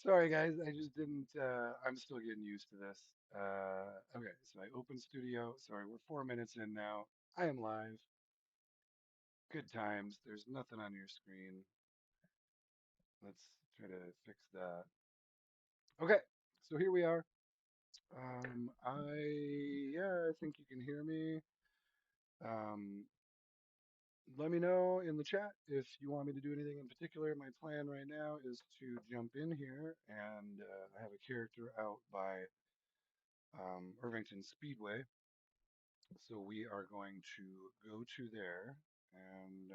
Sorry, guys. I just didn't. I'm still getting used to this. Okay, so I open studio. Sorry, we're 4 minutes in now. I am live. Good times. There's nothing on your screen. Let's try to fix that. Okay, so here we are. Yeah, I think you can hear me. Um, Let me know in the chat if you want me to do anything in particular. My plan right now is to jump in here, and I have a character out by Irvington Speedway. So we are going to go to there and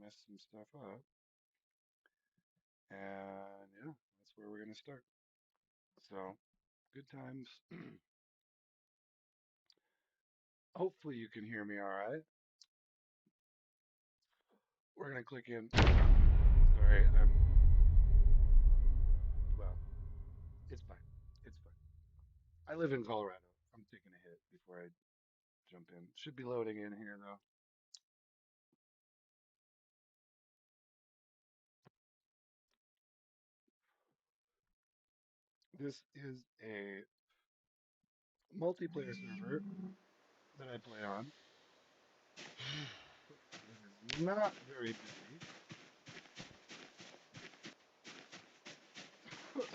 mess some stuff up. And yeah, that's where we're going to start. So good times. Hopefully you can hear me all right. We're going to click in. Sorry, well, it's fine. It's fine. I live in Colorado. I'm taking a hit before I jump in. Should be loading in here though. This is a multiplayer server that I play on. It is not very busy.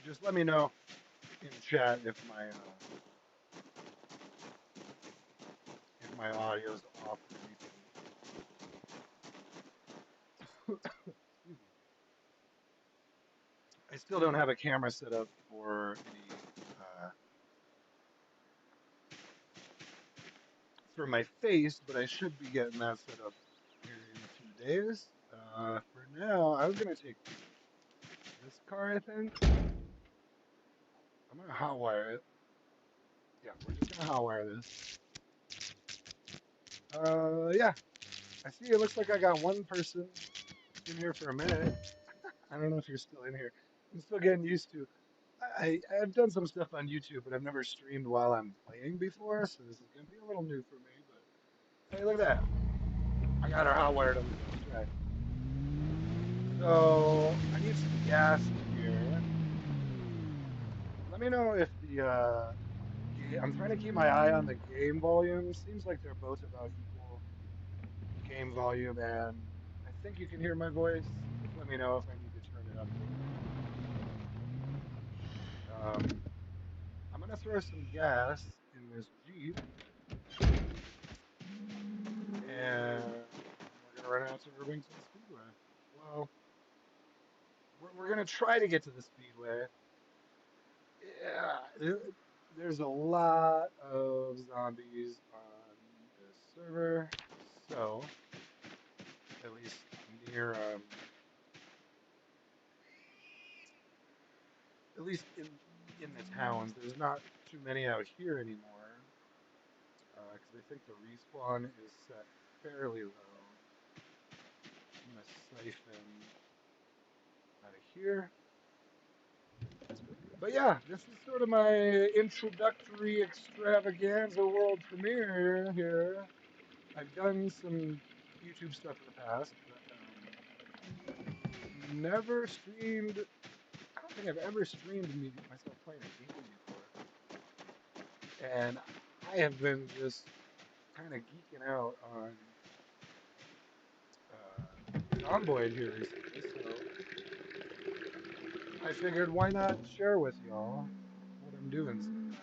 Just let me know in chat if my audio's off or anything. I still don't have a camera set up for my face, but I should be getting that set up here in a few days. For now, I was gonna take this car, I think. I'm gonna hotwire it. Yeah, we're just gonna hotwire this. Yeah, I see. It looks like I got one person in here for a minute. I don't know if you're still in here. I'm still getting used to. I've done some stuff on YouTube, but I've never streamed while I'm playing before, so this is gonna be a little new for me. But hey, look at that! I got her hot wired on the first try. So I need some gas here. Let me know if I'm trying to keep my eye on the game volume. Seems like they're both about equal game volume, and I think you can hear my voice. Just let me know if I need to turn it up a little bit. I'm gonna throw some gas in this Jeep, and we're gonna run out to Irvington Speedway. Well, we're gonna try to get to the Speedway. Yeah, there's a lot of zombies on this server, so at least near, at least in the towns, there's not too many out here anymore, because I think the respawn is set fairly low. I'm gonna siphon out of here. But yeah, this is sort of my introductory extravaganza world premiere here. I've done some YouTube stuff in the past, but never streamed. I don't think I've ever streamed me myself playing a game before, and I have been just kind of geeking out on Zomboid here recently. So I figured why not share with y'all what I'm doing sometimes.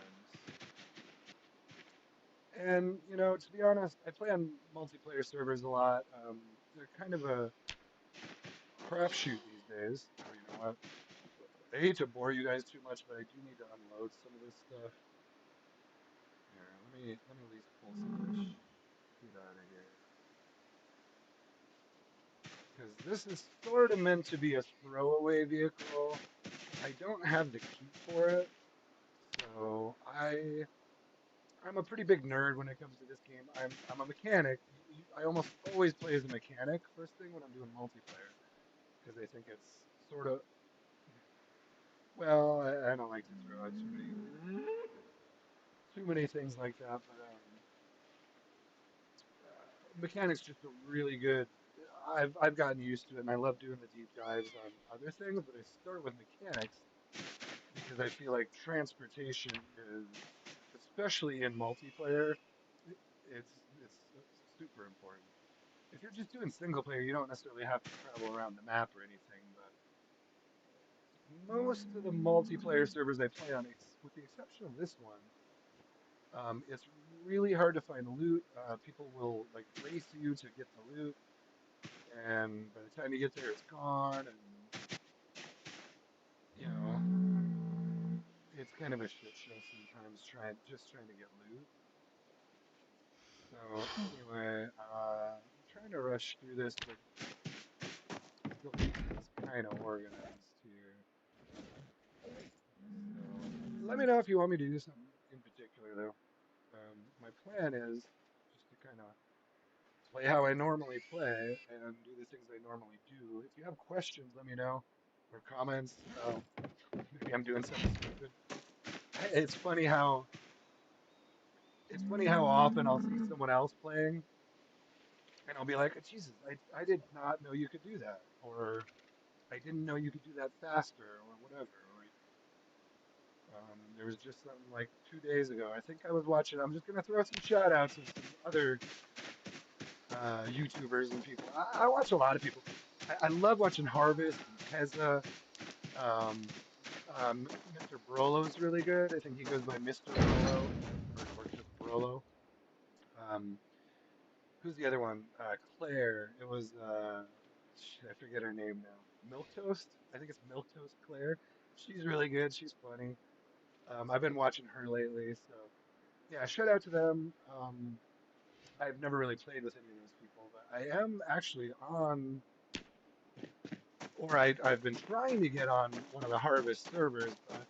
And to be honest, I play on multiplayer servers a lot. They're kind of a crapshoot these days. Oh, you know what? I hate to bore you guys too much, but I do need to unload some of this stuff. Here, let me at least pull some of this shit out of here, because this is sort of meant to be a throwaway vehicle. I don't have the key for it, so I'm a pretty big nerd when it comes to this game. I'm a mechanic. I almost always play as a mechanic first thing when I'm doing multiplayer, because I think it's sort of, well, I don't like to throw out too many things like that, but mechanic's just a really good. I've gotten used to it, and I love doing the deep dives on other things, but I start with mechanics because I feel like transportation is, especially in multiplayer, it's super important. If you're just doing single player, you don't necessarily have to travel around the map or anything, but most of the multiplayer servers I play on, with the exception of this one, it's really hard to find loot. People will like race you to get the loot, and by the time you get there, it's gone, and you know, it's kind of a shit show sometimes trying to get loot. So anyway, I'm trying to rush through this, but still keep things kind of organized here. So let me know if you want me to do something in particular, though. My plan is just to kind of play how I normally play and do the things I normally do. If you have questions, let me know, or comments about maybe I'm doing something stupid. It's funny how often I'll see someone else playing and I'll be like, Jesus, I did not know you could do that, or I didn't know you could do that faster, or whatever. Or there was just something like 2 days ago. I think I was watching. I'm just gonna throw some shout outs of some other YouTubers and people. I watch a lot of people. I love watching Harvest and Pezza. Um, Mr. Brolo's really good. I think he goes by Mr. Brolo or just Brolo. Um, who's the other one? Claire. It was I forget her name now. Milk Toast. I think it's Milk Toast Claire. She's really good. She's funny. I've been watching her lately, so yeah, shout out to them. I've never really played with any of those people, but I am actually on, or I've been trying to get on one of the Harvest servers, but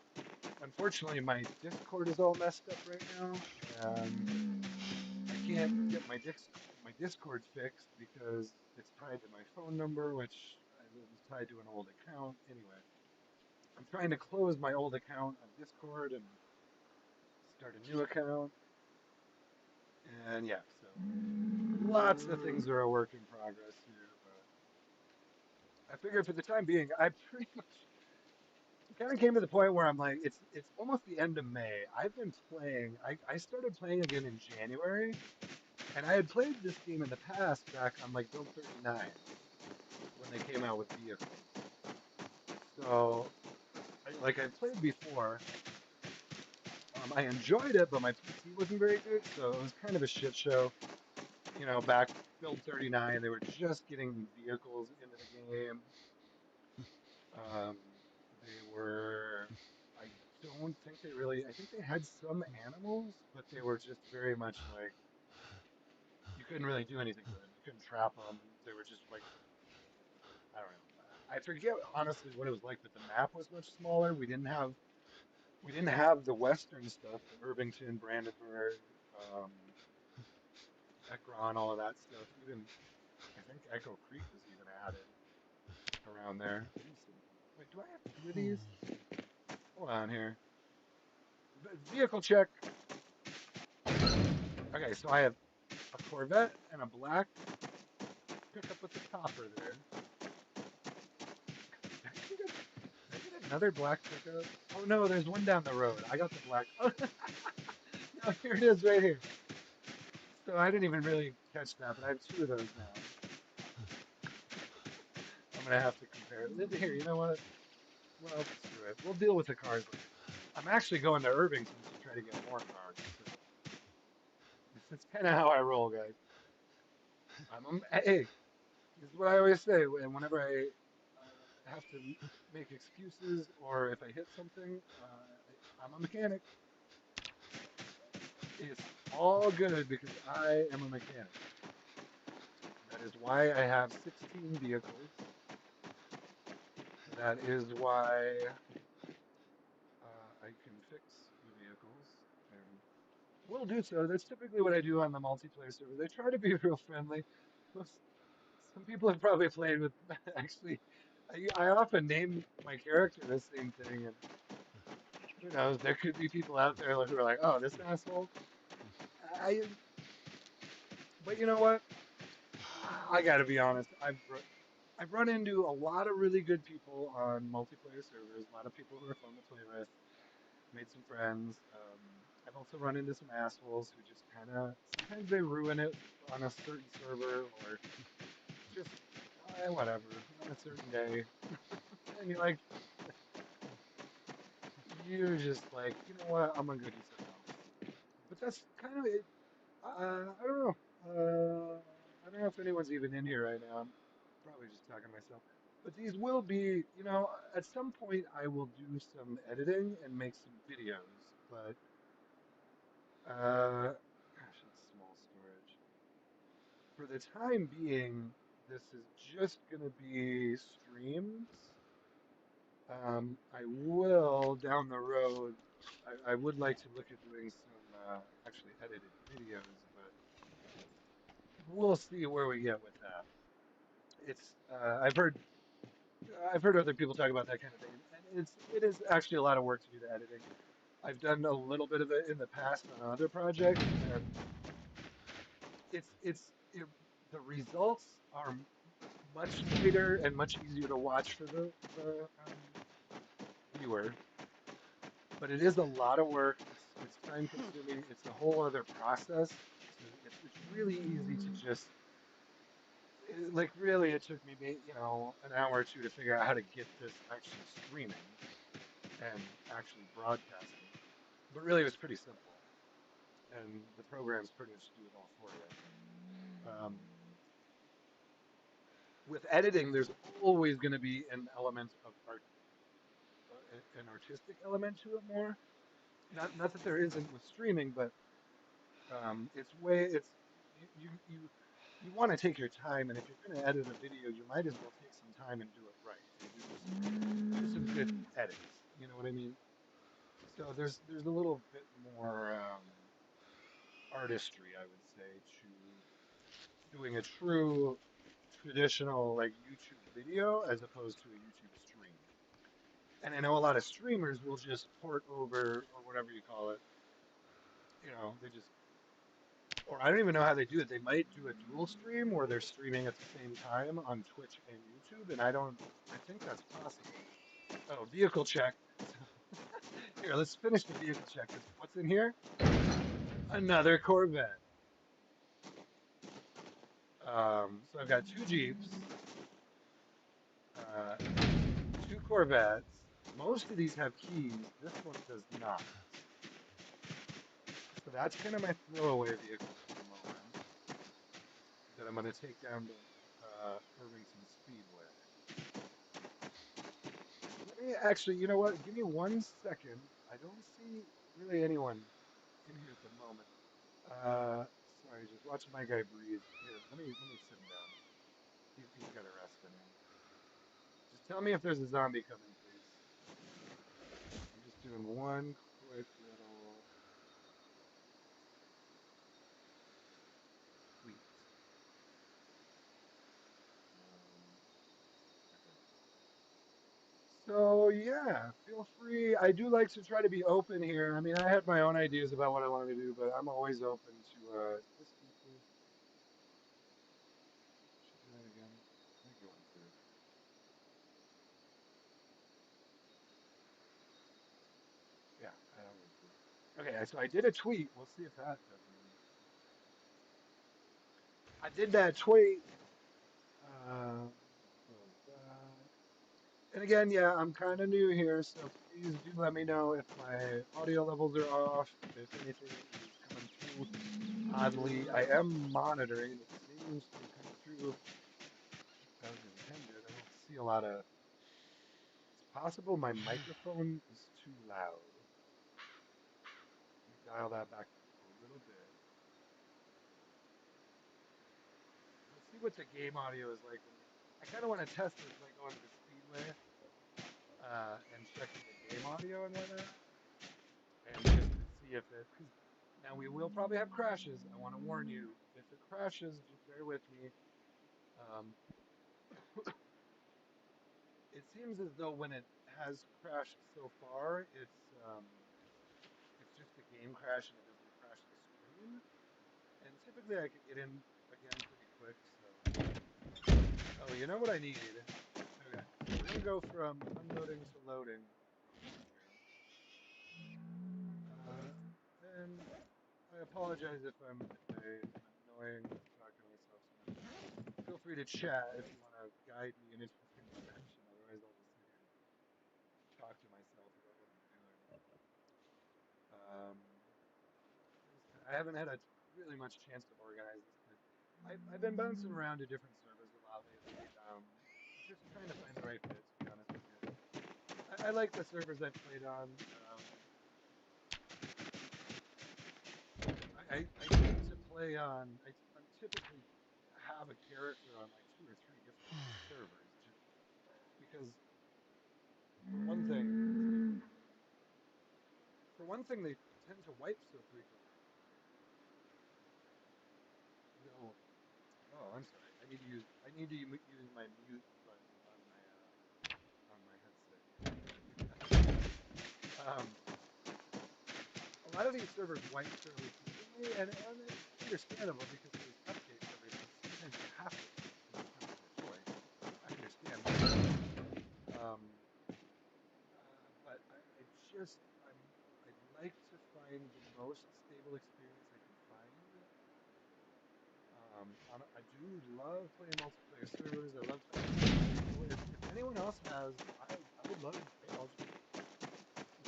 unfortunately my Discord is all messed up right now, and I can't get my Discord fixed because it's tied to my phone number, which is tied to an old account. Anyway, I'm trying to close my old account on Discord and start a new account, and yeah, so lots of things are a work in progress here, but I figured for the time being, I pretty much kind of came to the point where I'm like, it's almost the end of May. I've been playing. I started playing again in January, and I had played this game in the past back on like build 39 when they came out with vehicles. So I played before. I enjoyed it, but my PC wasn't very good, so it was kind of a shit show. Back build 39, they were just getting vehicles into the game. Um, they were, I don't think they really, I think they had some animals, but they were just very much like, you couldn't really do anything with them. You couldn't trap them. They were just like, I don't know. I forget honestly what it was like, but the map was much smaller. We didn't have the Western stuff, the Irvington, Brandenburg, Ekron, all of that stuff. Even, I think Echo Creek was even added around there. Let me see. Wait, do I have two of these? Hold on here. Vehicle check. Okay, so I have a Corvette and a black pickup with the topper there. Did I get another black pickup? Oh no, there's one down the road. I got the black. Oh, no, here it is right here. So I didn't even really catch that, but I have two of those now. I'm gonna have to compare. Here, you know what? Well, screw it. We'll deal with the cars later. I'm actually going to Irvington to try to get more cars. So it's kind of how I roll, guys. Hey, this is what I always say. Whenever I have to make excuses or if I hit something, I'm a mechanic. It's all good because I am a mechanic. That is why I have 16 vehicles. That is why I can fix the vehicles and will do so. That's typically what I do on the multiplayer servers. I try to be real friendly. Most, some people have probably played with, actually, I often name my character the same thing, and who knows, there could be people out there who are like, oh, this asshole. I, but you know what? I gotta be honest. I've run into a lot of really good people on multiplayer servers. A lot of people who are fun to play with. Made some friends. I've also run into some assholes who just kind of sometimes they ruin it on a certain server or just whatever on a certain day, and you're just like, you know what, I'm gonna go do something else. But that's kind of it. I don't know. I don't know if anyone's even in here right now. I'm probably just talking to myself. But these will be, at some point I will do some editing and make some videos. But gosh, that's small storage. For the time being, this is just gonna be streams. I will down the road. I would like to look at doing some actually edited videos, but we'll see where we get with that. It's I've heard other people talk about that kind of thing, and it is actually a lot of work to do the editing. I've done a little bit of it in the past on other projects, and the results are much tighter and much easier to watch for the viewer. But it is a lot of work. It's time consuming. It's a whole other process. So it's really easy to just like really it took me an hour or two to figure out how to get this actually streaming and actually broadcasting. But really it was pretty simple. And the programs pretty much do it all for you. Um, with editing, there's always going to be an element of art, an artistic element to it more. Not that there isn't with streaming, but it's you want to take your time, and if you're going to edit a video, you might as well take some time and do it right, and do some good edits. You know what I mean? So there's a little bit more artistry, I would say, to doing a true traditional like YouTube video as opposed to a YouTube stream. And I know a lot of streamers will just port over or whatever you call it. They just or I don't even know how they do it. They might do a dual stream where they're streaming at the same time on Twitch and YouTube, and I think that's possible. Oh, vehicle check. So, here, let's finish the vehicle check. Because what's in here? Another Corvette. So I've got two Jeeps, uh, two Corvettes. Most of these have keys. This one does not. So that's kind of my throwaway vehicle for the moment that I'm going to take down to Irvington Speedway. Let me actually, you know what? Give me 1 second. I don't see really anyone in here at the moment. Sorry, just watching my guy breathe. Here, let me sit him down. He's got a rest anyway. Just tell me if there's a zombie coming, please. I'm just doing one quick little tweet. Um, okay. So yeah, feel free. I do like to try to be open here. I mean, I had my own ideas about what I wanted to do, but I'm always open to listen to. Should I do that again? I think you went through. Yeah, I went through. Okay, so I did a tweet. We'll see if that does anything. I did that tweet. Close that. And again, yeah, I'm kind of new here, so please do let me know if my audio levels are off, if anything is coming through oddly. I am monitoring, and it seems to come through as intended. I don't see a lot of. It's possible my microphone is too loud. Let me dial that back a little bit. Let's see what the game audio is like when I kind of want to test this by going to the speedway and checking the game audio and whatnot, and just to see if it. Because now we will probably have crashes. I want to warn you. If it crashes, just bear with me. Um, it seems as though when it has crashed so far, it's just the game crash and it doesn't crash the stream. And typically I can get in again pretty quick. So Oh, you know what I need? Okay, so we're gonna go from unloading to loading on this stream. And I apologize if I'm annoying or talking to myself so much. Feel free to chat if you want to guide me in a different direction. Otherwise, I'll just sit here and talk to myself about what I'm doing. Um, I haven't had a really much chance to organize this, but I've been bouncing around to different servers a lot lately. Just trying to find the right fit, to be honest with you. I like the servers I've played on. I tend to play on. I'm typically have a character on like two or three different servers, just because for one thing, they tend to wipe so frequently. They'll. Oh, I'm sorry. I need to use my mute button on my headset here. A lot of these servers wipe fairly frequently, and it's understandable because there's updates every month. Sometimes you have to wipe. There's kind of no choice. I understand that. But I just I'd like to find the most stable experience I can find. I do love playing multiplayer servers. I love talking to people. If anyone else has, I would love. Hey, I'll just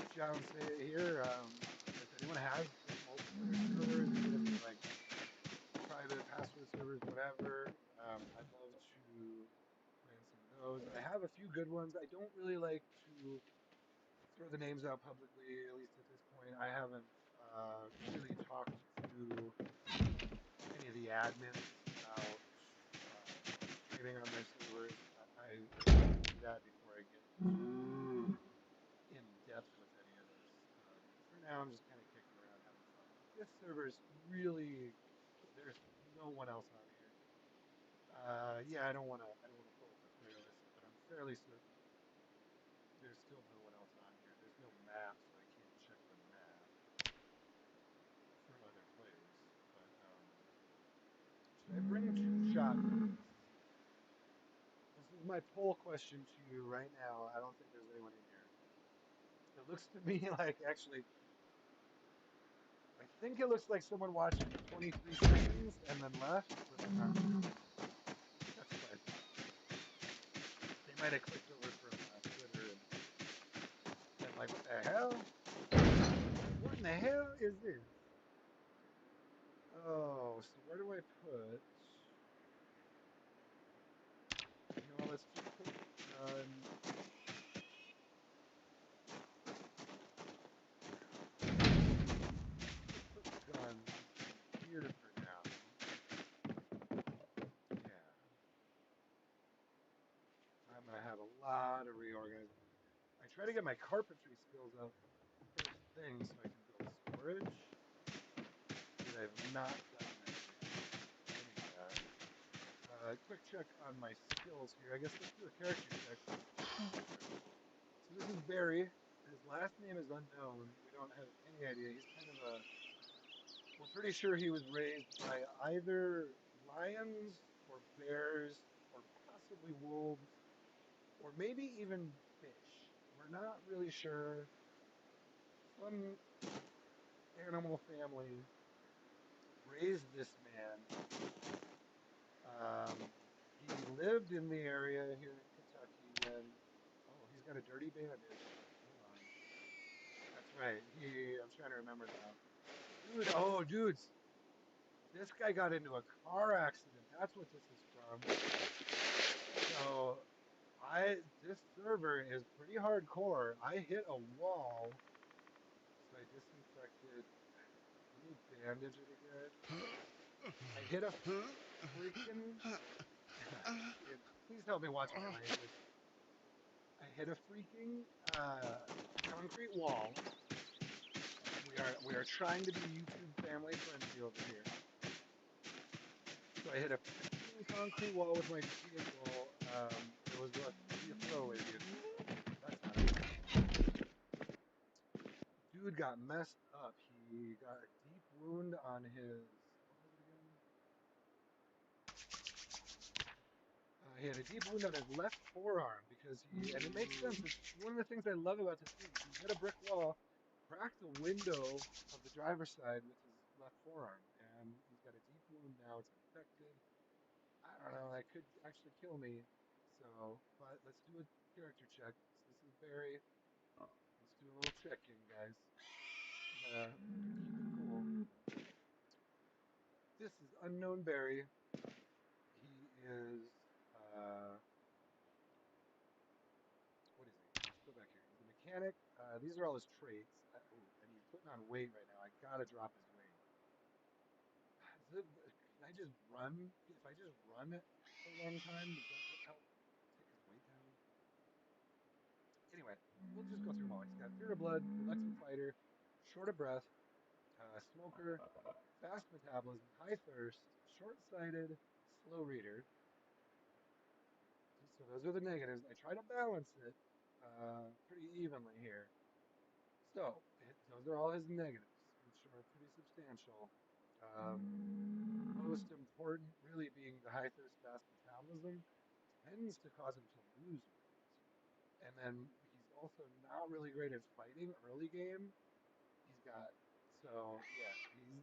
reach out and say it here. If anyone has like multiplayer servers, even if they're like private password servers, whatever, I'd love to play in some of those. I have a few good ones. I don't really like to throw the names out publicly, at least at this point. I haven't really talked to any of the admins about streaming on their servers. I like to do that before I get too in depth with any of this. For now, I'm just kind of kicking around, having fun. This server is really there's no one else on here. Yeah, I don't want to pull up the player list, but I'm fairly certain there's still no one else on here. There's no map, so I can't check the map for other players. But should I bring two shotguns? This is my poll question to you right now. I don't think there's anyone in here. It looks to me like actually, I think it looks like someone watched for 23 seconds and then left, but I'm not sure. That's fine. They might have clicked over from Twitter and been like, what the hell? What in the hell is this? Oh, so where do I put? You know, let's just put gun. Just put guns here for now. Yeah. I'm gonna have a lot of reorganizing. I try to get my carpentry skills up first thing so I can build storage, but I've not done any of that. Quick check on my skills here. I guess let's do a character check. So this is Barry. His last name is unknown. We don't have any idea. He's kind of a. We're pretty sure he was raised by either lions or bears or possibly wolves or maybe even fish. We're not really sure. Some animal family raised this man. He lived in the area here in Kentucky when. Oh, he's got a dirty bandage. Hold on. That's right. I'm trying to remember now. Dude, oh, dudes. This guy got into a car accident. That's what this is from. So, this server is pretty hardcore. I hit a wall, so I disinfected. Let me bandage it again. I hit a freaking. Please help me watch my language. I hit a freaking concrete wall. We are trying to be YouTube family friendly over here. So I hit a freaking concrete wall with my vehicle. It was a throwaway vehicle. That's not it. Dude got messed up. He got a deep wound on his. What was it again? he had a deep wound on his left forearm because and it makes sense. It's one of the things I love about this game. He hit a brick wall, cracked the window of the driver's side with his left forearm, and he's got a deep wound now. It's infected. I don't know. That could actually kill me. So, but let's do a character check. So this is Barry. Let's do a little check-in, guys. Keep it cool. This is Unknown Barry. He is, what is he? Let's go back here. He's a mechanic. These are all his traits. Oh, and he's putting on weight right now. I gotta drop his weight. Can I just run? If I just run a long time, does that help take his weight down? Anyway, we'll just go through them all. He's got fear of blood, reluctant fighter, short of breath, smoker, fast metabolism, high thirst, short-sighted, slow reader. So those are the negatives. I try to balance it pretty evenly here. So those are all his negatives, which are pretty substantial. Most important, really, being the high thirst, fast metabolism, tends to cause him to lose weight. And then he's also not really great at fighting early game. He's got so yeah,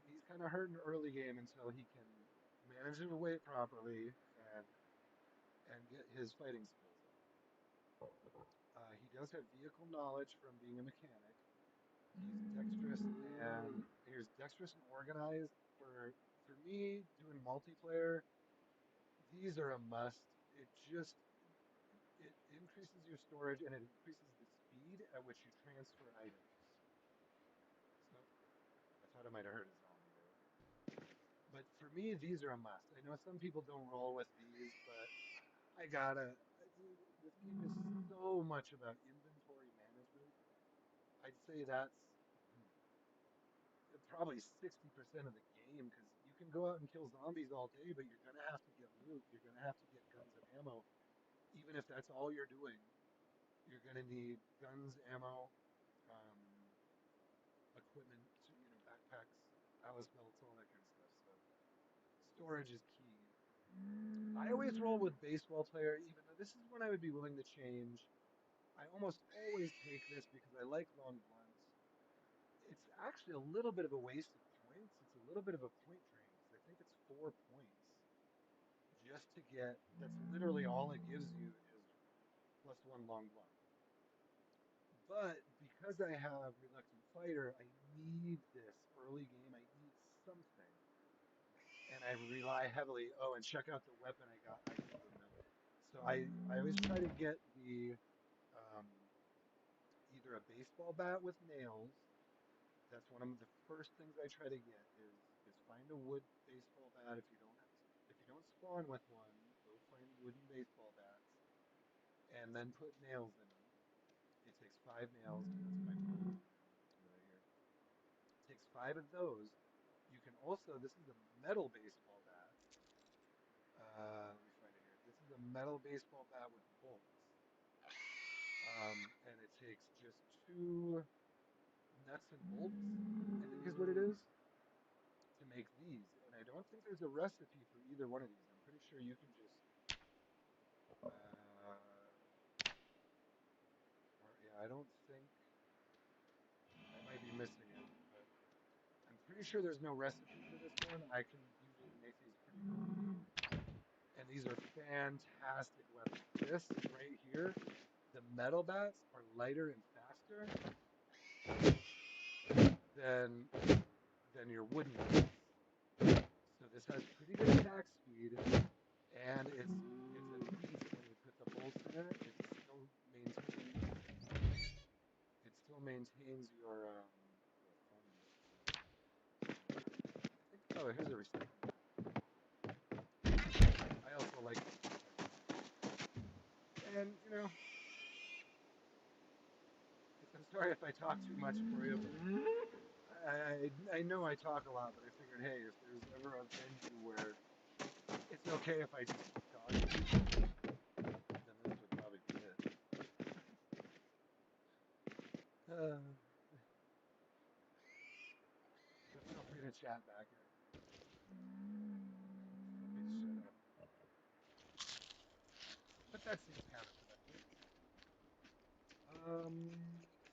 he's kind of hurting early game until he can manage his weight properly and get his fighting skills up. He does have vehicle knowledge from being a mechanic. He's dexterous and he's dexterous and organized. For me, doing multiplayer, these are a must. It increases your storage and it increases the speed at which you transfer items. So I thought I might have heard a zombie there. But for me, these are a must. I know some people don't roll with these, but I gotta. This game is so much about inventory management. I'd say that's probably 60% of the game because you can go out and kill zombies all day, but you're gonna have to get loot. You're gonna have to get guns and ammo, even if that's all you're doing. You're gonna need guns, ammo, um, equipment, backpacks, Alice belts, all that kind of stuff. So storage is key. I always roll with baseball player, even though this is one I would be willing to change. I almost always take this because I like long blunts. It's actually a little bit of a waste of points. It's a little bit of a point drain because I think it's 4 points just to get. That's literally all it gives you is +1 long blunt. But because I have reluctant fighter, I need this early game. I need something, and I rely heavily. Oh, and check out the weapon I got. I gave him. So I always try to get the um, either a baseball bat with nails. That's one of the first things I try to get is find a wood baseball bat. If you don't spawn with one, go find wooden baseball bats and then put nails in them. It takes 5 nails. That's my phone right here. It takes 5 of those. You can also, this is a metal baseball bat. Let me find it here. This is a metal baseball bat with bolts. And it takes just 2 nuts and bolts, I think is what it is, to make these. And I don't think there's a recipe for either one of these. I'm pretty sure you can just, or yeah, I don't think, I might be missing it, but I'm pretty sure there's no recipe for this one. I can usually make these pretty quickly. And these are fantastic weapons. This right here, the metal bats are lighter and faster than than your wooden bats. So this has pretty good attack speed, and it's a beast when you put the bolts in it. It still maintains your I'll find it. I think oh here's a recycling bin. I also like this recycling bin. And I'm sorry if I talk too much for you, but I know I talk a lot, but I figured, hey, if there's ever a venue where it's okay if I just keep talking, then this would probably be it. But feel free to chat back at me. Feel free to shut up. That seems counterproductive.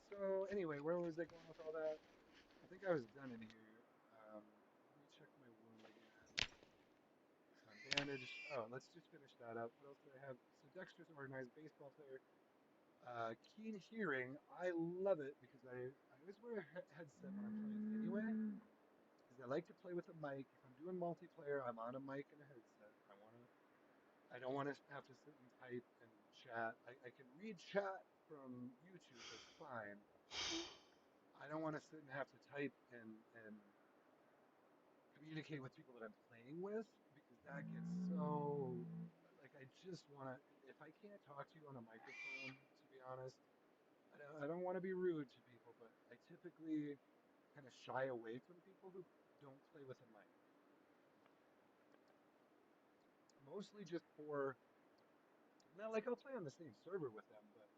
So anyway, where was I going with all that? I think I was done in here. Let me check my wound again. He's unbandaged. Oh, let's just finish that up. What else did I have? So dexterous, organized baseball player. Keen hearing. I love it because I always wear a headset when I'm playing anyway. Because I like to play with a mic. If I'm doing multiplayer, I'm on a mic and a headset. I don't want to have to sit and type and chat. I can read chat from YouTube. That's fine. I don't want to sit and have to type and communicate with people that I'm playing with because that gets so like I just want to if I can't talk to you on a microphone, to be honest, I don't want to be rude to people, but I typically kind of shy away from people who don't play with a mic. Mostly just for not like I'll play on the same server with them, but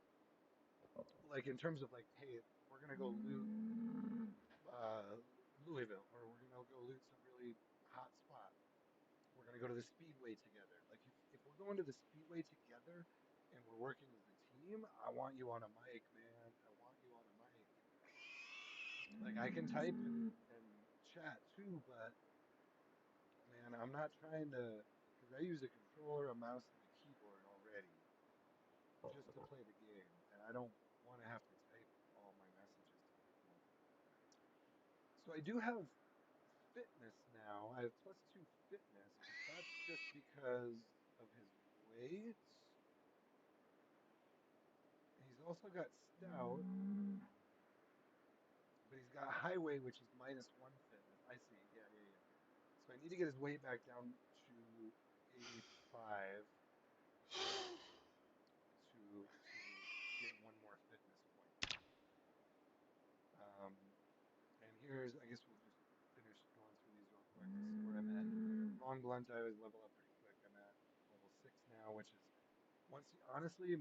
like in terms of like, hey, we're gonna go loot uh, Louisville, or we're gonna go loot some really hot spot. We're gonna go to the Speedway together. Like if we're going to the Speedway together and we're working as a team, I want you on a mic, man. I want you on a mic. Like I can type and chat too, but man, I'm not trying to because I use a controller, a mouse, and a keyboard already just to play the game, and I don't want to have to type all my messages to people. So I do have fitness now. I have +2 fitness, but that's just because of his weight. He's also got stout, but he's got highway, which is -1 fitness. I see. Yeah, yeah, yeah. So I need to get his weight back down to 85 to get one more fitness point. Um, and here's, I guess we'll just finish going through these real quick. This is where I'm at here. Long blunt, I always level up pretty quick. I'm at level 6 now, which is honestly,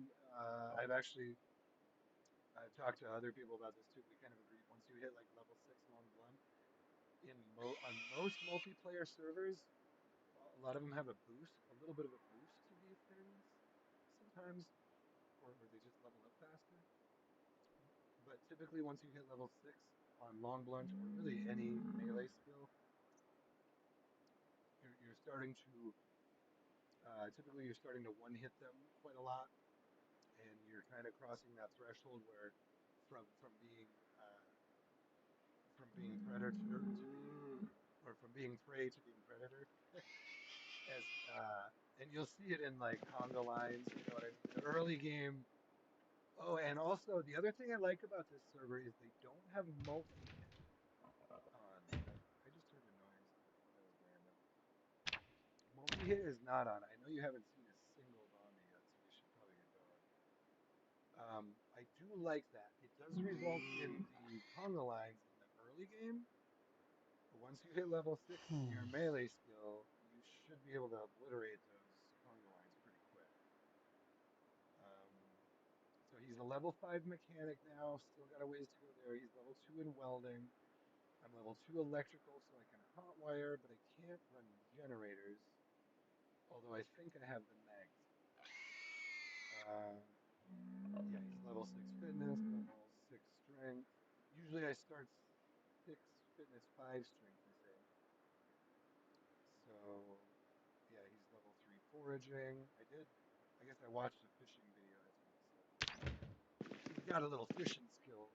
I've talked to other people about this too. We kind of agreed once you hit like level 6 long blunt on most multiplayer servers, a lot of them have a boost, a little bit of a boost to these things sometimes, or they just level up faster. But typically, once you hit level 6 on long blunt or really any melee skill, you're starting to typically you're starting to one hit them quite a lot, and you're kind of crossing that threshold where from being uh, from being predator to being or from being prey to being predator as and you'll see it in like conga lines, you know what I mean? The early game. Oh, and also the other thing I like about this server is they don't have multi-hit on. I just heard a noise that was random. Multi-hit is not on. I know you haven't seen a single zombie yet, so we should probably get going. I do like that. It does result in the conga lines in the early game, but once you hit level 6 in your melee skill, you should be able to obliterate those conga lines pretty quick. Um, so he's a level 5 mechanic now, still got a ways to go there. He's level 2 in welding. I'm level 2 electrical, so I can hotwire, but I can't run generators, although I think I have the mags up. Yeah, he's level 6 fitness, level 6 strength. Usually I start 6 fitness, 5 strength, I think. So, yeah, he's level 3 foraging. I guess I watched a fishing video, that's why he said. He's got a little fishing skill.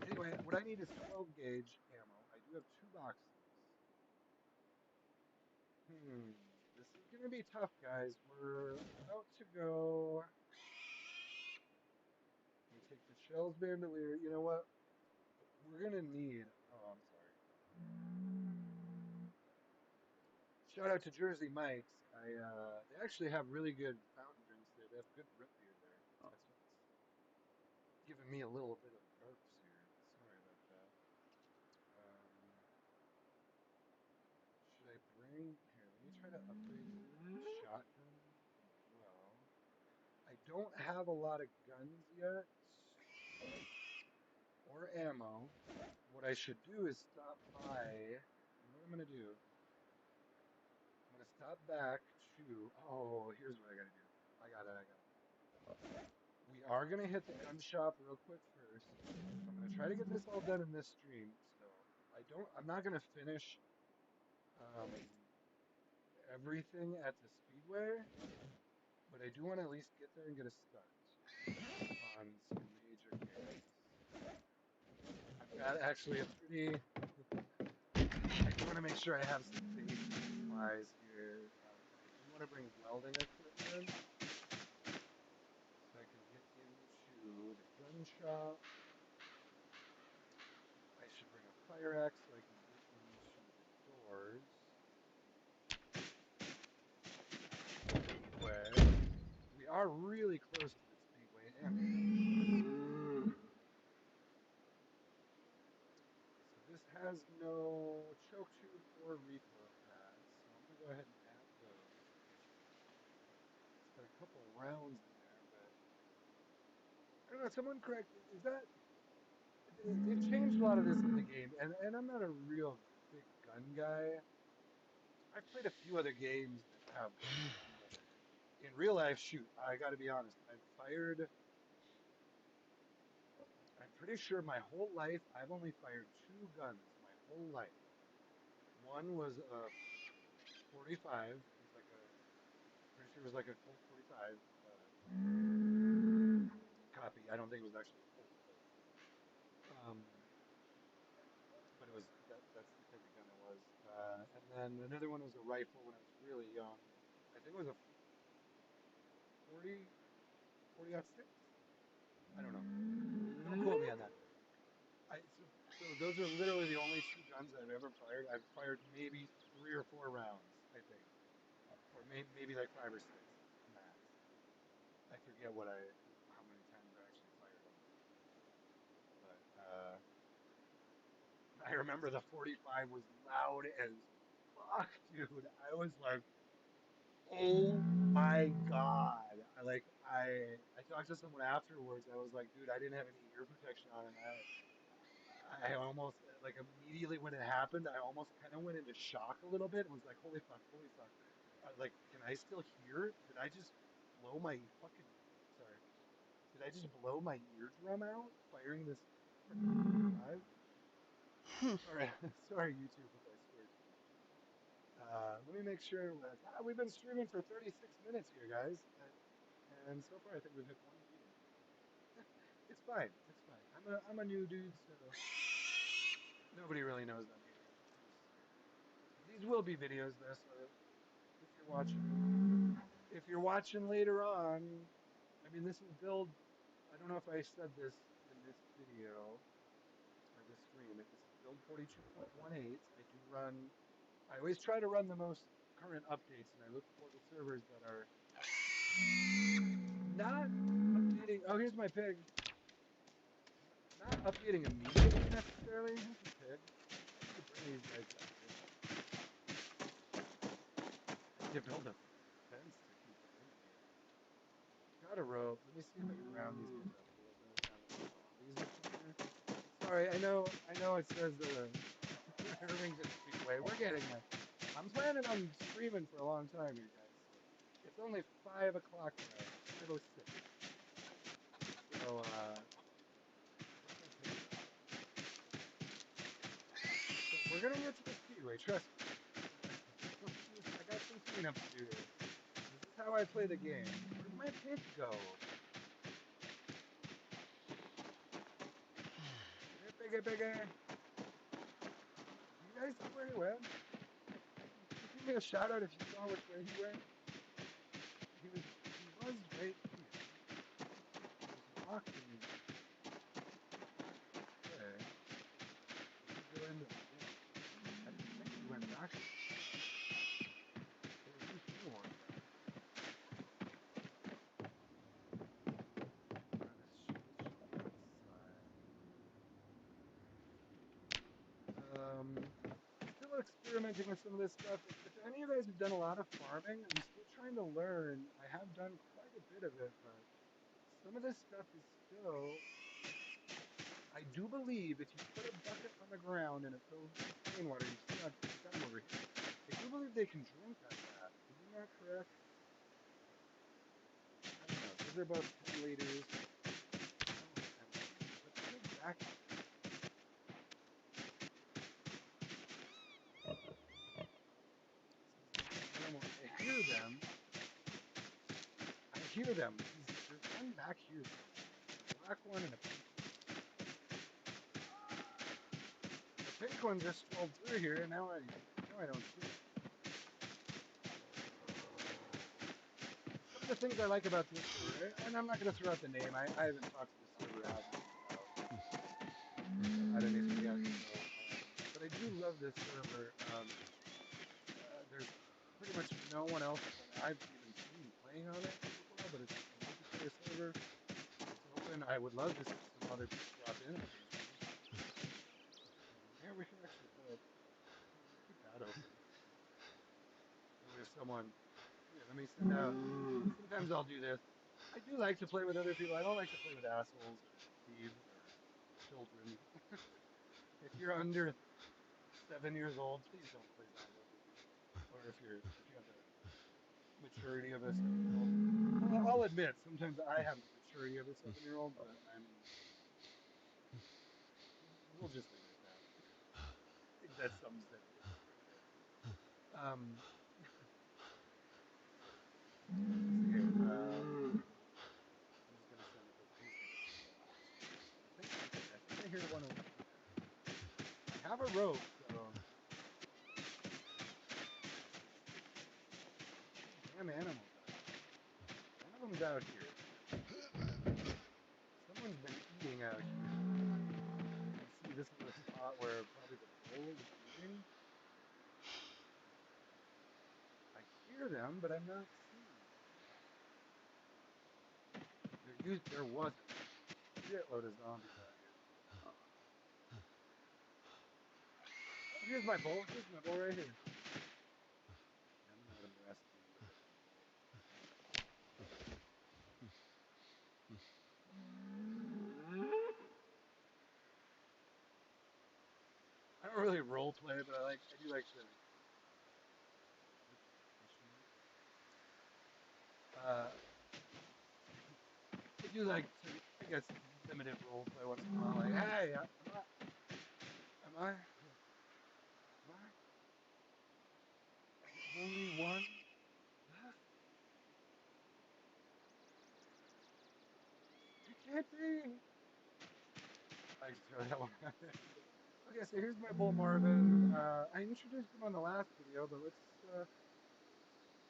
Anyway, what I need is 12 gauge ammo. I do have 2 boxes. Hmm, this is gonna be tough, guys. We're about to go. Let me take the shells bandolier. You know what? We're gonna need. Oh, I'm sorry. Shout out to Jersey Mike's. They actually have really good fountain drinks there. They have good root beer there. That's what's giving me a little bit of burps here. Sorry about that. Um, should I bring here? Let me try to upgrade the shotgun as well. I don't have a lot of guns yet or ammo. What I should do is stop by. You know what I'm gonna do? I'm gonna stop back to. Oh, here's what I gotta do. I got it. We are gonna hit the gun shop real quick first. I'm gonna try to get this all done in this stream. So I'm not gonna finish um, everything at the speedway, but I do want to at least get there and get a start on some major games. I've got actually a pretty. I do want to make sure I have some basic supplies here, and I do want to bring welding equipment so I can get into the gun shop. I should bring a fire axe so I can get into the doors. Speedway. We are really close to the speedway end. So this has no choke tube or refill pads, so I'm gonna go ahead and add those. It's got a couple rounds in there, but I don't know. Someone correct. Is that they've changed a lot of this in the game, and I'm not a real big gun guy. I've played a few other games that have guns in them, but in real life, shoot, I got to be honest. I've fired. I'm pretty sure my whole life I've only fired two guns my whole life. One was a 45. It was like a pretty sure it was like a Colt 45 copy. I don't think it was actually a Colt, but it was that's the type of gun it was. And then another one was a rifle when I was really young. I think it was a 40 40 six. I don't know. Don't quote me on that. So those are literally the only two guns I've ever fired. I've fired maybe 3 or 4 rounds, I think, or maybe like 5 or 6 max. I forget how many times I actually fired them. But I remember the 45 was loud as fuck, dude. I was like, oh my God. I talked to someone afterwards. I was like, dude, I didn't have any ear protection on, and I almost like immediately when it happened, I almost kind of went into shock a little bit and was like, holy fuck, holy fuck. Like, can I still hear? Did I just blow my fucking sorry. Did I just blow my eardrum out firing this frickin' 45? Sorry, sorry, YouTube, if I swear too much. Let me make sure. We've been streaming for 36 minutes here, guys, and so far I think we've hit one view. It's fine. It's fine. I'm a new dude, so nobody really knows I'm here. These will be videos though, so if you're watching later on, I mean, this is build. I don't know if I said this in this video or this stream. This is build 42.18. I do run. I always try to run the most current updates, and I look for the servers that are not updating. Oh, here's my pig. Not updating immediately necessarily. Here's the pig. I need to bring these guys back in. I need to build a fence to keep them in here. Got a rope. Let me see if I can round these guys up a little bit now that the zombies are clear. Sorry, I know it says Irvington Speedway. We're getting there. I'm planning on streaming for a long time here, guys. It's only 5 o'clock tonight. 5:06. So where's my pig go? So we're gonna get to the speedway, trust me. I got some cleanup to do here. This is how I play the game. Where'd my pig go? Come here, piggy, piggy. Do you guys see where he went? Can you give me a shout out if you saw which way he went? He was right here. He was walking this way. Did he go into the woods? I didn't think he went back there. Or at least he went back. This should be outside. Still experimenting with some of this stuff. If any of you guys have done a lot of farming, I'm still trying to learn. I have done quite a bit of it, but some of this stuff is still. I do believe if you put a bucket on the ground and it fills with rainwater, you've got them over here. I do believe they can drink out of that. Isn't that correct? These are both 10 liters. That one's empty, but the big vacuum. Seems like the animal. I hear them. I hear them. There's one back here somewhere. A black one and a pink one. The pink one just strolled through here, and now I don't see it. Some of the things I like about this server, and I'm not going to throw out the name. I haven't talked to the server admins about had any suggestions, but I do love this server. There's pretty much no one else that I've even seen playing on it so far, but it's a multiplayer server. It's open. I would love to see some other people drop in occasionally. Yeah, we can actually put. We'll keep that open. That way, if someone, yeah, let me send out. Sometimes I'll do this. I do like to play with other people. I don't like to play with assholes or thieves or children. If you're under 7 years old, please don't play Zomboid with me. Or if you have the maturity of a 7-year-old. Well, I'll admit, sometimes I have the maturity of a 7-year-old, but we'll just leave it at that. I think that sums it up right there. Let's see here. I'm just gonna send a quick. I'm just gonna send a little message here. I think I hear one over here. I have a rope, so damn animals out here. One of them's out here. Someone's been eating out here. You can see this is a spot where probably the bull is eating. I hear them, but I'm not seeing them. There was a shitload of zombies out here. Oh, here's my bull. Here's my bull right here. I'm gonna let him rest a little bit. I don't really role play, but I do like to. Oops, question mark. I do like to, I guess, limited role play once in a while. Like, hey, am I, am I the only one left? It can't be. I just throw that one out there. Okay, so here's my bull Marvin. I introduced him on the last video, but let's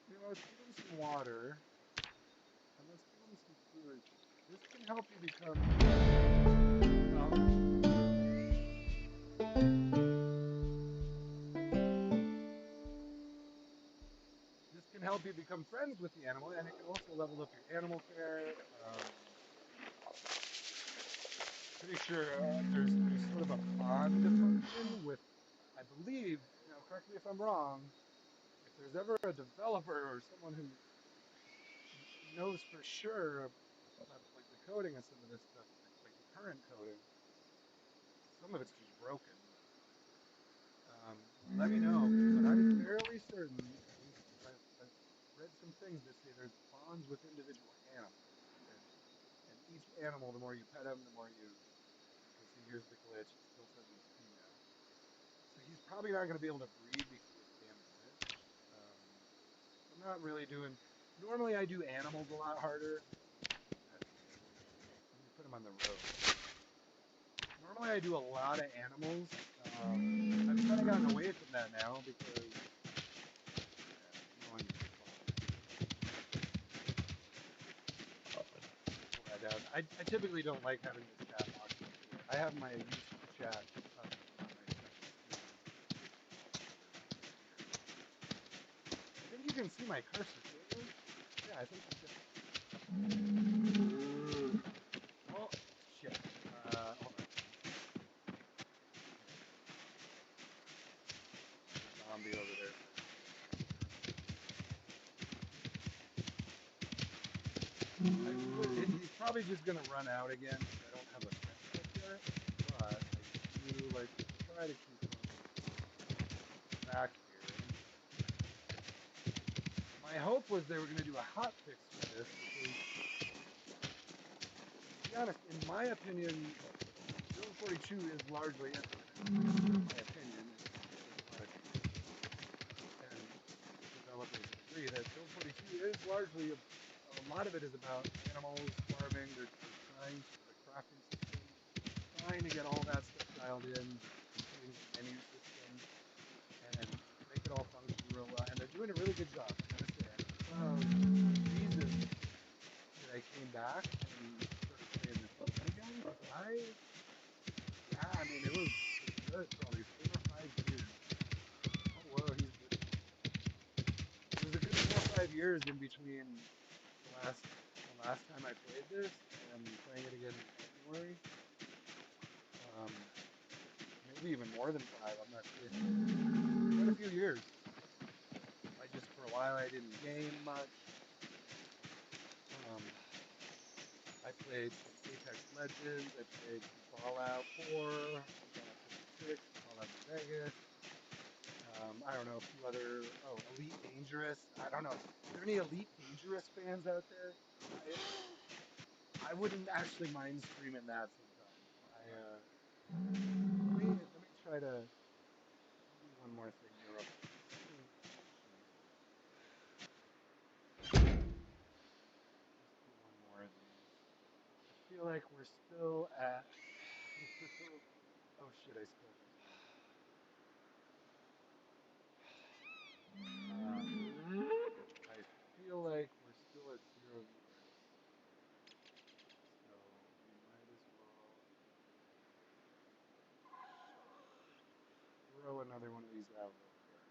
give him some water and let's give him some food. This can help you become, well, this can help you become friends with the animal, and it can also level up your animal care. Pretty sure there's sort of a bond function with, I believe. Now, correct me if I'm wrong. If there's ever a developer or someone who knows for sure about like the coding of some of this stuff, like the current coding, some of it's just broken. Let me know, but I'm fairly certain, at least I've read some things that say there's bonds with individual animals, and each animal, the more you pet them, the more you. Okay, see, here's the glitch. It still says he's female, so he's probably not going to be able to breed because of this damn glitch. So I'm not really doing. Normally, I do animals a lot harder. Let me put him on the road. Normally, I do a lot of animals. I've kind of gotten away from that now because no one's responding. Pull that down. I typically don't like having the chat locked up here. I have my YouTube chat up on my second screen over here. I think you can see my cursor, can't you? Yeah, I think you can. Oh, shit. Hold on. There's a zombie over there somewhere. He's probably just gonna run out again because I don't have a fence up yet. But I do like to try to keep him back here. My hope was they were gonna do a hot fix for this because be honest, in my opinion, Build 42 is largely, and this is just my opinion, and there's a lot of people and developers that agree that Build 42 is largely a lot of it is about animals, farming. They're trying to the crafting system, trying to get all that stuff dialed in, including the menu system, and make it all function real well. And they're doing a really good job, I gotta say. I'm proud as Jesus that I came back and started playing this game again because yeah, I mean, it was a good probably 4 or 5 years. Oh, whoa, he's good. It was a good 4 or 5 years in between the last time I played this and playing it again in January. Um, maybe even more than five. I'm not sure. Quite a few years. I just for a while I didn't game much. Um, I played some Apex Legends. I played some Fallout 4, some Fallout 76, some Fallout New Vegas. I don't know, a few other. Oh, Elite Dangerous. I don't know. Are there any Elite Dangerous fans out there? I wouldn't actually mind streaming that sometime. Let me try to let me do one more thing here real quick. Oh shoot. Just do one more of these. I feel like we're still at oh shit, I spilled my tea. I feel like we're still at 0 viewers. So we might as well throw another one of these out real quick.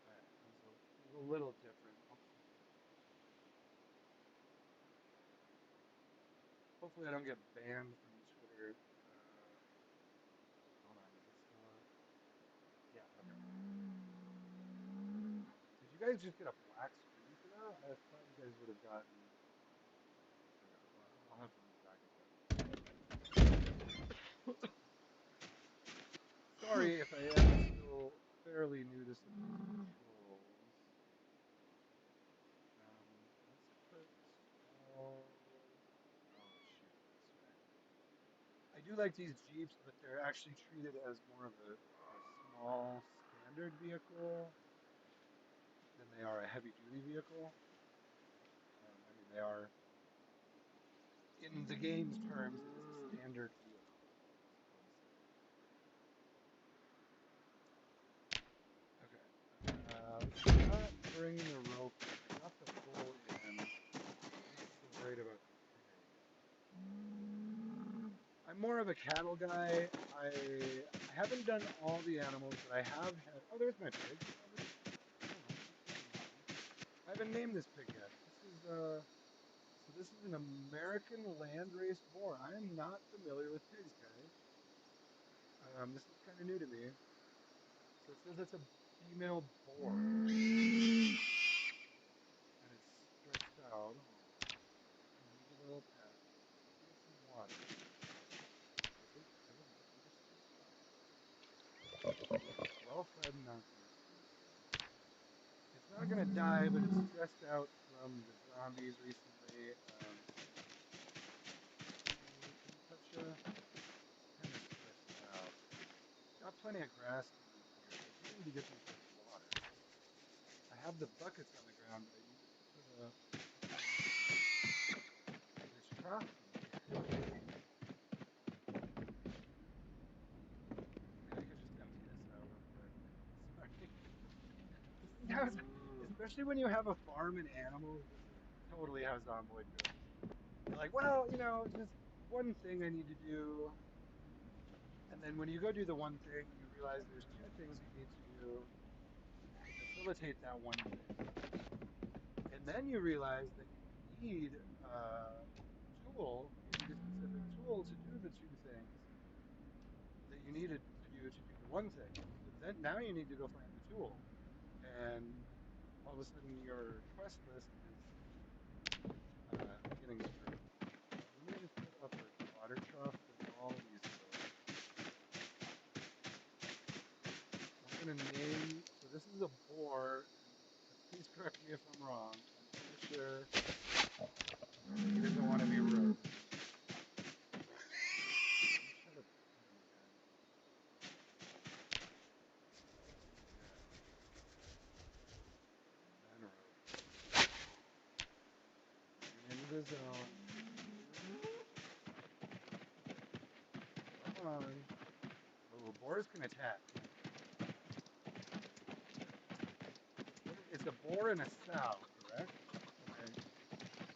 Alright, he's a little different. Hopefully I don't get banned from Twitter. Hold on, is it still on? Yeah, okay. Did you guys just get a black screen for that? I thought you guys would have gotten. Okay, well, I'll have to move back a bit. Sorry if I am still fairly new to some of these controls. Let's put small. Oh shoot, this way. I do like these Jeeps, but they're actually treated as more of a small standard vehicle than they are a heavy duty vehicle. I mean, they are, in the game's terms, it is a standard vehicle, is what I'm saying. Okay. Let's not bring the rope in. I got the bull in. I'm not so worried about the pig. I'm more of a cattle guy. I haven't done all the animals, but I have had. Oh, there's my pig. Hold on, where's the name? I haven't named this pig yet. So this is an American landrace boar. I am not familiar with pigs, guys. This is kind of new to me. So it says it's a female boar, and it's stretched out. Oh, he's a little pet. Let's give it some water. I would like you to stay quiet. Well fed and not thirsty. So it's not gonna die, but it's stressed out from the zombies recently. Can you touch her? It's kind of stressed out. Got plenty of grass to eat here. I do need to get these guys water. I have the buckets on the ground, but I need to put up. There's crafting here. I mean, I could just empty this out real quick. Sorry. This is how, especially when you have a farm and animals, this is totally how Zomboid goes. You're like, well, just one thing I need to do. And then when you go do the one thing, you realize there's two things you need to do to facilitate that one thing. And then you realize that you need a tool, you need a specific tool to do the two things that you needed to do the one thing. So then now you need to go find the tool. And all of a sudden your quest list is getting screwed. Let me just gonna name. So this is a boar, and please correct me if I'm wrong. I'm pretty sure that he doesn't want to be rode. Let me try to pet him again. Yeah, and then rode. Bring him into the zone. Come on. Oh, boars can attack, can't they? It's a boar and a sow, correct? Okay.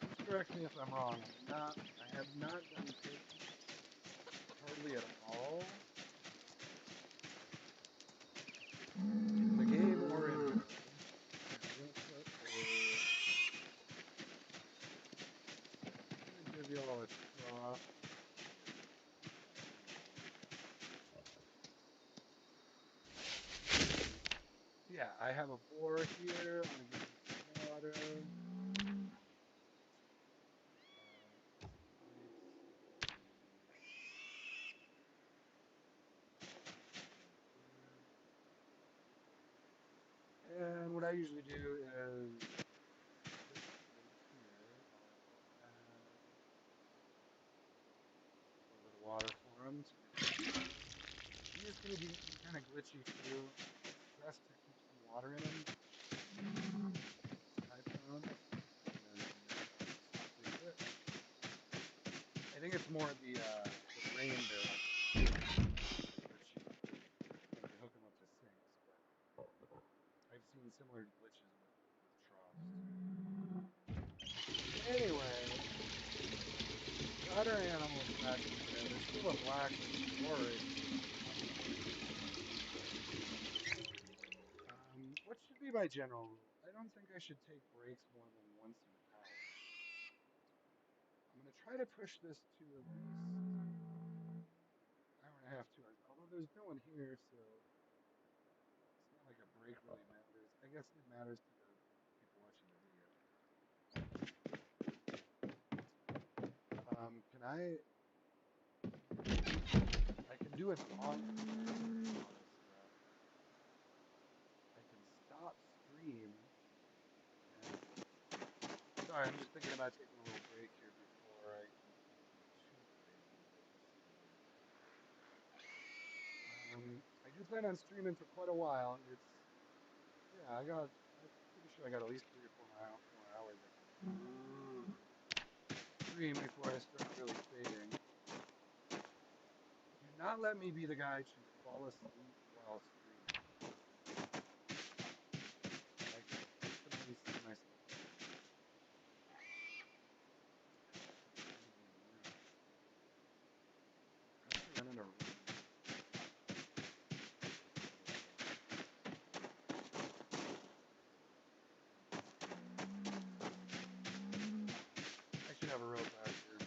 Please correct me if I'm wrong. I have not done pigs hardly at all in the game or in real life. Here, we're gonna put a. I'm gonna give you all a trough. Yeah, I have a boar here. I'm gonna give him some water. Some plates. Some food. And what I usually do is this right here. I'll add a little bit of water for him to refresh. He is going to be kind of glitchy too. It's best to keep some water in him, I found, and hopefully quit. I think it's more the rain barrel that's glitchy when you hook him up to sinks, but I've seen similar glitches with troughs too. Anyway, got our animals back in there. There's still a black boar right here. What should be my general rule? I don't think I should take breaks more than once an hour. I'm going to try to push this to at least hour and a half, 2 hours. Although there's no one here, so it's not like a break really matters. I guess it matters to the people watching the video. Can I can do it on this stuff. I can stop stream. And, sorry, I'm just thinking about taking a little break here before I get anything too crazy, but we'll see here. I do plan on streaming for quite a while. Yeah, I'm pretty sure I got at least 3 or 4 more hours I can stream before I start really fading. Do not let me be the guy to fall asleep while streaming. I can definitely see myself doing that. It's gonna be annoying. Probably run into rain. I should have a rope out here.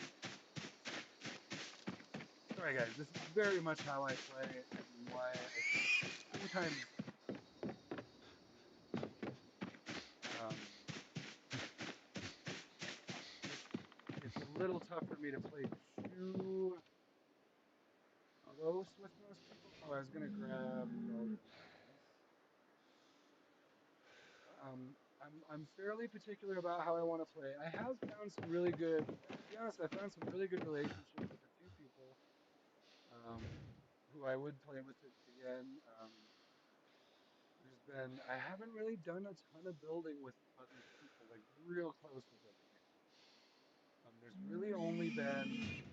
Sorry guys, this is very much how I play and why I sometimes um, it's a little tough for me to play too close with most people. Oh, I was gonna grab welder pads. I'm fairly particular about how I want to play. I have found some really good, to be honest, I found some really good relationships with a few people who I would play with it again. I haven't really done a ton of building with other people, like real close with other people. There's really only been,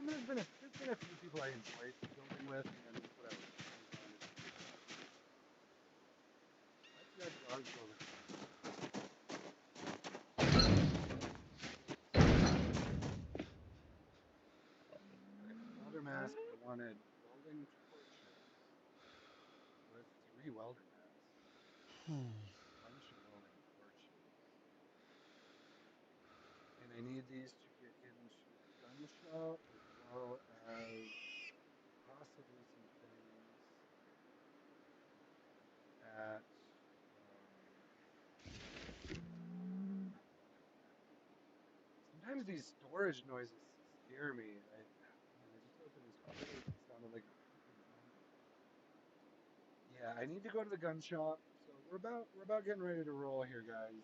there's been a few people I enjoy building with, and then whatever, it comes down to differences. Why did that dog go over there? Okay, for welder mask, I wanted welding torches with 3 welder pads, a bunch of welding torches, and I need these to get into the gun shop as well as possibly some things at sometimes these storage noises scare me. Man, I just opened this crate. It sounded like a freaking zombie. Yeah, I need to go to the gun shop. So we're about getting ready to roll here, guys.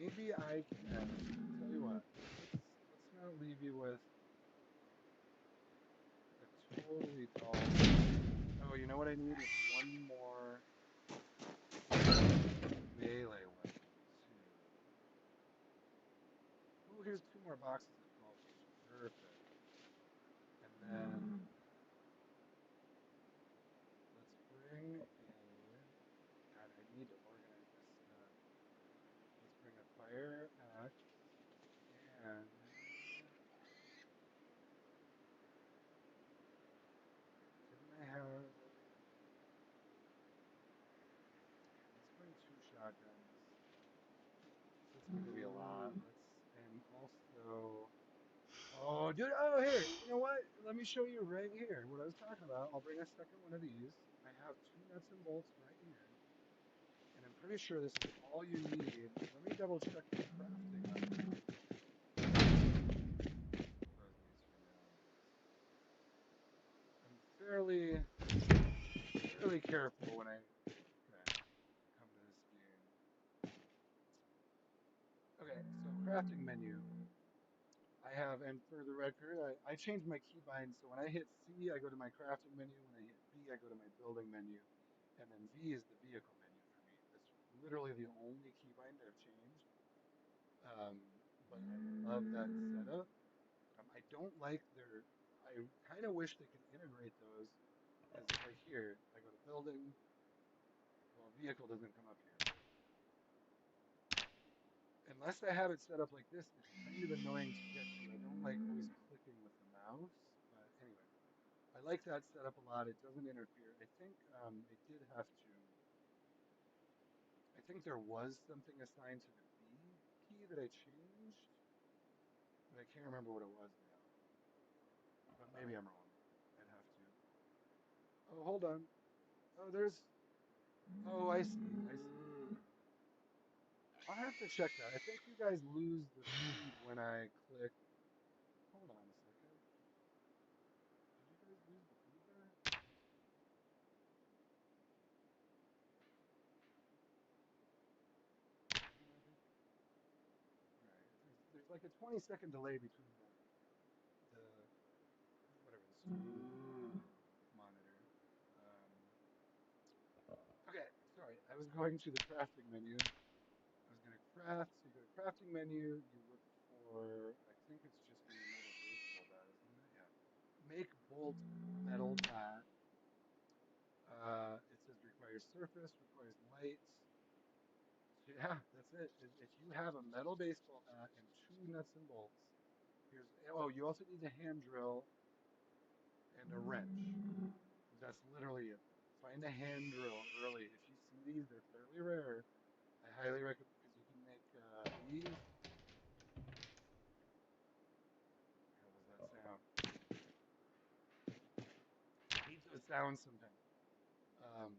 Maybe I can tell you what. Let's not leave you with a totally dull thing. Oh, you know what I need is one more melee weapon too. Oh, here's two more boxes of golfers. Perfect. And then let's bring a. God, I need to organize this stuff. Let's bring a fire axe and didn't I have? Let's bring two shotguns. That's gonna be a lot. Let's and also. Oh, dude. Oh, here. You know what? Let me show you right here what I was talking about. I'll bring a second one of these. I have two nuts and bolts right here. And I'm pretty sure this is all you need. Let me double check the crafting on this. Close these for now. I'm fairly careful when I come to this game. Okay, so crafting menu. I have, and for the record, I changed my keybind. So when I hit C, I go to my crafting menu. When I hit B, I go to my building menu. And then V is the vehicle menu for me. That's literally the only keybind I've changed. But I love that setup. I don't like I kind of wish they could integrate those because, like here, I go to building. Well, vehicle doesn't come up here, but unless I have it set up like this, it's kind of annoying to get to. I don't like always clicking with the mouse, but anyway, I like that setup a lot. It doesn't interfere. I think I did have to. I think there was something assigned to the B key that I changed, but I can't remember what it was now. But maybe I'm wrong. I'd have to. Oh, hold on. Oh, there's. Oh, I see. I see. I'll have to check that. I think you guys lose the feed when I click. Hold on a second. Did you guys lose the feed there? No, I think. All right. There's like a 20-second delay between the whatever the stream monitor. Um, okay. Sorry. I was going to the crafting menu. I was gonna craft. So you go to crafting menu. You look for. I think it's just gonna be metal baseball bat, isn't it? Yeah. Make bolt metal bat. It says requires surface, requires light. So yeah, that's it. If you have a metal baseball bat and two nuts and bolts, here's, oh, you also need a hand drill and a wrench. That's literally it though. Find a hand drill early. If you see these, they're fairly rare. I highly recommend because you can make these. How does that sound? I hate those sounds sometimes. Um,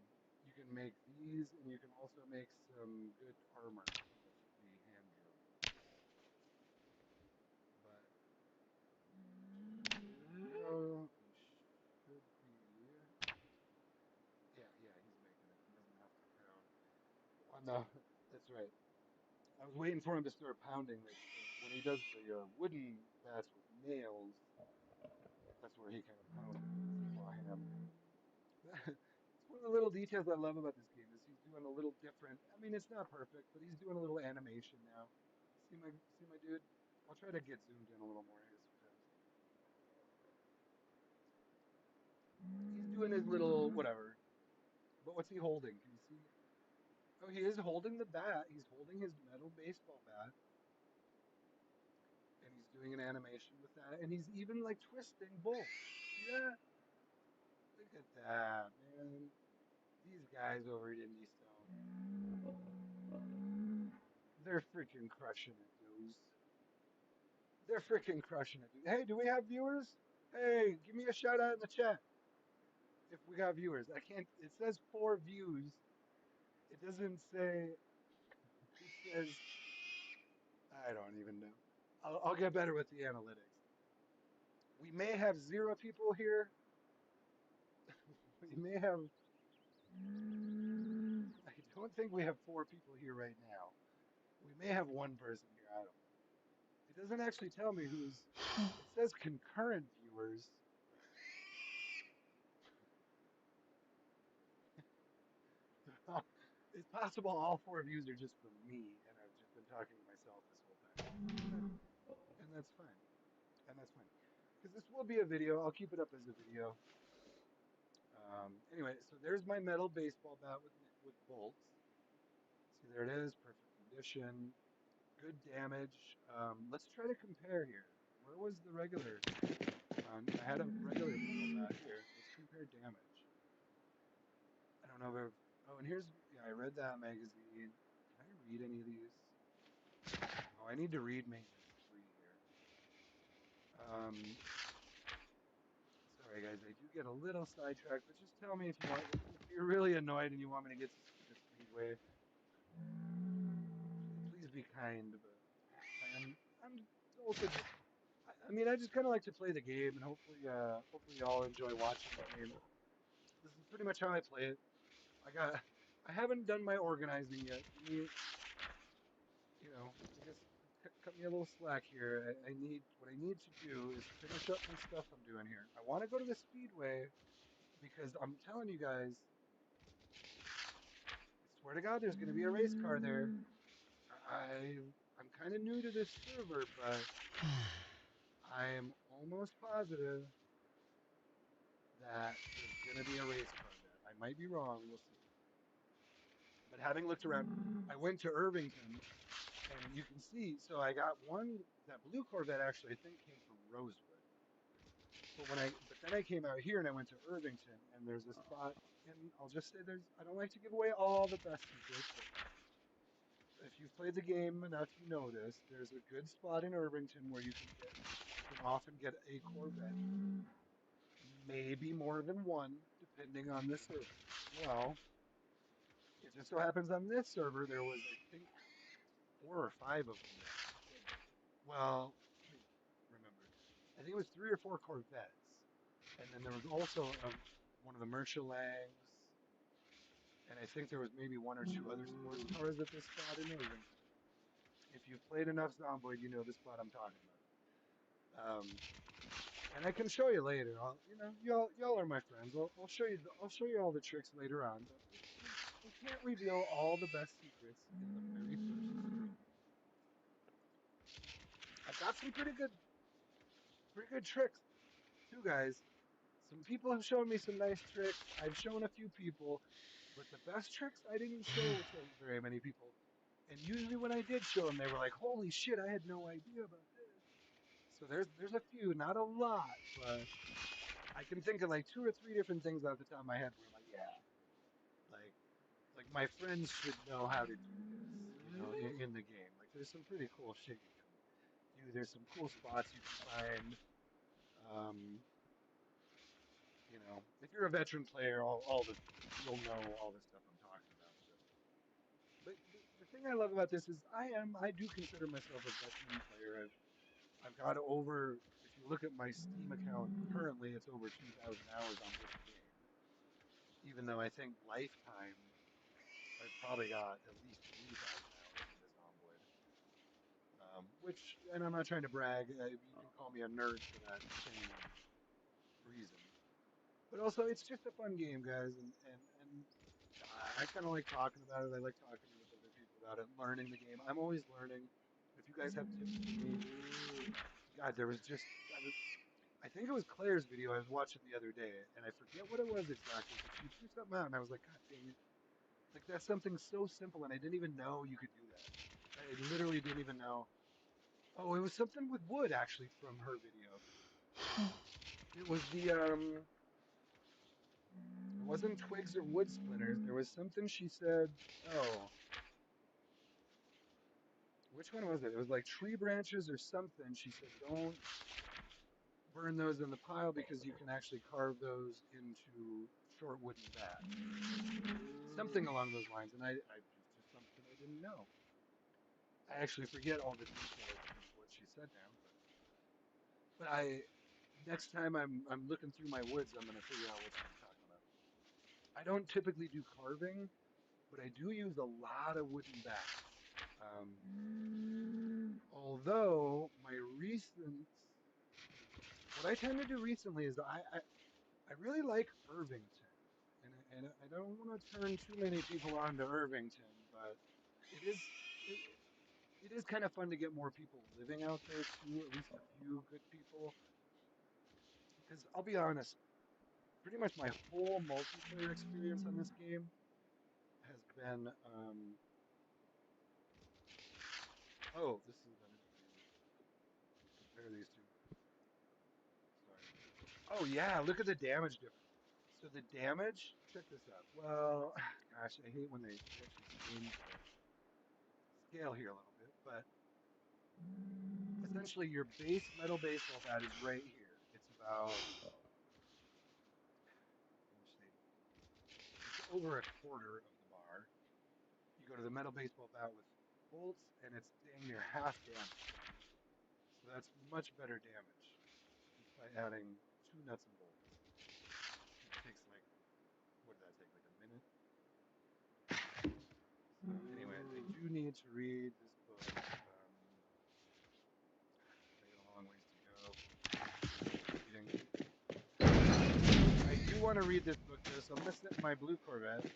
you can make these, and you can also make some good armor with the hand drill. But there we go. He should be. Yeah, yeah, he's making it. He doesn't have to pound. Oh, no, that's right. I was waiting for him to start pounding. When he does the wooden bats with nails, that's where he kind of pounds it with his claw hammer. It's one of the little details I love about this game is he's doing a little different. I mean, it's not perfect, but he's doing a little animation now. See my dude? I'll try to get zoomed in a little more here sometimes. He's doing his little whatever. But what's he holding? Can you see? Oh, he is holding the bat. He's holding his metal baseball bat, and he's doing an animation with that. And he's even like twisting bolts. See that? Look at that, man. These guys over at Indie Stone, they're freaking crushing it, dudes. They're freaking crushing it, dude. Hey, do we have viewers? Hey, give me a shout out in the chat if we got viewers. I can't. It says 4 views. It doesn't say. It says. I don't even know. I'll get better with the analytics. We may have 0 people here. We may have, I don't think we have four people here right now. We may have one person here. I don't know. It doesn't actually tell me who's, it says concurrent viewers. It's possible all four of you are just for me, and I've just been talking to myself this whole time. And that's fine. And that's fine. Because this will be a video. I'll keep it up as a video. Anyway, so there's my metal baseball bat with bolts. See, there it is, perfect condition, good damage. Let's try to compare here. Where was the regular? I had a regular metal bat here. Let's compare damage. I don't know if, oh, and here's, yeah, I read that magazine. Can I read any of these? Oh, I need to read maintenance 3 here. Um, Sorry guys, I do get a little sidetracked, but just tell me if you want, if you're really annoyed and you want me to get to Speedway, please be kind, but I'm also just, I mean, I just kind of like to play the game, and hopefully y'all enjoy watching the game. This is pretty much how I play it. I got, I haven't done my organizing yet. Give me, just cut me a little slack here. I need, what I need to do is finish up my stuff I'm doing here. I want to go to the Speedway because I'm telling you guys, I swear to God, there's going to be a race car there. I I'm kind of new to this server, but I'm almost positive that there's going to be a race car there. I might be wrong. We'll see. But having looked around, I went to Irvington, and you can see. So I got one. That blue Corvette actually, I think, came from Rosewood. But then I came out here and I went to Irvington, and there's a spot. And I'll just say there's. I don't like to give away all the best secrets, but if you've played the game enough, you know this. There's a good spot in Irvington where you can often get a Corvette, maybe more than one, depending on the server. Well, it just so happens on this server there was, I think, 4 or 5 of them there. Well, let me remember. I think it was 3 or 4 Corvettes, and then there was also one of the Murcielags, and I think there was maybe 1 or 2 other sports cars at this spot in Irvington. If you've played enough Zomboid, you know the spot I'm talking about. And I can show you later. Y'all are my friends. I'll show you. I'll show you all the tricks later on. But we can't reveal all the best secrets in the very first server. I've got some pretty good tricks too, guys. Some people have shown me some nice tricks. I've shown a few people, but the best tricks I didn't show to very many people. And usually when I did show them, they were like, "Holy shit, I had no idea about this." So there's a few, not a lot, but I can think of like 2 or 3 different things off the top of my head where I'm like, yeah, like like my friends should know how to do this, in the game. Like there's some pretty cool shit you can do. There's some cool spots you can find. Um, if you're a veteran player, all this you'll know all the stuff I'm talking about. But the thing I love about this is I do consider myself a veteran player. I've got over, if you look at my Steam account currently, it's over 2,000 hours on this game. Even though I think lifetime, I've probably got at least 3,000 hours into Zomboid. And I'm not trying to brag. You can call me a nerd for that same reason. But also, it's just a fun game, guys, and I kind of like talking about it. I like talking with other people about it, learning the game. I'm always learning. If you guys have tips for me, God, there was just I think it was Claire's video I was watching the other day, and I forget what it was exactly, but she threw something out, and I was like, God dang it! Like that's something so simple, and I didn't even know you could do that. I literally didn't even know. Oh, it was something with wood actually from her video. It was it wasn't twigs or wood splinters. There was something she said. Oh, which one was it? It was like tree branches or something. She said, don't burn those in the pile because you can actually carve those into short wooden bats or something along those lines. And I it's just something I didn't know. I actually forget all the details of what she said now, but I next time I'm looking through my woods, I'm gonna figure out what she was talking about. I don't typically do carving, but I do use a lot of wooden bats. Although what I tend to do recently is I really like Irvington, and I don't want to turn too many people on to Irvington, but it is it, it is kind of fun to get more people living out there too, at least a few good people. Because I'll be honest, pretty much my whole multiplayer experience on this game has been oh, this is a better view. Compare these two. Sorry. Oh yeah, look at the damage difference. So the damage, check this out. Well, gosh, I hate when they actually change the scale here a little bit, but essentially your base metal baseball bat is right here. It's about, how much say, it's over a quarter of the bar. You go to the metal baseball bat with bolts, and it's dang near half damage. So that's much better damage just by adding two nuts and bolts. And it takes like, what did that take, like a minute? So anyway, I do need to read this book. I got a long ways to go for reading. I do want to read this book though, so I'm gonna sit in my blue Corvette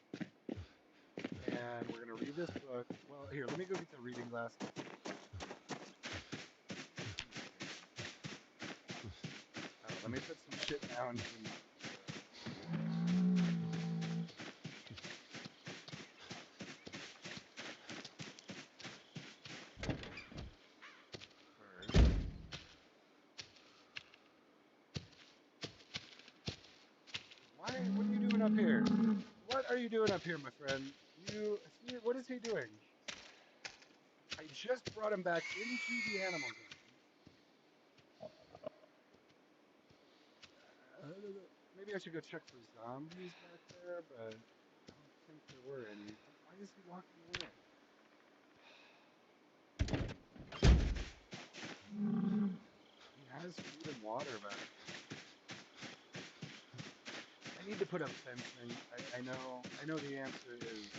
and we're gonna read this book. Well, here, let me go get the reading glasses. Let me put some shit down in first. Why? What are you doing up here? What are you doing up here, my friend? You see, what is he doing? I just brought him back into the animal zone. Maybe I should go check for zombies back there, but I don't think there were any. Why is he walking away? He has food and water back there. I need to put up fencing. I know the answer is,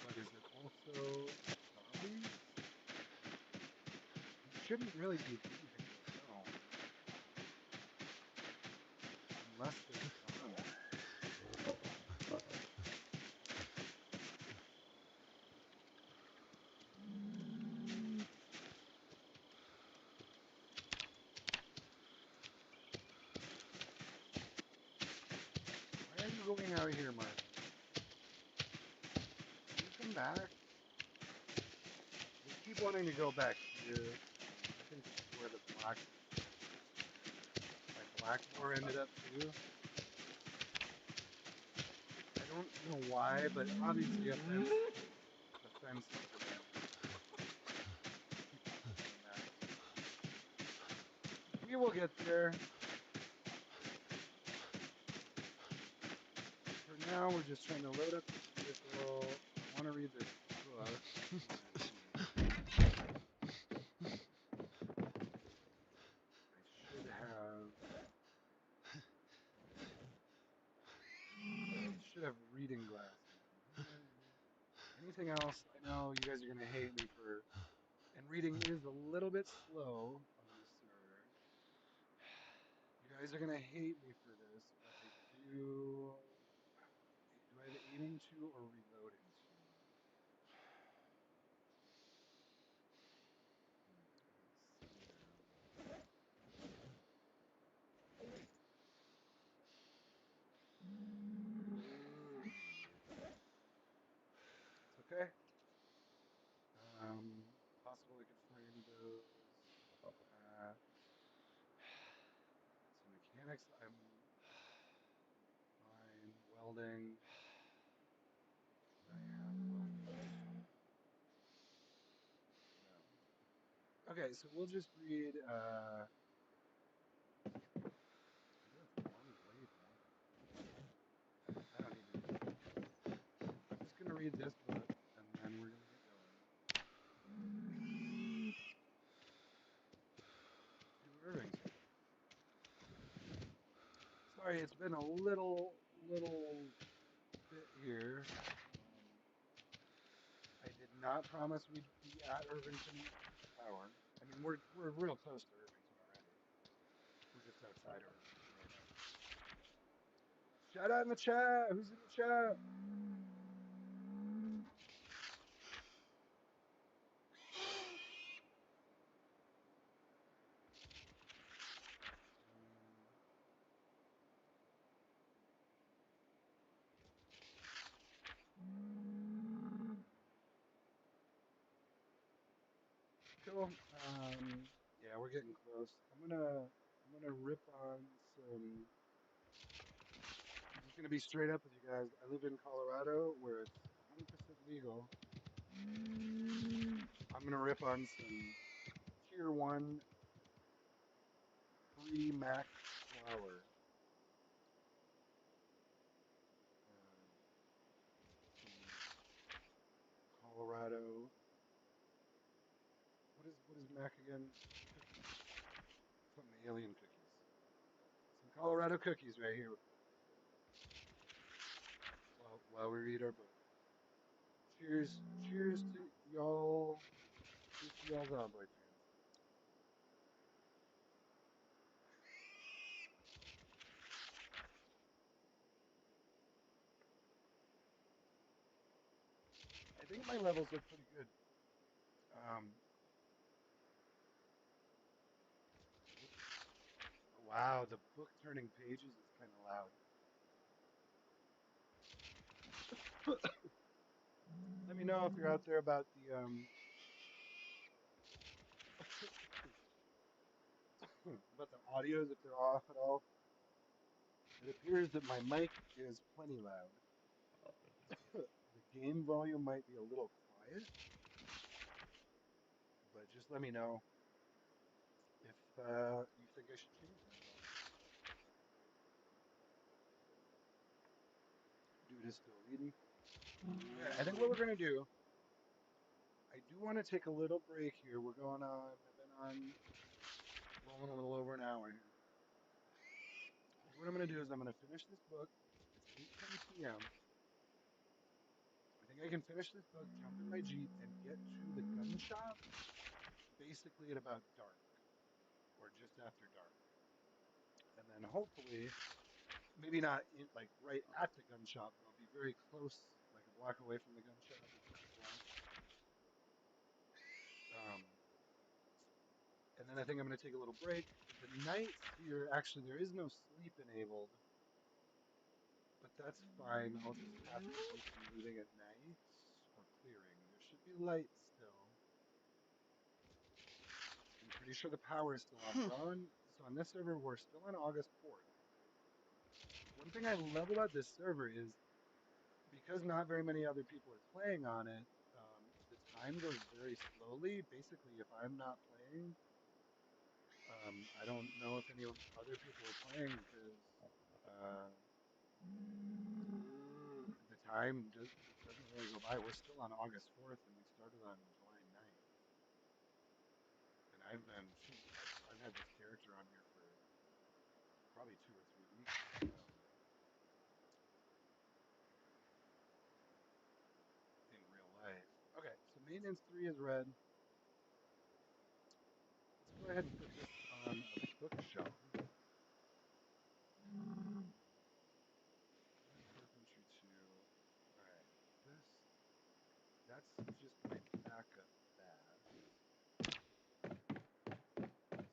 but is it also zombies? He shouldn't really be leaving the zone unless there's zombies. Why are you going out here, Marvin? Can you come back? We keep wanting to go back here. I think this is where the my black boar ended up too. I don't know why, but obviously a fence, the fence is gonna keep us from doing that. We will get there. For now, we're just trying to load up this vehicle. I want to read this book. I should have reading glasses. Anything else? I know you guys are gonna hate me for, and reading is a little bit slow on this server. You guys are gonna hate me for this, but I do. Do I have aiming to or reloading to? Let's see now. It's okay. Possible we could frame those. That. So mechanics, I'm fine. Welding. Did I have welding? No. Okay, so we'll just read. I do have one lathe left. I don't need to do that. I'm just gonna read this book and then we're gonna get going. To Irvington. So Sorry, it's been a little bit here. I did not promise we'd be at Irvington in the first hour. I mean, we're real close to Irvington already. We're just outside of Irvington right now. Shout out in the chat. Who's in the chat? Cool. Yeah, we're getting close. I'm gonna rip on some. I'm just gonna be straight up with you guys. I live in Colorado where it's 100% legal. I'm gonna rip on some tier one pre-Mac flour from Colorado. What is Mac again? Cookies. Something alien cookies. Some Colorado cookies right here while we read our book. Cheers to y'all. Cheers to y'all Zomboid fans. I think my levels look pretty good. Um, wow, the book turning pages is kind of loud. Let me know if you're out there about the about the audios if they're off at all. It appears that my mic is plenty loud. The game volume might be a little quiet, but just let me know if you think I should change that at all. Dude is still leading. Okay, I think what we're gonna do. I do want to take a little break here. We're going on. I've been on rolling a little over an hour here. I think what I'm gonna do is I'm gonna finish this book. It's 8:10 p.m. I think I can finish this book, jump in my Jeep, and get to the gun shop basically at about dark or just after dark. And then hopefully, maybe not in, like right at the gun shop, but I'll be very close, like a block away from the gun shop if that's what you want. And then I think I'm going to take a little break. The nights here, actually, there is no sleep enabled, but that's fine. I'll just have to do some looting at night or clearing. There should be light still. I'm pretty sure the power is still on. So on this server, we're still on August 4th. One thing I love about this server is because not very many other people are playing on it, the time goes very slowly. Basically, if I'm not playing, I don't know if any other people are playing because uh, the time doesn't really go by. We're still on August 4th and we started on July 9th. And shoot, I've had this character on here for probably 2 or 3 weeks in real life. Okay, so maintenance 3 is red. Let's go ahead and put this on a bookshelf. Carpentry 2. All right, that's just my backup bass.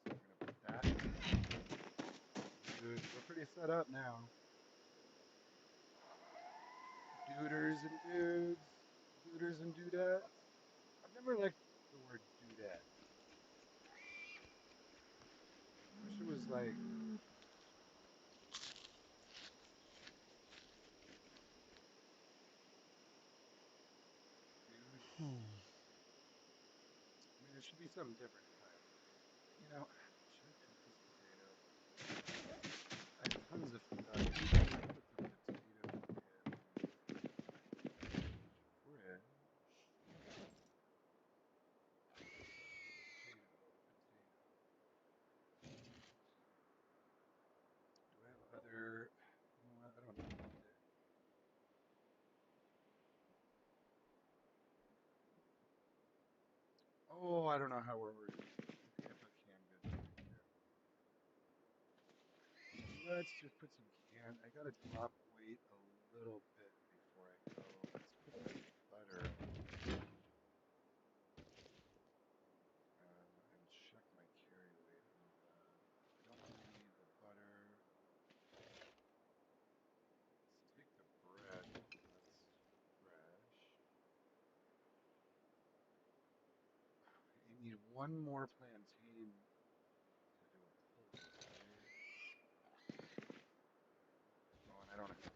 So we're gonna put that in. Dude, we're pretty set up now. Duders and dudes. Duders and dudettes. I've never liked the word dudette. I wish it was like dude. I mean, it should be something different entirely. You know, should I cook this potato? I have tons of food on here. Should I put the potato in the fridge? Potato. Do I have other I don't know how we're organized. Okay, I put canned goods right here. Let's just put some can. I gotta drop weight a little bit before I go. Let's put some butter and check my carry weight and all that. I don't need the butter. Let's take the bread because that's fresh. I need one more plantain to do a pull-up, right? Oh, and I don't have so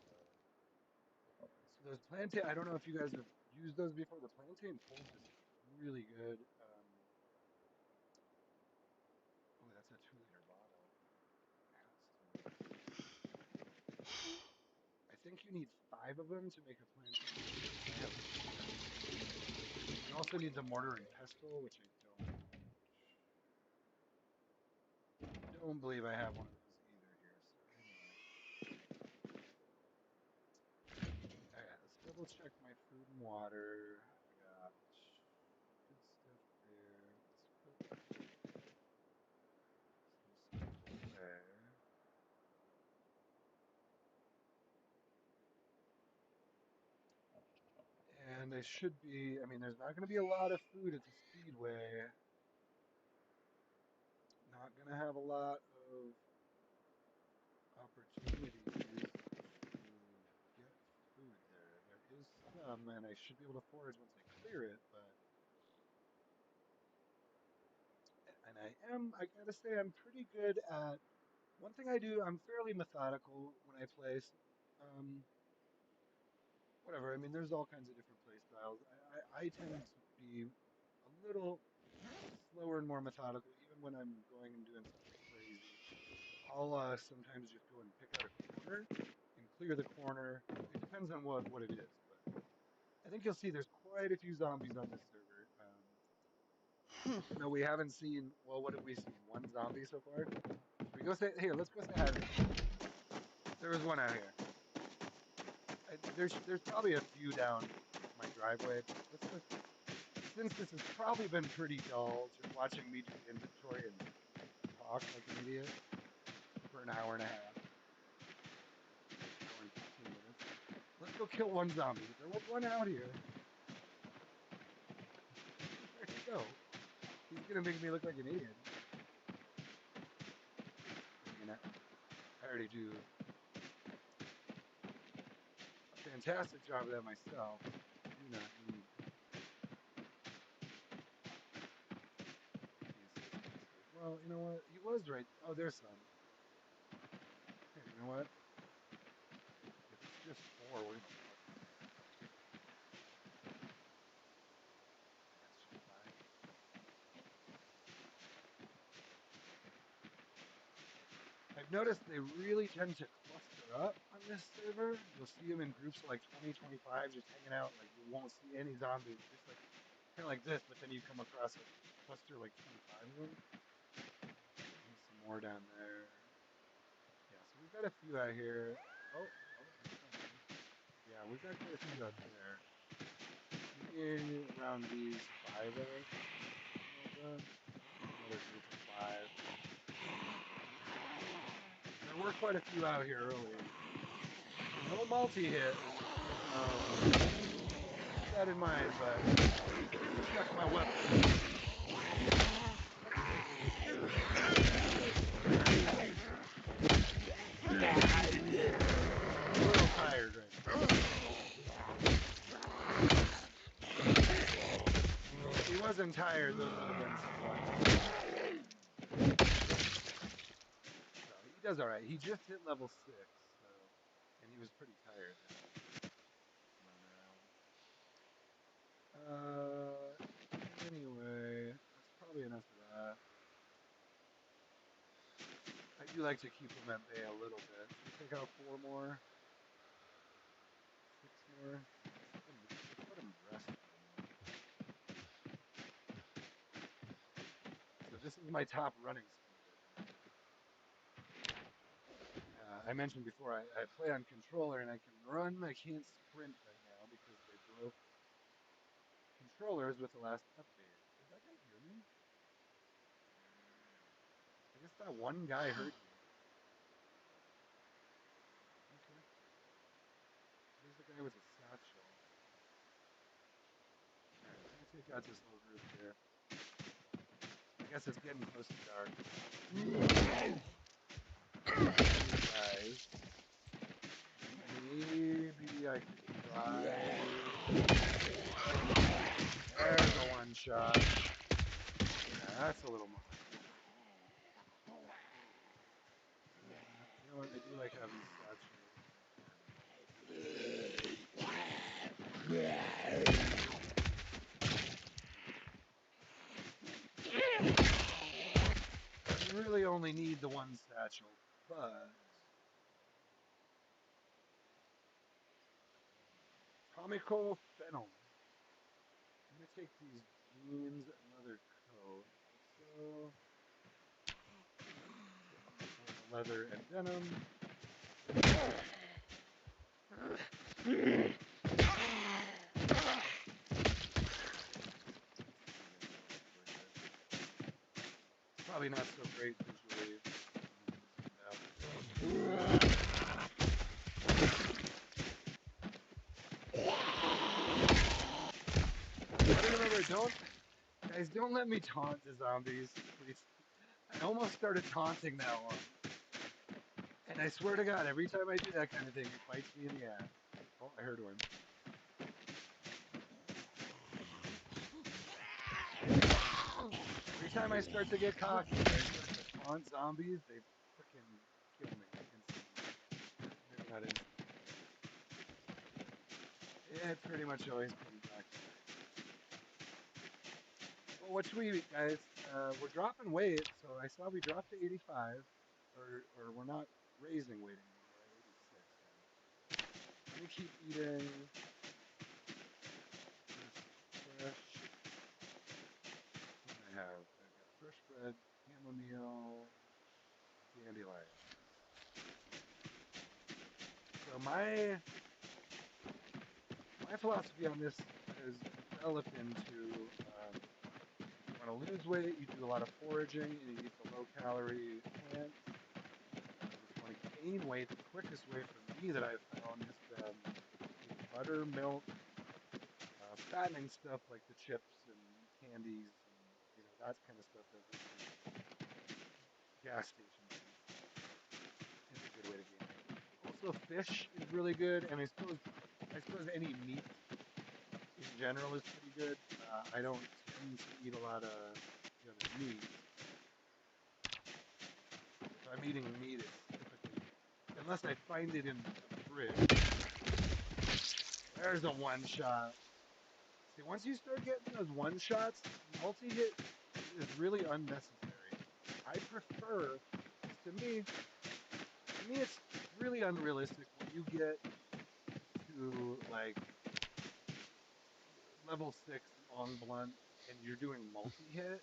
those plantain. I don't know if you guys have used those before. The plantain pulls is really good. Oh, that's a 2 liter bottle. Has to be. I think you need 5 of them to make a plantain pull, and I have 4. You also need the mortar and pestle, which I don't believe I have one of those either here. So anyway, all right, let's double check my food and water. I got good stuff there. Let's put some stuff away. And I should be, I mean, there's not going to be a lot of food at the Speedway. Not going to have a lot of opportunities to get food there. There is some, and I should be able to forage once I clear it, but, and I gotta say, I'm pretty good at, one thing I do, I'm fairly methodical when I play. Um, Whatever, I mean, there's all kinds of different play styles. I tend to be a little slower and more methodical, even when I'm going and doing something crazy. I'll sometimes just go and pick out a corner and clear the corner. It depends on what it is, but I think you'll see there's quite a few zombies on this server. No, we haven't seen. Well, what have we seen? One zombie so far. Should we go say here? Let's go say hi to them. There was one out here. There's probably a few down my driveway. Let's go. Since this has probably been pretty dull, just watching me do inventory and talk like an idiot for an hour and a half, hour and 15 minutes. Let's go kill one zombie. There was one out here. Where'd he go? He's gonna make me look like an idiot. I mean, I already do a fantastic job of that myself. I do not need the assistance. Well, you know what? He was right. Oh, there's some. Here, you know what? If it's just 4, we're gonna let them die. That's just 5. I've noticed they really tend to cluster up on this server. You'll see them in groups of like 20, 25, just hanging out. Like you won't see any zombies, just like kind of like this. But then you come across a cluster like 25 of them. There's some more down there. Yeah, so we've got a few out here. Oh, oh, there's something. Yeah, we've got quite a few out there. Maybe around these 5, I think. Something like that. Oh, another group of 5. There were quite a few out here earlier. No multi-hit, so keep that in mind, but check my weapon. I'm a little tired right now. If he wasn't tired, those would have been some fun. So he does all right. He just hit level 6, so, and he was pretty tired running around. Anyway, that's probably enough of that. I do like to keep them at bay a little bit. Should we take out 4 more? 6 more? Let's let them rest for a minute. So this is my top running speed right now. I mentioned before I play on controller and I can run. I can't sprint right now because they broke controllers with the last update. Did that guy hear me? Just that one guy hurt me. Okay. There's the guy with the satchel. Alright, we're gonna take out this little group here. I guess it's getting close to dark. These guys. Maybe I could try. There's a one shot. Yeah, that's a little more like it. You know what? I do like having the satchel. You really only need the one satchel, but Comico Fennel. I'm gonna take these jeans and leather coat, like so. Or the leather and denim. Probably not so great visually. Remember, don't let me taunt the zombies, please. I almost started taunting that one. And I swear to God, every time I do that kind of thing, it bites me in the ass. Oh, I heard one. Every time I start to get cocky, I start to taunt zombies, they freaking kill me instantly. Maybe not instantly. It pretty much always comes back to me. Well, what should we eat, guys? We're dropping weight, so I saw we dropped to 85, or we're not raising weight anymore. We're at 86 now. Let me keep eating this fresh. What do I have? I've got fresh bread, chamomile, dandelions. So my philosophy on this has developed into if you want to lose weight, you do a lot of foraging and you eat the low-calorie plants. If you want to gain weight, the quickest way for me that I've found has been eating butter, milk, fattening stuff like the chips and candies and that kind of stuff that gas station things. It's a good way to gain weight. Also, fish is really good, and I suppose any meat in general is pretty good. I don't tend to eat a lot of meat. If I'm eating meat, it's typically, unless I find it in the fridge. There's a one shot. See, once you start getting those one shots, multi-hit is really unnecessary. I prefer, to me, it's really unrealistic when you get to like level 6 long blunt and you're doing multi-hit.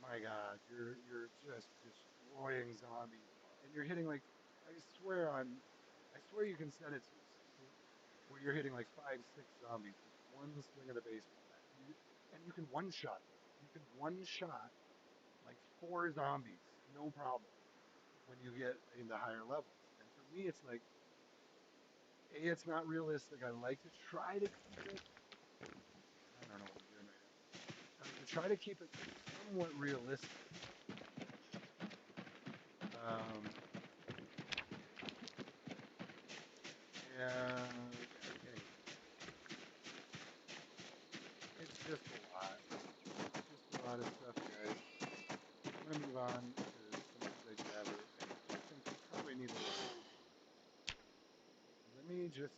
My God, you're just destroying zombies, and you're hitting like I swear you can set it to where you're hitting like 5, 6 zombies with one swing of the baseball bat. And you can one shot them. You can one shot like 4 zombies, no problem, when you get into higher levels. And for me, it's like, A, it's not realistic. I like to try to keep it. I don't know what I'm doing right now. I like to try to keep it somewhat realistic. Um, and anyway, it's just a lot. It's just a lot of stuff, guys. I'm gonna move on to some of the jabber, and I think we probably need a little bit more. Let me just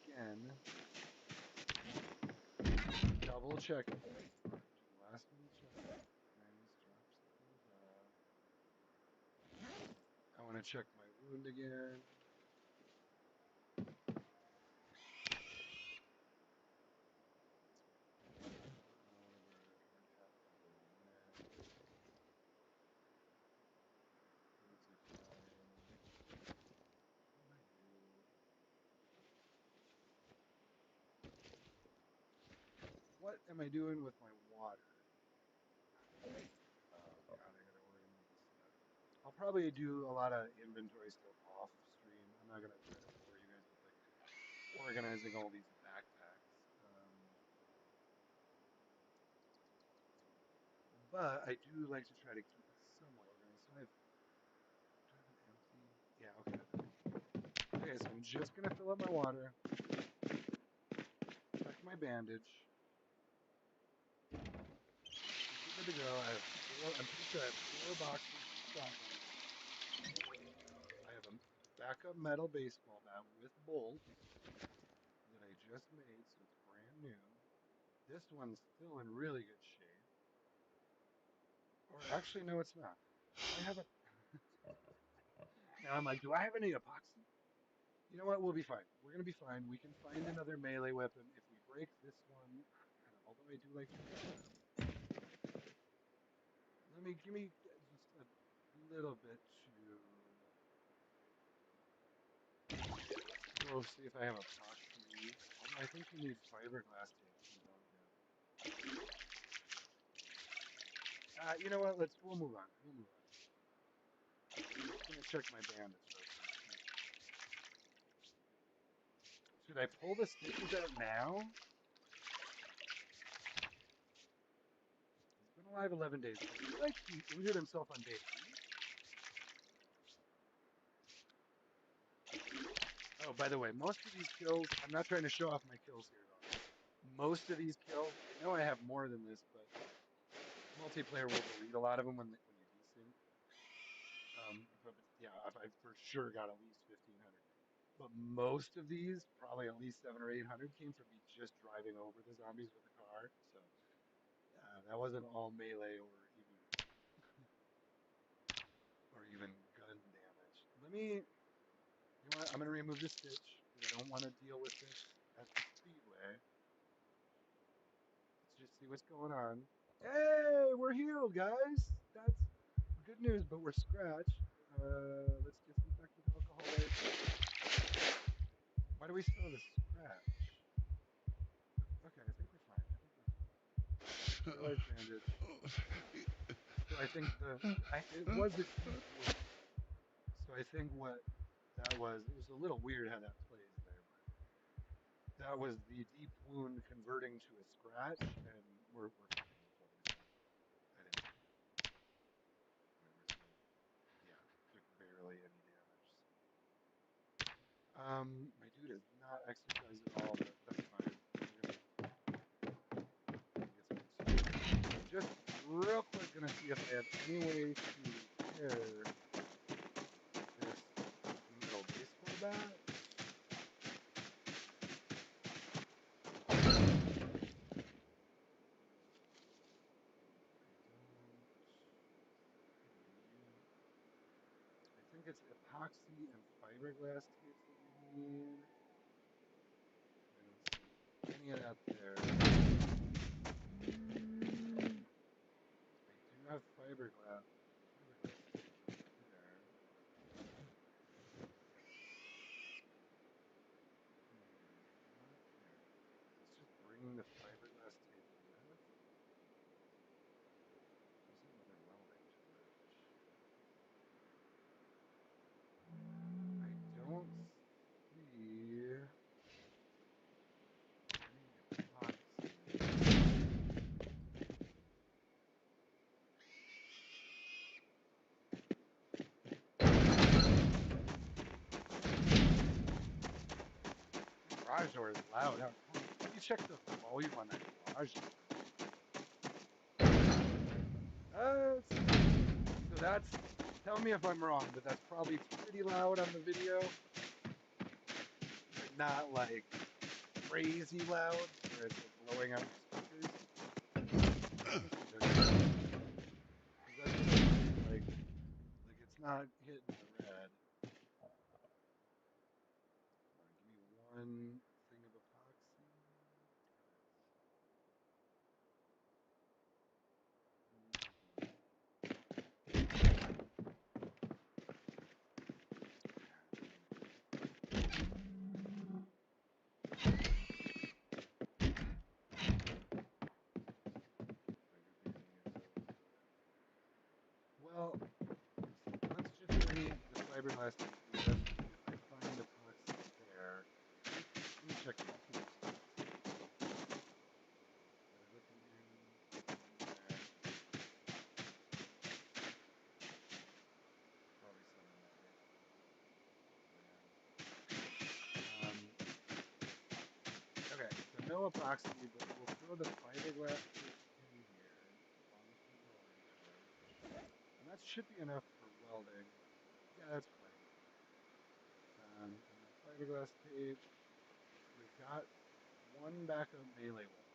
again double check it. Do the last minute check. Guys, drop some things off. I want to check my wound again. Liver, hard hat, liver, neck. Foods are fine. What do I do? What am I doing with my water? Oh God, I gotta order probably do a lot of inventory stuff off stream. I'm not gonna try to bore you guys with like organizing all these backpacks. But I do like to try to keep it somewhat organized. So do I have an empty? Yeah, okay. Okay, so I'm just gonna fill up my water, check my bandage. Should be good to go. I have four, I'm pretty sure I have 4 boxes of shotgun ammo. I have a backup metal baseball bat with bolts that I just made, so it's brand new. This one's still in really good shape. Or actually, no, it's not. I have a. Now I'm like, do I have any epoxy? You know what? We'll be fine. We're gonna be fine. We can find another melee weapon if we break this one. Although I do like to try them. Give me just a little bit to go see if I have epoxy. Although I think you need fiberglass tape too, don't you? You know what? We'll move on. We'll move on. I'm just gonna check my bandage though first. Should I pull the stitches out now? He's been alive 11 days. I feel like he injured himself on day 8. Oh, by the way, most of these kills, I'm not trying to show off my kills here at all. Most of these kills, I know I have more than this, but multiplayer will delete a lot of them when you desync. But yeah, I've for sure got at least 1,500. But most of these, probably at least 700 or 800, came from me just driving over the zombies with a car. So that wasn't all melee or even gun damage. You know what? I'm gonna remove the stitch because I don't want to deal with this at the speedway. Let's just see what's going on. Hey, we're healed, guys. That's good news, but we're scratched. Let's disinfect with alcohol wipes. Why do we still have a scratch? Okay, I think we're fine. I think we're fine. Sterilized bandage. So I think it was a deep wound. So I think what that was, it was a little weird how that plays there, but that was the deep wound converting to a scratch, and we're fine with what we said. I didn't. Yeah, took barely any damage. My dude has not exercised at all, but that's fine. We're gonna get some exercise. Just real quick, gonna see if I have any way to repair this metal baseball bat. I think it's epoxy and fiberglass tapes that we need. I don't see any of that there. I do have fiberglass tape there. Not there. Let's just bring the fiberglass tape with. There's no other welding torch. I don't see any epoxy. Garage door is loud. Let me check the volume on that garage door. So that's, tell me if I'm wrong, but that's probably pretty loud on the video. But not like crazy loud, where it's like blowing out your speakers. Like it's not hitting the red. Hold on, give me one thing of epoxy. Well, let's fiberglass tape is that if I find epoxy there, let me check the tape. Did I look in here? Nothing in there. Probably some in the tape. Okay, so no epoxy, but we'll throw the fiberglass tape in here as long as we're going to. And that should be enough for welding. Yeah, that's plenty. And then fiberglass tape. We've got one backup melee weapon.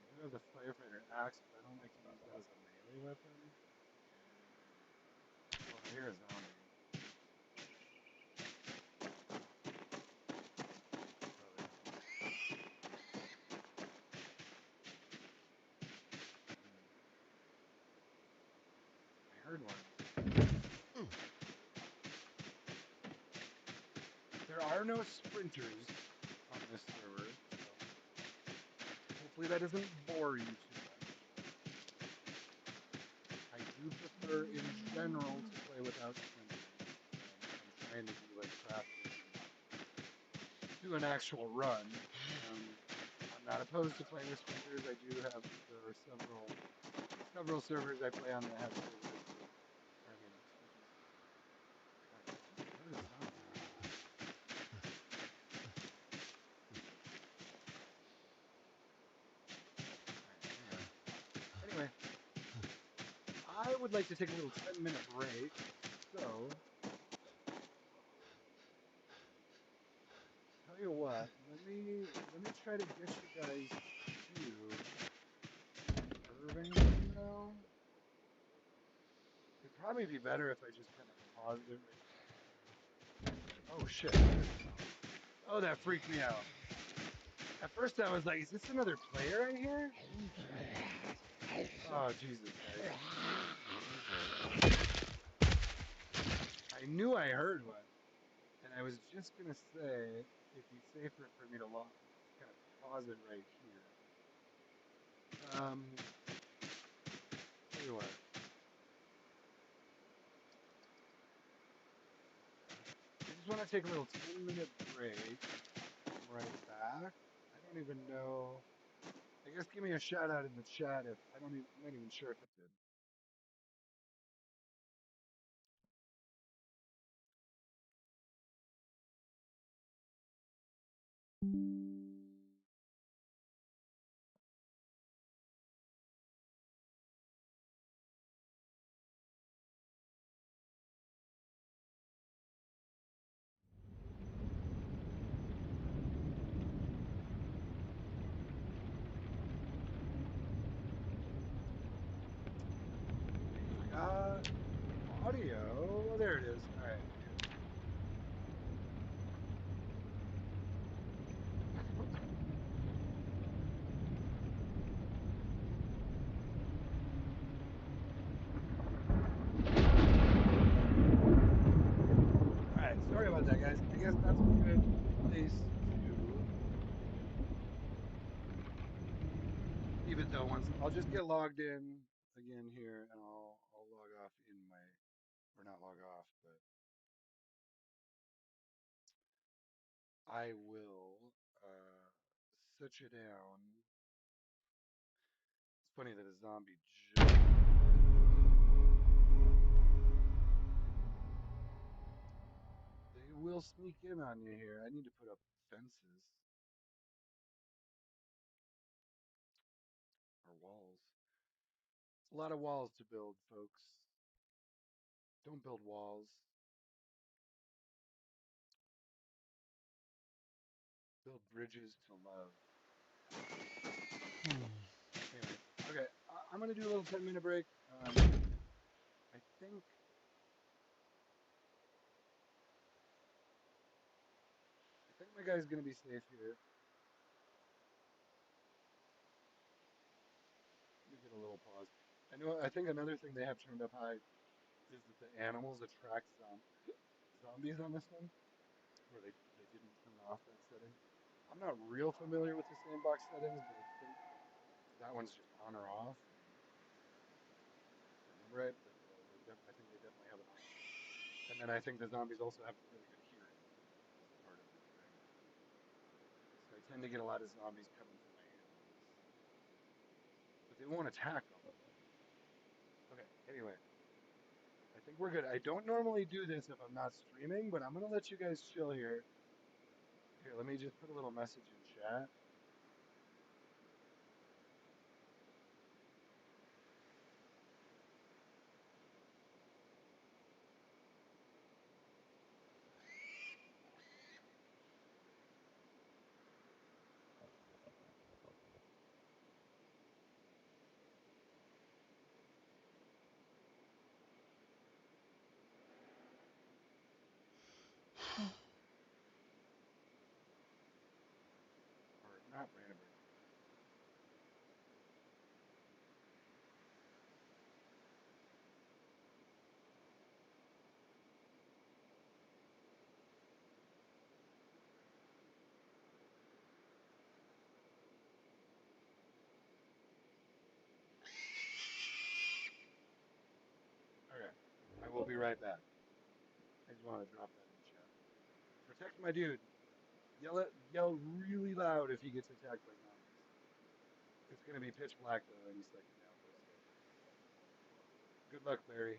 We do have the firefighter axe, but I don't like to use that as a melee weapon. Oh, I hear a zombie. Probably not. I heard one. There are no sprinters on this server, so hopefully that doesn't bore you too much. I do prefer, in general, to play without sprinters. I'm trying to do like practice and do an actual run. I'm not opposed to playing with sprinters. I do have there are several servers I play on that have servers with sprinters. God, I just heard a zombie. Anyway, I would like to take a little 10-minute break. So, tell you what, let me try to get you guys to Irvington now. It'd probably be better if I just kind of paused it right. Oh shit. Oh, that freaked me out. At first I was like, is this another player I hear? Oh, Jesus, guys. I knew I heard one. And I was just going to say, it'd be safer for me to kind of pause it right here. Tell you what. I just want to take a little 10-minute break. I'm right back. I don't even know. I guess give me a shout out in the chat if I'm not even sure if it did. Audio. Oh, there it is. All right. All right. Sorry about that, guys. I guess that's a good place to leave it though. Once I'll just get logged in again here, and I'll log off in my or not log off, but I will set you down. It's funny that a zombie just. They will sneak in on you here. I need to put up fences or walls. It's a lot of walls to build, folks. Don't build walls. Build bridges to love. Anyway, okay, I'm gonna do a little 10-minute break. I think my guy's gonna be safe here. Let me get a little pause. I think another thing they have turned up high is that the animals attract zombies on this one, where they didn't turn off that setting. I'm not real familiar with the sandbox settings, but I think that one's just on or off. If I remember right, but I think they definitely have it on. And then I think the zombies also have really good hearing is part of the thing. So I tend to get a lot of zombies coming for my animals. But they won't attack them. Okay, anyway, I think we're good. I don't normally do this if I'm not streaming, but I'm gonna let you guys chill here. Here, let me just put a little message in chat. Or not Brandenburg. Okay, I will be right back. I just want to drop that in chat. Protect my dude. Yell really loud if he gets attacked by zombies. It's gonna be pitch black though any second now though, so good luck, Barry.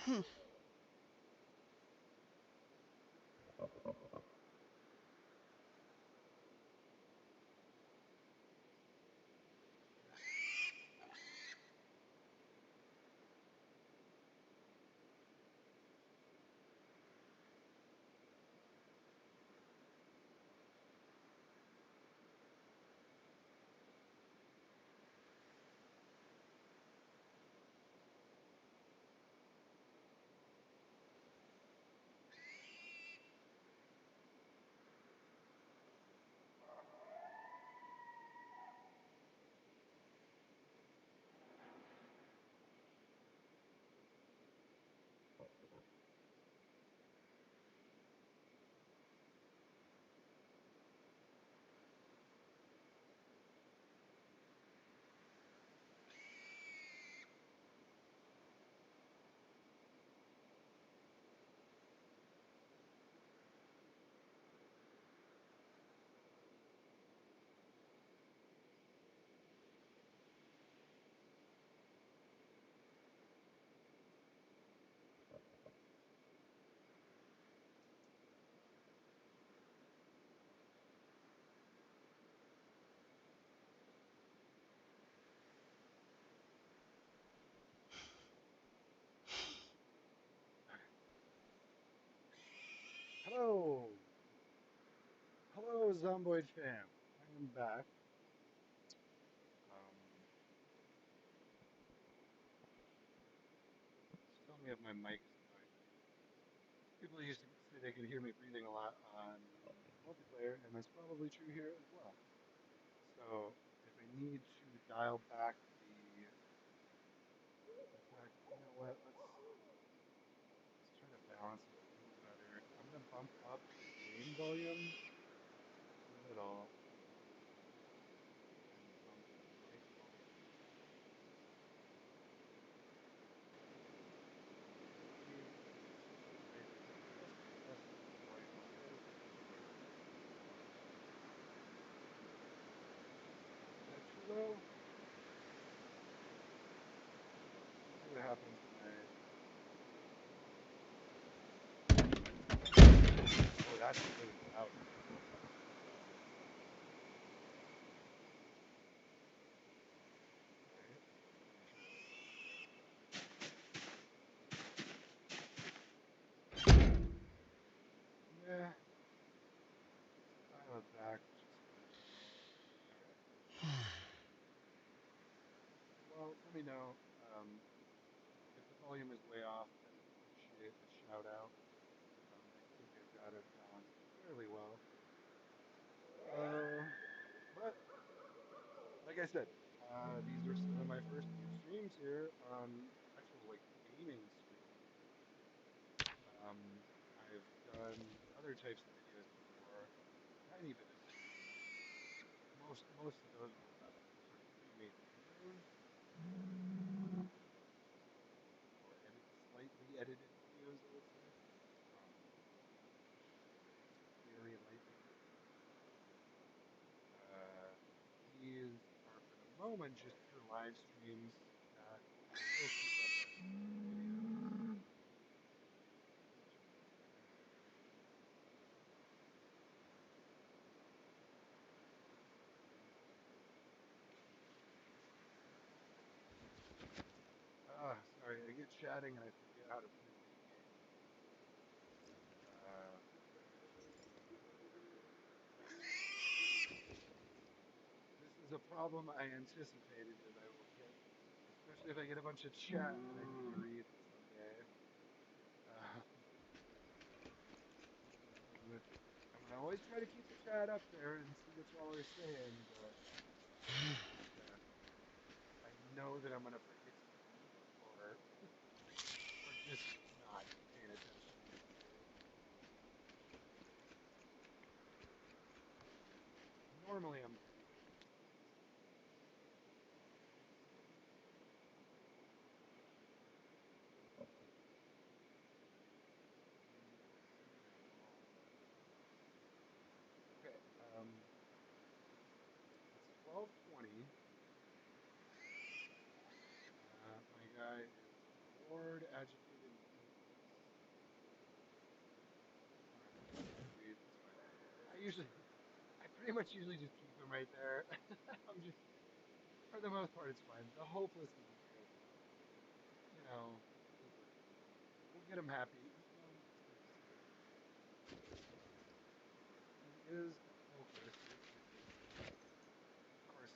Hmm. Hello, hello, Zomboid fam. I am back. Um, just tell me if my mic is annoying. People used to say they could hear me breathing a lot on multiplayer, and that's probably true here as well. So if I need to dial back the effect, you know what? Let's try to balance it a little better. I'm gonna bump up the game volume a little and bump the mic volume down. See, I have just adjusted the volume a little bit there. It's too, is that too low? Let's see what happens when oh, that's really loud now. All right, let me try this again. Nah, let's dial it back just a little more. All right. Well, let me know if the volume is way off. I would appreciate a shout out. I think I've got it balanced fairly well. Uh, but like I said, these are some of my first few streams here on actual like gaming streaming. I've done other types of videos before, a tiny bit of streaming. Most of those were sort of pre-made videos or slightly edited videos, I would say. Um, very lightly edited. Uh, these are for the moment just pure live streams that I will keep up as videos. Let me turn my volume down a little more. I need to turn all of this down. Ah, sorry, I get chatting and I forget how to play the damn game. There we go. This is a problem I anticipated is I will get, especially if I get a bunch of chat that I need to read someday. Uh, I'm gonna always try to keep the chat up there and see what y'all are saying, but I know that I'm gonna forget to eat or just not be paying attention when I'm here. Normally I'm pretty good at these things, but we'll see. We will see how all that goes. Okay, it's 12:20. My guy is bored, agitated, and pretty much usually just keep him right there. I'm just, for the most part, it's fine. The hopelessness is good. You know, it's okay. We'll get him happy. It's good to see it. He is a smoker, so it's good to see. Of course,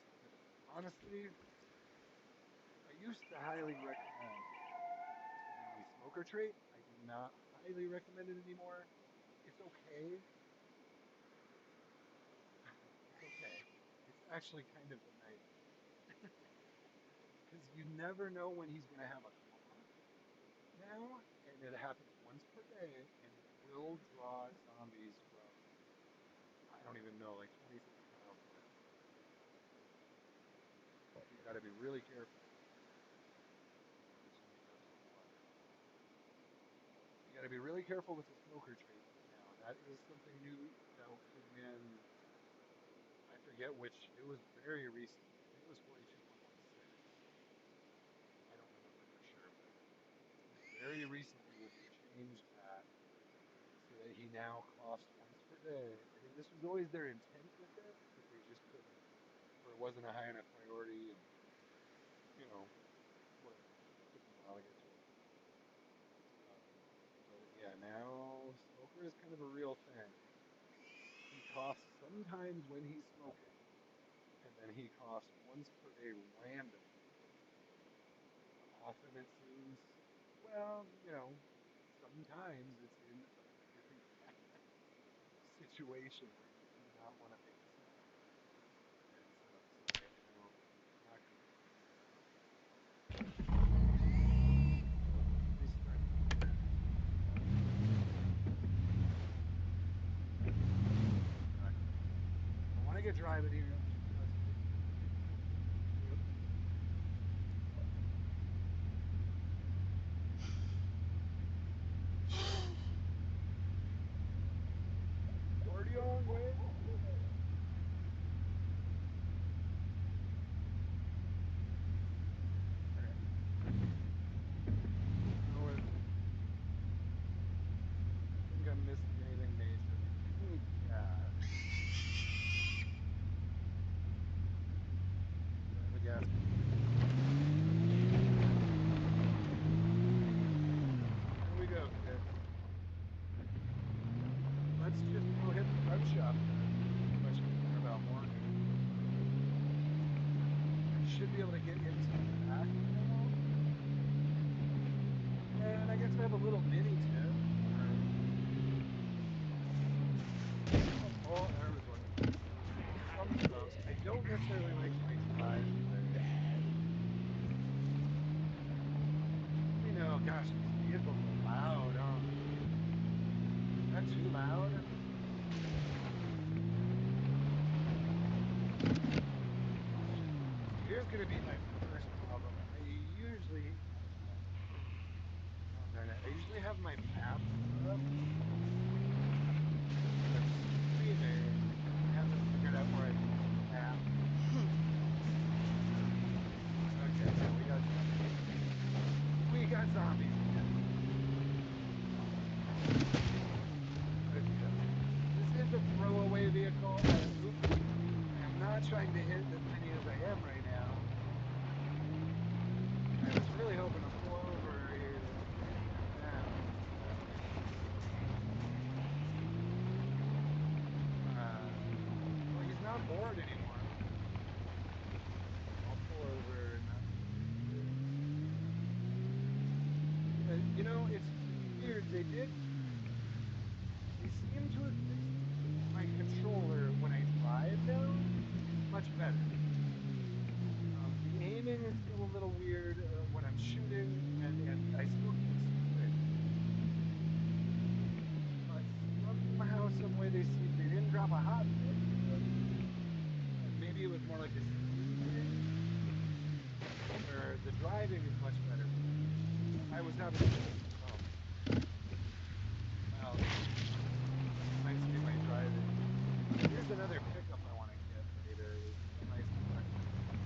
honestly, I used to highly recommend the smoker trait. I do not highly recommend it anymore. It's okay. It's okay. It's actually kind of a nightmare because you never know when he's going to have a cough now, and it happens once per day, and it will draw zombies from, I don't even know, like 20, 30 miles away. So you got to be really careful. This Jimmy dropped some water. You got to be really careful with the smoker trait now. That is something new that came in. I forget which. It was very recent. I think it was 42.16. I don't remember for sure, but very recently they changed that so that he now coughs once per day. I think this was always their intent with it, but they just couldn't, or it wasn't a high enough priority, and you know, whatever. Took them a while to get to it. Um, but yeah, now smoker is kind of a real thing. He coughs sometimes when he's smoking, and then he coughs once per day randomly. Often it seems, well, sometimes it's in a very bad situation where you do not want to make a sound. And so I don't, not going to recommend him smoking anymore. So let me start the car. Exactly. I want to get driving here. I'm just about to hit the. Yep. Party on, way. All right. So I don't think I'm missing anything major. I do need gas. Do I have a gas can? Here we go, kids. Let's just go hit the gun shop then. Much concern about morning. I should be able to get into the back now. And I guess I have a little mini tip. Oh, there was one. Some folks, I don't necessarily like my drive, but let me know. Gosh, these vehicles are loud, huh? Is that too loud? So here's going to be my first problem. I usually, oh darn it, I usually have my map up, but I'm screaming because I haven't figured out where I put the map. Okay, yeah, we got zombies. We got zombies again. Good, good. This is a throwaway vehicle. Oops. I am not trying to hit as many as I am right now. I was really hoping to pull over here now, but well, he's not bored anymore. I'll pull over and not be distracted. It's weird. They seem to have fixed my controller when I drive now. It's much better. The aiming is still a little weird when I'm shooting, and I still can't see things. But somehow, some way, they didn't drop a hot fix, but maybe it was more like a Steam thing where the driving is much better now. I was having oh well, this might save my driving. Here's another pickup I want to get later. Is a nice black pickup.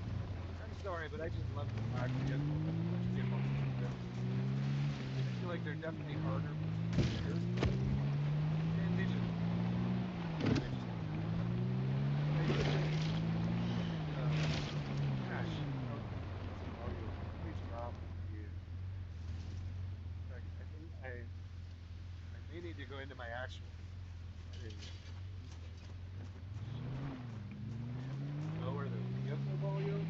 I'm sorry, but I just love the black vehicles. I feel like they look stupid. I feel like they're definitely harder pieces of gear, and they just look stupid. They just look dumb. go into my actual settings instance and lower the vehicle volume.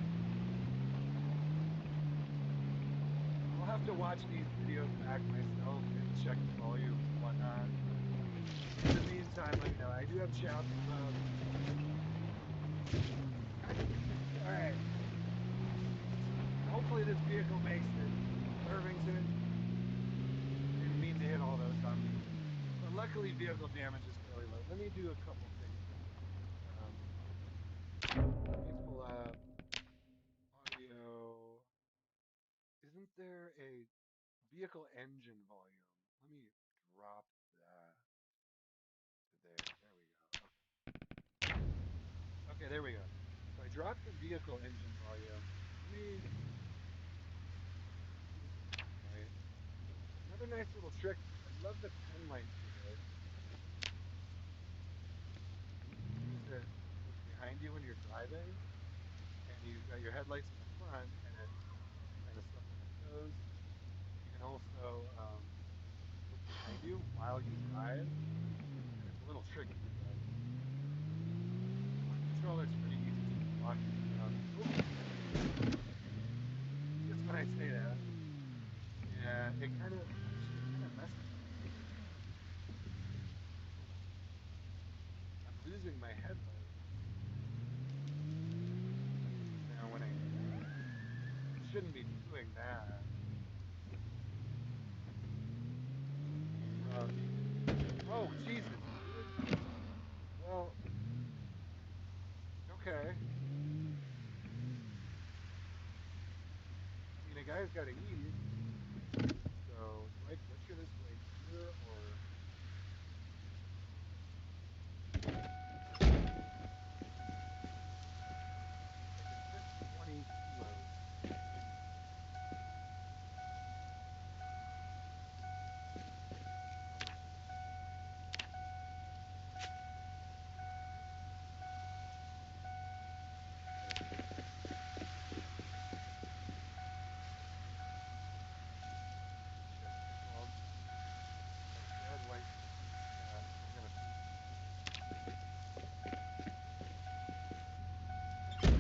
I'll have to watch these videos back myself and check the volume and whatnot. In the meantime, let me know. I do have Challenge Club. All right. Hopefully this vehicle makes it. Irvington. Didn't mean to hit all those humps. But luckily vehicle damage is fairly low. Let me do a couple things real quick. Let me pull up audio. Isn't there a vehicle engine volume? Let me drop that to there. There we go. Okay, there we go. So I dropped the vehicle engine volume. Let me do this right. Another nice little trick. I love the pen light for this. You can use it look behind you when you're driving, and you've got your headlights in the front, and it kind of supplements those. You can also look behind you while you drive, and it's a little tricky, but on the controller it's pretty easy to just lock these down. Oh, just when I say that, yeah, it kind of actually it kind of messes with me. Oh, I'm losing my headlights. Now when I shouldn't be doing that. Well, oh Jesus, dude. Well, okay. I mean, a guy's got to eat. So, do I butcher this right here, or I can fit 20 kilos in here? How much is that? I don't know. Check the bulb. Oh, dead white paint. Yeah, I'm gonna freeze this thing.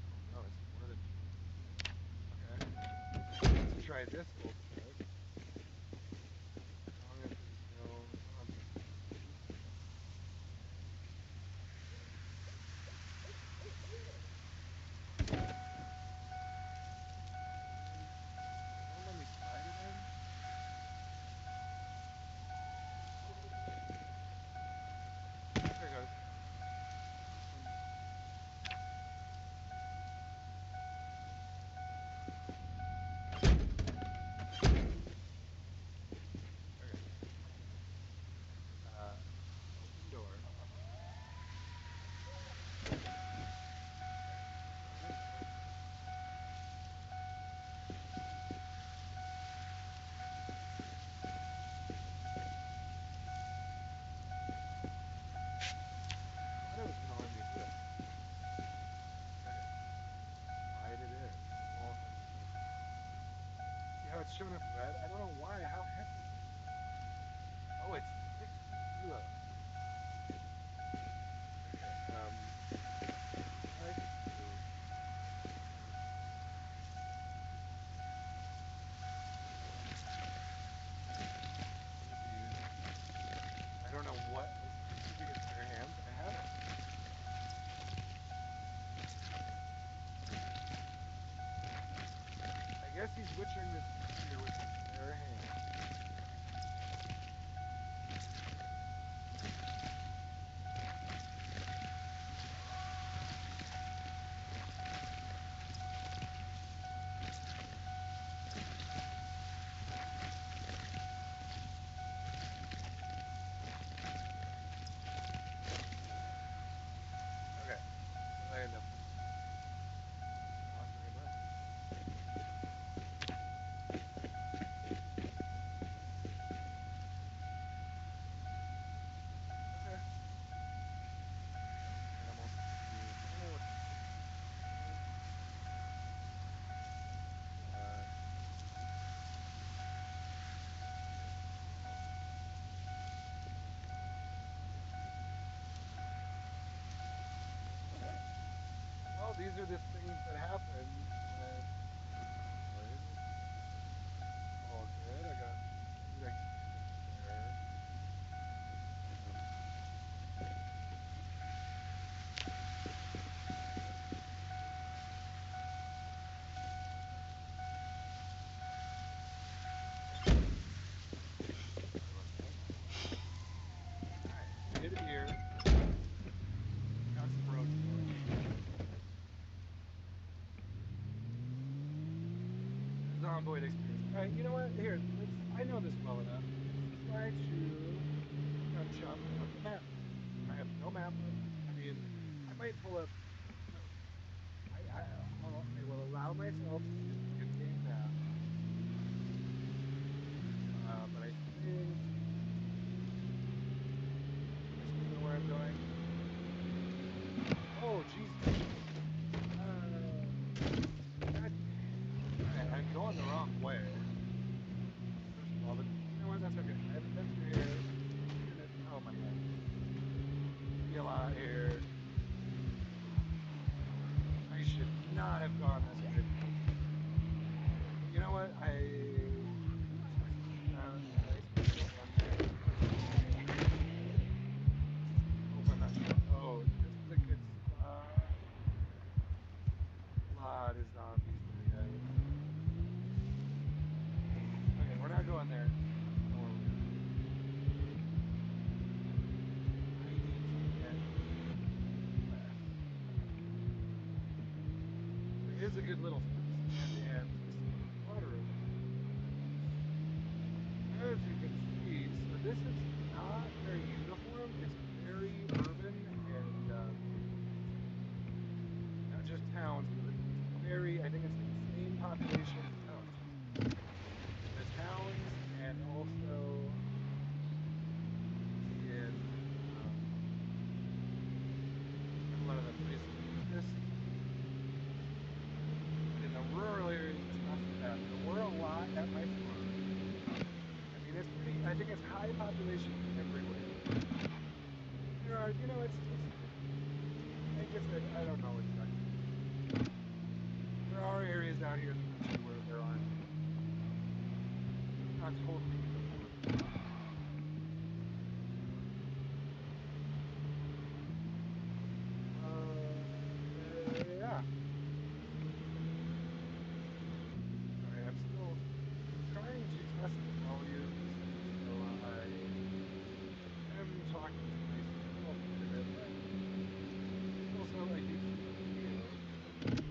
Oh no, it's more than 20. Okay, let's try this old trick. As long as there's no consequences. Slide it in. It won't let me slide it in. There it goes. Awesome. Okay. Open door. Okay. Nice. I thought it was gonna let me do it. Okay. Slide it in. It won't let me do it. See how it's showing up red? I don't know why. How heavy is it? Oh, it's 60 kilos. Okay. What I could do, let me see. I don't know what. Is this using his bare hands? I have it. I guess he's butchering this steer with his bare hands. Okay. What did I end up with? Not very much. these are the things that happen when Zomboid. All good. I got food I can cook there. Um, let's see. Sorry about that. All right, we did it here. Got some road flow. The Zomboid experience. All right, you know what? Here, let's. I know this well enough. Let's try to chop up the map. I have no map up. I mean, I might pull up. No, I will allow myself to use the in-game map. But I think. Do I still know where I'm going? Oh, Jesus. God dang. All right, I'm going the wrong way. First of all, but you know what? That's okay. I haven't been through here. Oh my God. Leave me alone here. I should not have gone this way. But you know what? I need to test this out. Did I still go down there? I hope I'm not shot. Oh, this is a good spot. A lot of zombies there, guys. Okay, we're not going there. I know where we're going. I need to get left. There is a good little stand and twist of the water over here. As you can see, so this is not very uniform. It's very urban and not just towns, but it's very, I think it's like the same population. Oh, jeez. In the towns and also in, we have a lot of the places of interest. But in the rural areas, it's not so bad. There were a lot at my farm. I mean, it's pretty, I think it's high population everywhere. There are, you know, like I said, I don't know exactly. There are areas out here in the country where there aren't any. It's not totally uniform. Yeah. Alright, I'm trying to test the volumes, so I am talking to myself quite a bit, but it's also a YouTube video. This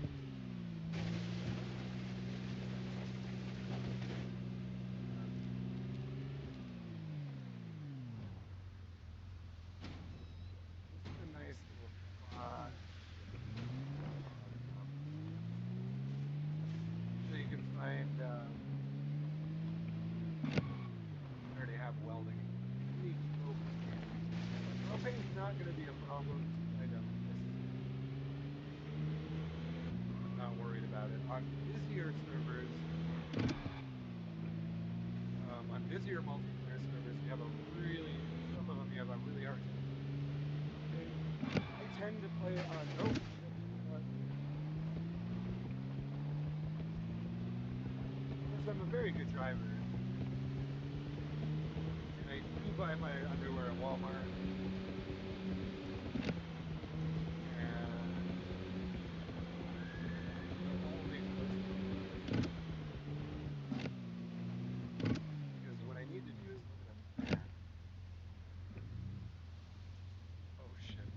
is a nice little spot. Shit. Oh, the mountains. So you can find, I already have welding. I need propane. Propane's not going to be a problem because I don't miss it. I'm not worried about it. On busier servers, on busier multiplayer servers, you have a really, some of them you have a really hard time finding propane. I tend to play on, oh shit, you know what? Of course, I'm a very good driver, and I do buy my underwear at Walmart, and but only for those purposes. Because what I need to do is look at a map. Oh shit.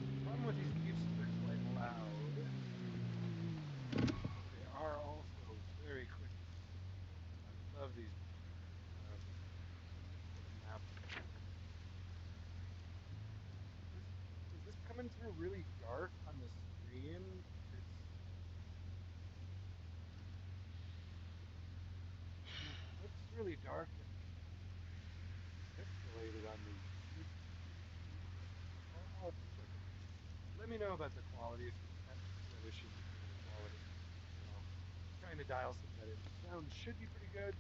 The problem with these Jeeps is they're quite loud, but they are also very quick to get to. I love these Jeeps. Let's pull the map up here. This is this coming through really dark on the screen? It looks really dark and pixelated on the YouTube feed. I'll have to check it out. Let me know about the quality if you have issues with some of the quality. I'll trying to dial some of that in. Sound should be pretty good,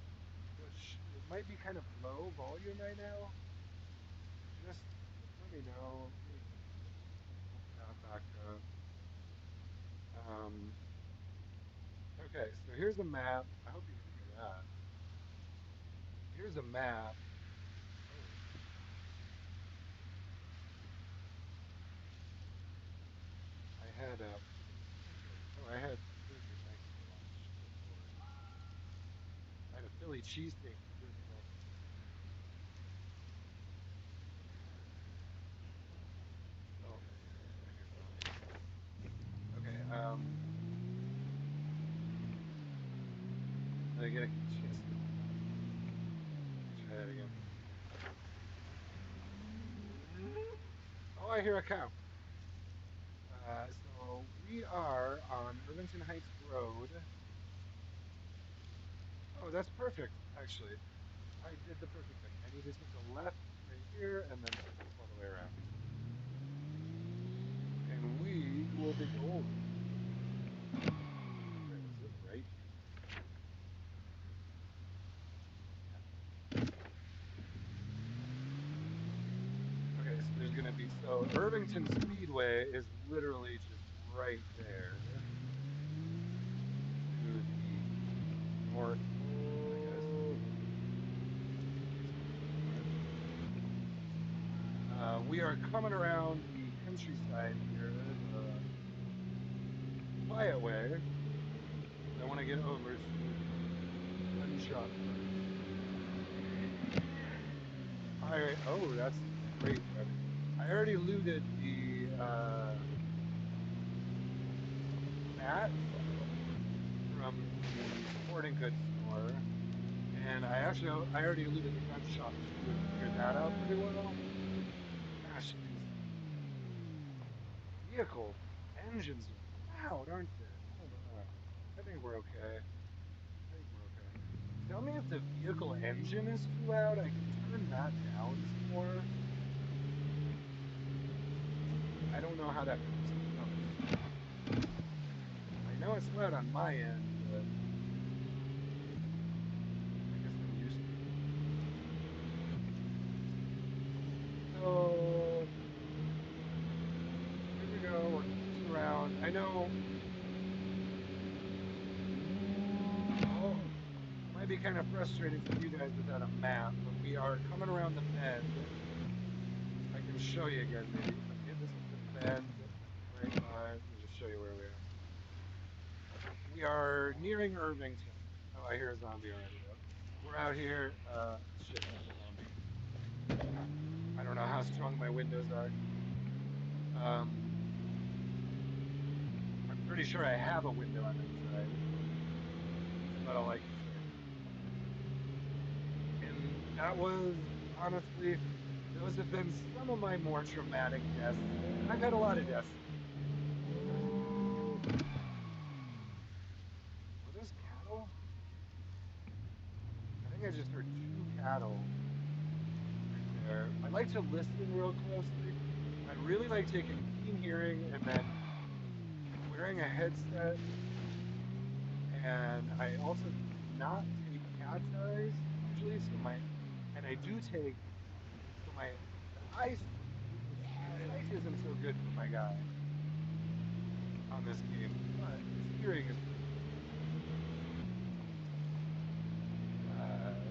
though it might be kind of low volume right now. Just know. Not backed up. Um, okay, so here's a map. I hope you can hear that. Here's a map. Oh, I had what did I get? Oh, I had food with thanks for lunch. Good Lord. I had a Philly cheesesteak for Christmas. Oh, I hear zombies. Okay, I get a chance to let me try that again. Oh, I hear a cow. So we are on Irvington Heights Road. Oh, that's perfect, actually. I did the perfect thing. I need to take a left right here and then flip all the way around. And we will be golden. Wait, is it right here? Yeah. Okay, so there's going to be, so Irvington Speedway is literally just right there to the north, I guess. It's pretty north. We are coming around the countryside here, the quiet way, because I want to get over to the gun shop first. Oh, that's great driving. I already looted the mats from the sporting goods store, and I already looted the gun shop too and cleared that out pretty well. Gosh, these vehicle engines are loud, aren't they? Hold on. I think we're okay. I think we're okay. Tell me if the vehicle engine is too loud. I can turn that down some more. I don't know how that picks things up. I know it's loud on my end, but I guess I'm used to it. So here we go. We're cruising around. I know, oh, might be kind of frustrating for you guys without a map, but we are coming around the bend. I can show you again, maybe. Okay, this is the bend right by. Let me just show you where we are. We are nearing Irvington. Oh, I hear a zombie already, though. We're out here. Shit, that's a zombie. I don't know how strong my windows are. Um, I'm pretty sure I have a window on that side. That's about all I can say. And that was, honestly, those have been some of my more traumatic deaths. And I've had a lot of deaths. Were those cattle? I think I just heard two cattle right there. I like to listen real closely. I really like taking keen hearing and then wearing a headset. And I also do not take cat's eyes usually. And I do take, so my, the eyes, the sight isn't so good for my guy on this game, but his hearing is pretty good.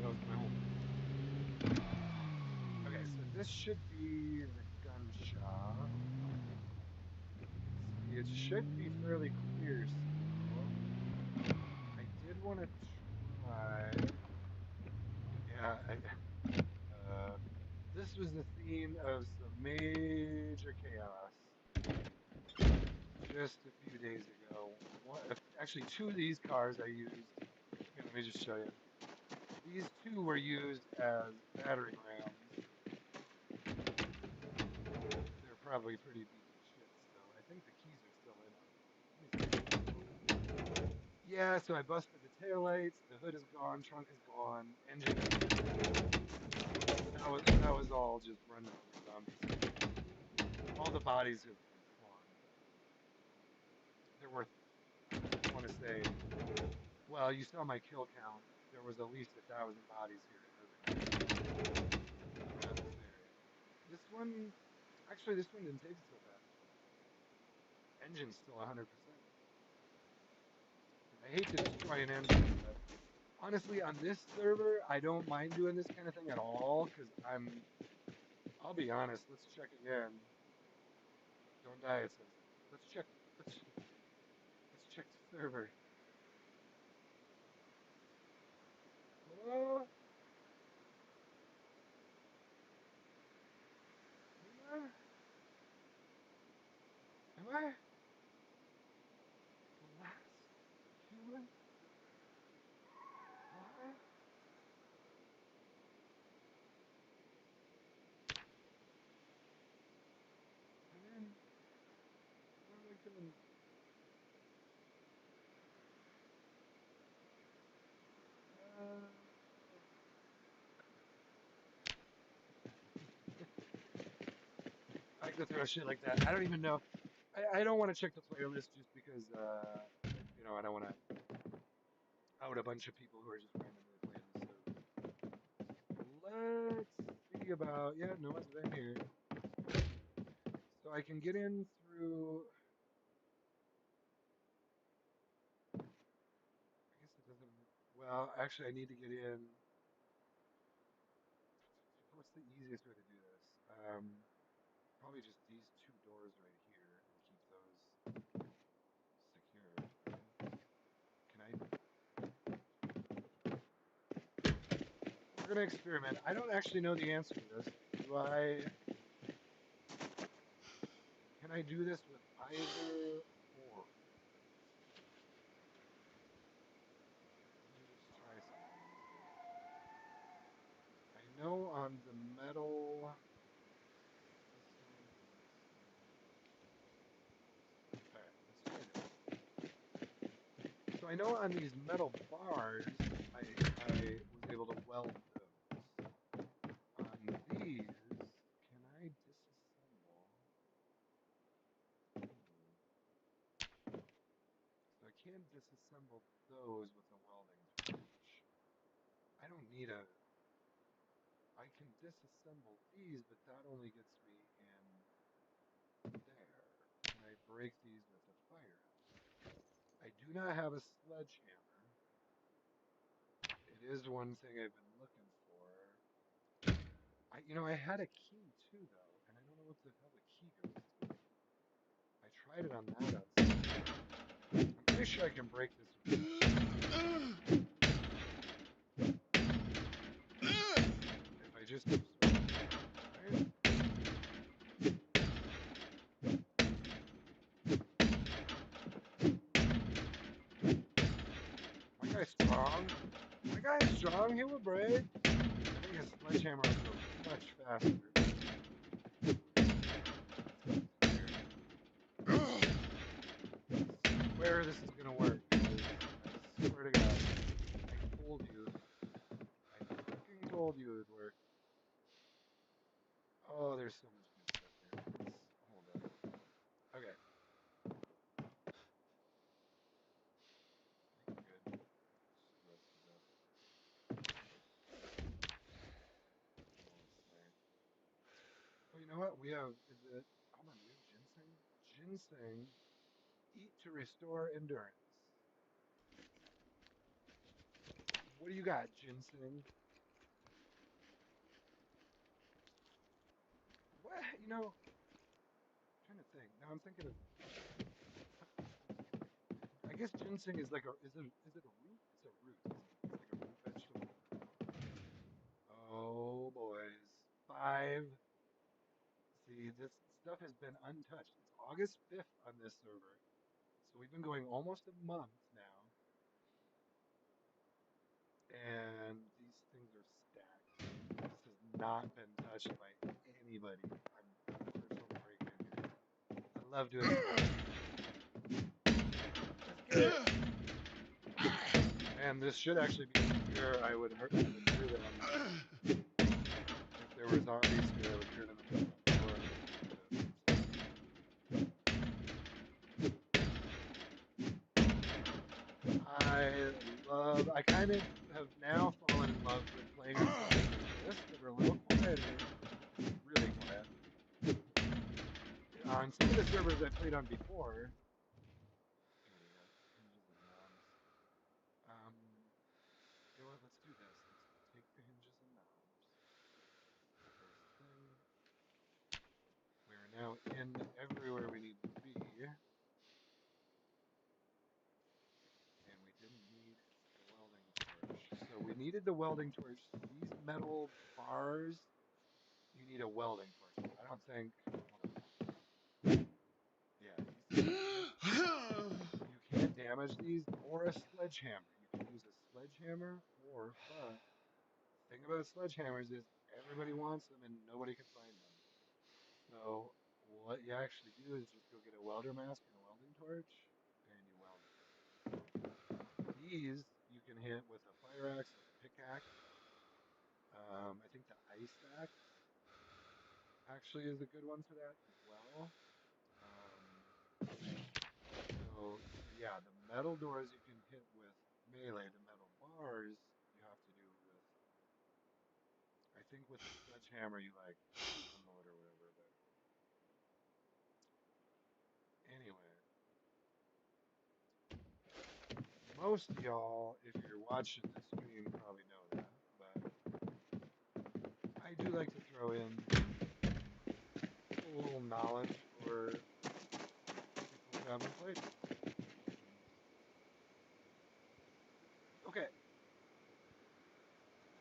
That was my home. Okay, so this should be the gun shop. Let's see, it should be fairly clear still. I did want to try. Yeah, this was the scene of some major chaos just a few days ago. Actually, two of these cars I used. Here, let me just show you. These two were used as battering rams. They're probably pretty beat to shit still. I think the keys are still in them. Let me see. Yeah, so I busted the taillights, the hood is gone, trunk is gone, engine is that was all just running from the zombies. All the bodies have been spawned though. There were, I want to say, well, you saw my kill count. There was at least 1,000 bodies here in Irvington around this area. This one, Actually, this one didn't take it so fast. Engine's still 100%. I hate to destroy an engine, but honestly, on this server, I don't mind doing this kind of thing at all because I'll be honest. Let's check again. Don't die, it says. Let's check. Let's let's check the server. Hello? Anyone? Am I the last human alive? I'm in. What am I doing? Uh, I like to throw shit like that. I don't even know. I don't want to check the playlist just because, I don't want to out a bunch of people who are just randomly playing this server. Let's see about, yeah, no one's been here. So I can get in through, I guess it doesn't, well, actually I need to get in. What's the easiest way to do this? Probably just these two doors right here and keep those secured. Can I? We're gonna experiment. I don't actually know the answer to this. Do I? Can I do this with either or? Let me just try something real quick. I know on the metal, this one and this one. All right, let's try this. So I know on these metal bars, I was able to weld those. On these, can I disassemble? So I can disassemble those with a welding torch. I don't need a. I can disassemble these, but that only gets me in there. Can I break these with a fire hazard? I do not have a sledgehammer. It is one thing I've been looking for. I had a key too, though, and I don't know what the hell the key goes to. I tried it on that outside. I'm pretty sure I can break this with if I just keep swinging, right? My guy's strong. My guy's strong. He will break. I think his sledgehammer will go much faster. I swear this is gonna work, guys. I swear to God. I told you. I fucking told you it would work. Oh, there's so much good stuff here. Hold up. Okay. I think we're good. Just the rest of the. I want to say. Oh, you know what? We have. Is it? Hold on. Do we have ginseng? Ginseng. Eat to restore endurance. What do you got, ginseng? What? I'm trying to think. Now I'm thinking of. I guess ginseng is like a. Is it a root? It's a root, isn't it? It's like a root vegetable. Oh, boys. Five. See, this stuff has been untouched. It's August 5th on this server. So we've been going almost a month now. And these things are stacked. This has not been touched by anybody. I'm the first one to break in here. I love doing this. Let's get it. And this should actually be secure. I would hear them. If there were zombies here, I would hear them at the front door. I kind of have now fallen in love with playing on servers like this that are a little quieter, really quiet. on some of the servers I played on before, here we go, hinges and knobs. You know what? Let's do this. Let's take the hinges and knobs. First thing, we are now in everywhere we need to be, and we didn't need the welding torch. So we needed the welding torch. These metal bars, you need a welding torch. I don't think. Hold on. Yeah, you see, you can't damage these or a sledgehammer. You can use a sledgehammer but thing about sledgehammers is everybody wants them and nobody can find them. So what you actually do is just go get a welder mask and a welding torch and you weld it. These you can hit with a fire axe or a pickaxe. I think the ice axe actually is a good one for that as well. So yeah, the metal doors you can hit with melee. The metal bars you have to do with, I think with a sledgehammer you like pummel it or whatever. But anyway, most of y'all, if you're watching the stream, probably know that. But I do like to throw in a little knowledge for people who haven't played. Okay.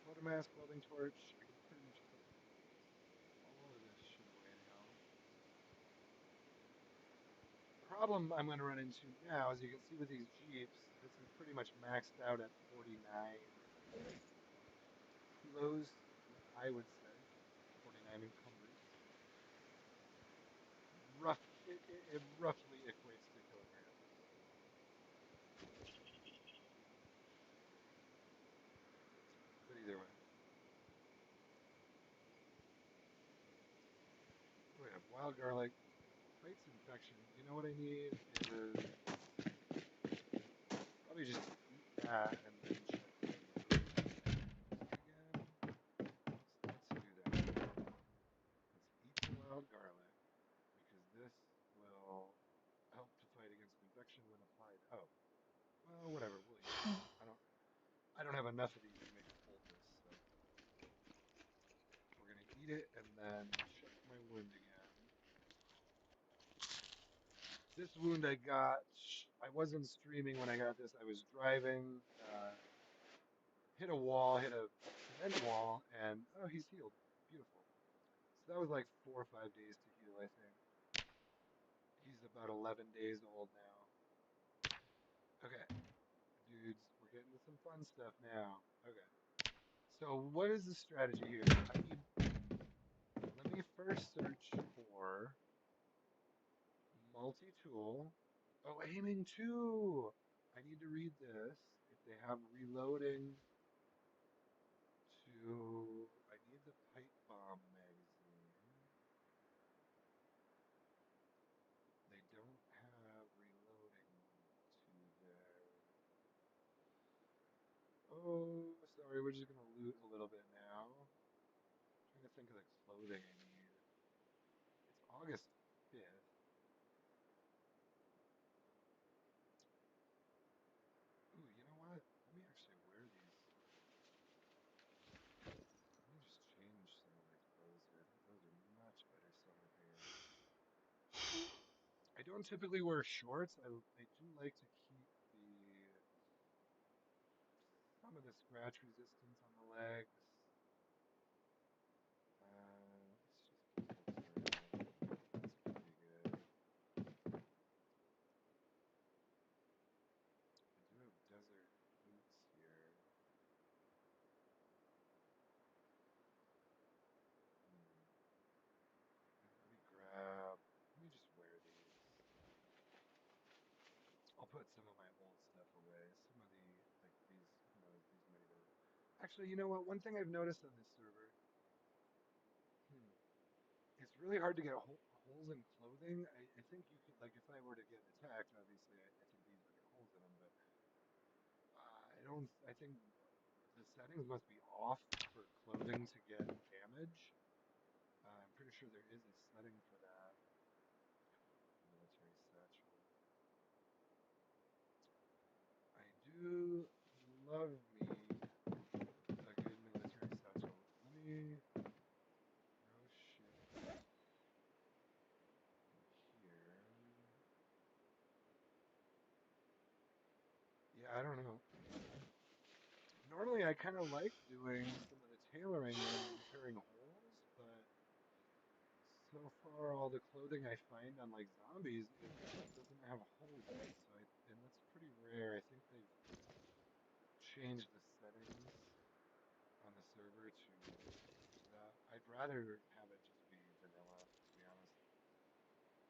Welder mask, welding torch. I can pretty much put all of this shit away now. Problem I'm going to run into now, as you can see with these Jeeps, this is pretty much maxed out at 49 kilos, I would say. 49 encumbrance. It roughly equates to kilograms. But either way. Oh, we have wild garlic, fights infection. You know what I need is probably just eat that and then check my wound again. So let's do that. Let's eat the wild garlic because this will help to fight against infection when applied. Oh, well, whatever. We'll eat it. I don't have enough of these to make a poultice, so we're gonna eat it and then check my wound again. This wound I got, I wasn't streaming when I got this. I was driving, hit a wall, hit a cement wall, and oh, he's healed. Beautiful. So that was like 4 or 5 days to heal, I think. He's about 11 days old now. Okay, dudes, we're getting to some fun stuff now. Okay. So what is the strategy here? Let me first search for multi-tool. Oh, aiming too. I need to read this. If they have reloading I need the pipe bomb magazine. They don't have reloading to their. Oh, sorry, we're just gonna loot a little bit now. I'm trying to think of the clothing I need. It's August 5th. Ooh, you know what? Let me actually wear these. Let me just change some of my clothes here. I think those are much better summer pants. I don't typically wear shorts. I do like to keep some of the scratch resistance on the legs. Let's just keep this around. That's pretty good. I do have desert boots here. Hmm. Let me just wear these. I'll put some of my old stuff away. Some of like these, who knows, these might have. Actually, you know what? One thing I've noticed on this server, hmm, it's really hard to get holes in clothing. I think you could, like, if I were to get attacked, obviously, I think these would get holes in them, but I don't, I think the settings must be off for clothing to get damage. I'm pretty sure there is a setting for that. do love me a good military set. So let me throw shit in here. Yeah, I don't know. Normally, I kind of like doing some of the tailoring and repairing holes, but so far all the clothing I find on like zombies, it doesn't have holes in it. And that's pretty rare. I think they've changed the settings on the server to remove that. I'd rather have it just be vanilla, to be honest.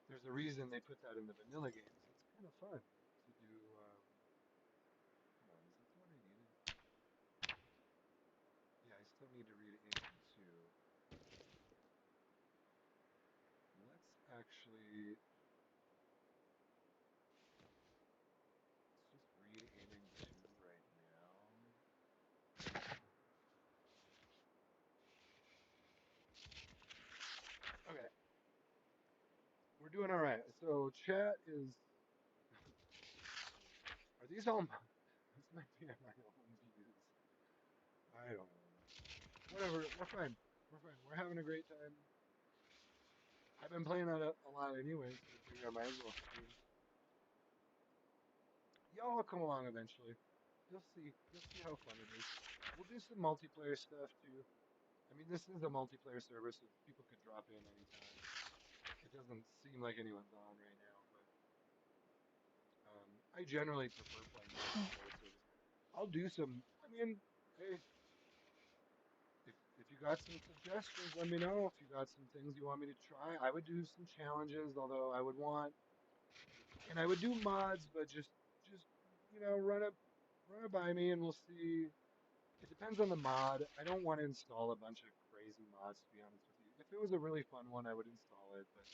There's a reason they put that in the vanilla games. It's kind of fun to do. Come on, is that the one I needed? Yeah, I still need to read aiming too. Let's actually, let's just read aiming 2 right now. Okay, we're doing all right. So chat is, are these all my, this might be my own views. I don't know. Whatever, we're fine. We're fine. We're having a great time. I've been playing that a lot anyway, so I figure I might as well stream. Y'all will come along eventually. You'll see. You'll see how fun it is. We'll do some multiplayer stuff too. I mean, this is a multiplayer server, so people could drop in anytime. It doesn't seem like anyone's on right now, but I generally prefer playing multiplayer servers. I'll do some. I mean, hey, if you got some suggestions, let me know. If you got some things you want me to try, I would do some challenges. Although I would want, and I would do mods, but just run it by me, and we'll see. It depends on the mod. I don't want to install a bunch of crazy mods, to be honest with you. If it was a really fun one, I would install it, but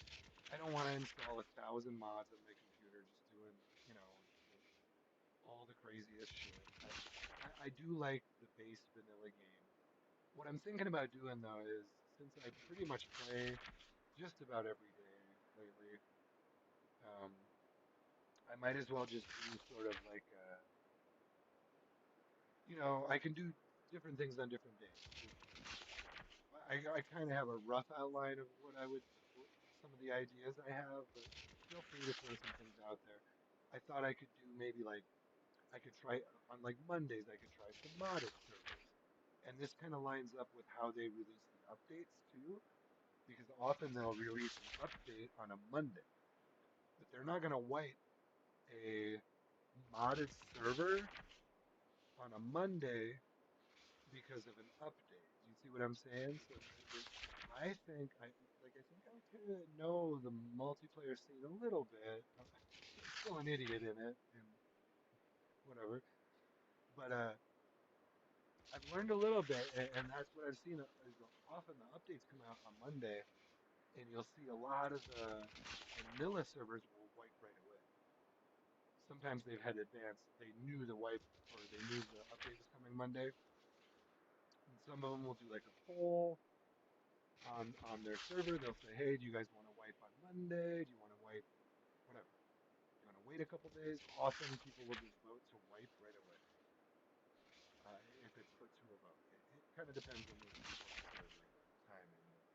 I don't want to install 1,000 mods on my computer just doing, you know, all the craziest shit. I do like the base vanilla game. What I'm thinking about doing though is since I pretty much play just about every day lately, um, I might as well just do sort of like I can do different things on different days. I kind of have a rough outline of some of the ideas I have, but feel free to throw some things out there. I thought I could do maybe like I could try on like Mondays, I could try some modded servers. And this kind of lines up with how they release the updates too, because often they'll release an update on a Monday, but they're not going to wipe a modded server on a Monday because of an update. Do you see what I'm saying? So I think I think I kind of know the multiplayer scene a little bit. I'm still an idiot in it and whatever, but I've learned a little bit, and that's what I've seen is often the updates come out on Monday, and you'll see a lot of the vanilla servers will wipe right away. Sometimes they've had advanced, they knew the wipe or they knew the update was coming Monday, and some of them will do like a poll on their server. They'll say, "Hey, do you guys want to wipe on Monday? Do you want to wipe whatever? Do you want to wait a couple days?" Often people will just vote to wipe right away if it's put to a vote. It kind of depends on the people on the server and the timing, but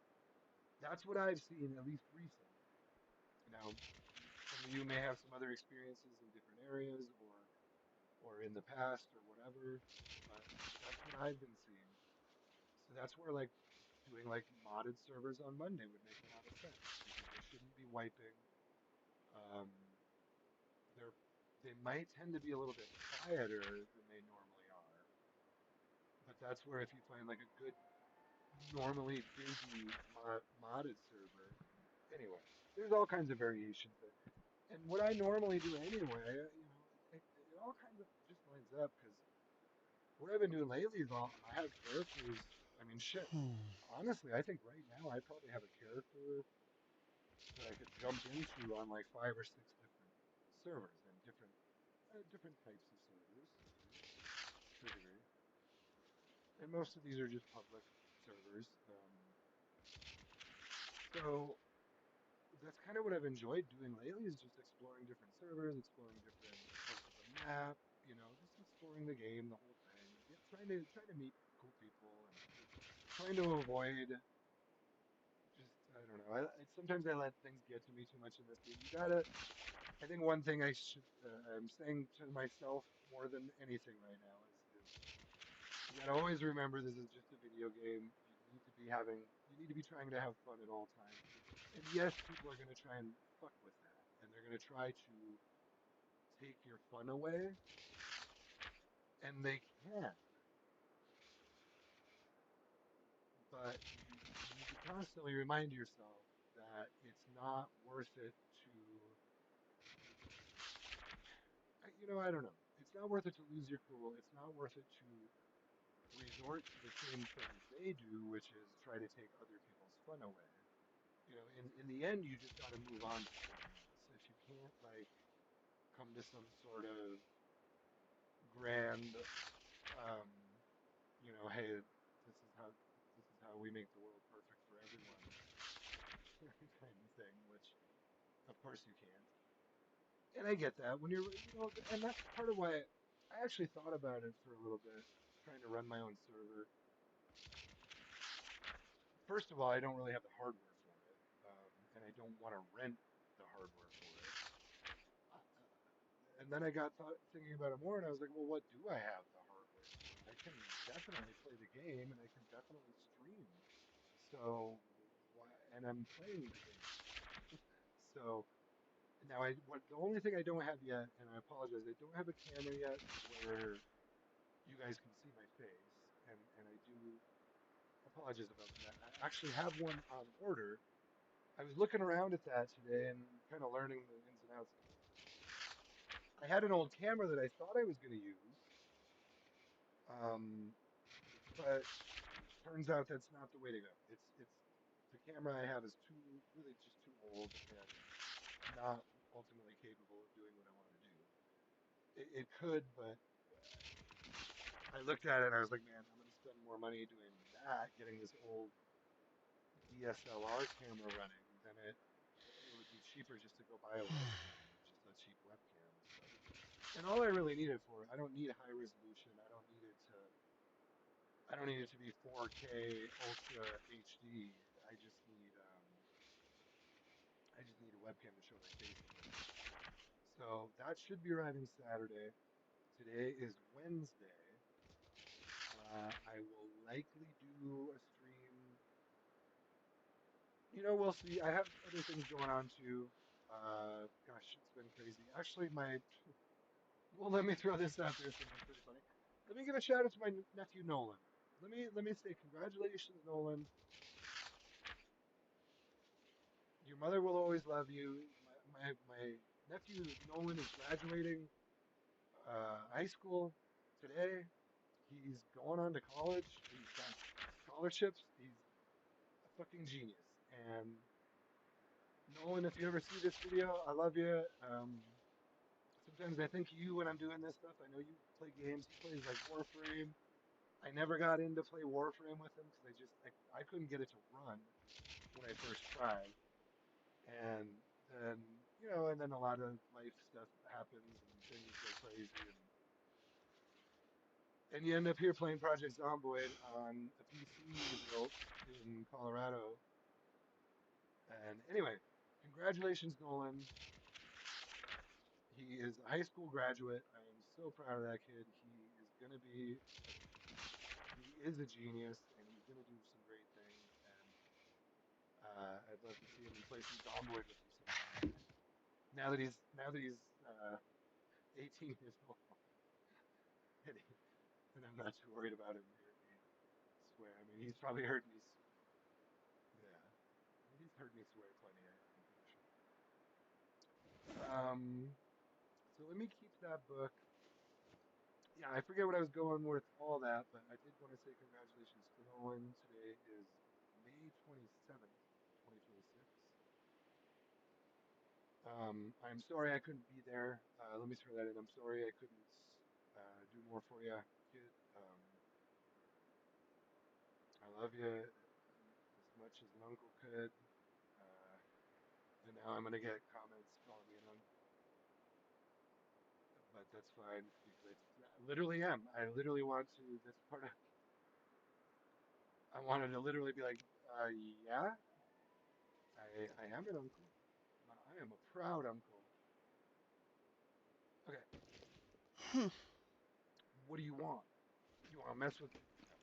that's what I've seen, at least recently. Now, some of you may have some other experiences in different areas or in the past or whatever, but that's what I've been seeing. So that's where like doing like modded servers on Monday would make a lot of sense because they shouldn't be wiping. Um, they're they might tend to be a little bit quieter than they normally are, but that's where if you find like a good normally busy modded server. Anyway, there's all kinds of variations there. And what I normally do anyway, it all kind of just lines up because what I've been doing lately is I have characters. I mean, shit. Honestly, I think right now I probably have a character that I could jump into on like 5 or 6 different servers and different types of servers too, to a degree. And most of these are just public servers. So that's kind of what I've enjoyed doing lately is just exploring different servers, exploring different parts of the map, just exploring the game, the whole thing. Yeah, trying to meet cool people and trying to avoid just I don't know. Sometimes I let things get to me too much in this game. You gotta. I think one thing I'm saying to myself more than anything right now is you gotta always remember this is just a video game. You need to be trying to have fun at all times. And yes, people are gonna try and fuck with that, and they're gonna try to take your fun away, and they can. But you need to constantly remind yourself that it's not worth it to, I don't know. It's not worth it to lose your cool. It's not worth it to resort to the same things they do, which is try to take other people's fun away. In the end, you just got to move on to something else. If you can't like come to some sort of grand, um, hey, this is how we make the world perfect for everyone kind of thing, which of course you can't. And I get that when and that's part of why I actually thought about it for a little bit, trying to run my own server. First of all, I don't really have the hardware for it, and I don't want to rent the hardware for it. And then I got thinking about it more, and I was like, well, what do I have the hardware for? I can definitely play the game, and I can definitely stream. So why? And I'm playing the game. So now the only thing I don't have yet, and I apologize, I don't have a camera yet where you guys can see my face, and I do apologize about that. I actually have one on order. I was looking around at that today and kind of learning the ins and outs. I had an old camera that I thought I was going to use, um, but turns out that's not the way to go. It's the camera I have is too really just too old and not ultimately capable of doing what I want to do. It could, but I looked at it and I was like, man, I'm going to spend more money doing that, getting this old DSLR camera running, than it would be cheaper just to go buy a webcam, just a cheap webcam. So, and all I really need it for, I don't need high resolution. I don't need it to be 4K Ultra HD. I just need, um, I just need a webcam to show my face a little bit. So that should be arriving Saturday. Today is Wednesday. I will likely do a stream. We'll see. I have other things going on too. Gosh, it's been crazy. Actually, well, let me throw this out there, something pretty funny. Let me give a shout out to my nephew Nolan. Let me say congratulations, Nolan. Your mother will always love you. My nephew Nolan is graduating high school today. He's going on to college. He's got scholarships. He's a fucking genius. And Nolan, if you ever see this video, I love you. Sometimes I think of you when I'm doing this stuff. I know you play games. He plays like Warframe. I never got into play Warframe with him because I couldn't get it to run when I first tried. And then a lot of life stuff happens and things go crazy and you end up here playing Project Zomboid on a PC you built in Colorado. And anyway, congratulations, Nolan. He is a high school graduate. I am so proud of that kid. He is a genius and he's gonna do some great things. And I'd love to see him and play some Zomboid with you sometime. Now that he's 18 years old, and, and I'm not too worried about him hearing me swear. I mean, he's probably heard me. Yeah, he's heard me swear plenty. I'm pretty sure. So let me keep that book. Yeah, I forget what I was going with all that, but I did want to say congratulations to Nolan. Today is May 27th, 2026. I'm sorry I couldn't be there. Let me throw that in. I'm sorry I couldn't do more for you, kid. I love you as much as an uncle could. Uh, and now I'm gonna get comments calling me an uncle, but that's fine because literally am. I literally want to. That's part of. I wanted to literally be like, yeah, I am an uncle. I am a proud uncle. Okay, what do you want? You want to mess with? No,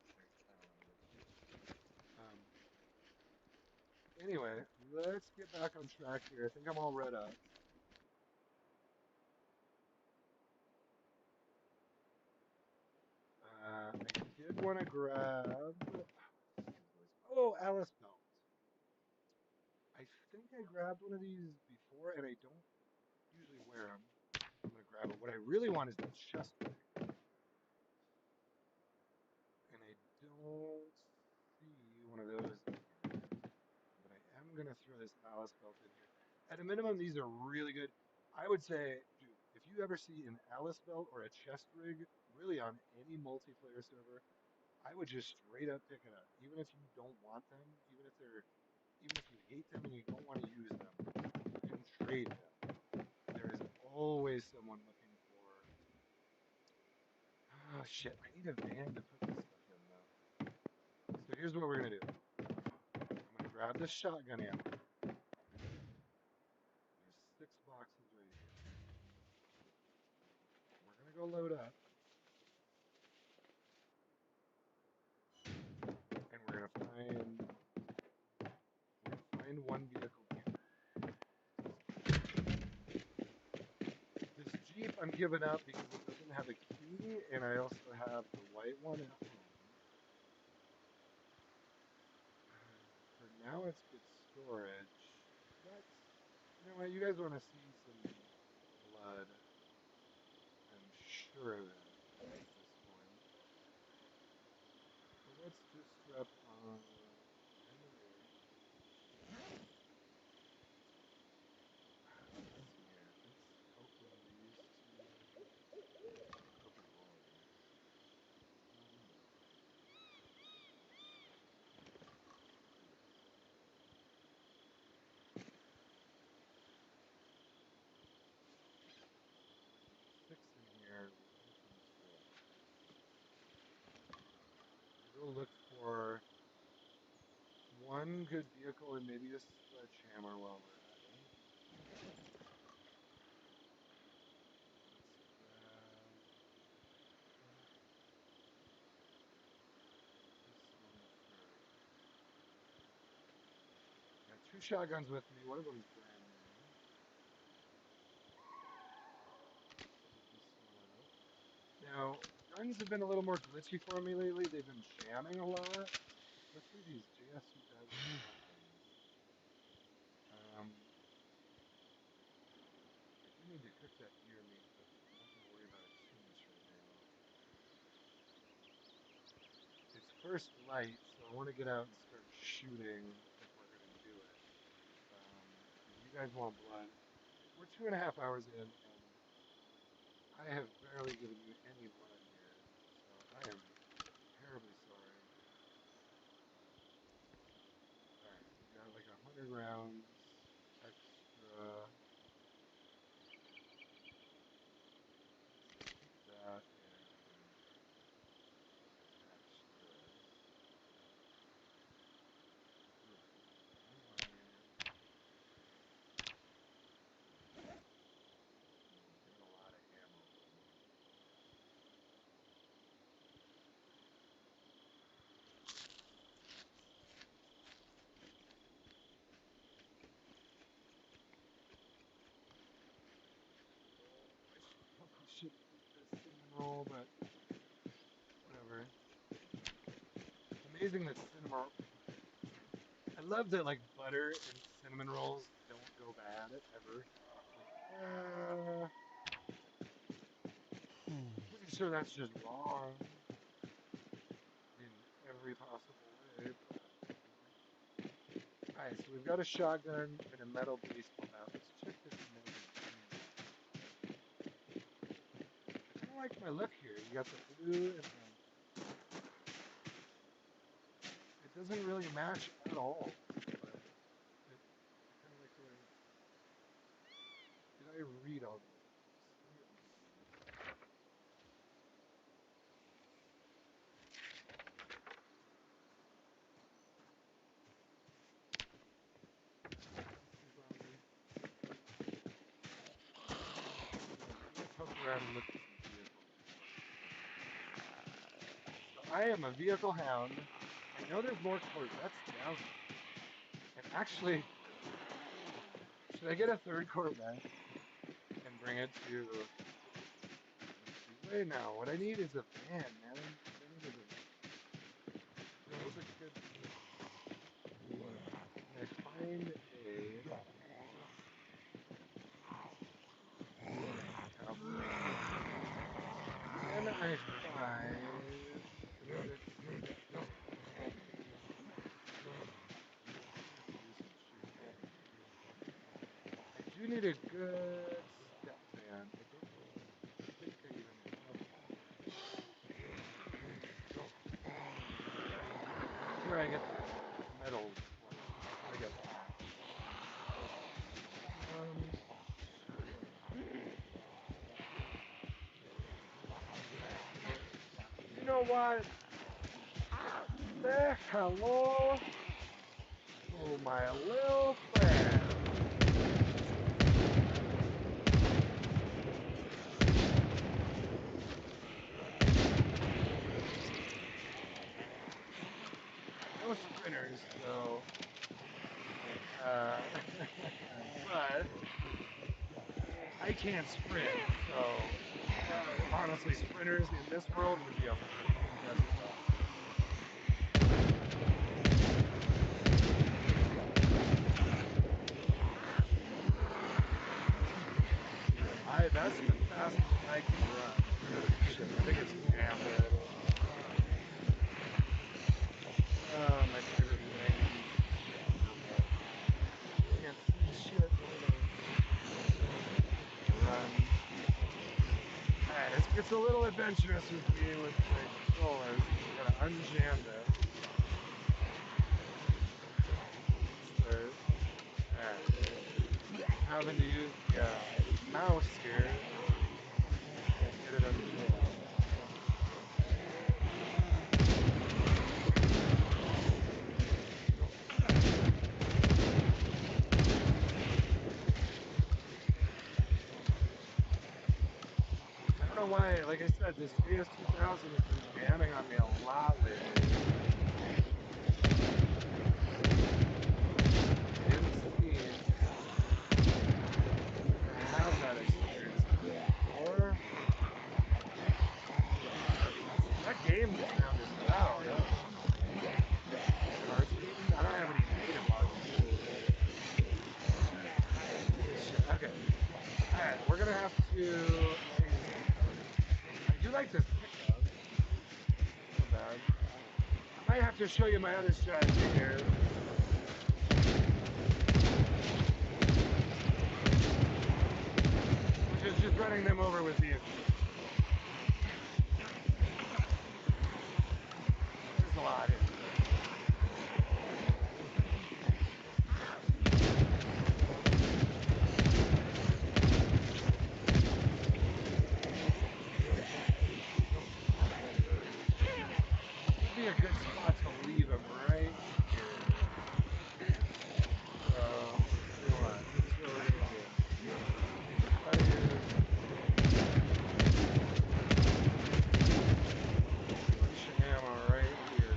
thanks. I don't want to mess with you. Um. Anyway, let's get back on track here. I think I'm all read up. I did want to grab. Oh, Alice belt. I think I grabbed one of these before, and I don't usually wear them. I'm gonna grab it. What I really want is the chest rig, and I don't see one of those in here. But I am gonna throw this Alice belt in here. At a minimum, these are really good. I would say, dude, if you ever see an Alice belt or a chest rig, really on any multiplayer server, I would just straight up pick it up. Even if you don't want them, even if you hate them and you don't want to use them, you can trade them. There is always someone looking for. Oh shit! I need a van to put this stuff in though. So here's what we're gonna do. I'm gonna grab this shotgun ammo. There's 6 boxes right here. We're gonna go load up, and we're gonna find one vehicle here. This Jeep I'm giving up because it doesn't have a key, and I also have the white one at home. For now, it's good storage, but you know what? You guys want to see some blood? I'm sure of it at this point. So let's just strap on bandolier. Let's see here. Let's open these two. Open all of these. Six in here. We'll open four. We'll go look for one good vehicle and maybe a sledgehammer while we're at it. Let's grab this one first. Got two shotguns with me. One of them's brand new. Pick this one up. Now, guns have been a little more glitchy for me lately. They've been jamming a lot, especially these JS 2000 shotguns. I do need to cook that deer meat, but I'm not going to worry about it too much right now. It's first light, so I want to get out and start shooting if we're going to do it. If you guys want blood, we're 2.5 hours in, and I have barely given you any blood here, so I am terribly sorry. Alright, we got like 100 rounds extra. Let's keep that, and I can attach this. Oof, wrong button. Getting a lot of ammo from me. I probably shouldn't eat this cinnamon roll, but whatever. It's amazing that cinnamon. I love that like butter and cinnamon rolls don't go bad ever. Like, pretty sure that's just wrong in every possible way. But all right, so we've got a shotgun and a metal baseball bat. Let's check this magazine. I kind of like my look here. You got the blue and the. It doesn't really match at all, but I kind of like the way it looks. Did I read all these? Let me see. around and look at some vehicles. So I am a vehicle hound. I know there's more Corvettes down there. And actually, should I get a third Corvette and bring it to Speedway? No, what I need is a van, man. What I need is a van. Those are good. Can I find a... Can I find... I do need a good step van. I don't think I even have one. Where I get the metal plate. I get that. You know what? Say hello to my little friend. No sprinters, though. But I can't sprint, so honestly, sprinters in this world would be a freaking death trap. That's the fastest I can run. Shit, I think it's Gambit. My favorite thing. Can't see shit. Run. Alright, this gets a little adventurous with me with the controllers. I gotta unjam this. Alright. Having to use the mouse here. Get it unjammed. I don't know why, like I said, this JS2000 has been jamming on me a lot lately. I didn't see I have that experience before. That game sounded loud. Cards beaten? I don't have any data bugs. Okay. Alright, we're gonna have to I do like this pickup. Not bad. I might have to show you my other strategy here. Which is just running them over with vehicles. There's a lot here. Would be a good spot to leave him right here. So, you know what? This is what we're gonna do. Try to use a bunch of ammo right here.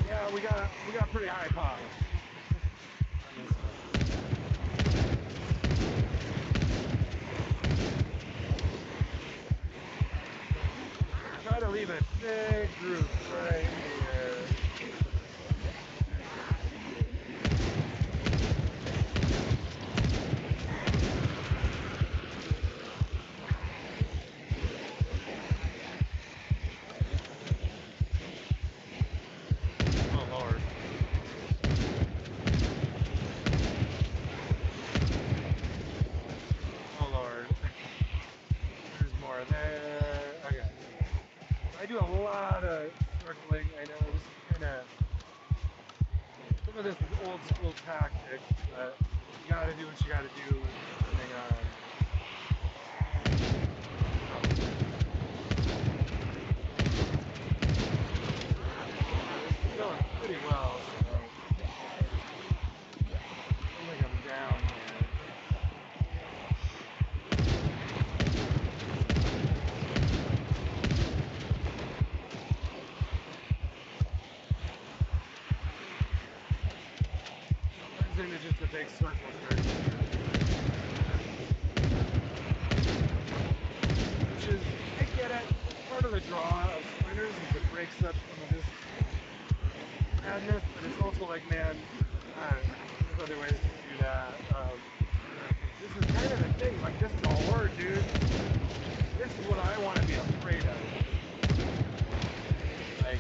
Yeah, we got pretty high pop. Try to leave a big group right here. Oh Lord. Oh Lord. There's more there. Okay. I do a lot of circling. I know this is kind of some of this is old school tactics, but you gotta do what you gotta do depending on draw of sprinters is it breaks up some of this madness, but it's also like, man, there's other ways to do that. This is kind of the thing. Like, this is all hard, dude. This is what I want to be afraid of. Like,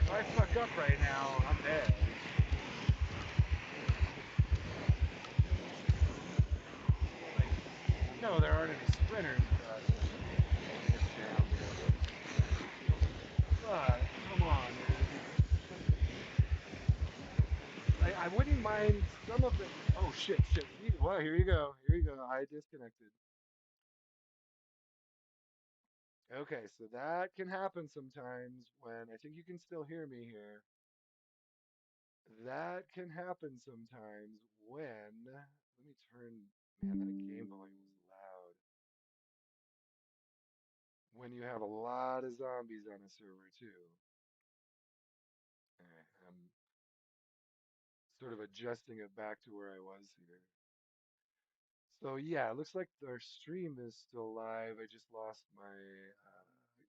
if I fuck up right now, I'm dead. Like, no, there aren't any sprinters, but it's jammed again. But come on, dude. I wouldn't mind some of the. Oh shit, shit. Well, here you go. Here you go. I disconnected. Okay, so that can happen sometimes when I think you can still hear me here. That can happen sometimes when. Let me turn. Man, that game volume was loud. When you have a lot of zombies on a server too. I'm sort of adjusting it back to where I was here. So yeah, it looks like their stream is still live. I just lost my.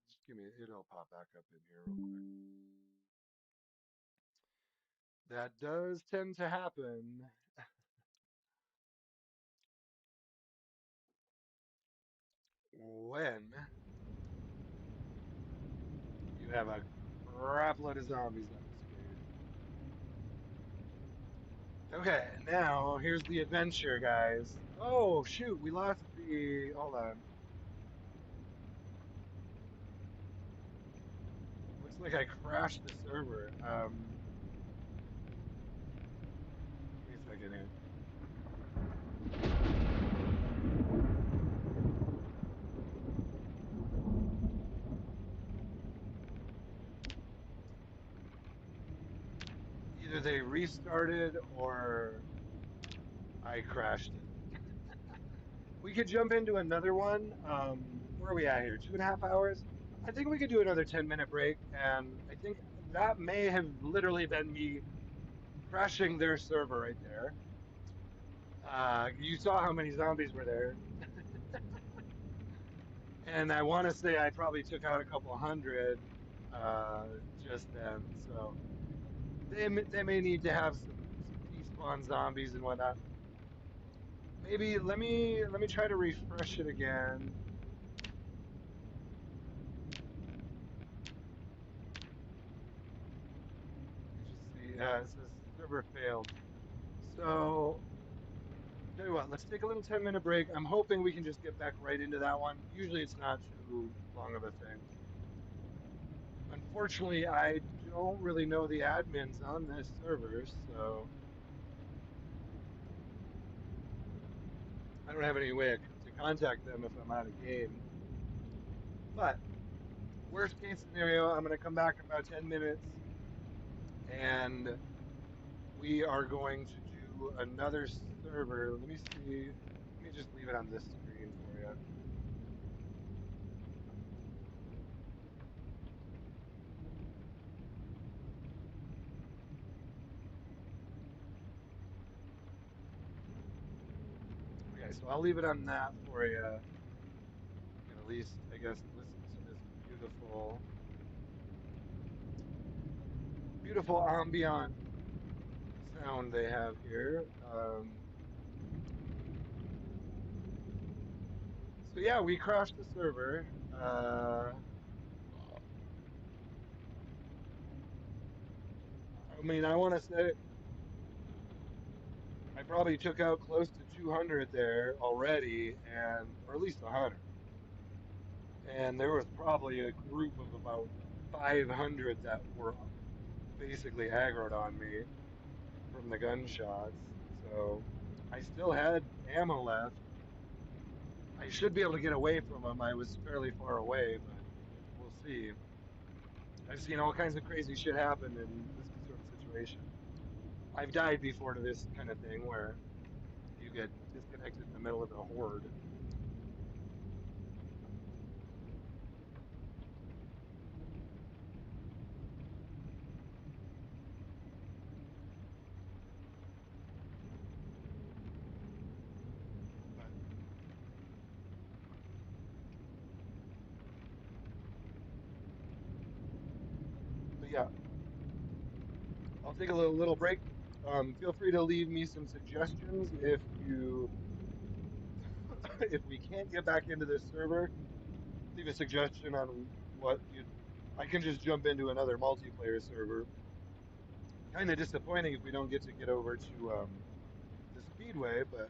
Just give me. It'll pop back up in here real quick. That does tend to happen when you have a crap load of zombies on the screen. Okay, now here's the adventure, guys. Oh shoot, we lost the. Hold on. Looks like I crashed the server. Give me a second here. Either they restarted or I crashed it. We could jump into another one. Where are we at here? 2.5 hours? I think we could do another 10-minute break, and I think that may have literally been me crashing their server right there. You saw how many zombies were there, and I want to say I probably took out a couple hundred just then. So they may need to have some despawn zombies and whatnot. Maybe let me try to refresh it again. Let me just see. It says server failed. So tell you what, let's take a little 10-minute break. I'm hoping we can just get back right into that one. Usually it's not too long of a thing. Unfortunately, I don't really know the admins on this server, so I don't have any way to contact them if I'm out of game. But worst case scenario, I'm going to come back in about 10 minutes and we are going to do another server. Let me see. Let me just leave it on this screen for you. Okay, so I'll leave it on that for you. You can at least, I guess, listen to this beautiful ambient sound they have here. So yeah, we crashed the server. I mean, I want to say I probably took out close to 200 there already, and or at least 100. And there was probably a group of about 500 that were basically aggroed on me from the gunshots. So I still had ammo left. I should be able to get away from them. I was fairly far away, but we'll see. I've seen all kinds of crazy shit happen in this sort of situation. I've died before to this kind of thing where you get disconnected in the middle of a horde. But take a little break. Feel free to leave me some suggestions if you if we can't get back into this server. Leave a suggestion on what you. I can just jump into another multiplayer server. Kind of disappointing if we don't get over to Speedway, but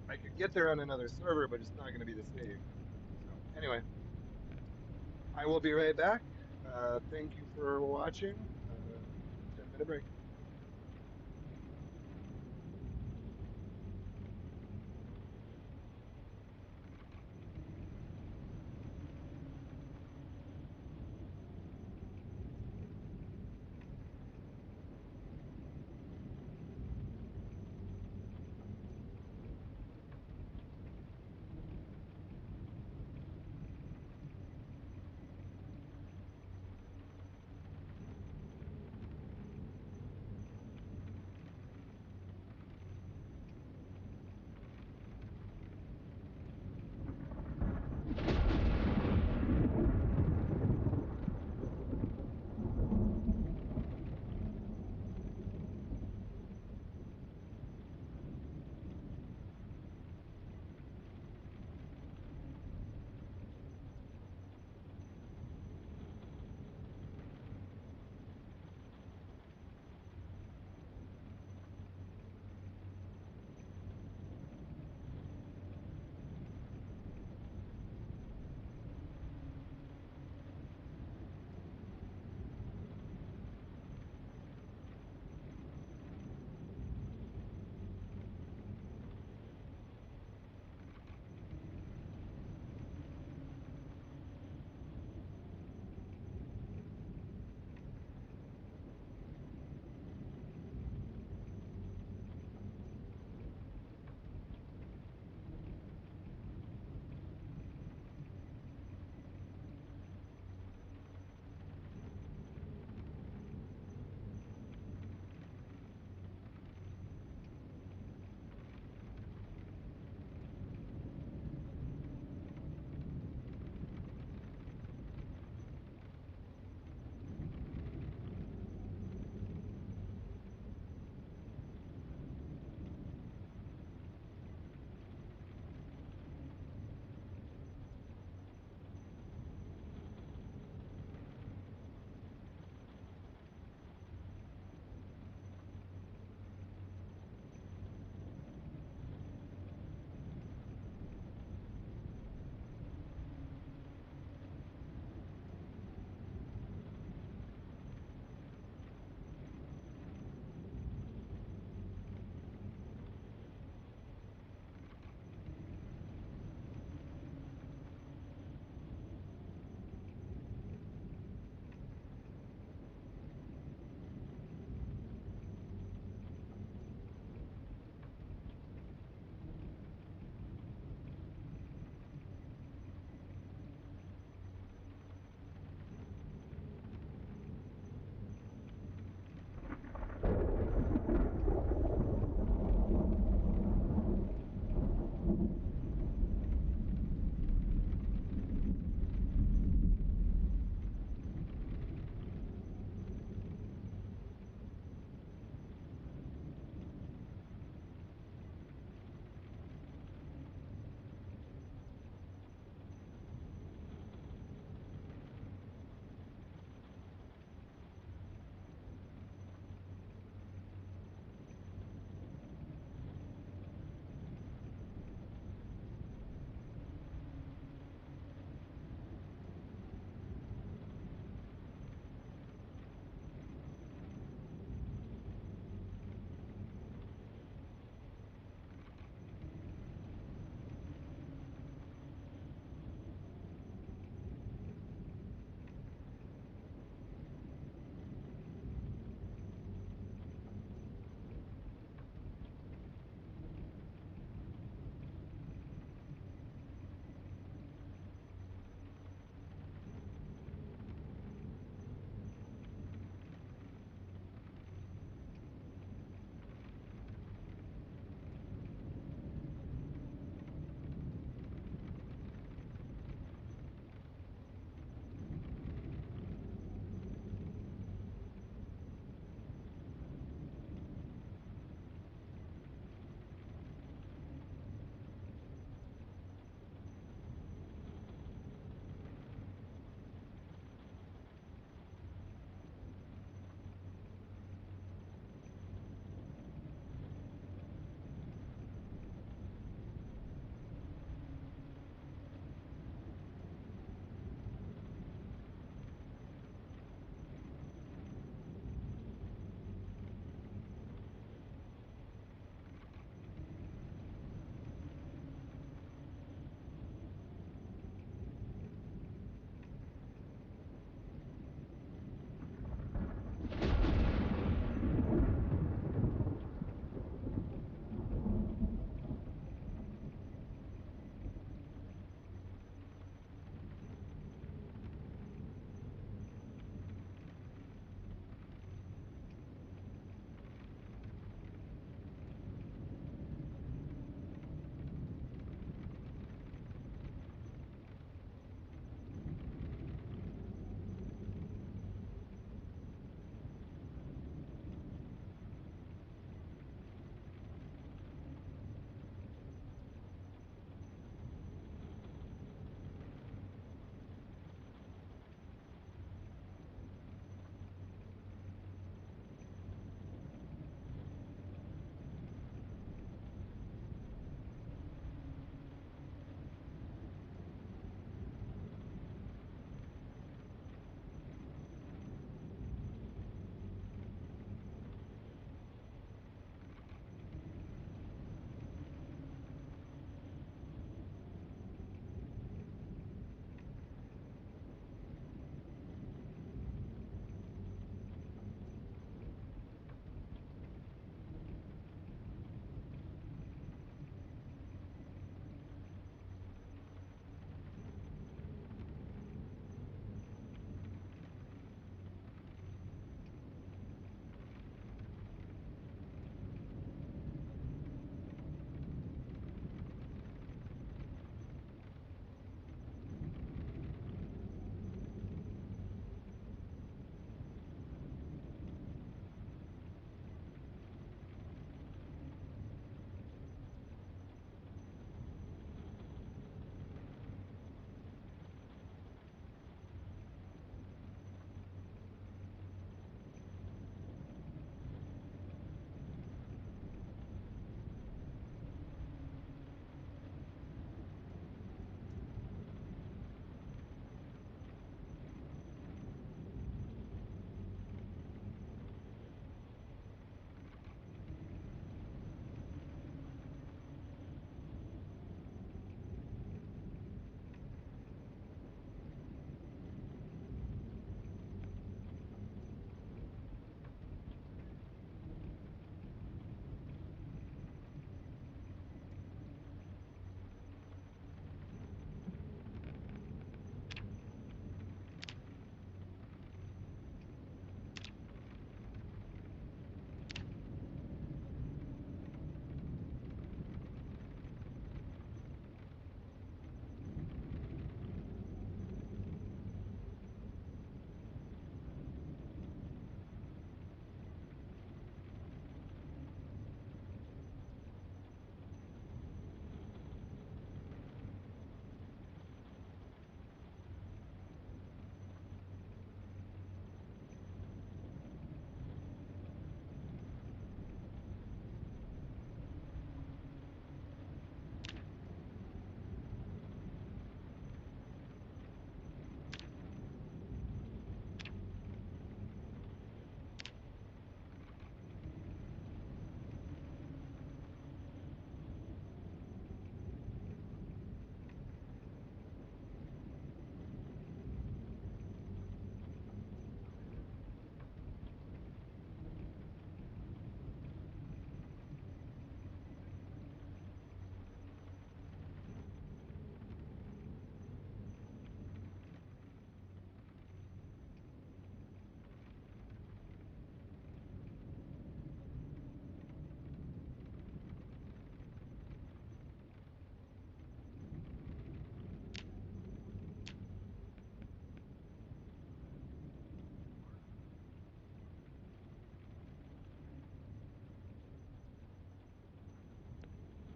I could get there on another server, but it's not going to be the same. So anyway, I will be right back. Thank you for watching. 10-minute break.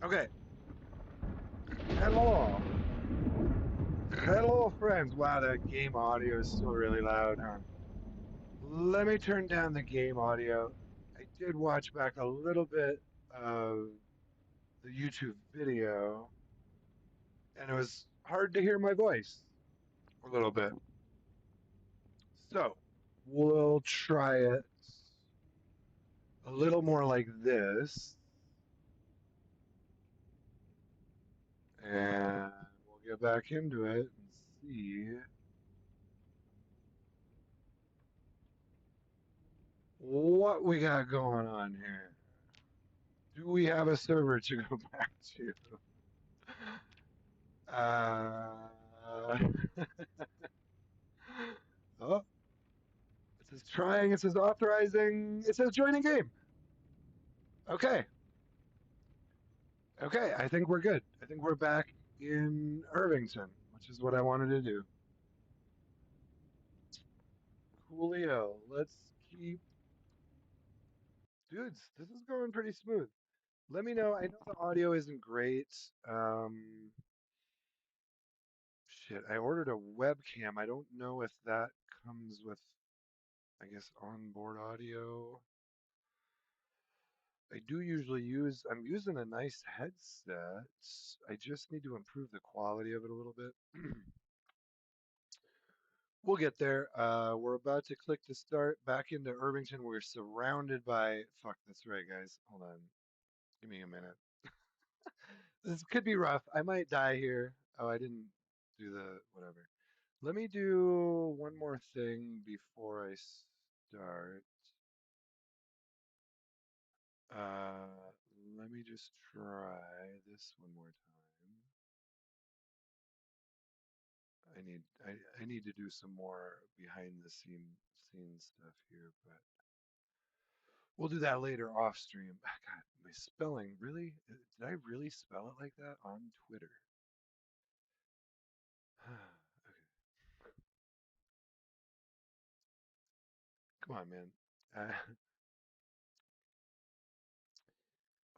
Okay. Hello. Hello, friends. Wow, that game audio is still really loud, huh? Let me turn down the game audio. I did watch back a little bit of the YouTube video, and it was hard to hear my voice a little bit. So, we'll try it a little more like this, and we'll get back into it and see what we got going on here. Do we have a server to go back to? Uh, oh, it says trying, it says authorizing, it says joining game. Okay, okay, I think we're good. I think we're back in Irvington, which is what I wanted to do. Coolio, let's keep. Dudes, this is going pretty smooth. Let me know. I know the audio isn't great. Shit, I ordered a webcam. I don't know if that comes with, I guess, onboard audio. I do usually I'm using a nice headset. I just need to improve the quality of it a little bit. We'll get there. We're about to click to start back into Irvington. We're surrounded by, fuck, that's right, guys. Hold on. Give me a minute. This could be rough. I might die here. Oh, I didn't do the whatever. Let me do one more thing before I start. Let me just try this one more time. I need to do some more behind the scene stuff here, but we'll do that later off stream. God, my spelling really? Did I really spell it like that on Twitter? Okay, come on, man.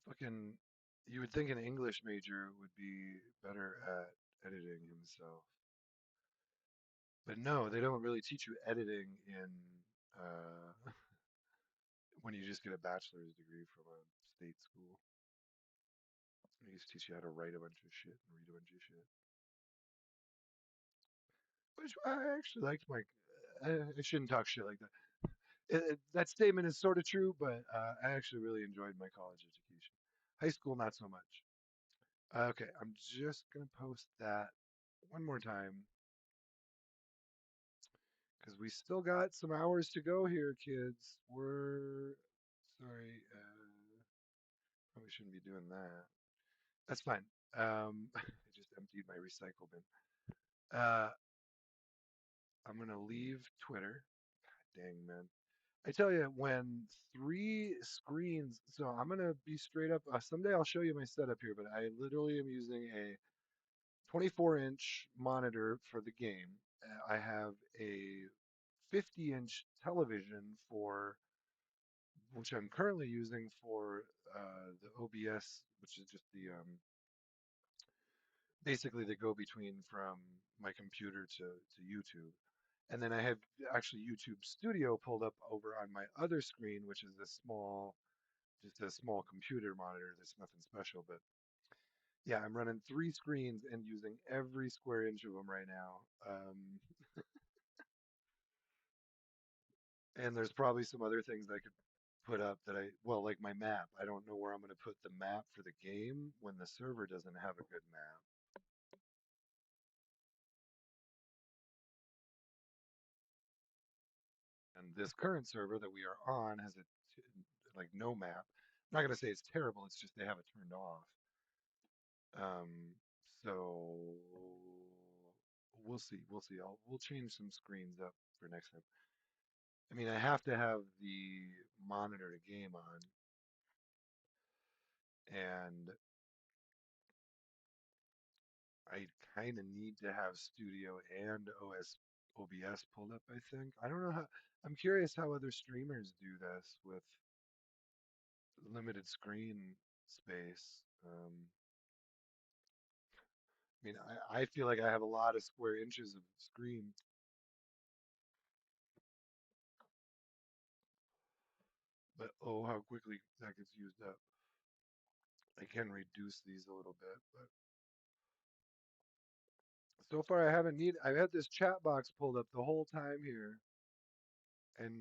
Fucking, you would think an English major would be better at editing himself, but no, they don't really teach you editing in when you just get a bachelor's degree from a state school. They just teach you how to write a bunch of shit and read a bunch of shit. Which I actually liked my. I shouldn't talk shit like that. That statement is sort of true, but I actually really enjoyed my college education. High school, not so much. Okay, I'm just gonna post that one more time because we still got some hours to go here, kids. We're sorry, probably shouldn't be doing that. That's fine. I just emptied my recycle bin. Uh, I'm gonna leave Twitter. Dang, man. I tell you, when three screens, so I'm gonna be straight up. Someday I'll show you my setup here, but I literally am using a 24-inch monitor for the game. I have a 50-inch television for, which I'm currently using for the OBS, which is just the basically the go between from my computer to YouTube. And then I have actually YouTube Studio pulled up over on my other screen, which is a small, just a small computer monitor. There's nothing special, but yeah, I'm running three screens and using every square inch of them right now. And there's probably some other things I could put up that well, like my map. I don't know where I'm going to put the map for the game when the server doesn't have a good map. And this current server that we are on has like no map. I'm not going to say it's terrible. It's just they have it turned off. So we'll see. We'll see. We'll change some screens up for next time. I mean, I have to have the monitor to game on, and I kind of need to have Studio and OBS pulled up, I think. I don't know how, I'm curious how other streamers do this with limited screen space. I mean, I feel like I have a lot of square inches of screen, but oh, how quickly that gets used up. I can reduce these a little bit, but so far I haven't need. I've had this chat box pulled up the whole time here, and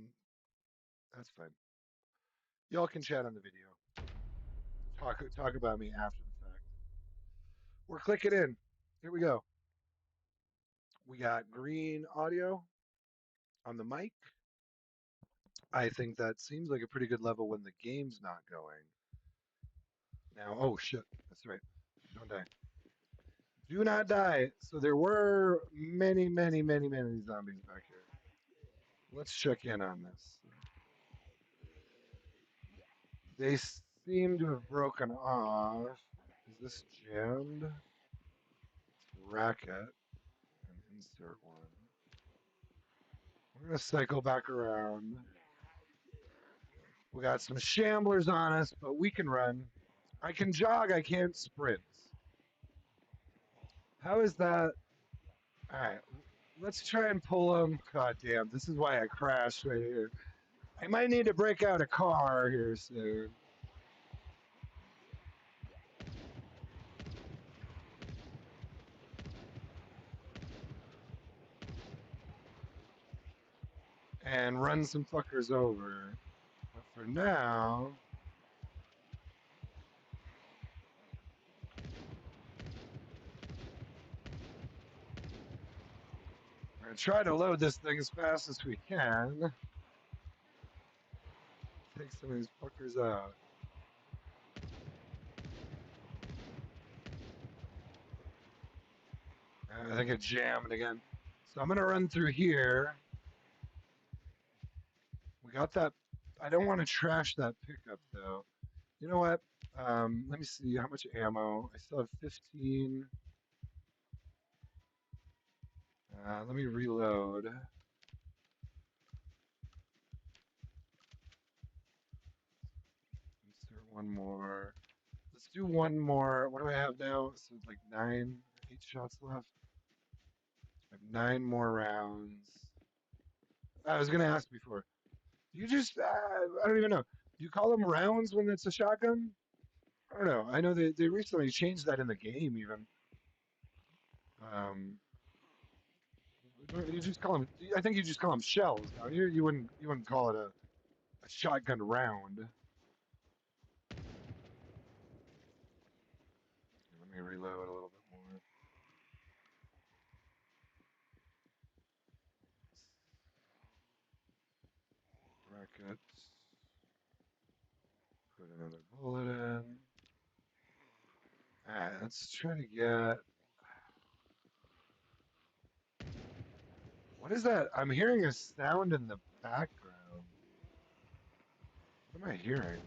that's fine. Y'all can chat on the video. Talk about me after the fact. We're clicking in. Here we go. We got green audio on the mic. I think that seems like a pretty good level when the game's not going. Now, oh shit, that's right. Don't die. Do not die. So there were many, many, many, many zombies back here. Let's check in on this. They seem to have broken off. Is this jammed? Racket and insert one. We're gonna cycle back around. We got some shamblers on us, but we can run. I can jog, I can't sprint. How is that? All right, let's try and pull them. God damn, this is why I crashed right here. I might need to break out a car here soon. And run some fuckers over. But for now, we're gonna try to load this thing as fast as we can. Take some of these fuckers out. I think it jammed again. So I'm gonna run through here. We got that. I don't want to trash that pickup though. You know what? Let me see how much ammo. I still have 15. Let me reload. Insert one more. Let's do one more. What do I have now? So it's like 8 shots left. I have 9 more rounds. I was gonna ask before. Do you just? I don't even know. Do you call them rounds when it's a shotgun? I don't know. I know they recently changed that in the game even. Um, you just call them. I think you just call them shells. Don't you? You wouldn't call it a shotgun round. Let me reload a little bit more. Brackets. Put another bullet in. Alright, let's try to get. What is that? I'm hearing a sound in the background. What am I hearing?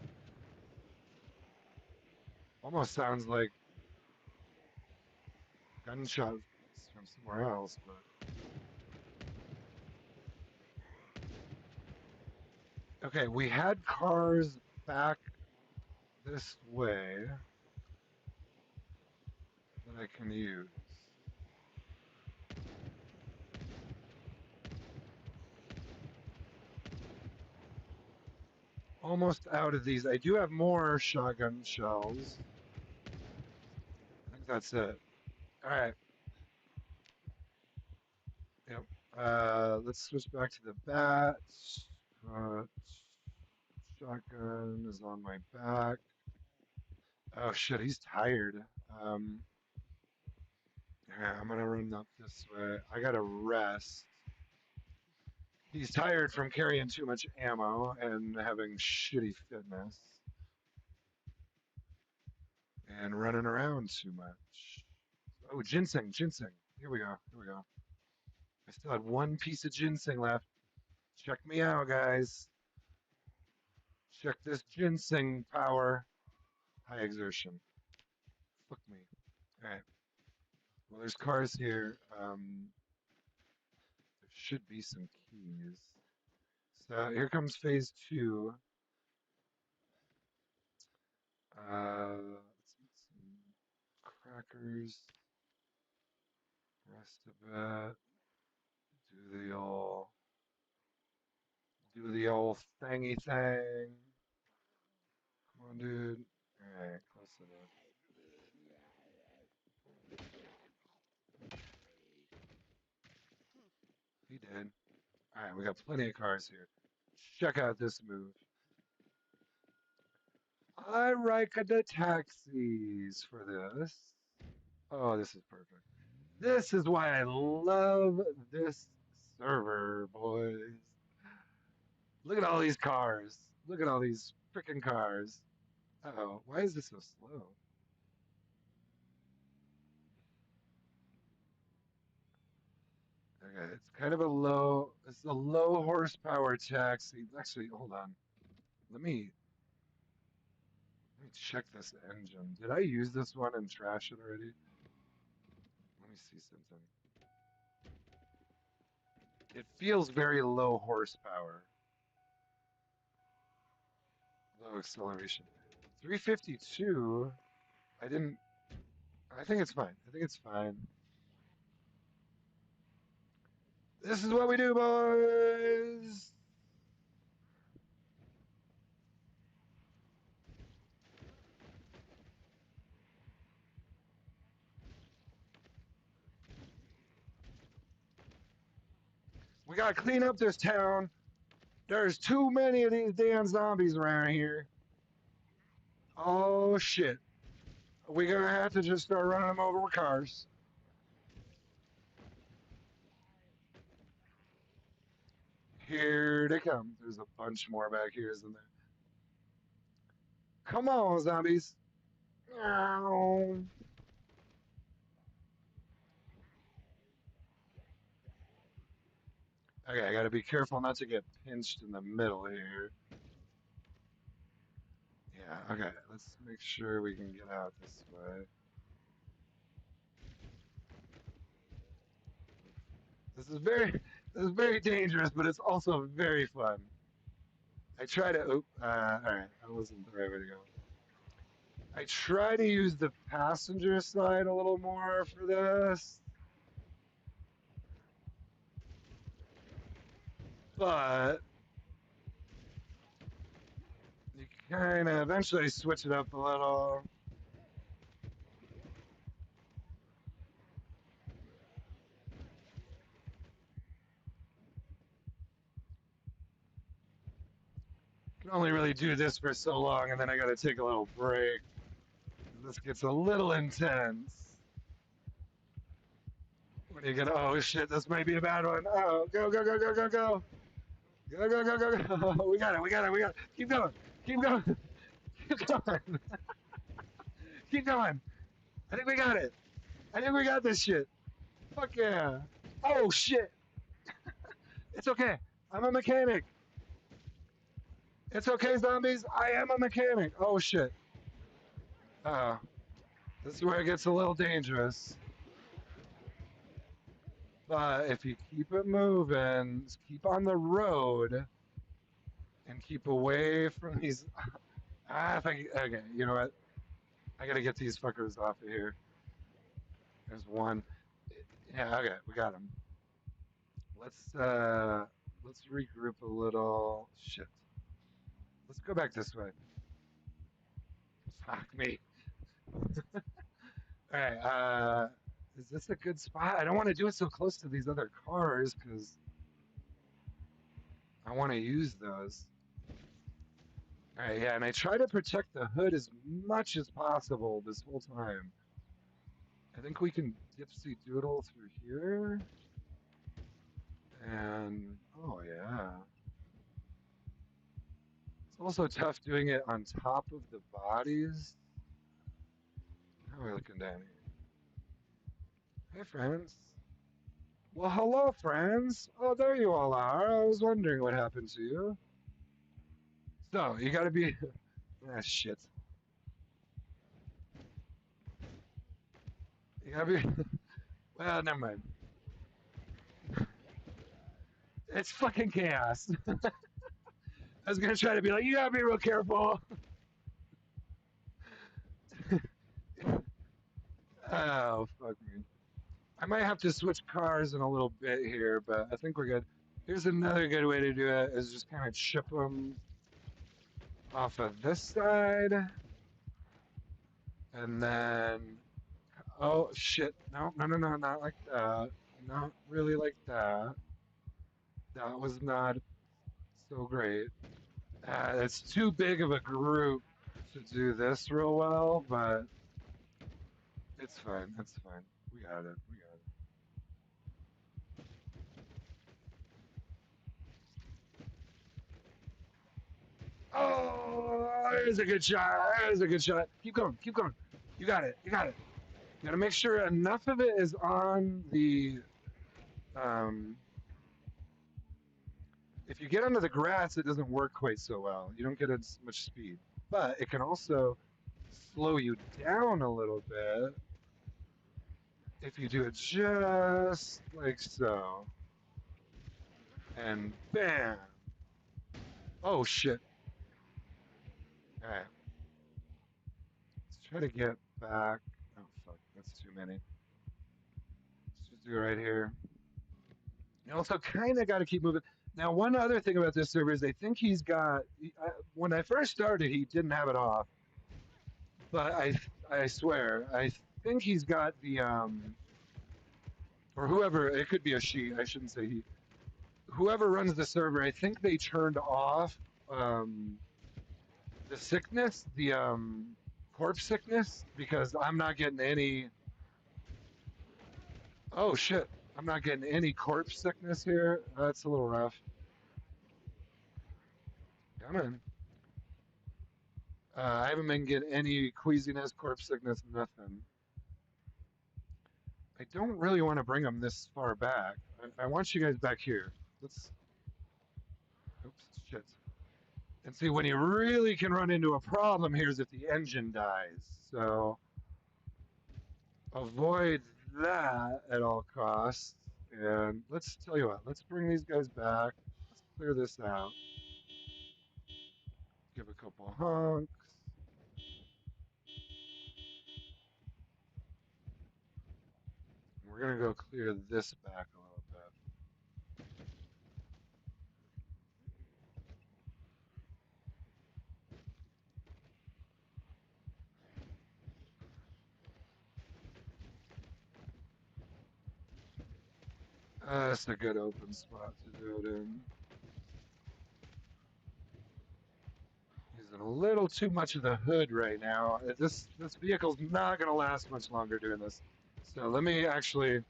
Almost sounds like gunshots from somewhere else, but. Okay, we had cars back this way that I can use. Almost out of these. I do have more shotgun shells. I think that's it. All right. Yep. Let's switch back to the bats. Shotgun is on my back. Oh shit, he's tired. Um, yeah, I'm gonna run up this way. I gotta rest. He's tired from carrying too much ammo and having shitty fitness and running around too much. Oh, ginseng, ginseng. Here we go. Here we go. I still had one piece of ginseng left. Check me out, guys. Check this ginseng power. High exertion. Fuck me. All right. Well, there's cars here. There should be some keys. So here comes phase 2. fuckers. Rest a bit. Do the old thingy thing. Come on, dude. Alright, close enough. He did. Alright, we got plenty of cars here. Check out this move. I like the taxis for this. Oh, this is perfect. This is why I love this server, boys. Look at all these cars. Look at all these freaking cars. Uh-oh, why is this so slow? Okay, it's a low horsepower taxi. Actually, hold on. Let me check this engine. Did I use this one and trash it already? Let me see something. It feels very low horsepower. Low acceleration. 352. I didn't. I think it's fine. I think it's fine. This is what we do, boys. We gotta clean up this town. There's too many of these damn zombies around here. Oh shit. We're gonna have to just start running them over with cars. Here they come. There's a bunch more back here, isn't there? Come on, zombies. Meow. Okay, I gotta be careful not to get pinched in the middle here. Yeah, okay, let's make sure we can get out this way. This is very dangerous, but it's also very fun. I try to, alright, that wasn't the right way to go. I try to use the passenger side a little more for this, but you kind of eventually switch it up a little. Can only really do this for so long, and then I gotta take a little break. This gets a little intense. When you get, oh shit, this might be a bad one. Oh, go, go, go, go, go, go. Go, go, go, go, go. We got it, we got it, we got it. Keep going, keep going, keep going. Keep going. I think we got it. I think we got this shit. Fuck yeah. Oh shit. It's okay. I'm a mechanic. It's okay, zombies. I am a mechanic. Oh shit. This is where it gets a little dangerous. But if you keep it moving, keep on the road, and keep away from these. Okay, you know what? I gotta get these fuckers off of here. There's one. Yeah, okay, we got him. Let's regroup a little. Shit. Let's go back this way. Fuck me. All right. Is this a good spot? I don't want to do it so close to these other cars because I want to use those. All right, yeah, and I try to protect the hood as much as possible this whole time. I think we can dipsy doodle through here. And, oh yeah. It's also tough doing it on top of the bodies. How are we looking down here? Hey, friends. Well, hello, friends. Oh, there you all are. I was wondering what happened to you. So, you gotta be... ah, shit. You gotta be... well, never mind. It's fucking chaos. I was gonna try to be like, you gotta be real careful. Oh, fuck me. I might have to switch cars in a little bit here, but I think we're good. Here's another good way to do it is just kind of chip them off of this side. And then, oh shit, no, no, no, no, not like that. Not really like that. That was not so great. It's too big of a group to do this real well, but it's fine. It's fine. We got it. We got it. Oh, there's a good shot. There's a good shot. Keep going. Keep going. You got it. You got it. You got to make sure enough of it is on the. Um, if you get onto the grass, it doesn't work quite so well. You don't get as much speed, but it can also slow you down a little bit if you do it just like so. And bam. Oh shit. All right. Let's try to get back. Oh fuck, that's too many. Let's just do it right here. You also kind of got to keep moving. Now, one other thing about this server is I think he's got. When I first started, he didn't have it off, but I swear I think he's got the or whoever, it could be a she. I shouldn't say he. Whoever runs the server, I think they turned off um, the sickness, the corpse sickness, because I'm not getting any. Oh shit! I'm not getting any corpse sickness here. That's a little rough. Come on. I haven't been getting any queasiness, corpse sickness, nothing. I don't really want to bring them this far back. I want you guys back here. Let's. Oops, shit. And see, when you really can run into a problem here is if the engine dies. So avoid that at all costs. And let's tell you what, let's bring these guys back. Let's clear this out. Give a couple honks. We're going to go clear this back a little bit. That's a good open spot to do it in. Using a little too much of the hood right now. This vehicle's not going to last much longer doing this. So let me actually,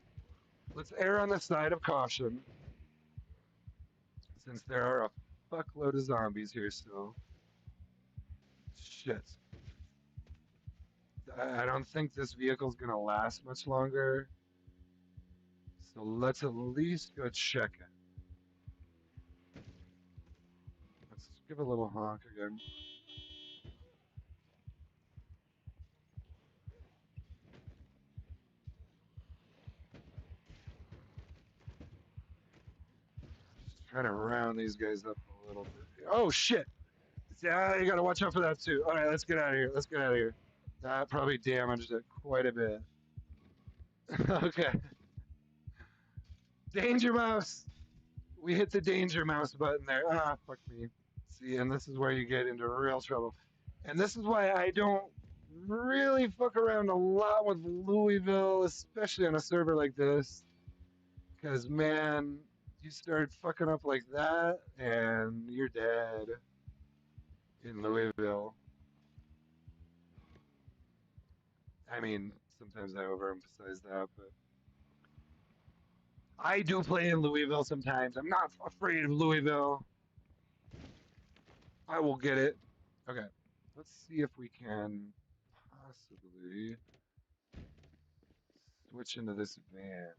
let's err on the side of caution, since there are a fuckload of zombies here still. Shit. I don't think this vehicle's going to last much longer. So let's at least go check it. Let's give a little honk again. Just trying to round these guys up a little bit. Oh shit! Yeah, you gotta watch out for that too. All right, let's get out of here. Let's get out of here. That probably damaged it quite a bit. Okay. Danger mouse. We hit the danger mouse button there. Ah, fuck me. See, and this is where you get into real trouble. And this is why I don't really fuck around a lot with Louisville, especially on a server like this. Because, man, you start fucking up like that, and you're dead in Louisville. I mean, sometimes I overemphasize that, but I do play in Louisville sometimes. I'm not afraid of Louisville. I will get it. Okay, let's see if we can possibly switch into this van.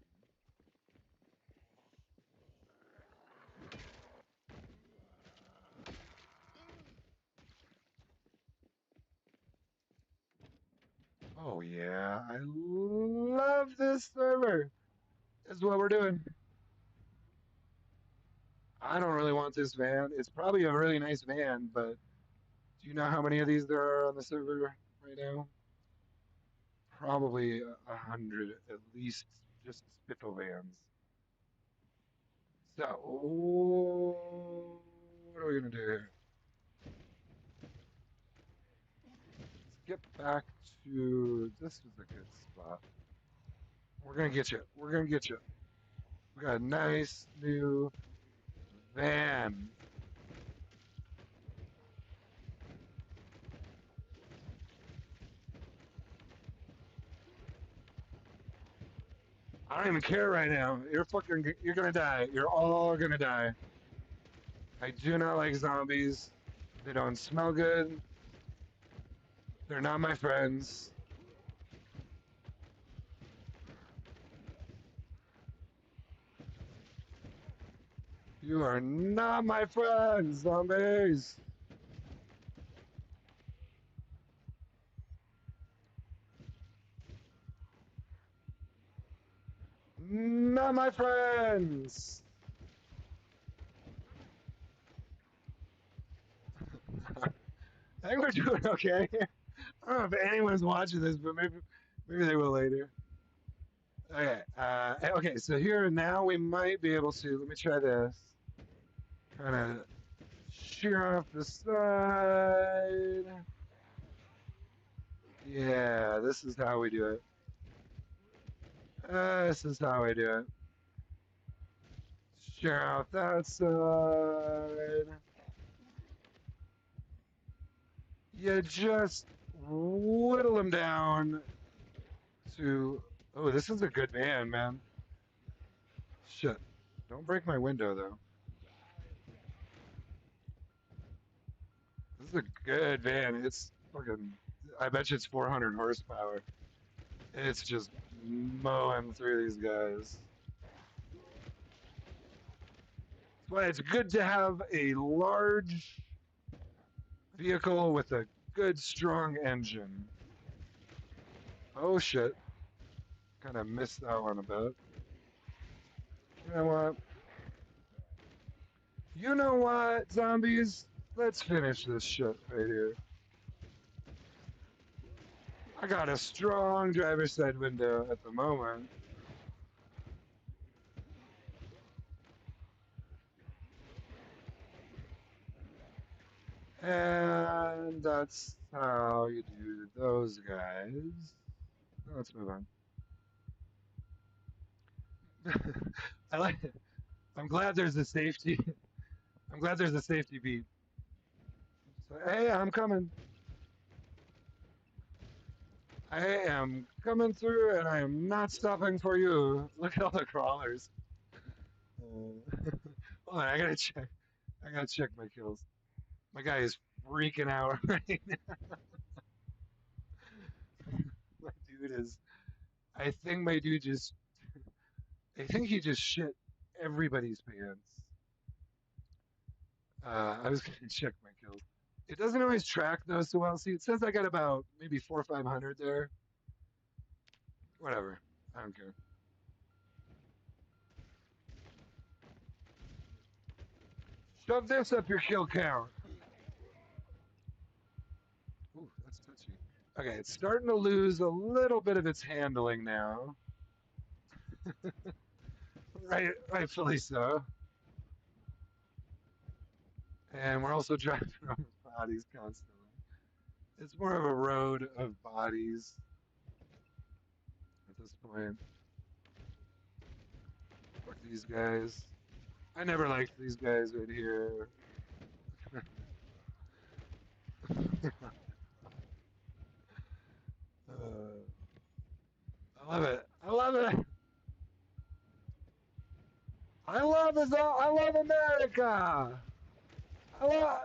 Oh yeah, I love this server. This is what we're doing. I don't really want this van. It's probably a really nice van, but do you know how many of these there are on the server right now? probably 100 at least, just spittle vans. So, what are we gonna do here? Let's get back to this was a good spot. We're gonna get you. We're gonna get you. We got a nice new van. I don't even care right now. You're gonna die. You're all gonna die. I do not like zombies. They don't smell good. They're not my friends. You are not my friends, zombies. Not my friends. I think we're doing okay. I don't know if anyone's watching this, but maybe they will later. Okay. Okay. So here now we might be able to. Let me try this. Kind of shear off the side. Yeah, this is how we do it. This is how we do it. Shear off that side. You just whittle them down to. Oh, this is a good van, man. Shit. Don't break my window, though. This is a good van. It's fucking. I bet you it's 400 horsepower. It's just mowing through these guys. That's why it's good to have a large vehicle with a good, strong engine. Oh shit. Kind of missed that one a bit. You know what? You know what, zombies? Let's finish this shit right here. I got a strong driver's side window at the moment. And that's how you do those guys. Let's move on. I like it. I'm glad there's a safety. I'm glad there's a safety beat. So, hey, I'm coming. I am coming through, and I am not stopping for you. Look at all the crawlers. Hold on, I gotta check. I gotta check my kills. My guy is freaking out right now. My dude is. I think my dude just. I think he just shit everybody's pants. I was gonna check my kills. It doesn't always track though so well. See, it says I got about maybe 400 or 500 there. Whatever. I don't care. Shove this up your kill count. Ooh, that's touchy. Okay, it's starting to lose a little bit of its handling now. Right, rightfully so. And we're also driving over bodies constantly. It's more of a road of bodies at this point. Fuck these guys. I never liked these guys right here. I love it. I love it. I love it. I love America. I love.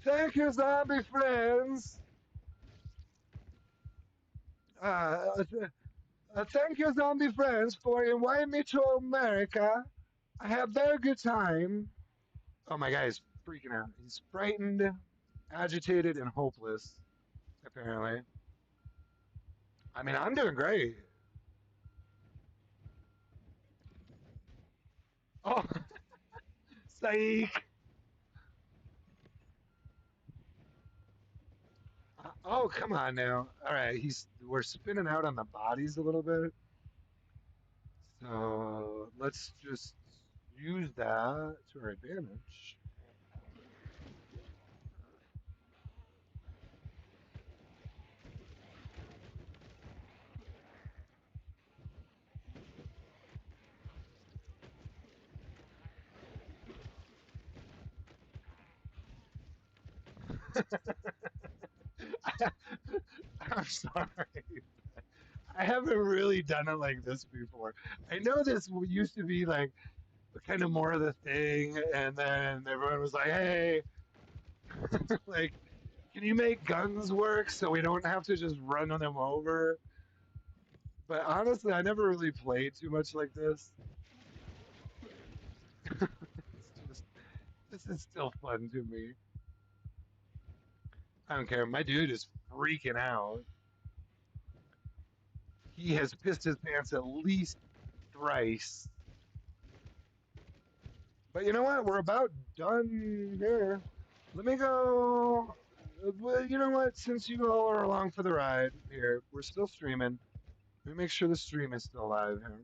Thank you, zombie friends. Uh, thank you, zombie friends, for inviting me to America. I had a very good time. Oh, my guy is freaking out. He's frightened, agitated, and hopeless, apparently. I mean, I'm doing great. Oh, psych. Oh, come on now. All right, he's we're spinning out on the bodies a little bit. So let's just use that to our advantage. I'm sorry. I haven't really done it like this before. I know this used to be like kind of more of the thing, and then everyone was like, "Hey, like, can you make guns work so we don't have to just run them over?" But honestly, I never really played too much like this. It's just this is still fun to me. I don't care. My dude is freaking out. He has pissed his pants at least thrice. But you know what? We're about done here. Let me go. Well, you know what? Since you all are along for the ride here, we're still streaming. Let me make sure the stream is still live here.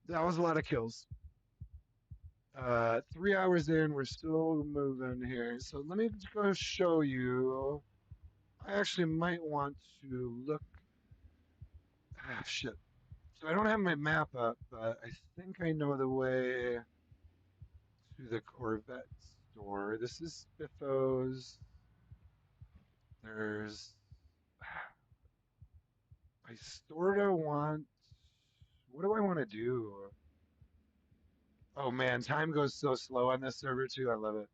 That was a lot of kills. 3 hours in, we're still moving here. So let me go show you. I actually might want to look. Ah, shit. So I don't have my map up, but I think I know the way to the Corvette store. This is Spiffos. There's. I sort of want. What do I want to do? Oh man, time goes so slow on this server too. I love it.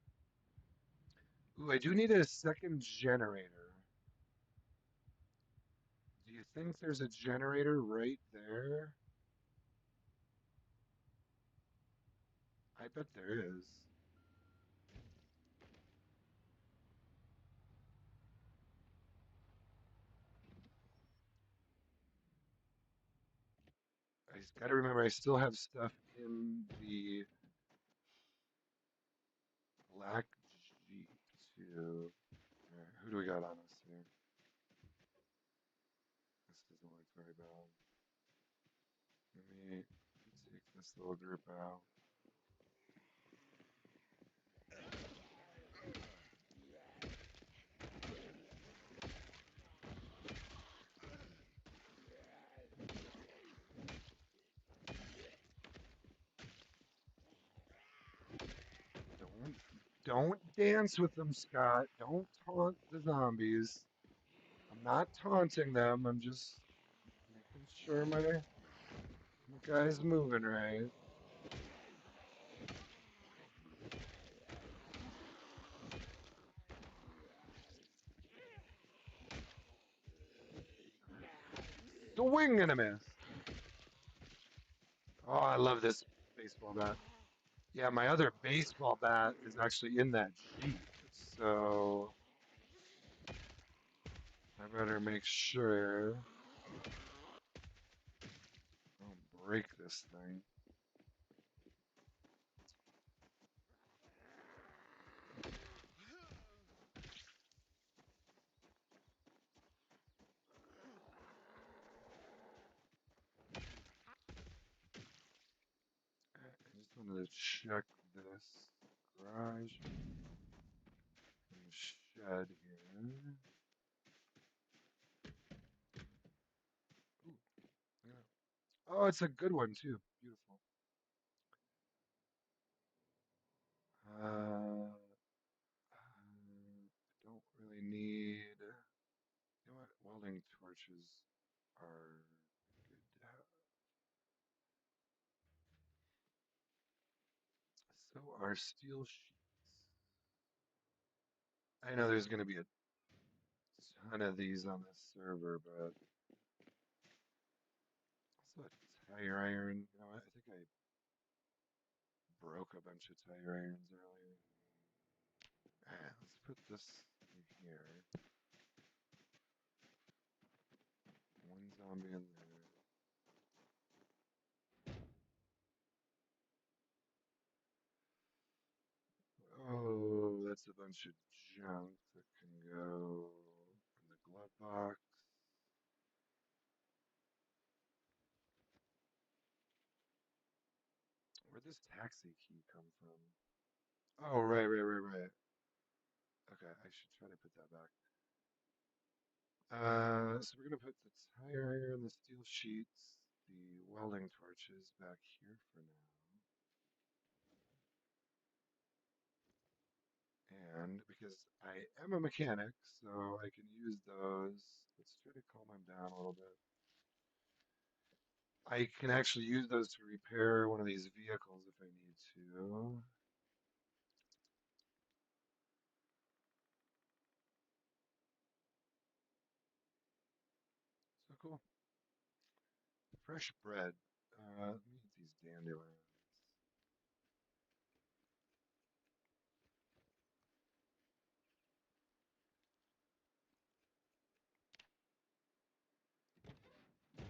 Ooh, I do need a second generator. Do you think there's a generator right there? I bet there is. I just gotta remember I still have stuff in the black Jeep too. Alright, who do we got on us here? This doesn't look very bad. Let me take this little group out. Don't don't dance with them, Scott. Don't taunt the zombies. I'm not taunting them. I'm just making sure my guy's moving right. Swing and a miss. Oh, I love this baseball bat. Yeah, my other baseball bat is actually in that Jeep. So I better make sure I don't break this thing. I just wanted to check this garage and shed here. Ooh, yeah. Oh, it's a good one too. Beautiful. I don't really need. You know what? Welding torches are good to have. So are steel sheets. I know there's going to be a ton of these on this server, but also a tire iron. You know what? I think I broke a bunch of tire irons earlier. Alright, let's put this in here. One zombie in there. Oh, that's a bunch of junk that can go in the glove box. this taxi key come from? Oh, right. Okay, I should try to put that back. So we're gonna put the tire and the steel sheets, the welding torches back here for now. And because I am a mechanic, so I can use those. Let's try to calm him down a little bit. I can actually use those to repair one of these vehicles if I need to. So cool. Fresh bread. Let me eat these dandelions.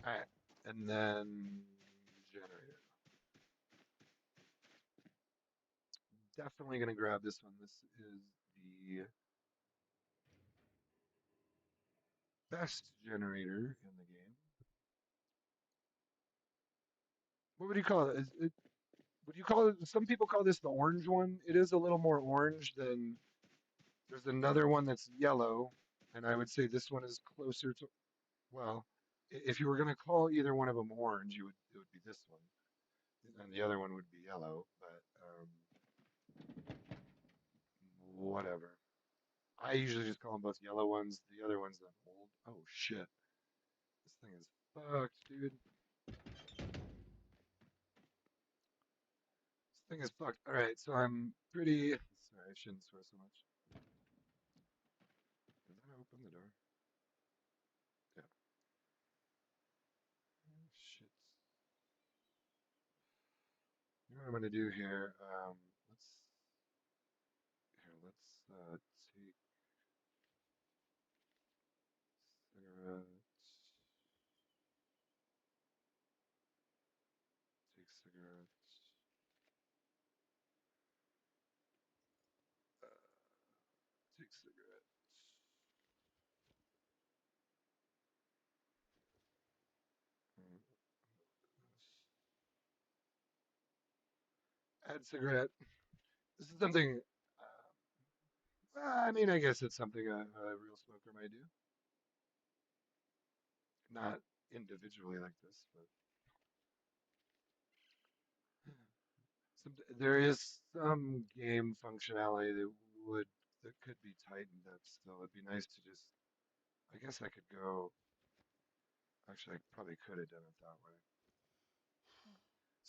Alright, and then generator. Definitely gonna grab this one. This is the best generator in the game. What would you call it? Would you call it? Some people call this the orange one. It is a little more orange than. There's another one that's yellow, and I would say this one is closer to. Well, if you were gonna call either one of them orange, it would be this one, and the other one would be yellow. But whatever. I usually just call them both yellow ones. The other one's an old. Oh shit! This thing is fucked, dude. This thing is fucked. All right, so I'm pretty. Sorry, I shouldn't swear so much. Did that open the door? Yeah. Shit. You know what I'm gonna do here? Let's let's take cigarettes. Take cigarettes. Uh, take cigarettes. Mm, add cigarette. This is something. I mean, I guess it's something a real smoker might do. Not individually like this, but there is some game functionality that could be tightened up still. It'd be nice to just. I guess I could go. Actually, I probably could have done it that way.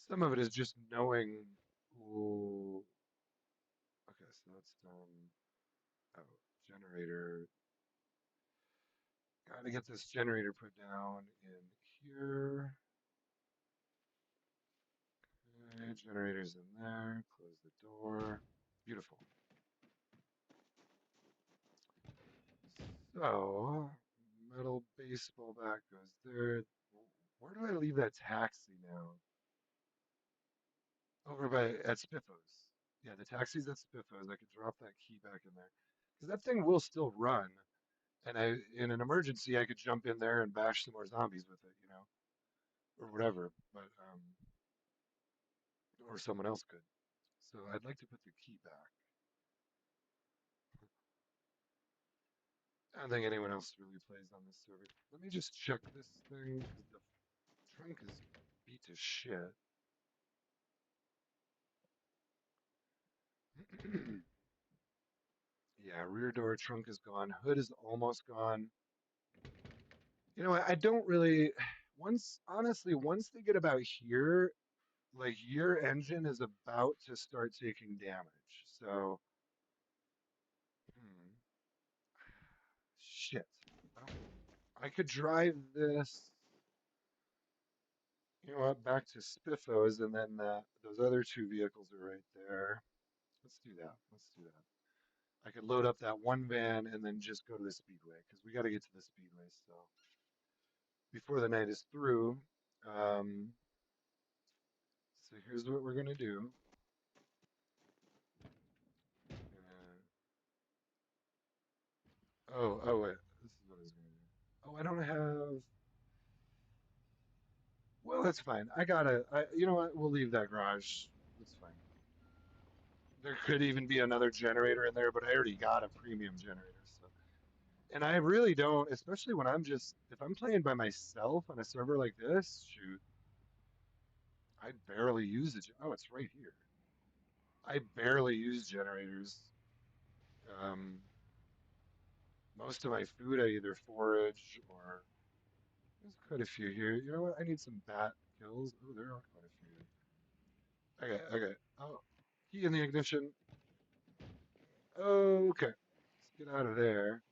Some of it is just knowing. Ooh, okay, so that's done. Oh, generator. Gotta get this generator put down in here. Okay, generator's in there. Close the door. Beautiful. So, metal baseball bat goes there. Where do I leave that taxi now? Over by at Spiffos. Yeah, the taxi's at Spiffos. I could drop that key back in there. Because that thing will still run. And in an emergency, I could jump in there and bash some more zombies with it, or whatever. But or someone else could. So I'd like to put the key back. I don't think anyone else really plays on this server. Let me just check this thing because the trunk is beat to shit. Yeah, rear door trunk is gone. Hood is almost gone. You know, I don't really. Once they get about here, like your engine is about to start taking damage. So, hmm, shit. I don't- I could drive this. You know what? Back to Spiffos, and then those other two vehicles are right there. Let's do that. Let's do that. I could load up that one van and then just go to the speedway because we got to get to the speedway. So before the night is through, um, so here's what we're gonna do. Uh, oh wait, this is what I was gonna do. Oh, I don't have. Well, that's fine. You know what? We'll leave that garage. That's fine. There could even be another generator in there, but I already got a premium generator, so. And I really don't, especially when I'm just, if I'm playing by myself on a server like this, shoot, I barely use it. Oh, it's right here. I barely use generators. Um, Most of my food I either forage or there's quite a few here. You know what? I need some bat kills. Oh, there are quite a few. Okay, okay. Oh, key in the ignition. Okay, let's get out of there.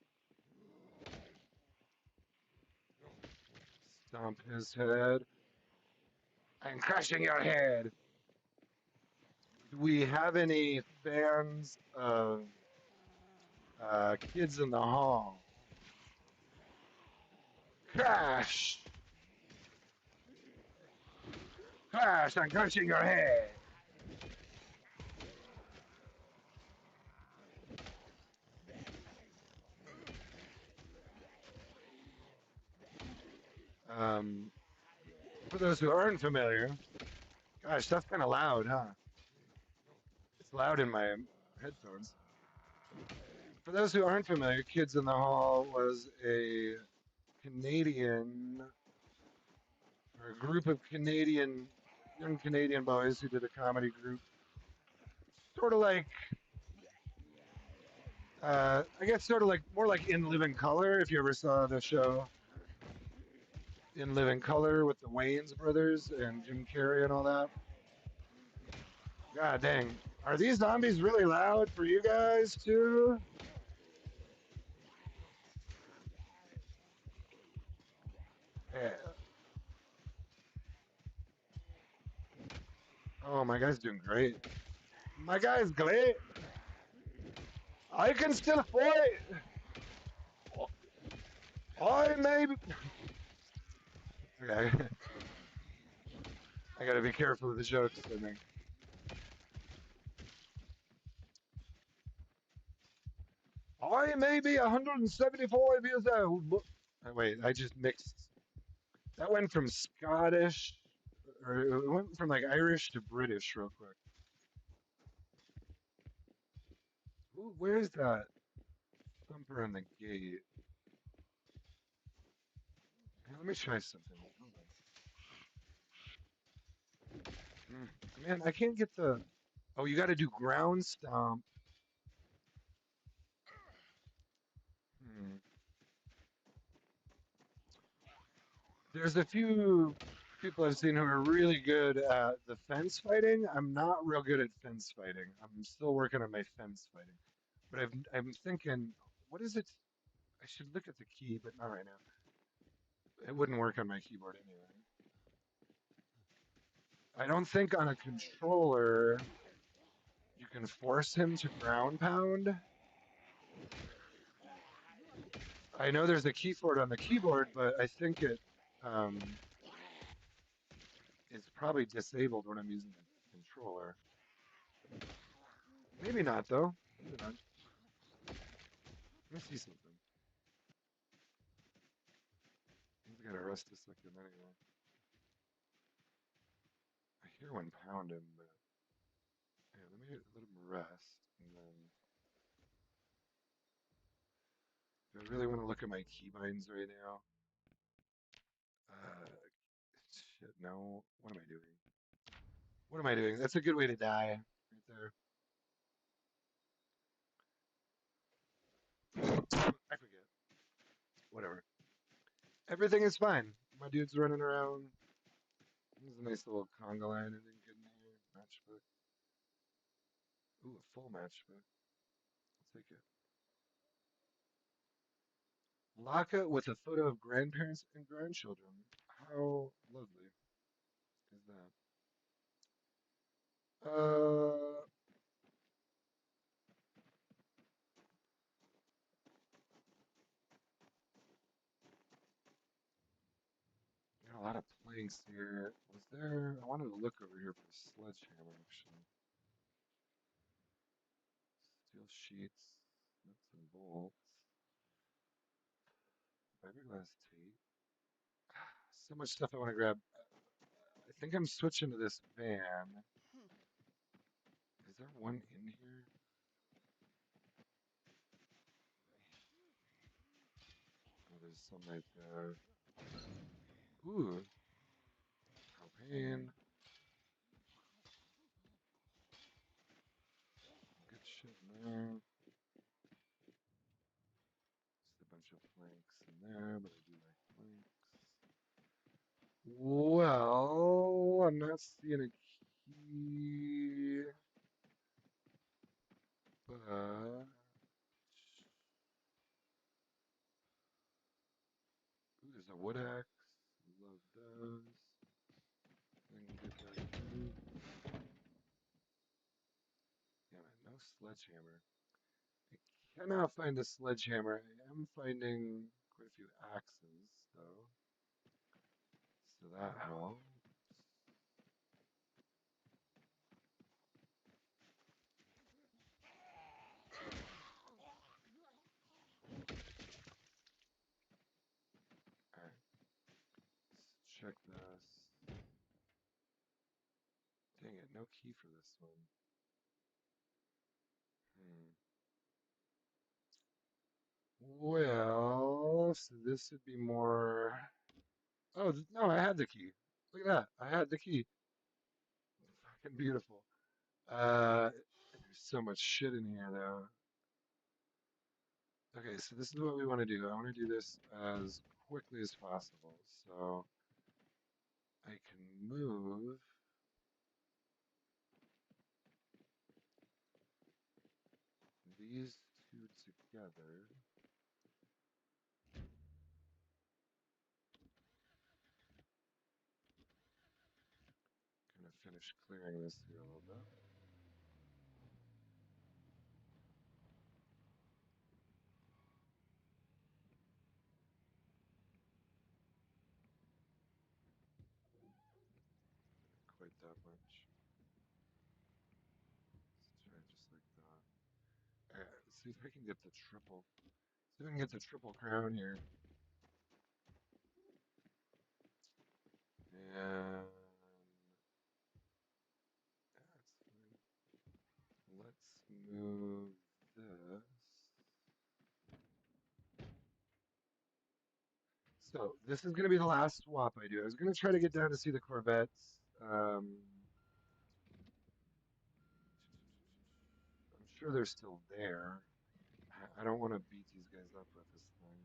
Stomp his head. I'm crushing your head. Do we have any fans of Kids in the Hall? Crash! Crash! I'm crushing your head. Um, for those who aren't familiar, gosh, that's kind of loud, huh? It's loud in my headphones. For those who aren't familiar, Kids in the Hall was a Canadian, or a group of young Canadian boys who did a comedy group, sort of like, I guess, sort of like more like In Living Color. If you ever saw the show In Living Color with the Wayans brothers and Jim Carrey and all that. God dang, are these zombies really loud for you guys too? Yeah. Oh, my guy's doing great. My guy's great. I can still fight. I may. Okay. I gotta be careful with the jokes I make. I may be 175 years old, but wait, I just mixed. That went from Scottish, or it went from like Irish to British real quick. Ooh, where's that thumper on the gate? Hey, let me try something. Hold on. Man, I can't get the. Oh, you got to do ground stomp. Hmm. There's a few people I've seen who are really good at the fence fighting. I'm not real good at fence fighting. I'm still working on my fence fighting. But I'm thinking, what is it? I should look at the key, but not right now. It wouldn't work on my keyboard anyway. I don't think on a controller you can force him to ground pound. I know there's a key for it on the keyboard, but I think it um, is probably disabled when I'm using the controller. Maybe not, though. Maybe not. Let me see something. He's got to rest a second anyway. I hear one pounding, but yeah, let him rest, and then. Do I really want to look at my keybinds right now? Uh, Shit, no. What am I doing? What am I doing? That's a good way to die, right there. I forget. Whatever. Everything is fine. My dude's running around. There's a nice little conga line I didn't get in here. Matchbook. Ooh, a full matchbook. I'll take it. Laka with a photo of grandparents and grandchildren. How lovely is that? Got a lot of planks here. Was there? I wanted to look over here for a sledgehammer, actually. Steel sheets, nuts and bolts, fiberglass tape. So much stuff I want to grab. I think I'm switching to this van. there one in here? Oh, there's some right there. Ooh, propane. Good shit in there. Just a bunch of planks in there, but I do like planks. Well, I'm not seeing a key, but ooh, there's a wood axe. Love those. I can get those too. Damn it, no sledgehammer. I cannot find a sledgehammer. I am finding quite a few axes, though. So that helps. Alright, let's check this. Dang it, no key for this one. Hmm. Well, so this would be more. Oh, no, I had the key. Look at that. I had the key. Fucking beautiful. There's so much shit in here, though. Okay, so this is what we want to do. I want to do this as quickly as possible. So I can move these two together. Kind of finish clearing this here a little bit. Quite that much. Let's try it just like that. Alright, let's see if I can get the triple. See if I can get the triple crown here. And that's fine. Let's move this. So this is going to be the last swap I do. I was going to try to get down to see the Corvettes. I'm sure they're still there. I don't want to beat these guys up with this thing.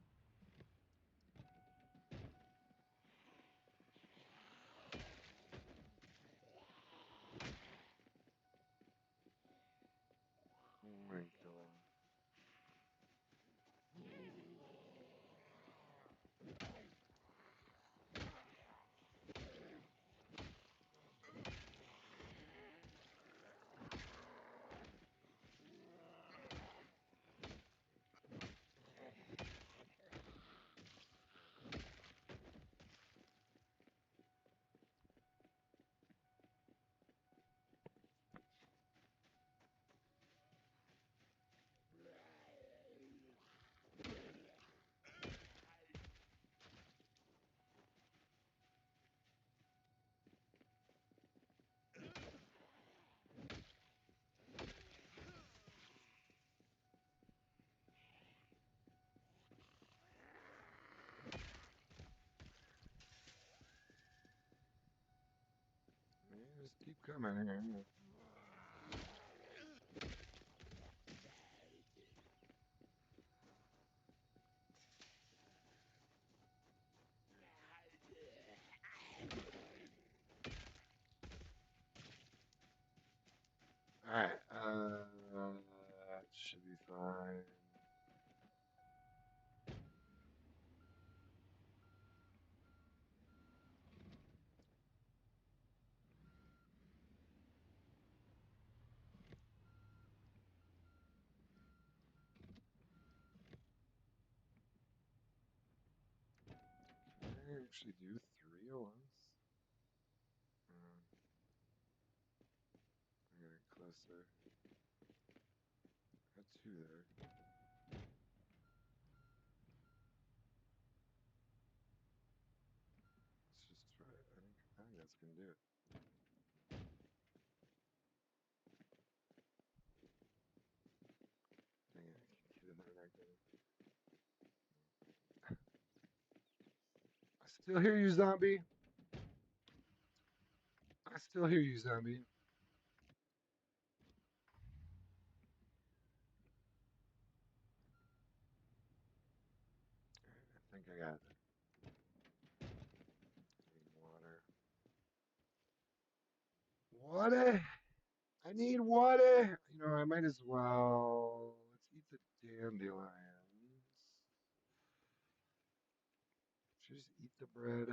Oh my god. Man, just keep coming here. Alright, that should be fine. Can I actually do 3 at once? I'm getting closer. Got 2 there. Let's just try it. I think that's gonna do it. Still hear you, zombie. I still hear you, zombie. I think I got it. Need water. Water. I need water. You know, I might as well. Let's eat the dandelions. Should I just eat the bread?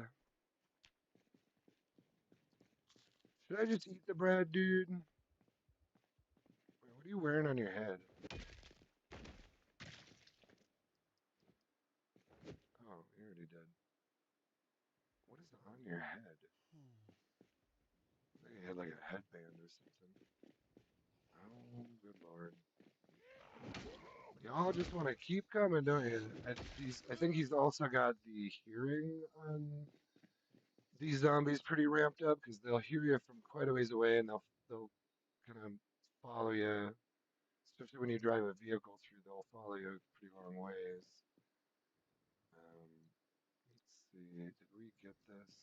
Should I just eat the bread, dude? Wait, what are you wearing on your head? Oh, you already did. What is on your head? I think you had like a headband or something. Oh, good lord. Y'all just want to keep coming, don't you? I think he's also got the hearing on these zombies pretty ramped up because they'll hear you from quite a ways away and they'll kind of follow you. Especially when you drive a vehicle through, they'll follow you pretty long ways. Um, let's see, did we get this?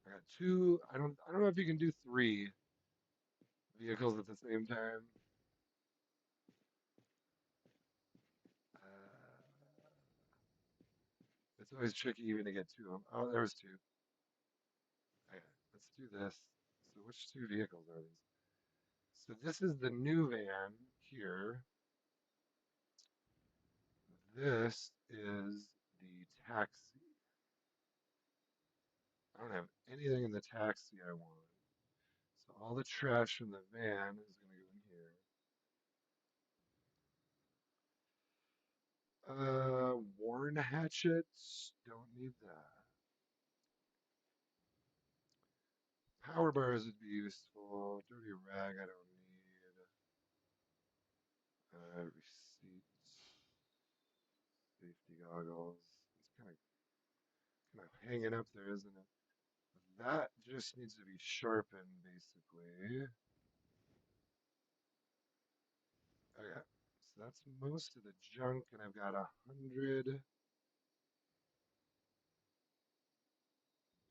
I got two. I don't know if you can do three vehicles at the same time. Uh, it's always tricky even to get two of them. Oh, there was two. Okay, let's do this. So which two vehicles are these? So this is the new van here. This is the taxi. I don't have anything in the taxi I want. So all the trash from the van is going to go in here. Worn hatchets. Don't need that. Power bars would be useful. Dirty rag I don't need. Receipts. Safety goggles. It's kind of hanging up there, isn't it? That just needs to be sharpened, basically. Okay, so that's most of the junk, and I've got 100.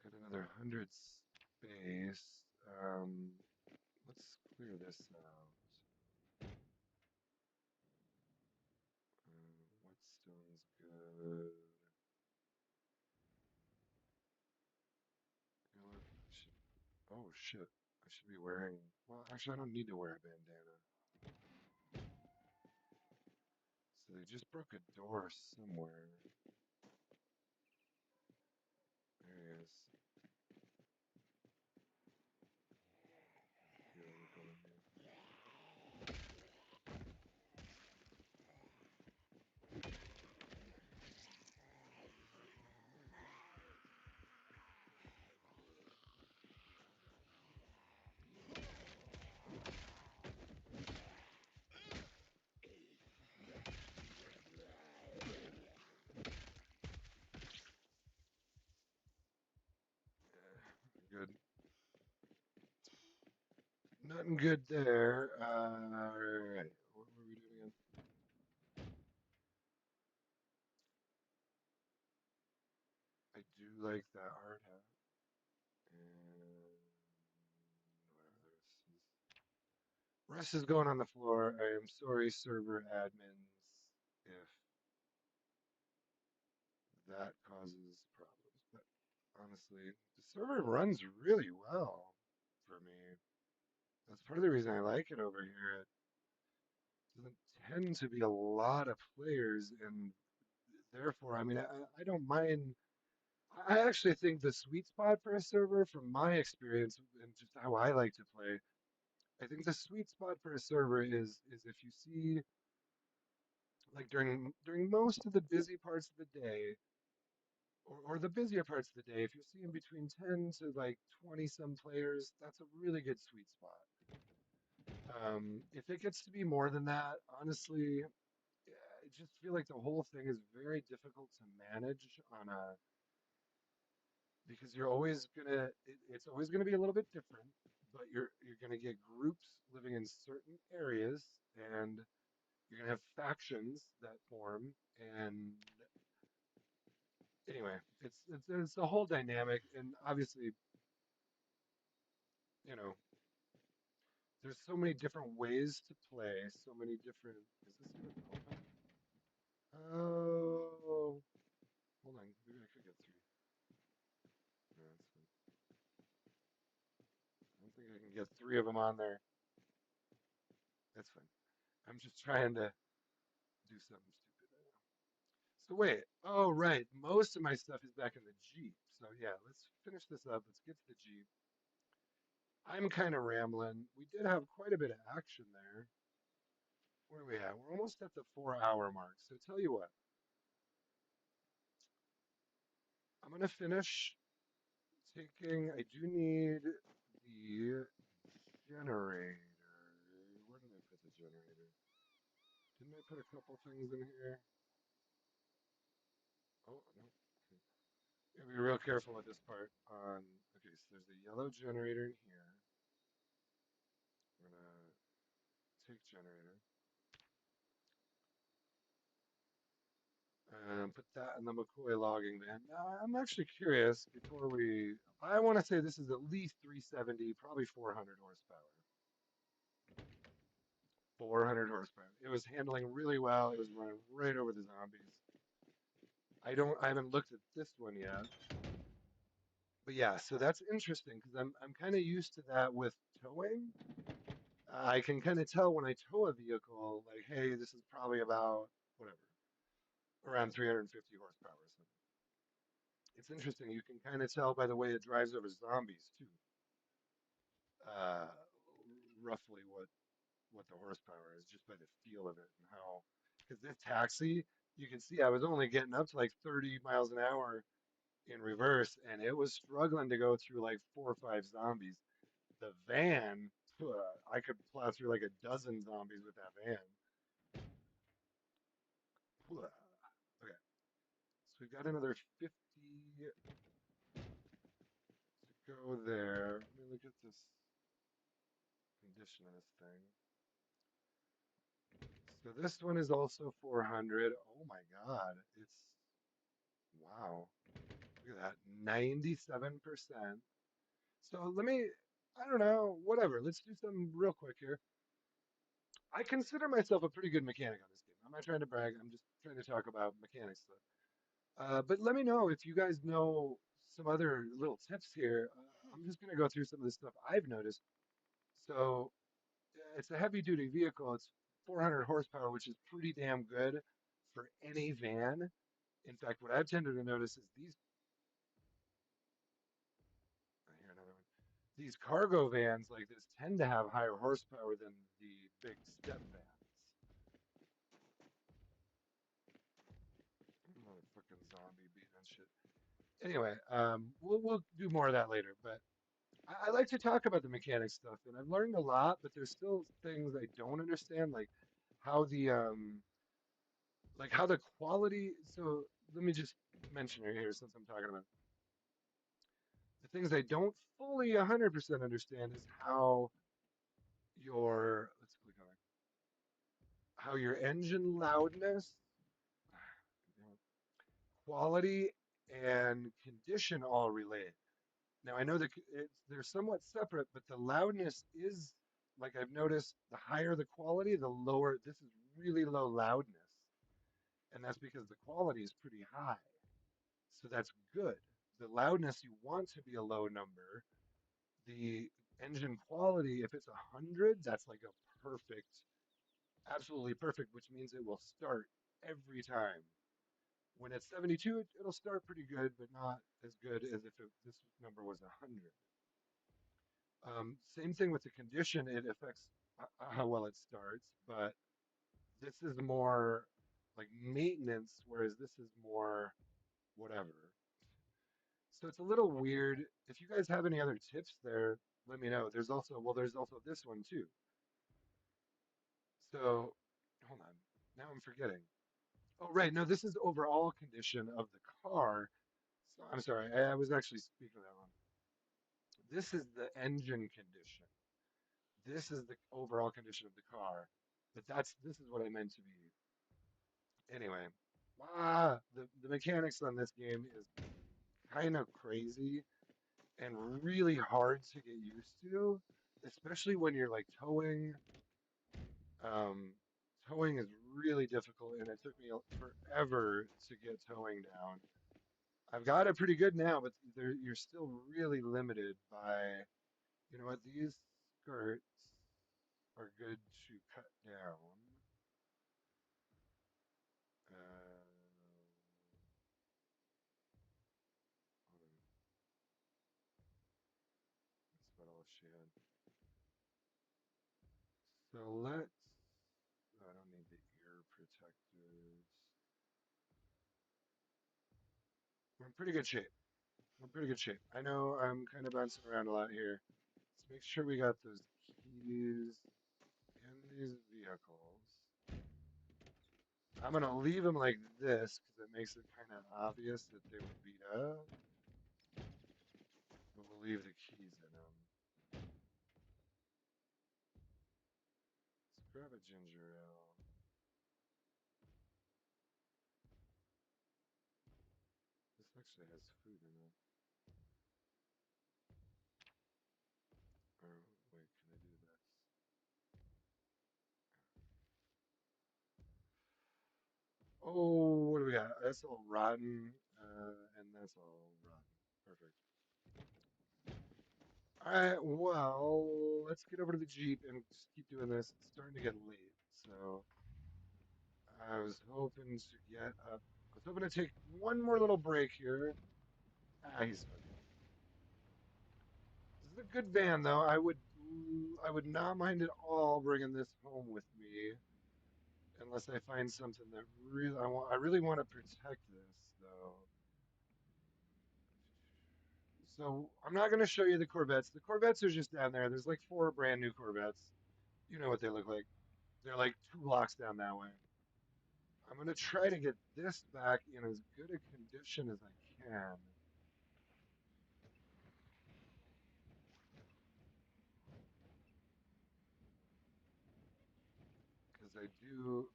Got another 100 space. Let's clear this out. What stone's good? You know what? Oh shit. I should be wearing. Well, actually, I don't need to wear a bandana. So they just broke a door somewhere. There he is. Here, we're going here. Good. Nothing good there. Alright. What were we doing again? I do like that hard hat. And whatever the rest is. Rest is going on the floor. I am sorry, server admins, if that causes problems. But honestly, the server runs really well for me. That's part of the reason I like it over here. It doesn't tend to be a lot of players, and therefore, I mean, I don't mind. I actually think the sweet spot for a server, from my experience and just how I like to play, I think the sweet spot for a server is if you see like during most of the busy parts of the day, or the busier parts of the day, if you're seeing between 10 to like 20 some players, that's a really good sweet spot. If it gets to be more than that, honestly, I just feel like the whole thing is very difficult to manage on a because you're always it's always gonna be a little bit different, but you're gonna get groups living in certain areas, and you're gonna have factions that form, and Anyway, it's a whole dynamic, and obviously, you know, there's so many different ways to play, so many different. Is this even open? Oh, hold on. Maybe I could get through. No, that's fine. I don't think I can get three of them on there. That's fine. I'm just trying to do something stupid right now. So wait. Oh, right. Most of my stuff is back in the Jeep. So yeah, let's finish this up. Let's get to the Jeep. I'm kind of rambling. We did have quite a bit of action there. Where are we at? We're almost at the 4 hour mark. So tell you what, I'm gonna finish taking. I do need the generator. Where did I put the generator? Didn't I put a couple things in here? Oh no. Okay. Gotta be real careful with this part. Okay, so there's a yellow generator in here. We're gonna take generator and put that in the McCoy logging van. Now, I'm actually curious before we. I want to say this is at least 370, probably 400 horsepower. 400 horsepower. It was handling really well. It was running right over the zombies. I haven't looked at this one yet. But yeah, so that's interesting because I'm kind of used to that with towing. I can kind of tell when I tow a vehicle, like, hey, this is probably about whatever, around 350 horsepower. So it's interesting. You can kind of tell by the way it drives over zombies too, uh, roughly what the horsepower is just by the feel of it and how. Because this taxi, you can see I was only getting up to like 30 miles an hour in reverse, and it was struggling to go through like 4 or 5 zombies. The van, I could plow through like a dozen zombies with that van. Okay, so we've got another 50 to go there. Let me look at this condition of this thing. So this one is also 400. Oh my God, it's wow. Look at that, 97%. So I don't know, whatever. Let's do something real quick here. I consider myself a pretty good mechanic on this game. I'm not trying to brag. I'm just trying to talk about mechanics stuff. But let me know if you guys know some other little tips here. I'm just going to go through some of the stuff I've noticed. So it's a heavy duty vehicle. It's 400 horsepower, which is pretty damn good for any van. In fact, what I've tended to notice is I hear another one. These cargo vans like this tend to have higher horsepower than the big step vans. Motherfucking zombie beating and shit. Anyway, we'll do more of that later. But I like to talk about the mechanics stuff, and I've learned a lot. But there's still things I don't understand, how the um, like how the quality. So let me just mention it here since I'm talking about the things I don't fully 100% understand is how your let's click on it, how your engine loudness, quality, and condition all relate. Now I know that they're somewhat separate, but the loudness is like I've noticed the higher the quality, the lower. This is really low loudness, and that's because the quality is pretty high. So that's good. The loudness you want to be a low number. The engine quality, if it's 100, that's like a perfect, absolutely perfect, which means it will start every time. When it's 72, it'll start pretty good, but not as good as if this number was 100. Same thing with the condition, it affects how well it starts, but this is more like maintenance, whereas this is more whatever. So it's a little weird. If you guys have any other tips there, let me know. There's also this one too. So hold on. Now I'm forgetting. Oh, right. No, this is overall condition of the car. So I'm sorry. I was actually speaking of that one. This is the engine condition. This is the overall condition of the car. But this is what I meant to be. Anyway, The mechanics on this game is kind of crazy and really hard to get used to, especially when you're like towing. Um, Towing is really difficult, and it took me forever to get towing down. I've got it pretty good now, but you're still really limited by, you know what, these skirts are good to cut down. Uh, that's about all she had. So let's. I don't need the ear protectors. We're in pretty good shape. We're in pretty good shape. I know I'm kind of bouncing around a lot here. Let's make sure we got those keys in these vehicles. I'm gonna leave them like this because it makes it kind of obvious that they were beat up. But we'll leave the keys in them. Let's grab a ginger ale. This actually has food in it. Or wait, can I do this? Oh, what do we got? That's all rotten, and that's all rotten. Perfect. All right, well, let's get over to the Jeep and just keep doing this. It's starting to get late, so I was hoping to get up. I was hoping to take one more little break here. He's fine. This is a good van, though. I would not mind at all bringing this home with me, unless I find something that really I want. I really want to protect this, though. So I'm not going to show you the Corvettes. The Corvettes are just down there. There's like four brand new Corvettes. You know what they look like. They're like 2 blocks down that way. I'm going to try to get this back in as good a condition as I can. Because I do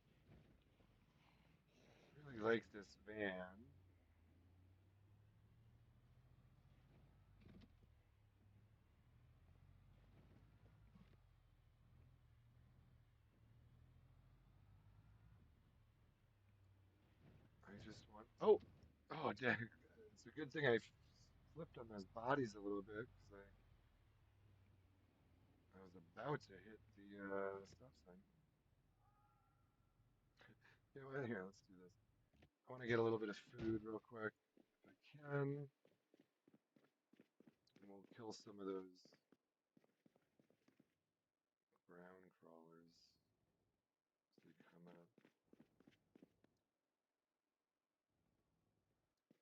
really like this van. I just want. Oh, dang. It's a good thing I flipped on those bodies a little bit because I was about to hit the stop sign. You know what? Here, let's do this. I want to get a little bit of food real quick if I can. And we'll kill some of those ground crawlers as they come up.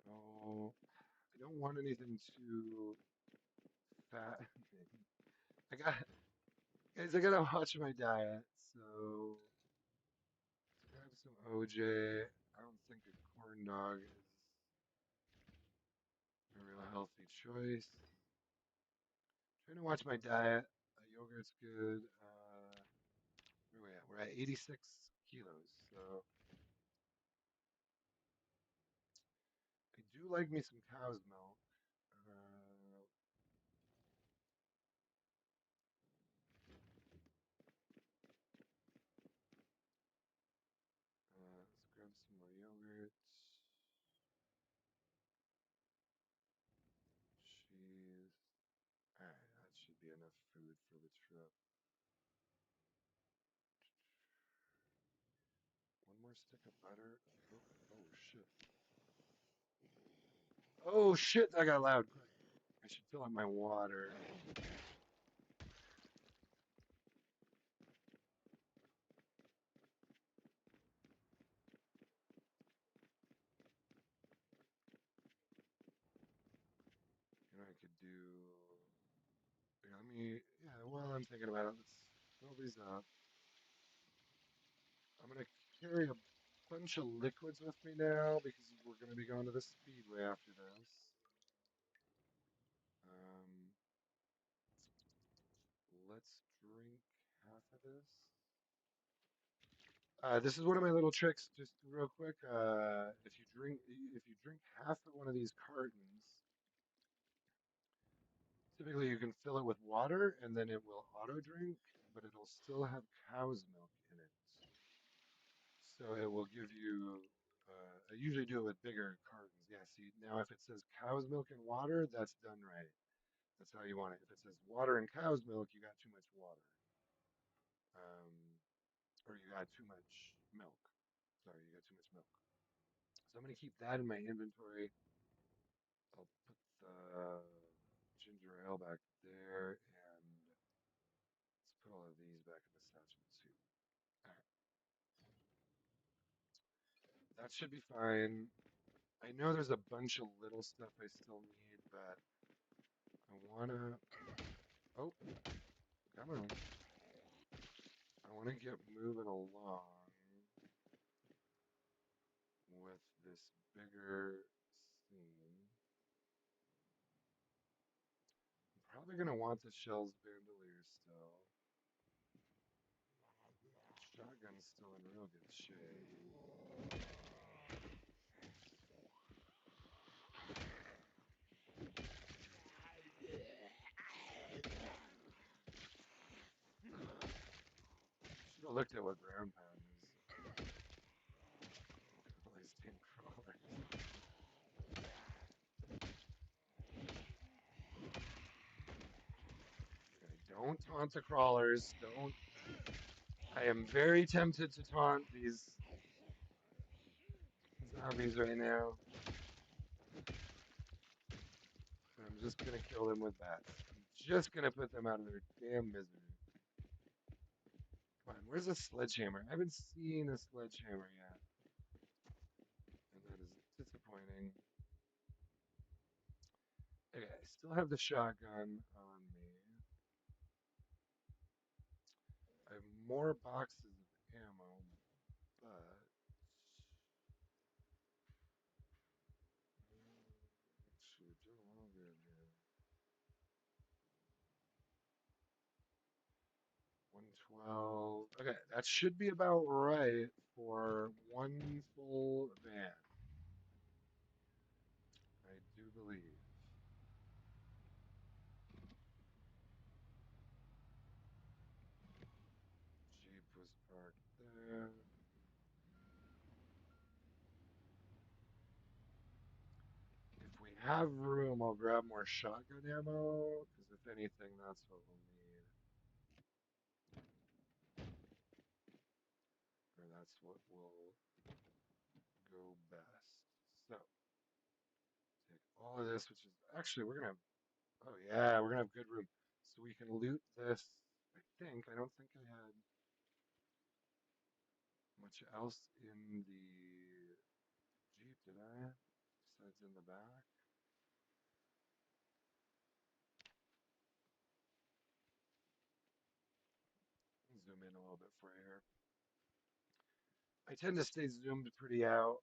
Oh, I don't want anything too fat. I got, guys, I gotta watch my diet. So let's grab some OJ. I don't think a corn dog is a real healthy choice. Trying to watch my diet. Yogurt's good. Where are we at? We're at 86 kilos. So I do like me some cow's milk. Let's grab some more yogurt, cheese. Alright, that should be enough food for the trip. One more stick of butter. Oh, oh shit. Oh shit, that got loud. Quick. I should fill up my water. You know, I could do. Here, let me. Yeah, while I'm thinking about it, let's fill these up. I'm gonna carry a bunch of liquids with me now because we're gonna be going to the speedway after this. Um, let's drink half of this. This is one of my little tricks, just real quick. If you drink half of one of these cartons, typically you can fill it with water and then it will auto drink, but it'll still have cow's milk in it. So it will give you. I usually do it with bigger cartons. Yeah, see now if it says cow's milk and water, that's done right. That's how you want it. If it says water and cow's milk, you got too much water, or you got too much milk. Sorry, you got too much milk. So I'm gonna keep that in my inventory. I'll put the ginger ale back there, and let's put all of these back in the satchel too. All right, that should be fine. I know there's a bunch of little stuff I still need, but I wanna. Oh, come on. I wanna get moving along with this bigger scene. I'm probably gonna want the shells bandolier still. Shotgun's still in real good shape. Should have looked at what ground pound is. All these damn crawlers. Okay, don't taunt the crawlers. Don't. I am very tempted to taunt these zombies right now. I'm just gonna kill them with bats. I'm just gonna put them out of their damn misery. Come on, where's a sledgehammer? I haven't seen a sledgehammer yet, and that is disappointing. Okay, I still have the shotgun on me. I have more boxes of ammo, but actually, doing a little good here. 112. Okay, that should be about right for one full van. I do believe. Jeep was parked there. If we have room, I'll grab more shotgun ammo, because if anything, that's what we'll need. Or that's what will go best. So, take all of this, which is actually, we're gonna have, oh yeah, we're gonna have good room. So we can loot this. I don't think I had much else in the Jeep, did I? Besides in the back? Zoom in a little bit for you here. I tend to stay zoomed pretty out.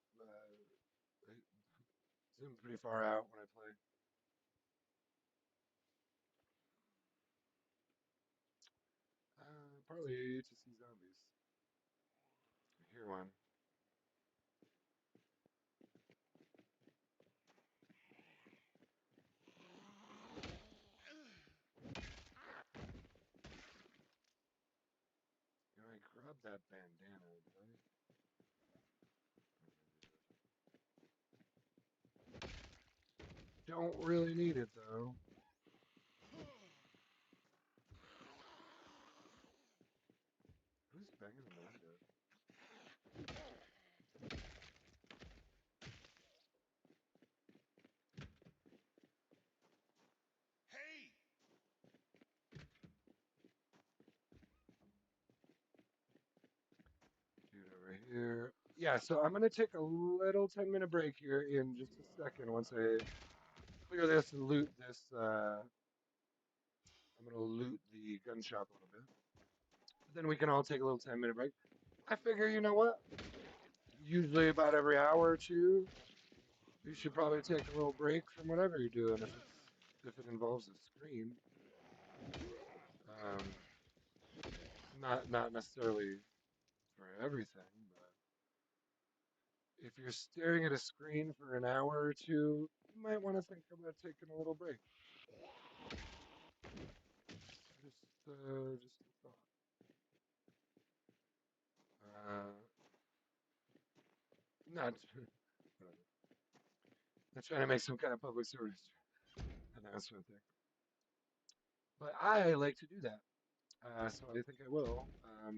I zoom pretty far out when I play. Partly to see zombies. I hear one. You know, I grabbed that bandana, did I? Don't really need it though. Who's banging on the window? Hey! Dude over here. Yeah, so I'm gonna take a little 10-minute break here in just a second once I clear this and loot this. I'm gonna loot the gun shop a little bit. But then we can all take a little 10-minute break. I figure, you know what? Usually about every hour or two, you should probably take a little break from whatever you're doing if it involves a screen. Um, not necessarily for everything, but if you're staring at a screen for an hour or two, you might want to think about taking a little break. Just a thought. Not, whatever. Not trying to make some kind of public service announcement there. But I like to do that. So I think I will. So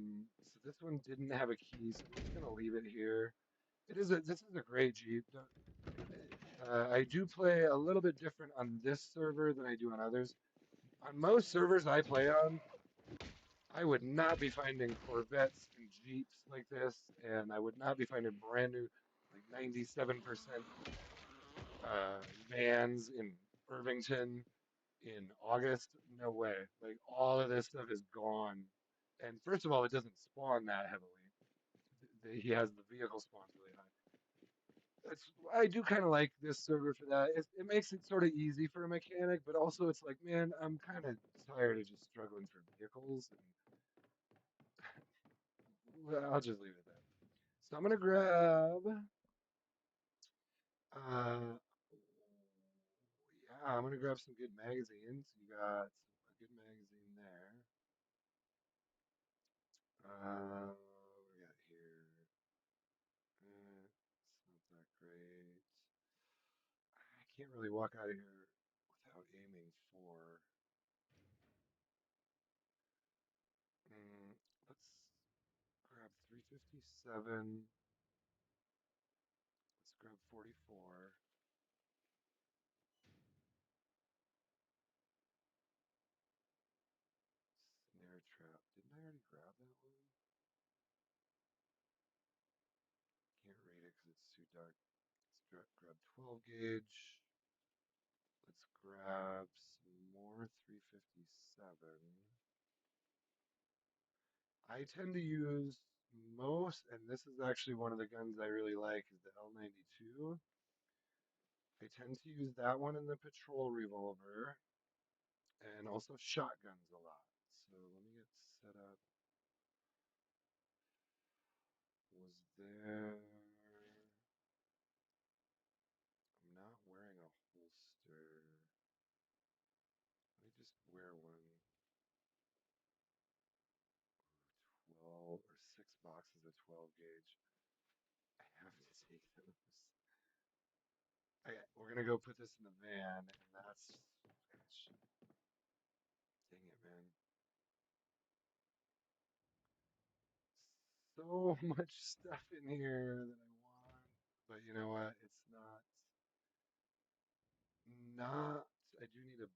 this one didn't have a key, so I'm just gonna leave it here. This is a great Jeep. I do play a little bit different on this server than I do on others. On most servers I play on, I would not be finding Corvettes and Jeeps like this, and I would not be finding brand new, like 97% vans in Irvington in August. No way. Like all of this stuff is gone. And first of all, it doesn't spawn that heavily. He has the vehicle spawns really high. I do kind of like this server for that. It makes it sort of easy for a mechanic, but also it's like, man, I'm kind of tired of just struggling for vehicles. And well, I'll just leave it at that. So I'm gonna grab, yeah, I'm gonna grab some good magazines. You got a good magazine there. What we got here? It's not that great. I can't really walk out of here without aiming for. Let's grab 357. Let's grab 44. Snare trap. Didn't I already grab that one? Can't read it because it's too dark. Let's grab 12 gauge. Let's grab some more 357. I tend to use most, and this is actually one of the guns I really like, is the L92. I tend to use that one in the patrol revolver, and also shotguns a lot. So let me get set up. Was there? I'm not wearing a holster. Let me just wear one. 12 or 6 boxes of 12 gauge. I have to take those. Okay, we're gonna go put this in the van, and that's. Gosh, dang it, man. So much stuff in here that I want. But you know what? It's not. Not. I do need a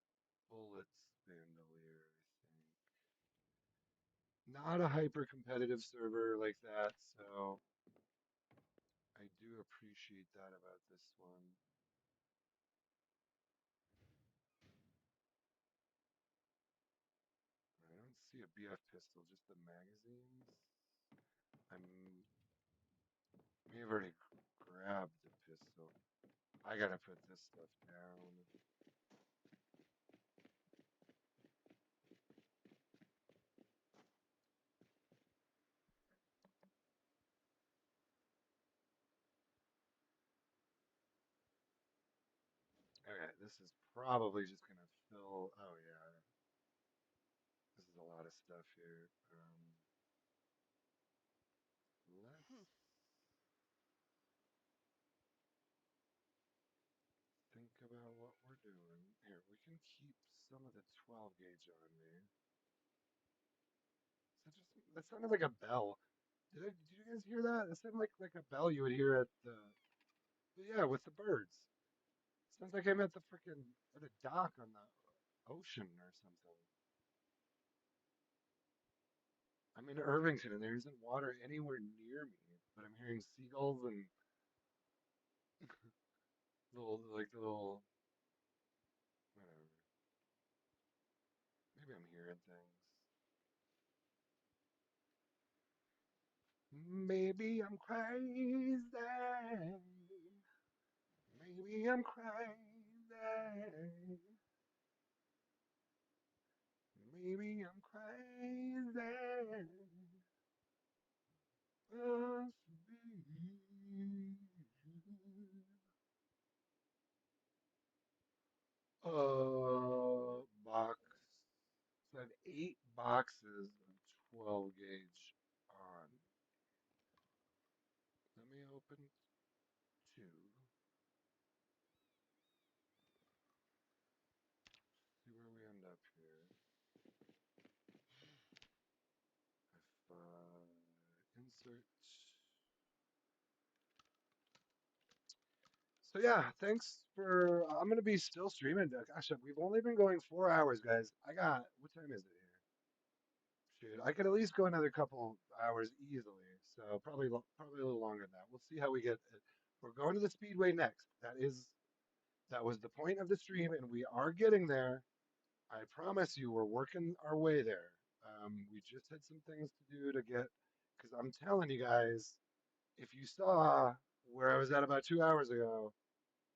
bullets bandolier, I think. Not a hyper competitive server like that, so I do appreciate that about this one. I don't see a BF pistol, just the magazines. I may have already grabbed the pistol. I gotta put this stuff down. Okay, this is probably just gonna fill. Oh yeah, this is a lot of stuff here. Let's think about what we're doing. Here, we can keep some of the 12 gauge on me. That sounded like a bell. Did you guys hear that? It sounded like a bell you would hear at the, yeah, with the birds. Sounds like I'm at the freaking, at a dock on the ocean or something. I'm in Irvington and there isn't water anywhere near me, but I'm hearing seagulls and little, whatever. Maybe I'm hearing things. Maybe I'm crazy. Maybe I'm crazy. Maybe I'm crazy. Box. So I have 8 boxes of 12 gauge on. Let me open two. See where we end up here. If insert. So yeah, thanks for. I'm gonna be still streaming. Gosh, we've only been going 4 hours, guys. I got. What time is it here? Shoot, I could at least go another couple hours easily. So probably a little longer than that. We'll see how we get. We're going to the Speedway next. That was the point of the stream, and we are getting there. I promise you, we're working our way there. We just had some things to do to get, because I'm telling you guys, if you saw where I was at about 2 hours ago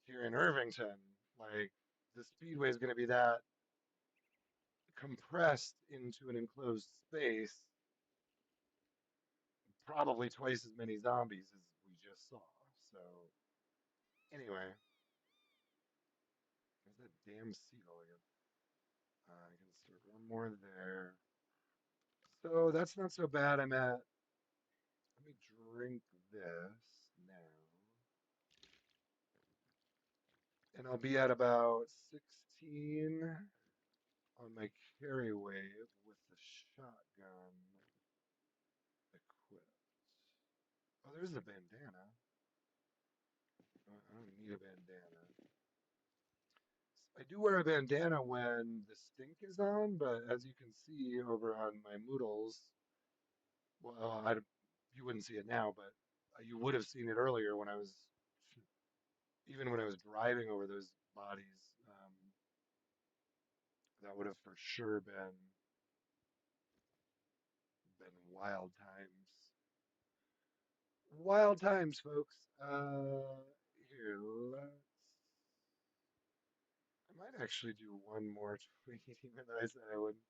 here in Irvington, like the Speedway is going to be that compressed into an enclosed space, probably twice as many zombies as we just saw. So anyway, there's that damn seagull again. I can start one more there. So that's not so bad. Let me drink this now. And I'll be at about 16 on my carry wave with the shotgun equipped. Oh, there's a bandana. I don't need a bandana. I do wear a bandana when the stink is on, but as you can see over on my Moodles, well, you wouldn't see it now, but you would have seen it earlier when I was, even when I was driving over those bodies. That would have for sure been wild times. Wild times, folks. Here, I might actually do one more tweet, even though I said I wouldn't.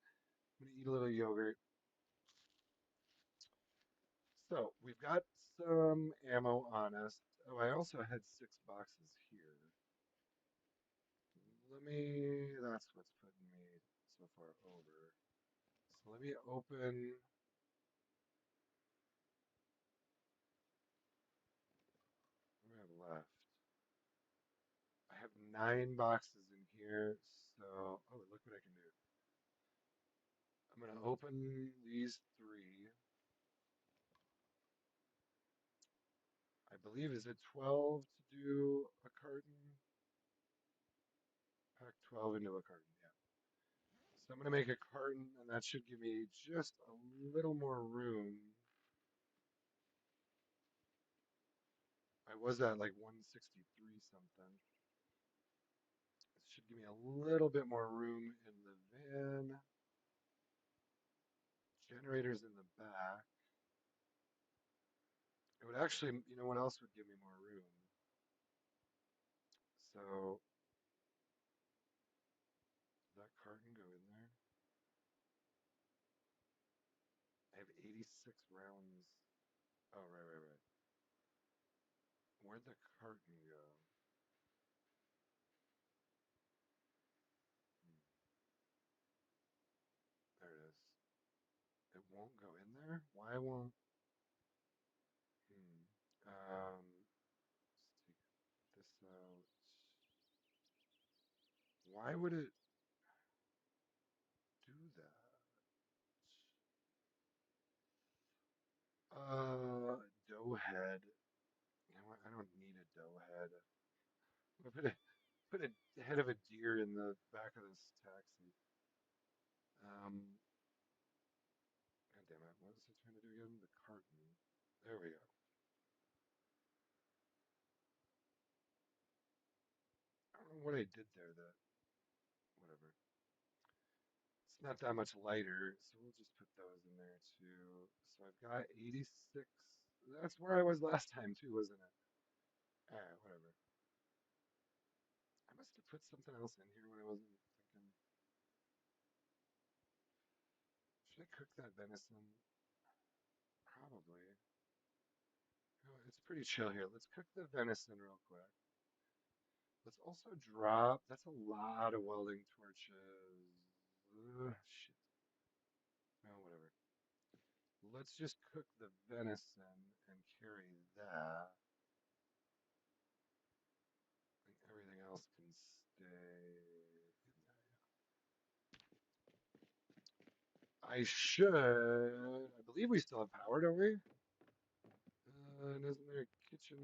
I'm gonna eat a little yogurt. So we've got some ammo on us. Oh, I also had 6 boxes here. That's what's putting me so far over. So let me open. What do I have left? I have 9 boxes in here. So, oh, look what I can do. I'm gonna open these 3. I believe, is it 12 to do a carton? Pack 12 into a carton, yeah. So I'm going to make a carton, and that should give me just a little more room. I was at like 163 something. It should give me a little bit more room in the van. Generators in the back. It would actually, you know what else would give me more room? So, did that carton go in there? I have 86 rounds. Oh, right. Where'd the carton go? Hmm, there it is. It won't go in there? Why won't? Hmm. Let's take this out. Why would it do that? Dough head. You know what? I don't need a dough head. I'm gonna put a head of a deer in the back of this taxi. Um, God damn it. What was I trying to do again? The carton. There we go. I don't know what I did there that, whatever. It's not that much lighter, so we'll just put those in there too. So I've got 86. That's where I was last time too, wasn't it? Alright, whatever. I must have put something else in here when I wasn't thinking. Should I cook that venison? Probably. Oh, it's pretty chill here. Let's cook the venison real quick. Let's also drop. That's a lot of welding torches. Shit. No, whatever. Let's just cook the venison and carry that. And everything else can stay in there. I should. I believe we still have power, don't we? And isn't there a kitchen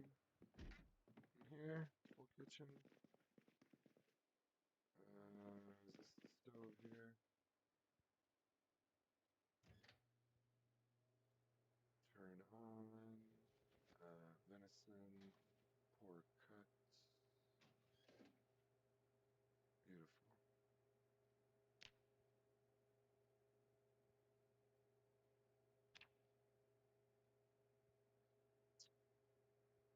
in here? Full kitchen. Is this the stove here? Turn on. Venison. Pork cut. Beautiful.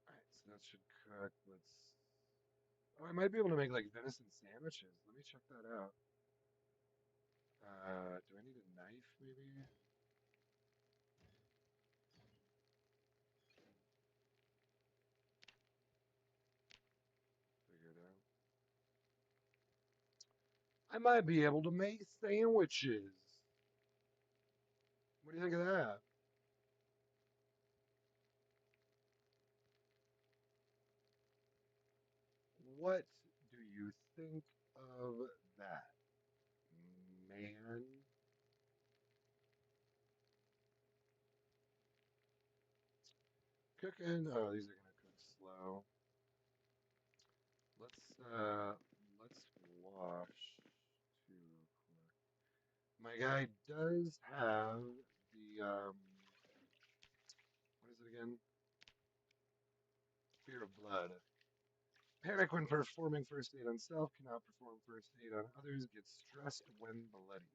Alright, so that should cook. Let's. Oh, I might be able to make like venison sandwiches. Let me check that out. Do I need a knife maybe? Figure it out. I might be able to make sandwiches. What do you think of that? What do you think of that, man? Cooking. Oh, these are gonna cook slow. Let's wash two real quick. My guy does have the what is it again? Fear of blood. Panic when performing first aid on self, cannot perform first aid on others, gets stressed when bloody.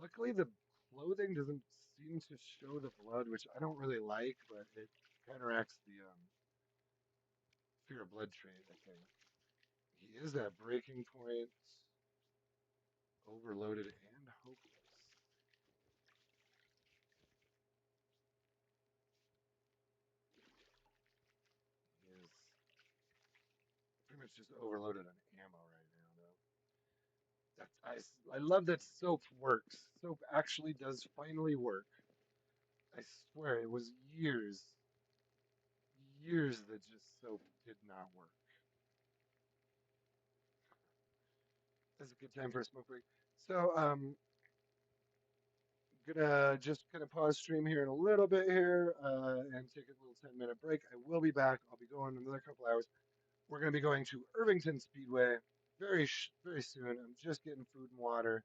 Luckily, the clothing doesn't seem to show the blood, which I don't really like, but it counteracts the fear of blood trait, I think. He is at breaking point, overloaded, and hopeless. He is pretty much just overloaded on ammo right now, though. I love that soap works. Soap actually does finally work. I swear it was years that just soap did not work. That's a good time for a smoke break. So, gonna just kind of pause stream here in a little bit here and take a little 10-minute break. I will be back. I'll be going in another couple hours. We're gonna be going to Irvington Speedway very soon. I'm just getting food and water.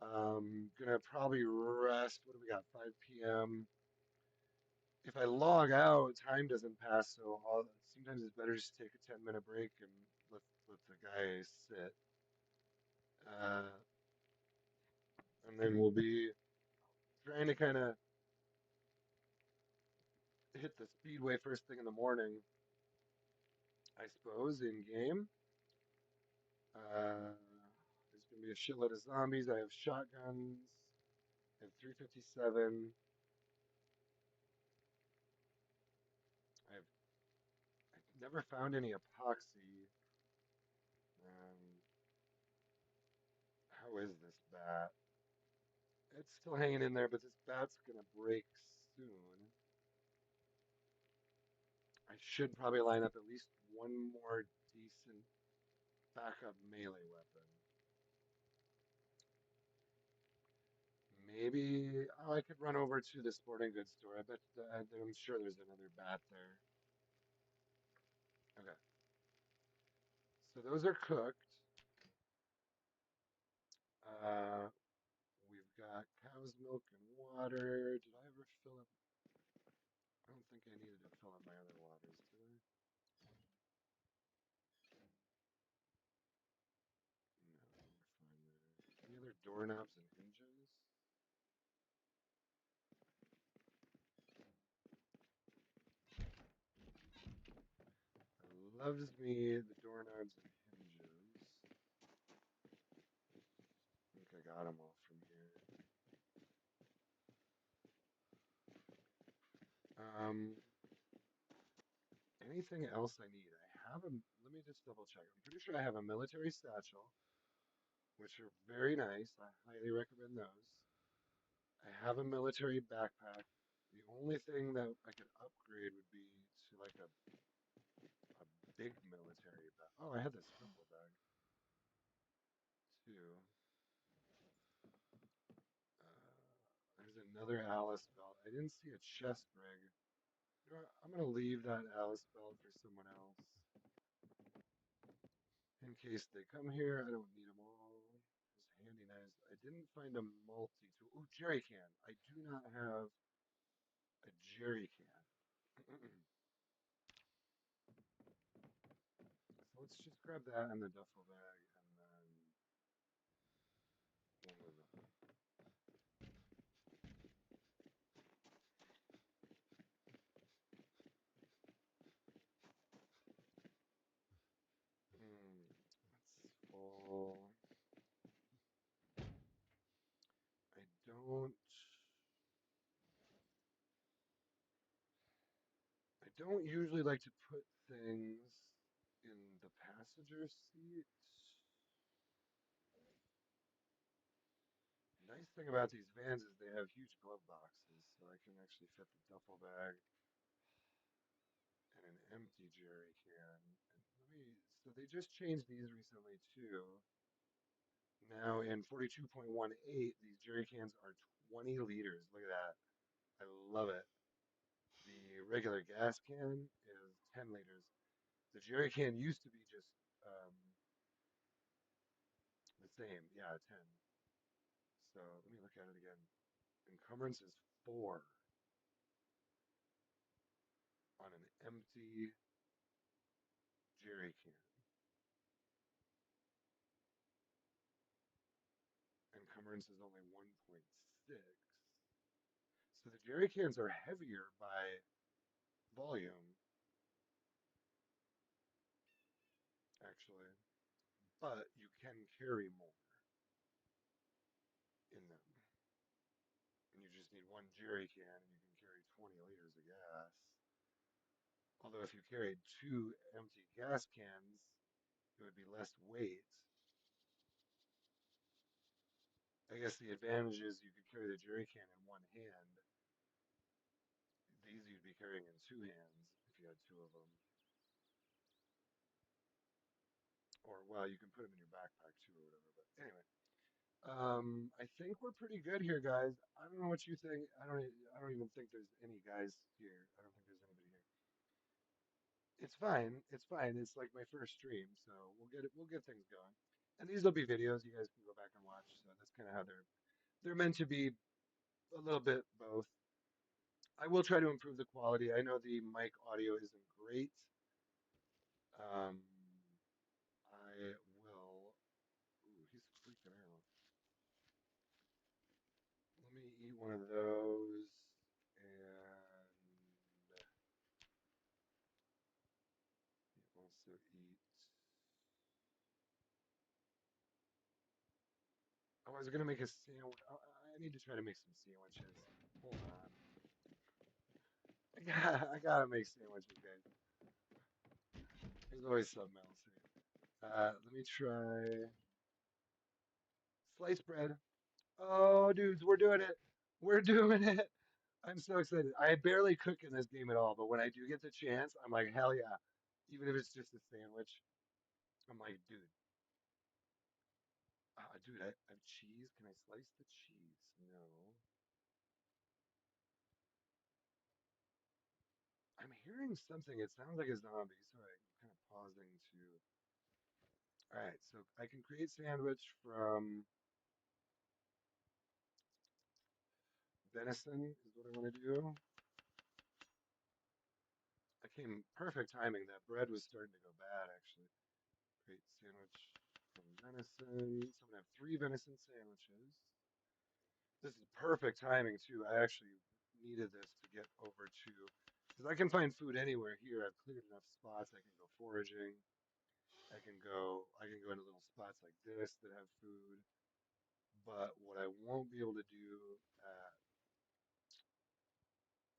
Gonna probably rest. What do we got? 5 p.m. If I log out, time doesn't pass, so sometimes it's better just to take a 10-minute break and let the guy sit. Uh, and then we'll be trying to kind of hit the speedway first thing in the morning, I suppose, in game. There's gonna be a shitload of zombies. I have shotguns. I have 357. I've I've never found any epoxy. Um, how is this bat? It's still hanging in there, but this bat's gonna break soon. I should probably line up at least one more decent backup melee weapon. Maybe I could run over to the sporting goods store. I'm sure there's another bat there. Okay, so those are cooked. Uh, we've got cow's milk and water. Did I ever fill up? I don't think I needed to fill up my other waters, did I? No, we're fine there. Any other doorknobs and hinges? Loves me the doorknobs and hinges. I think I got them all from here. Anything else I need? Let me just double check. I'm pretty sure I have a military satchel, which are very nice. I highly recommend those. I have a military backpack. The only thing that I could upgrade would be to like a big military bag. Oh, I had this duffel bag too. There's another Alice belt. I didn't see a chest rig. You know what? I'm gonna leave that Alice belt for someone else in case they come here. I don't need them all. It's handy nice. I didn't find a multi-tool. Oh, jerry can. I do not have a jerry can. So let's just grab that in the duffel bag and then we'll move on. That's full. I don't. I don't usually like to put things in the passenger seat. Nice thing about these vans is they have huge glove boxes, so I can actually fit the duffel bag and an empty jerry can. And so they just changed these recently too. Now in 42.18, these jerry cans are 20 liters. Look at that. I love it. The regular gas can is 10 liters. The jerry can used to be just um, the same. Yeah, 10. So let me look at it again. Encumbrance is 4 on an empty jerry can. Encumbrance is only 1.6. So the jerry cans are heavier by volume, actually, but you can carry more in them. And you just need one jerry can and you can carry 20 liters of gas. Although if you carried 2 empty gas cans, it would be less weight. I guess the advantage is you could carry the jerry can in one hand. These you'd be carrying in 2 hands if you had 2 of them. Or, well, you can put them in your backpack too or whatever. But anyway, I think we're pretty good here, guys. I don't know what you think. I don't even think there's any guys here. I don't think there's anybody here. It's fine. It's fine. It's like my first stream, so we'll get it. We'll get things going. And these will be videos you guys can go back and watch. So that's kind of how they're meant to be a little bit both. I will try to improve the quality. I know the mic audio isn't great. Um, I will. Ooh, he's freaking out. Let me eat one of those, and he also eats. Oh, I was gonna make a sandwich. I need to try to make some sandwiches. Hold on. I gotta make sandwiches, guys. There's always something else here. Let me try sliced bread. Oh, dudes, we're doing it. We're doing it. I'm so excited. I barely cook in this game at all, but when I do get the chance, I'm like, hell yeah. Even if it's just a sandwich, I'm like, dude, I have cheese. Can I slice the cheese? No. I'm hearing something. It sounds like a zombie. Sorry, I'm kind of pausing to. All right, so I can create sandwich from venison is what I want to do. I came perfect timing. That bread was starting to go bad, actually. Create sandwich from venison. So I'm gonna have 3 venison sandwiches. This is perfect timing too. I actually needed this to get over to, because I can find food anywhere here. I've cleared enough spots. I can go foraging. I can go into little spots like this that have food. But what I won't be able to do at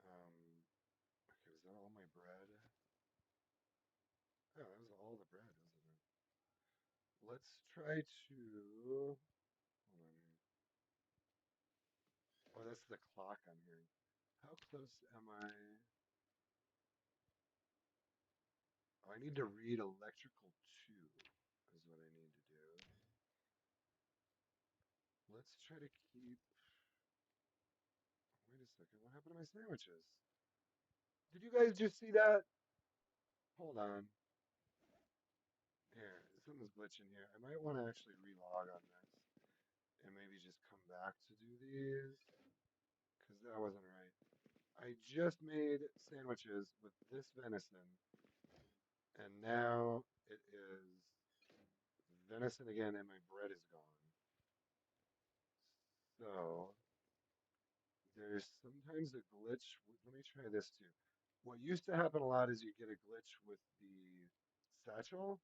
um, let's try to. Hold on here. Oh, that's the clock I'm hearing. How close am I? Oh, I need to read electrical 2 is what I need to do. Let's try to keep. Wait a second. What happened to my sandwiches? Did you guys just see that? Hold on. Here, something's glitching here. I might want to actually relog on this and maybe just come back to do these because that wasn't right. I just made sandwiches with this venison and now it is venison again and my bread is gone. So there's sometimes a glitch. Let me try this too. What used to happen a lot is you get a glitch with the satchel.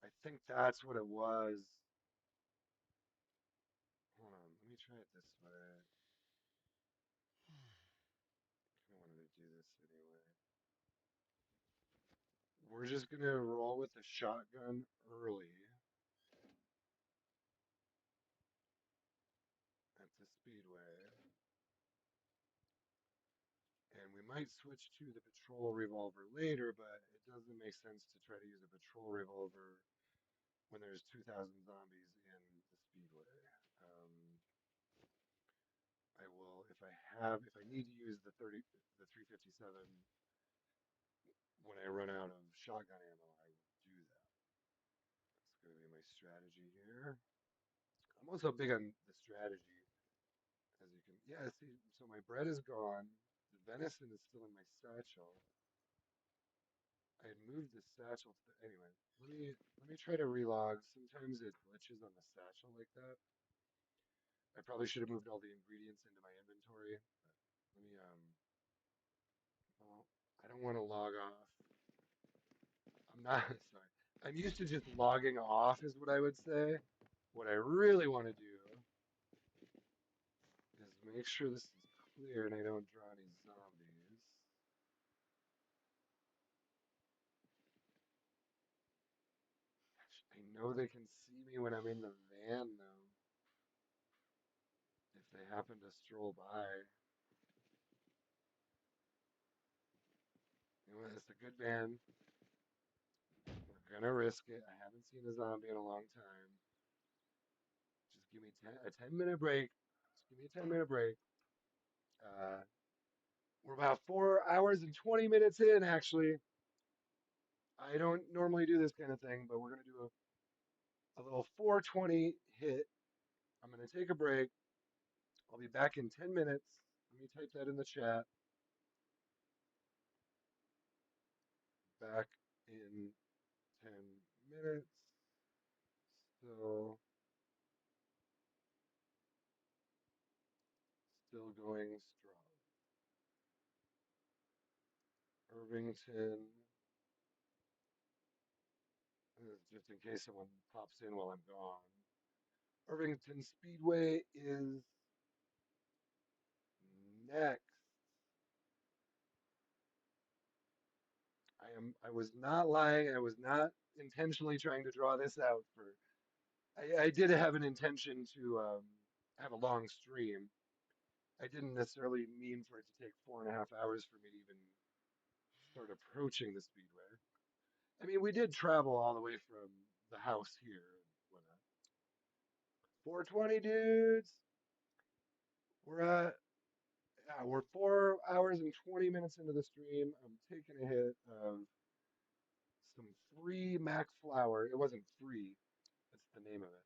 I think that's what it was. Hold on, let me try it this way. I kind of wanted to do this anyway. We're just gonna roll with the shotgun early at the speedway. And we might switch to the patrol revolver later, but it doesn't make sense to try to use a patrol revolver when there's 2,000 zombies in the speedway. Um, I will, if I need to use the 357 when I run out of shotgun ammo, I will do that. That's going to be my strategy here. I'm also big on the strategy, as you can, yeah, see, so my bread is gone. The venison is still in my satchel. I had moved the satchel to the, anyway, let me try to relog. Sometimes it glitches on the satchel like that. I probably should have moved all the ingredients into my inventory. But let me well, I don't want to log off. I'm not sorry. I'm used to just logging off is what I would say. What I really want to do is make sure this is clear and I don't draw any zombies. I know they can see me when I'm in the van though. If they happen to stroll by. You know, it's a good van. We're gonna risk it. I haven't seen a zombie in a long time. Just give me a 10-minute break. Just give me a 10-minute break. Uh, we're about 4 hours and 20 minutes in, actually. I don't normally do this kind of thing, but we're gonna do a little 420 hit. I'm gonna take a break. I'll be back in 10 minutes. Let me type that in the chat. Back in 10 minutes. Still going strong. Irvington, just in case someone pops in while I'm gone. Irvington Speedway is next. I was not lying. I was not intentionally trying to draw this out for I did have an intention to have a long stream. I didn't necessarily mean for it to take 4.5 hours for me to even start approaching the speedway. I mean, we did travel all the way from the house here and whatnot. 420 dudes. We're at Yeah, we're 4 hours and 20 minutes into the stream. I'm taking a hit of some free Mac flour. It wasn't free. That's the name of it.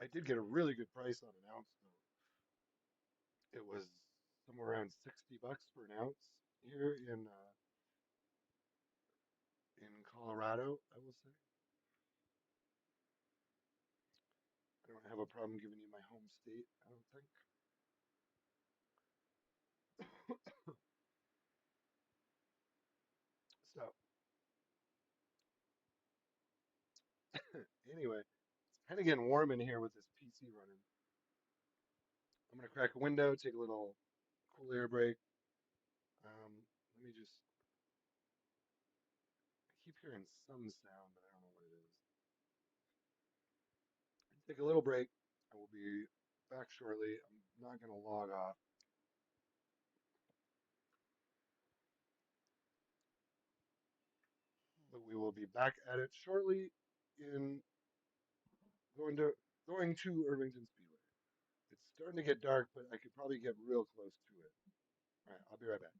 I did get a really good price on an ounce though. It was somewhere around $60 for an ounce here in Colorado, I will say. I don't have a problem giving you my home state, I don't think. So, anyway, it's kind of getting warm in here with this PC running. I'm gonna crack a window, take a little cool air break. hearing some sound, but I don't know what it is. Take a little break. I will be back shortly. I'm not going to log off, but we will be back at it shortly in going to going to Irvington Speedway. It's starting to get dark, but I could probably get real close to it. All right, I'll be right back.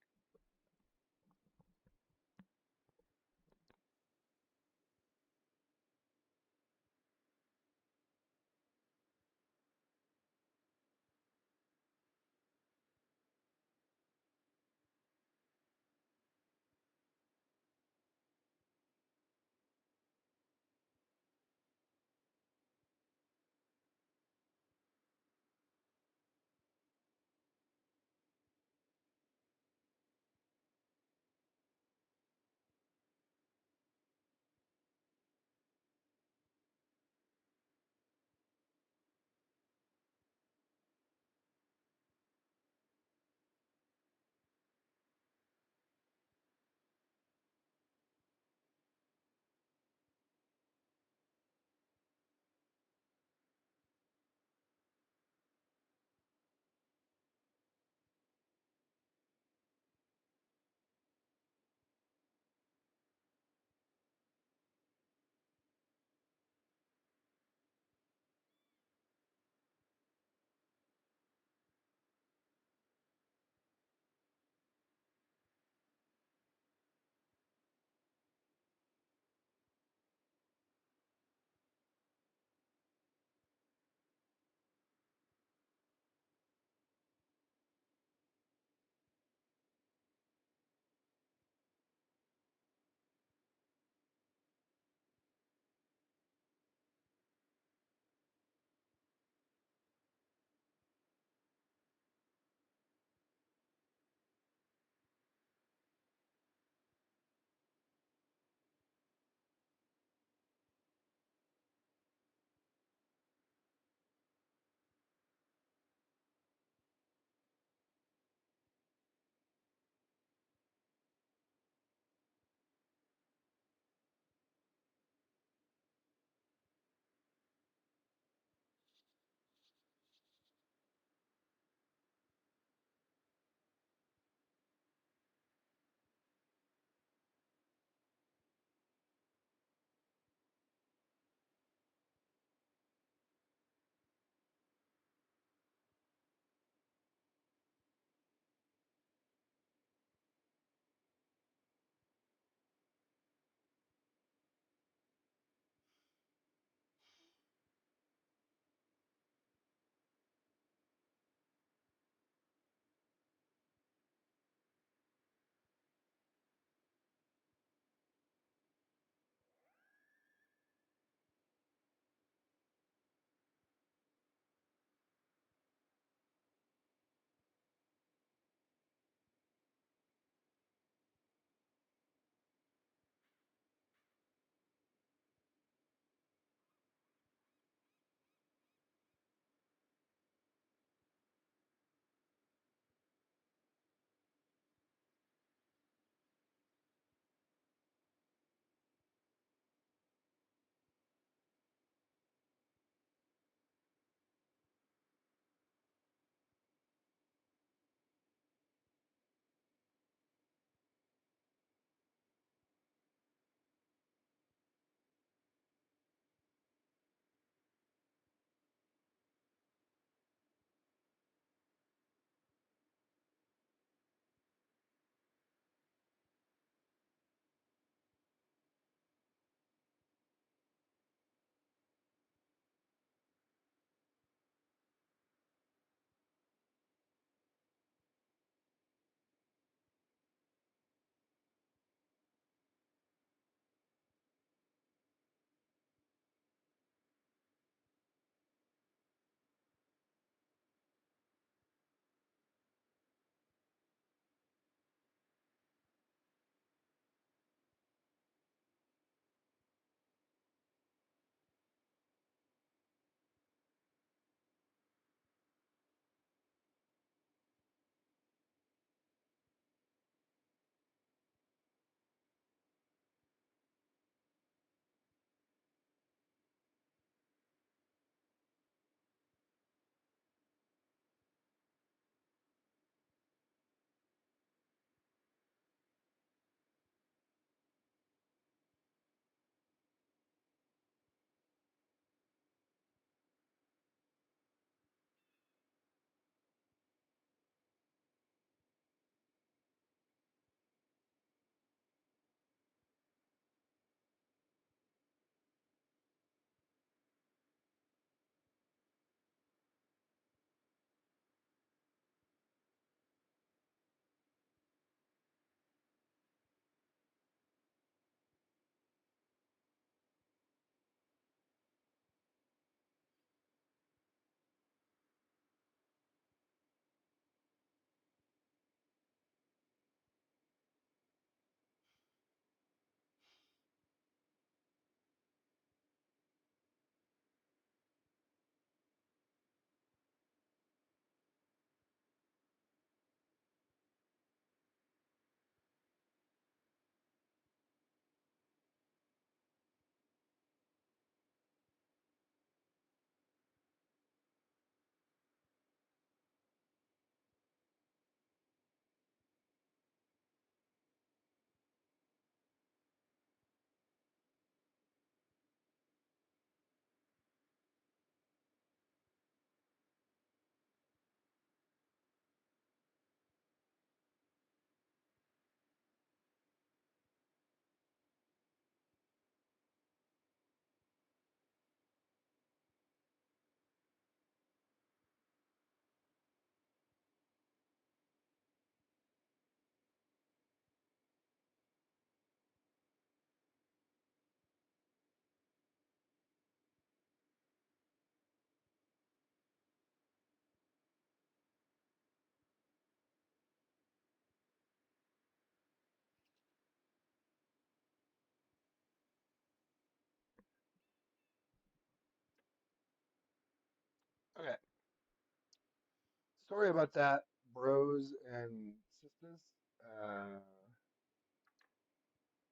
Sorry about that, bros and sisters. Uh,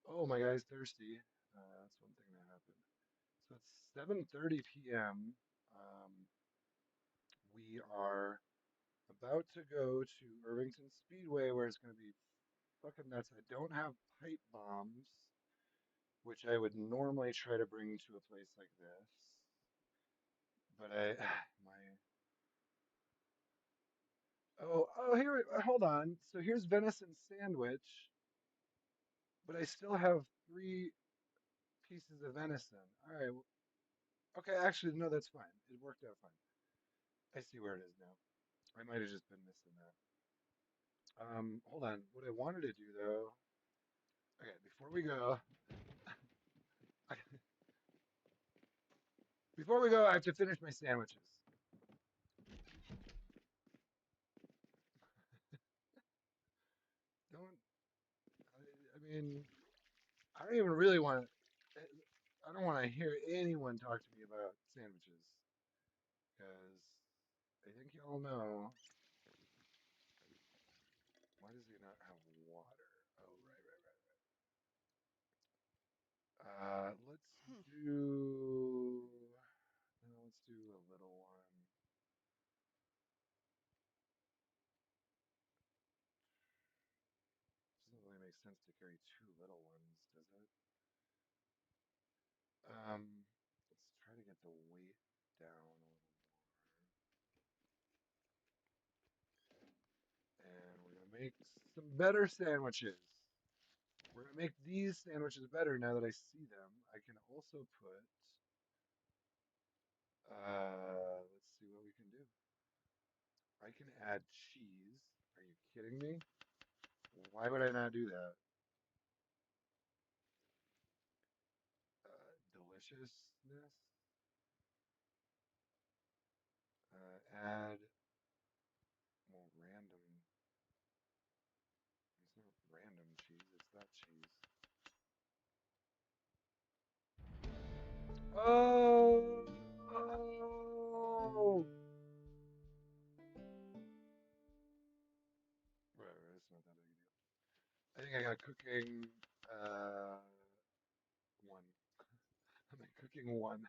oh, my guy's thirsty. That's one thing that happened. So it's 7:30 p.m. Um, we are about to go to Irvington Speedway where it's going to be fucking nuts. I don't have pipe bombs, which I would normally try to bring to a place like this. But my here, hold on. So here's venison sandwich, but I still have three pieces of venison. All right. Okay, actually, no, that's fine. It worked out fine. I see where it is now. I might have just been missing that. Hold on. What I wanted to do though, okay, before we go, I have to finish my sandwiches. Don't, I mean, I don't even really want to, I don't want to hear anyone talk to me about sandwiches because I think you all know why does he not have water? Oh, right. Let's Hmm. do, no, let's do a little one. Doesn't really make sense to carry two little ones, does it? Um, let's try to get the weight down a little more. And we're gonna make some better sandwiches. We're gonna make these sandwiches better now that I see them. I can also put, let's see what we can do. I can add cheese. Are you kidding me? Why would I not do that? Deliciousness. Add more random. It's not random cheese. It's that cheese. Oh! Right, it's not that big a deal. I think I got cooking one. I'm at cooking one.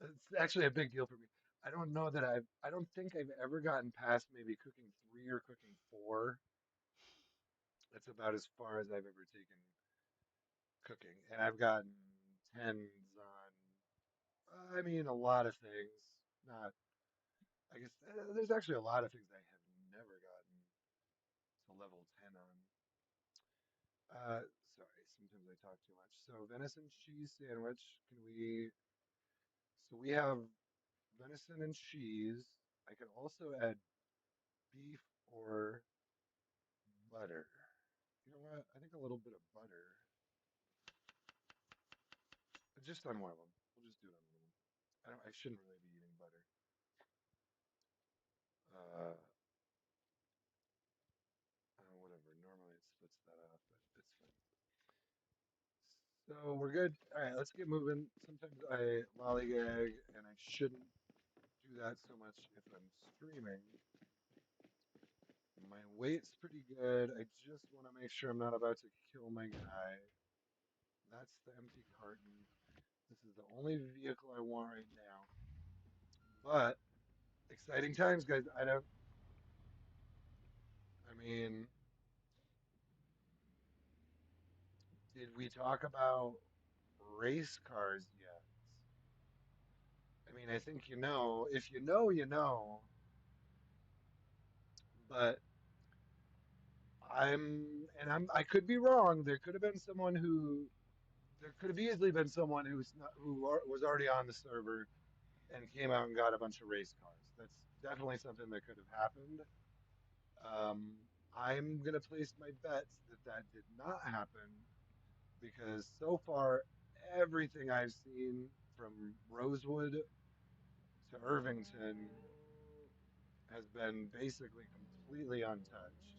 It's actually a big deal for me. I don't know that I don't think I've ever gotten past maybe cooking three or cooking four. That's about as far as I've ever taken cooking. And I've gotten tens on, I mean, a lot of things. Not, I guess there's actually a lot of things I have never gotten to level 10 on. Sorry, sometimes I talk too much. So venison cheese sandwich. So we have venison and cheese. I can also add beef or butter. You know what? I think a little bit of butter, just on one of them. We'll just do it on one of them. I shouldn't really be eating butter. Uh, Whatever. Normally it splits that off, but it's fine. So we're good. All right, let's get moving. Sometimes I lollygag, and I shouldn't do that so much if I'm streaming. My weight's pretty good. I just want to make sure I'm not about to kill my guy. That's the empty carton. This is the only vehicle I want right now. But exciting times, guys. I mean, did we talk about race cars yet? I mean, I think you know. If you know, you know. But I could be wrong. There could have easily been someone was already on the server and came out and got a bunch of race cars. That's definitely something that could have happened. I'm gonna place my bets that that did not happen because so far everything I've seen from Rosewood to Irvington has been basically completely untouched.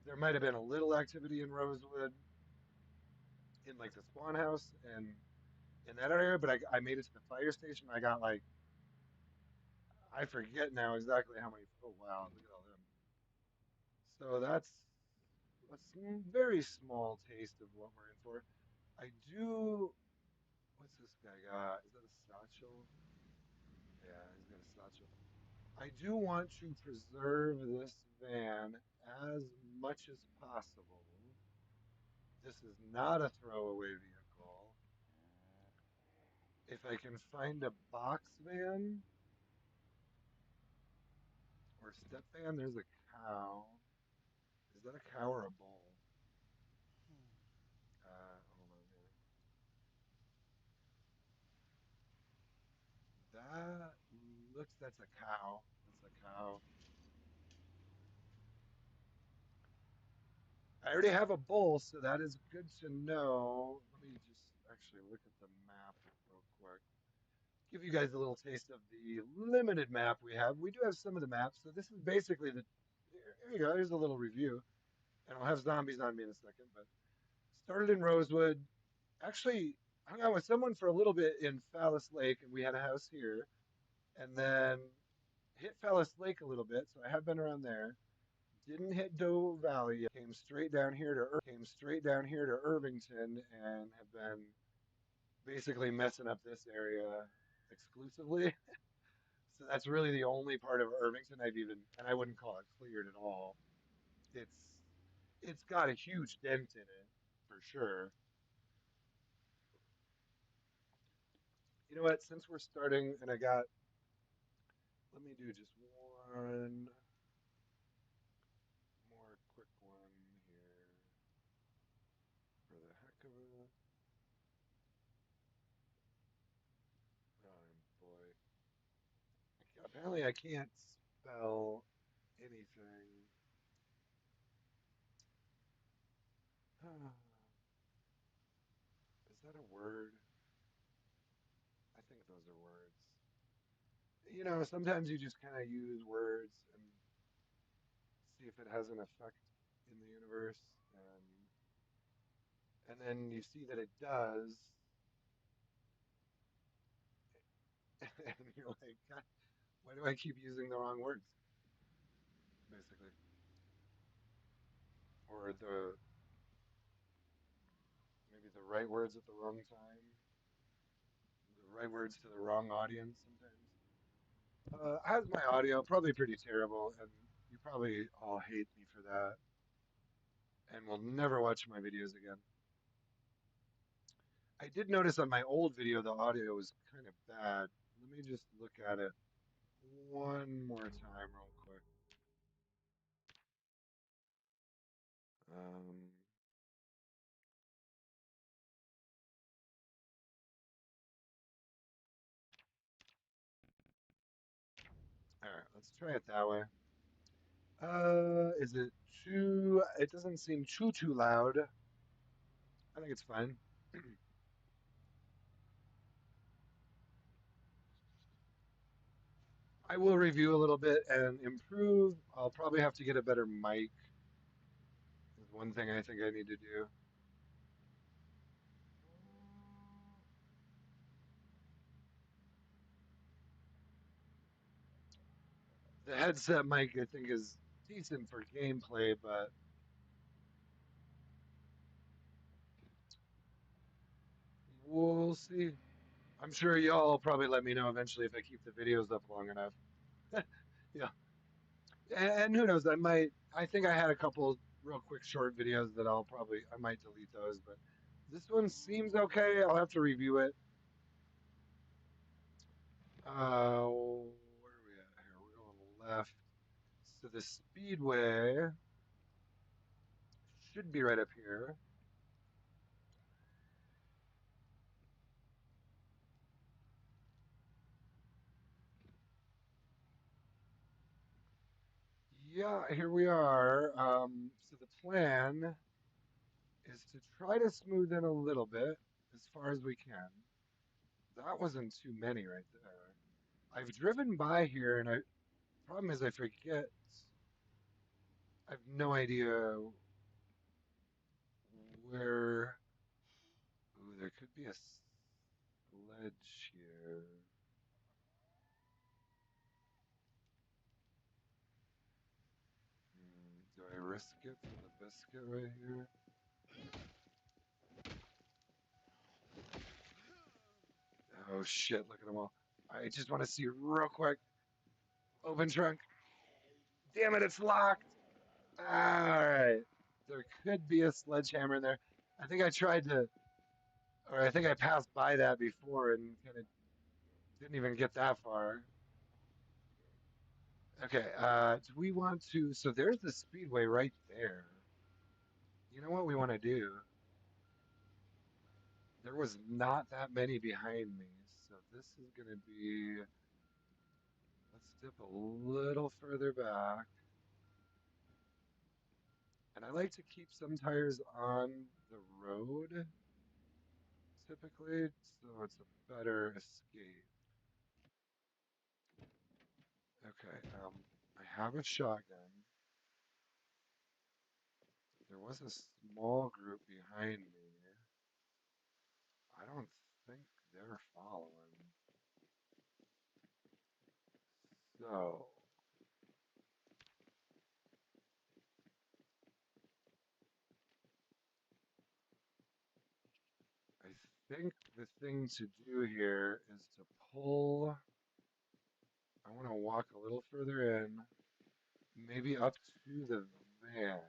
There might have been a little activity in Rosewood in like the spawn house and in that area, but I made it to the fire station. I forget now exactly how many. Oh wow, look at all them. So that's a very small taste of what we're in for. I do. What's this guy got? Is that a satchel? Yeah, he's got a satchel. I do want to preserve this van as much as possible. This is not a throwaway vehicle. If I can find a box van or step van, there's a cow. Is that a cow or a bull? Hold on here. That that's a cow. That's a cow. I already have a bull, so that is good to know. Let me just actually look at the map real quick. Give you guys a little taste of the limited map we have. We do have some of the maps, so this is basically the. Here you go. Here's a little review, and I'll have zombies on me in a second. But started in Rosewood. Actually, hung out with someone for a little bit in Fallis Lake, and we had a house here, and then hit Fallis Lake a little bit. So I have been around there. Didn't hit Doe Valley yet. Came straight down here to Irvington, and have been basically messing up this area exclusively. So that's really the only part of Irvington I've even, and I wouldn't call it cleared at all. It's it's got a huge dent in it for sure. You know what? Since we're starting, and let me do just one more quick one here for the heck of it. Oh boy. Apparently I can't spell anything. Is that a word? I think those are words. Sometimes you just kind of use words and see if it has an effect in the universe, and then you see that it does, and you're like, God, why do I keep using the wrong words? Basically, or maybe the right words at the wrong time, the right words to the wrong audience sometimes. How's my audio? Probably pretty terrible, and you probably all hate me for that, and will never watch my videos again. I did notice on my old video the audio was kind of bad. Let me just look at it one more time, real quick. Um, all right, let's try it that way. Is it too? It doesn't seem too loud. I think it's fine. I will review a little bit and improve. I'll probably have to get a better mic. Is one thing I think I need to do. The headset mic I think is decent for gameplay, but we'll see. I'm sure y'all probably let me know eventually if I keep the videos up long enough. Yeah, and who knows? I think I had a couple real quick short videos that I might delete those, but this one seems okay. I'll have to review it. Where are we at here? We're going left. So the Speedway should be right up here. Yeah, here we are. So the plan is to try to smooth in a little bit as far as we can. That wasn't too many right there. I've driven by here, and I problem is I forget. I have no idea where. Ooh, there could be a ledge here. brisket for the biscuit right here. Oh shit, look at them all. I just want to see real quick. Open trunk. Damn it, it's locked. Alright. There could be a sledgehammer in there. I think I tried to, or I think I passed by that before and kind of didn't even get that far. Okay, do we want to, so there's the speedway right there. You know what we want to do? There was not that many behind me, so this is going to be, let's dip a little further back. And I like to keep some tires on the road, typically, so it's a better escape. Okay, I have a shotgun. There was a small group behind me. I don't think they're following. So, I think the thing to do here is to pull. I want to walk a little further in, maybe up to the van.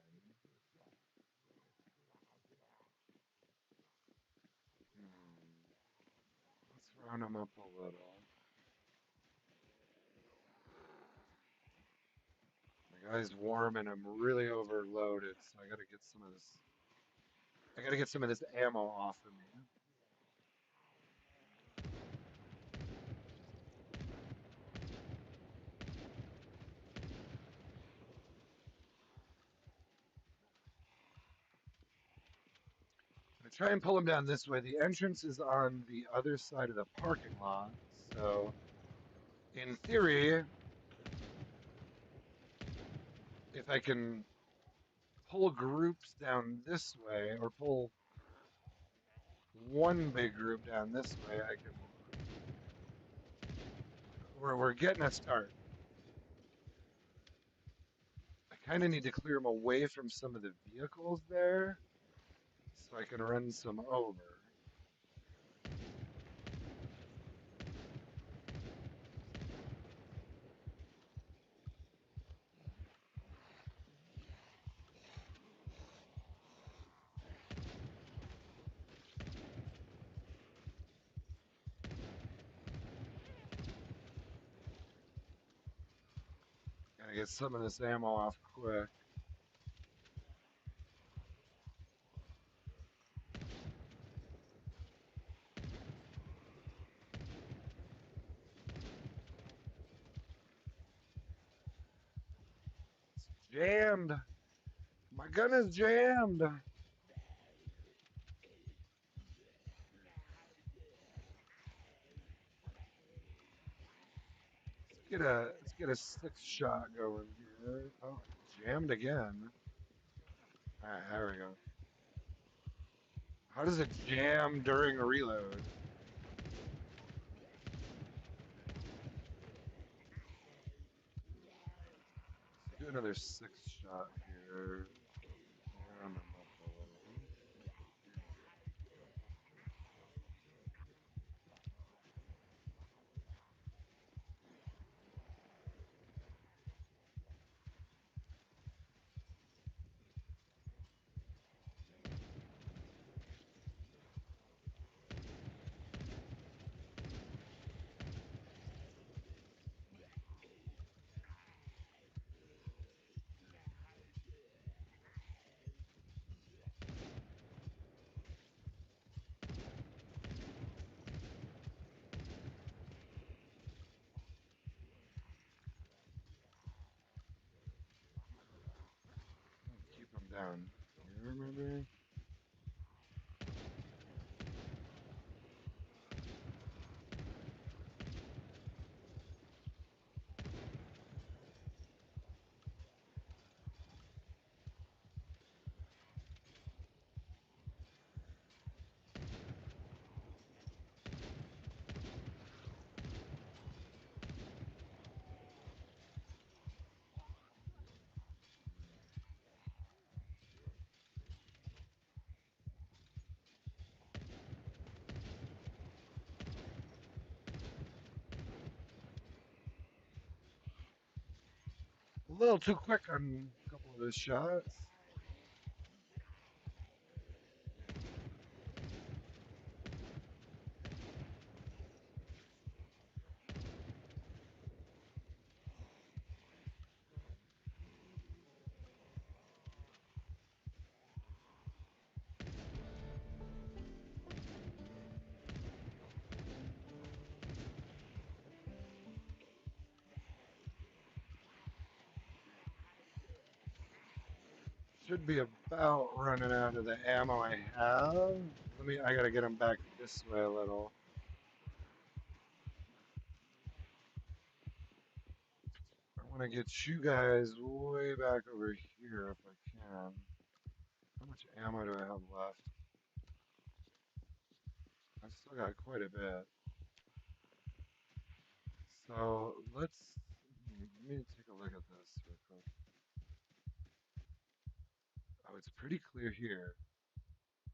Hmm, let's round them up a little. My guy's warm and I'm really overloaded, so I gotta get some of this. I gotta get some of this ammo off of me. I try and pull him down this way. The entrance is on the other side of the parking lot, so in theory, if I can pull groups down this way, or pull one big group down this way, I can. We're getting a start. I kind of need to clear them away from some of the vehicles there, so I can run some over. Gotta get some of this ammo off quick. It's jammed. My gun is jammed. Let's get a 6-shot going here. Oh, jammed again. Alright, there we go. How does it jam during a reload? Let's do another 6-shot here. Warm him up a little. Keep him down. You remember? A little too quick on a couple of those shots. Should be about running out of the ammo I have. I gotta get them back this way a little. I want to get you guys way back over here if I can. How much ammo do I have left? I've still got quite a bit. So let me take a look at this real quick. Oh, it's pretty clear here.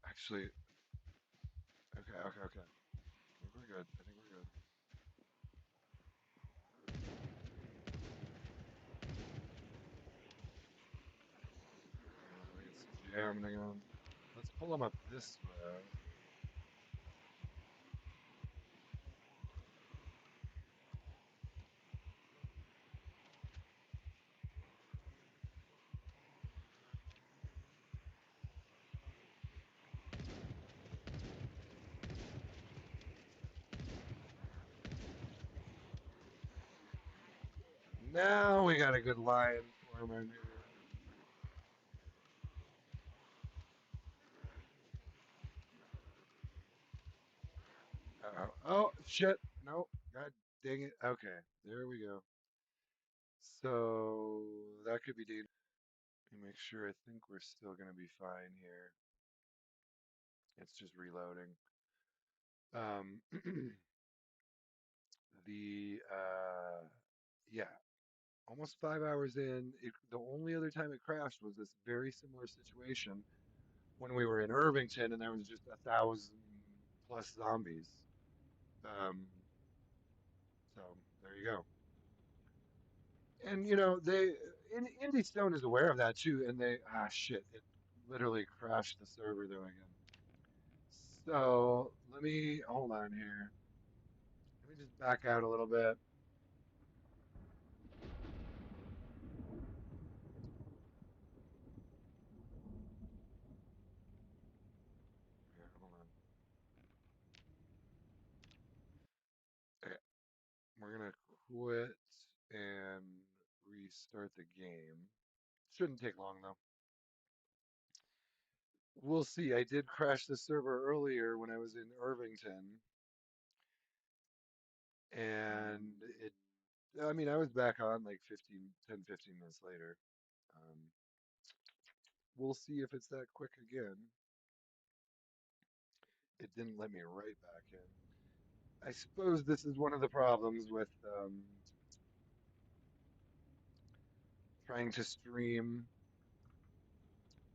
Actually, okay. I think we're good. I think we're good. It's jammed again. Let's pull them up this way. Now we got a good line for him in here. Oh, shit. No. God dang it. Okay. There we go. So that could be dangerous. Let me make sure. I think we're still going to be fine here. It's just reloading. Um, yeah, almost 5 hours in. The only other time it crashed was this very similar situation when we were in Irvington and there was just 1,000 plus zombies. Um, so there you go. And Indy Stone is aware of that too, and shit, it literally crashed the server though again. So let me hold on here. Let me just back out a little bit. Here, hold on. Okay, we're gonna quit and restart the game. Shouldn't take long though. We'll see. I did crash the server earlier when I was in Irvington, and I mean, I was back on like 15 minutes later. Um, we'll see if it's that quick again. It didn't let me right back in. I suppose this is one of the problems with trying to stream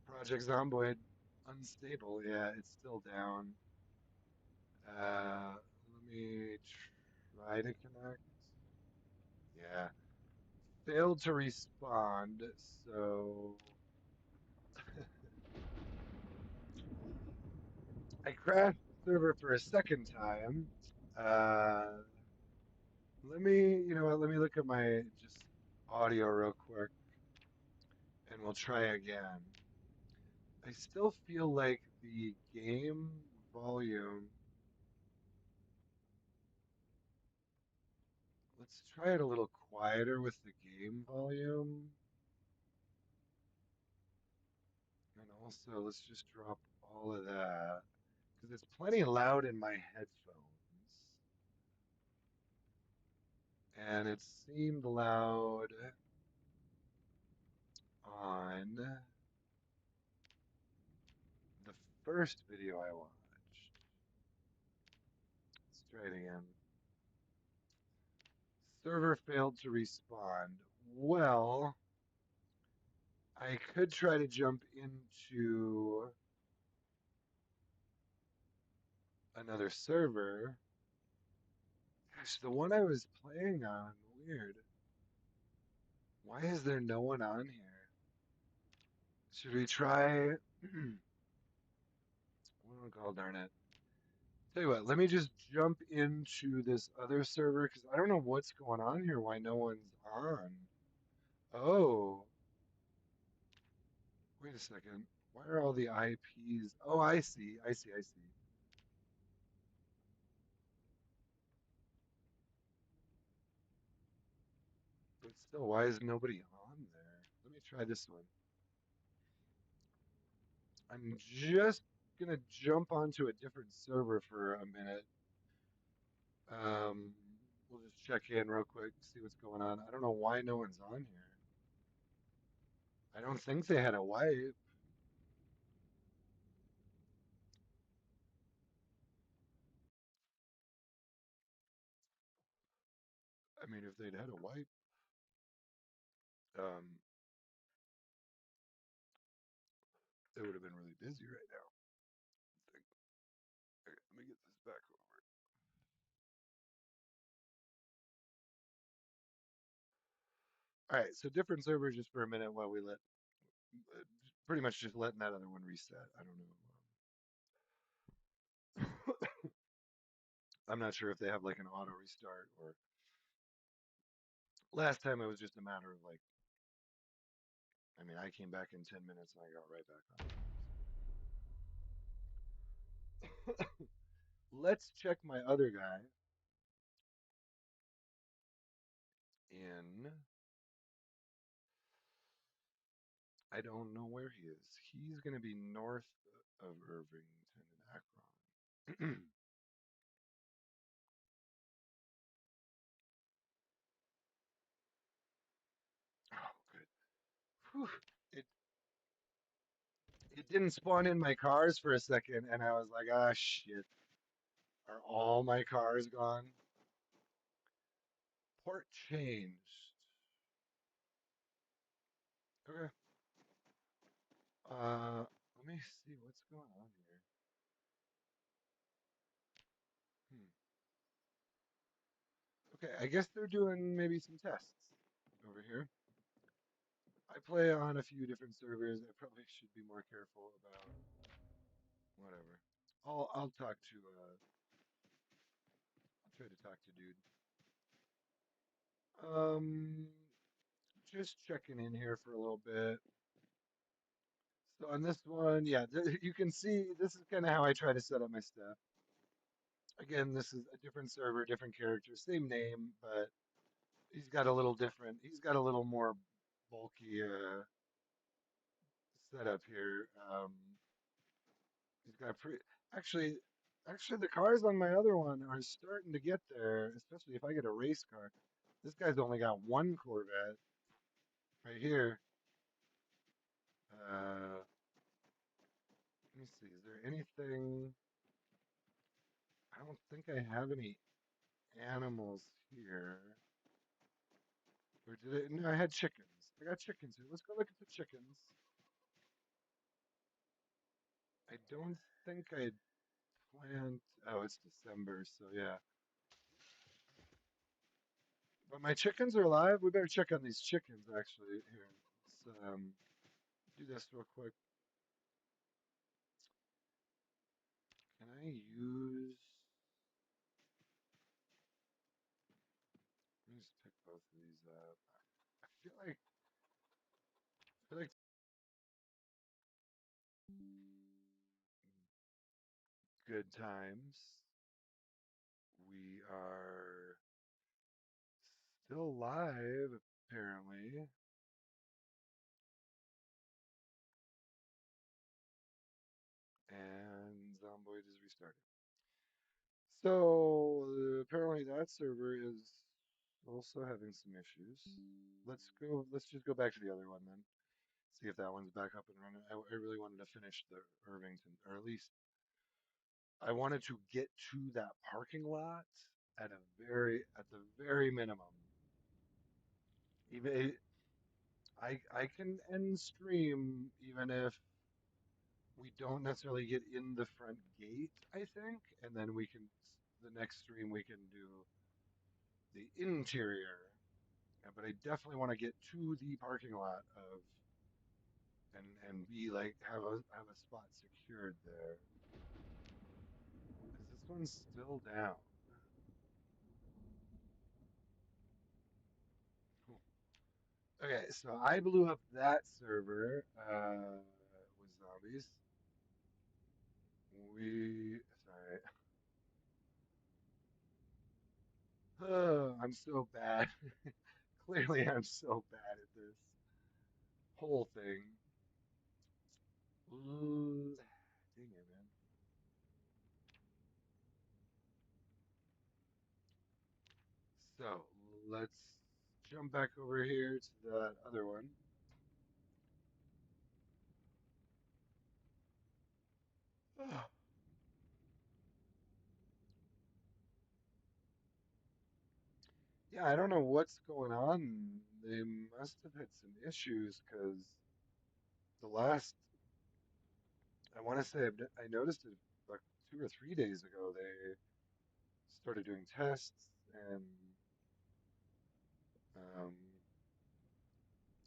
Project Zomboid. Unstable. Yeah, it's still down. Let me try to connect. Yeah, failed to respond. So I crashed the server for a second time. Uh, you know what? Let me look at my just audio real quick, and we'll try again. I still feel like the game volume. Let's try it a little quieter with the game volume. And also, let's just drop all of that because it's plenty loud in my headphones. And it seemed loud on the first video I watched. Let's try it again. Server failed to respond. Well, I could try to jump into another server. Gosh, the one I was playing on, weird. Why is there no one on here? Should we try? Oh, darn it. Tell you what, let me just jump into this other server because I don't know what's going on here, why no one's on. Oh, wait a second. Why are all the IPs? Oh, I see. I see. I see. But still, why is nobody on there? Let me try this one. I'm just gonna jump onto a different server for a minute. Um, we'll just check in real quick, see what's going on. I don't know why no one's on here. I don't think they had a wipe. I mean, if they'd had a wipe, um, they would have been really busy right now. I think. Okay, let me get this back over. All right, so different server just for a minute while we let, pretty much just letting that other one reset. I don't know. I'm not sure if they have like an auto restart or last time it was just a matter of like, I mean, I came back in 10 minutes and I got right back on. Let's check my other guy in. I don't know where he is. He's going to be north of Irvington and Akron. Oh, good. Whew. It it didn't spawn in my cars for a second, and I was like, ah, shit. Are all my cars gone? Port changed. Okay. Let me see what's going on here. Hmm. Okay, I guess they're doing maybe some tests over here. I play on a few different servers. I probably should be more careful about whatever. I'll talk to I'll try to talk to dude. Just checking in here for a little bit. So on this one, yeah, you can see this is kind of how I try to set up my stuff. Again, this is a different server, different character, same name, but he's got a little different. He's got a little more bulky setup here. He's got pretty. Actually, actually, the cars on my other one are starting to get there, especially if I get a race car. This guy's only got one Corvette right here. Let me see. Is there anything? I don't think I have any animals here. Or did it? No, I had chickens. I got chickens here. Let's go look at the chickens. I don't think I planned. Oh, it's December, so yeah. But my chickens are alive. We better check on these chickens actually. Here, let's do this real quick. Can I use? Let me just pick both of these up. I feel like good times. We are still live, apparently. And Zomboid is restarting. So apparently that server is also having some issues. Let's go. Let's just go back to the other one then. See if that one's back up and running. I really wanted to finish the Irvington, or at least I wanted to get to that parking lot at the very minimum. Even I can end stream even if we don't necessarily get in the front gate, I think, and then the next stream we can do the interior. but I definitely want to get to the parking lot of and be like have a spot secured there because this one's still down. Cool. Okay, so I blew up that server with zombies. Sorry. Oh, I'm so bad. Clearly, I'm so bad at this whole thing. Ooh, dang it, man. So let's jump back over here to that other one. Yeah, I don't know what's going on. They must have had some issues because the last, I want to say, I noticed it like 2 or 3 days ago. They started doing tests, and um,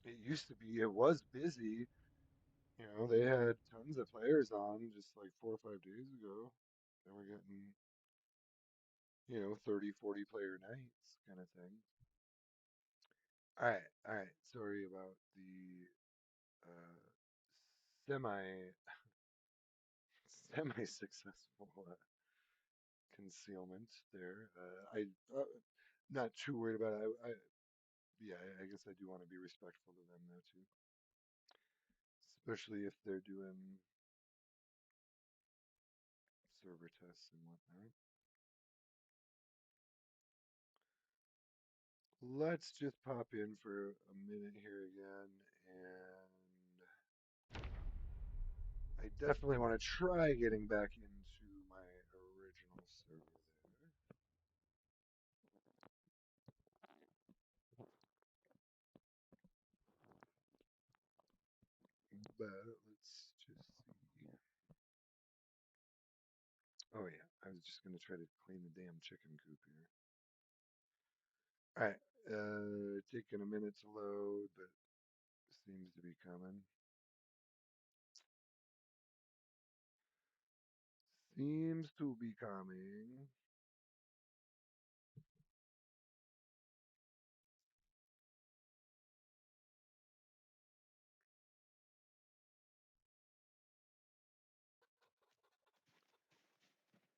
it was busy. You know, they had tons of players on just like 4 or 5 days ago. They were getting, 30, 40 player nights kind of thing. All right. Sorry about the uh, semi semi successful concealment there. Not too worried about it. Yeah, I guess I do want to be respectful to them though too, especially if they're doing server tests and whatnot. Let's just pop in for a minute here again, and I definitely want to try getting back into my original server there. But let's just see. Oh yeah, I was just gonna try to clean the damn chicken coop here. All right, taking a minute to load, but seems to be coming. Seems to be coming.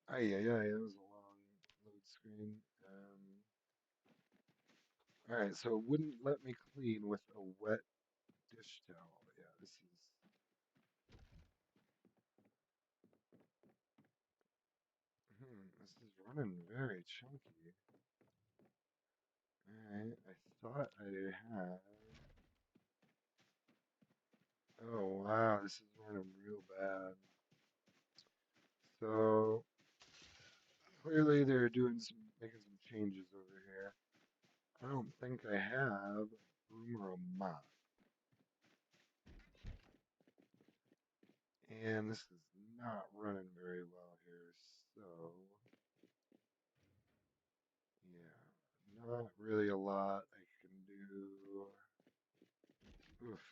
Ay, ay, ay, that was a long load screen. All right, so it wouldn't let me clean with a wet dish towel. Yeah, this is running very chunky. All right, I thought I had. Oh wow, this is running real bad. So clearly they're making some changes over here. I don't think I have room or a mop. And this is not running very well here, so yeah, not really a lot I can do. Oof,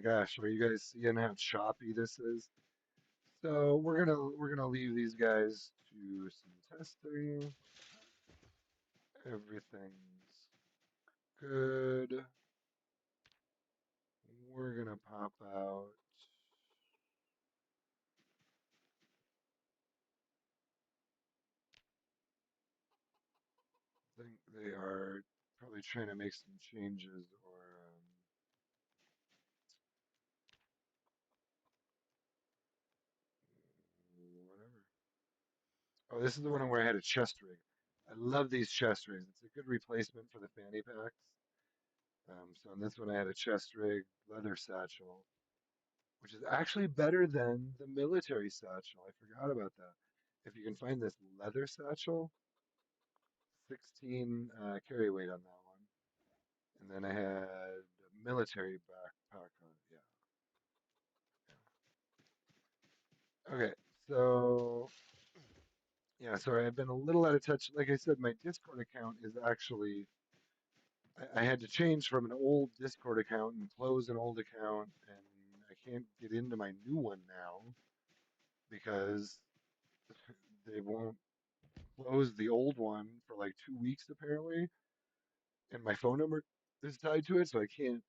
gosh, are you guys seeing how choppy this is? So we're gonna leave these guys to some testing. Everything's good. We're gonna pop out. I think they are probably trying to make some changes or whatever. Oh, this is the one where I had a chest rig. I love these chest rigs. It's a good replacement for the fanny packs. So on this one, I had a chest rig leather satchel, which is actually better than the military satchel. I forgot about that. If you can find this leather satchel, 16 carry weight on that one. And then I had a military backpack on it. Yeah. Okay. So, yeah, sorry, I've been a little out of touch. Like I said, my Discord account is actually I had to change from an old Discord account and close an old account, and I can't get into my new one now because they won't close the old one for like 2 weeks apparently, and my phone number is tied to it, so I can't.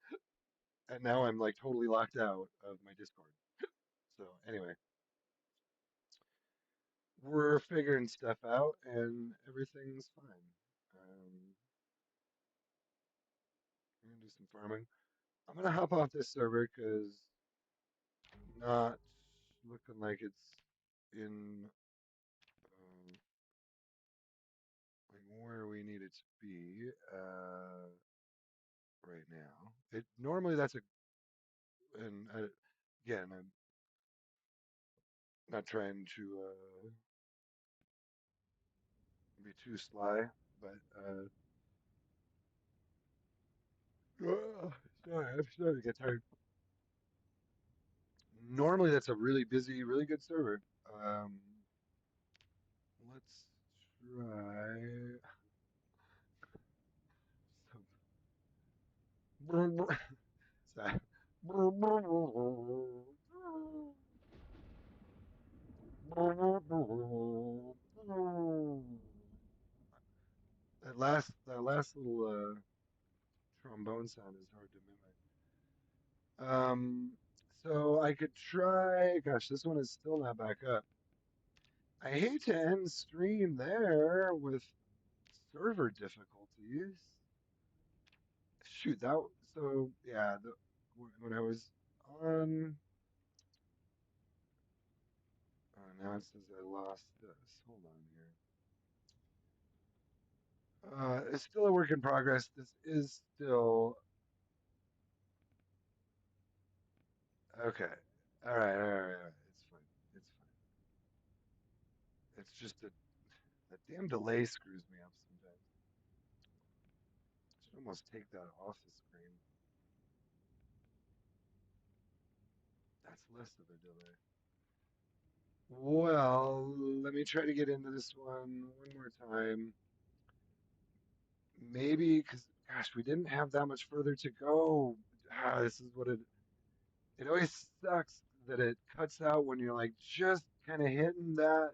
And now I'm like totally locked out of my Discord. So anyway, we're figuring stuff out, and everything's fine. I'm gonna do some farming. I'm gonna hop off this server because not looking like it's in like where we need it to be right now. It normally that's a and again I'm not trying to be too sly, but sorry, I'm starting to get tired. Normally that's a really busy, really good server. Um, let's try some. Sorry. That last little trombone sound is hard to mimic. So I could try. Gosh, this one is still not back up. I hate to end stream there with server difficulties. Shoot, that so yeah. When I was on, oh, now it says I lost this. Hold on here. It's still a work in progress. This is still okay. All right. It's fine. It's fine. It's just that damn delay screws me up sometimes. I should almost take that off the screen. That's less of a delay. Well, let me try to get into this one more time. Maybe because, gosh, we didn't have that much further to go. This is what it always sucks that it cuts out when you're like just kind of hitting that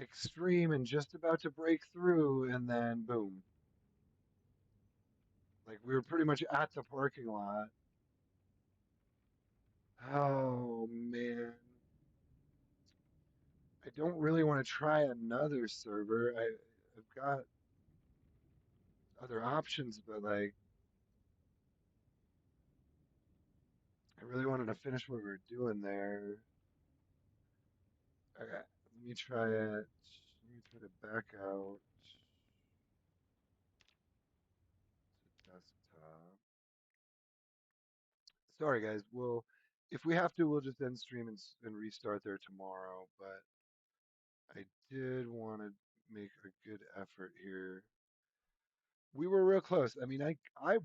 extreme and just about to break through, and then boom. Like we were pretty much at the parking lot. Oh man. I don't really want to try another server. I've got other options, but like I really wanted to finish what we were doing there. Okay, let me try it. Let me try to back out to desktop. Sorry guys, if we have to, we'll just end stream and restart there tomorrow. But I did want to make a good effort here. We were real close. I mean, I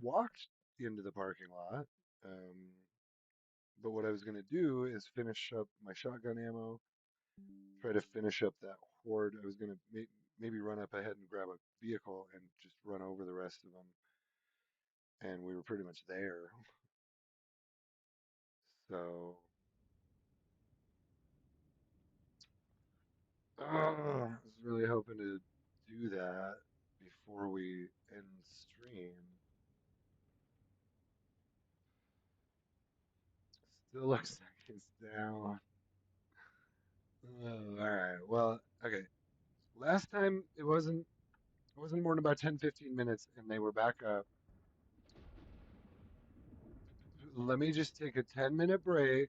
walked into the parking lot, um, but what I was gonna do is finish up my shotgun ammo, try to finish up that horde. I was gonna maybe run up ahead and grab a vehicle and just run over the rest of them, and we were pretty much there. So, I was really hoping to do that before we end stream. Still looks like it's down. Oh, all right. Well, okay. Last time it wasn't more than about 10, 15 minutes and they were back up. Let me just take a 10-minute break.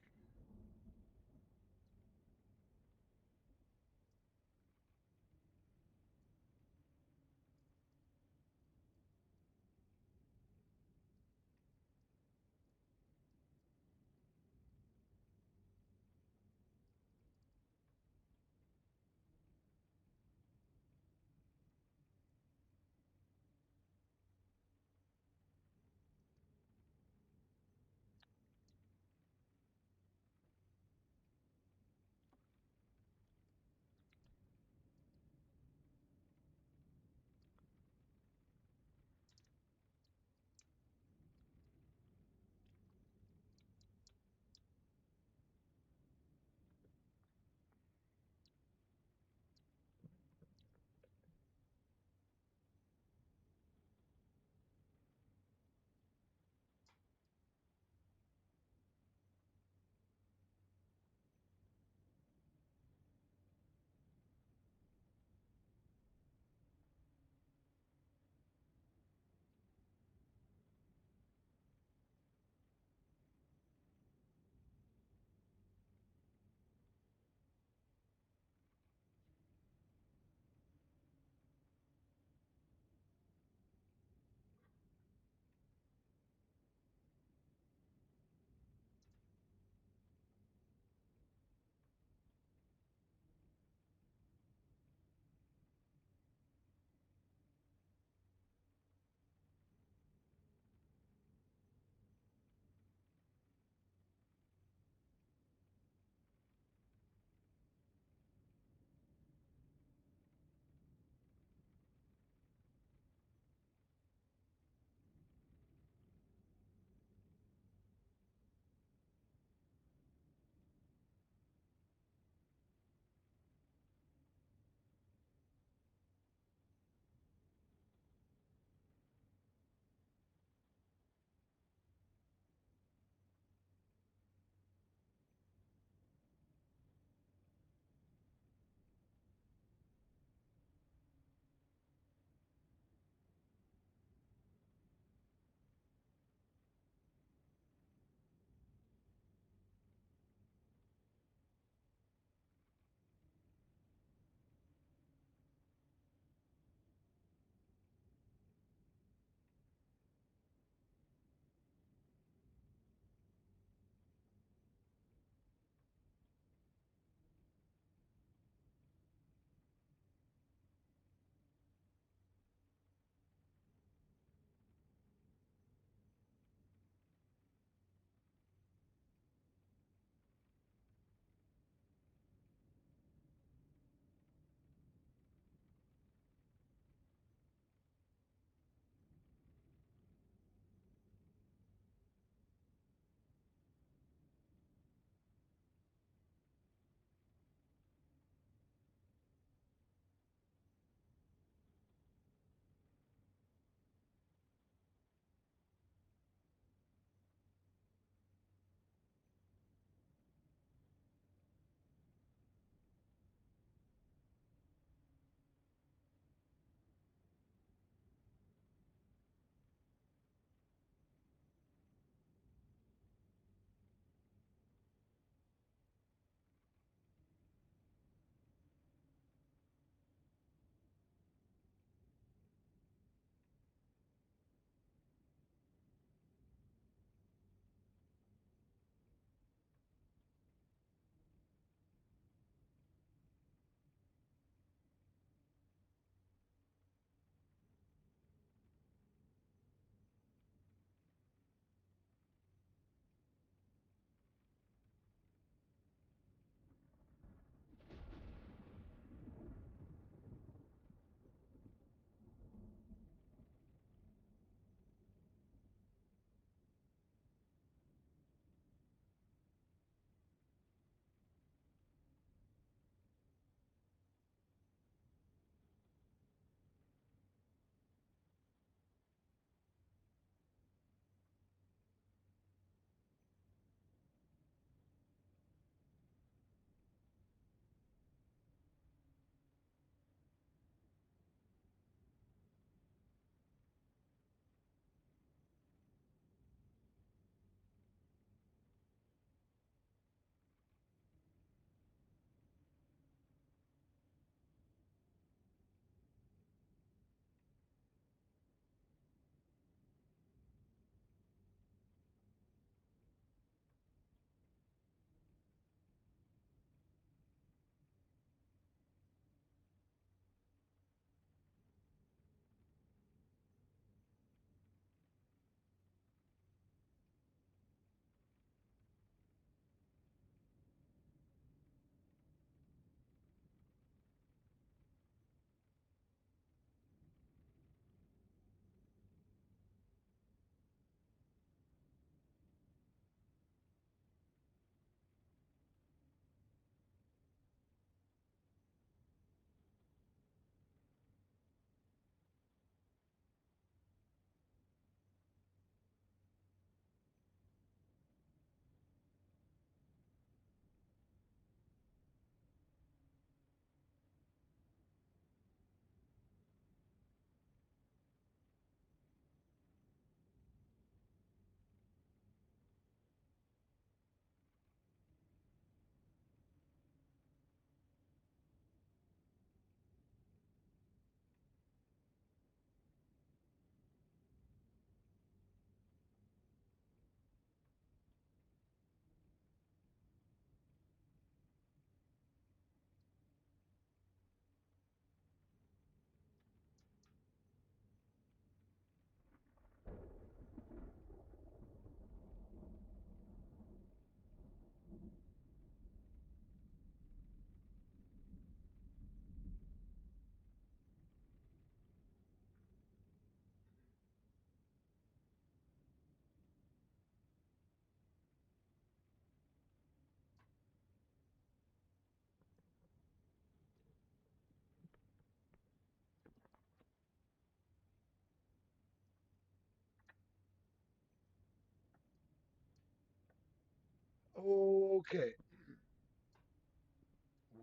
Okay,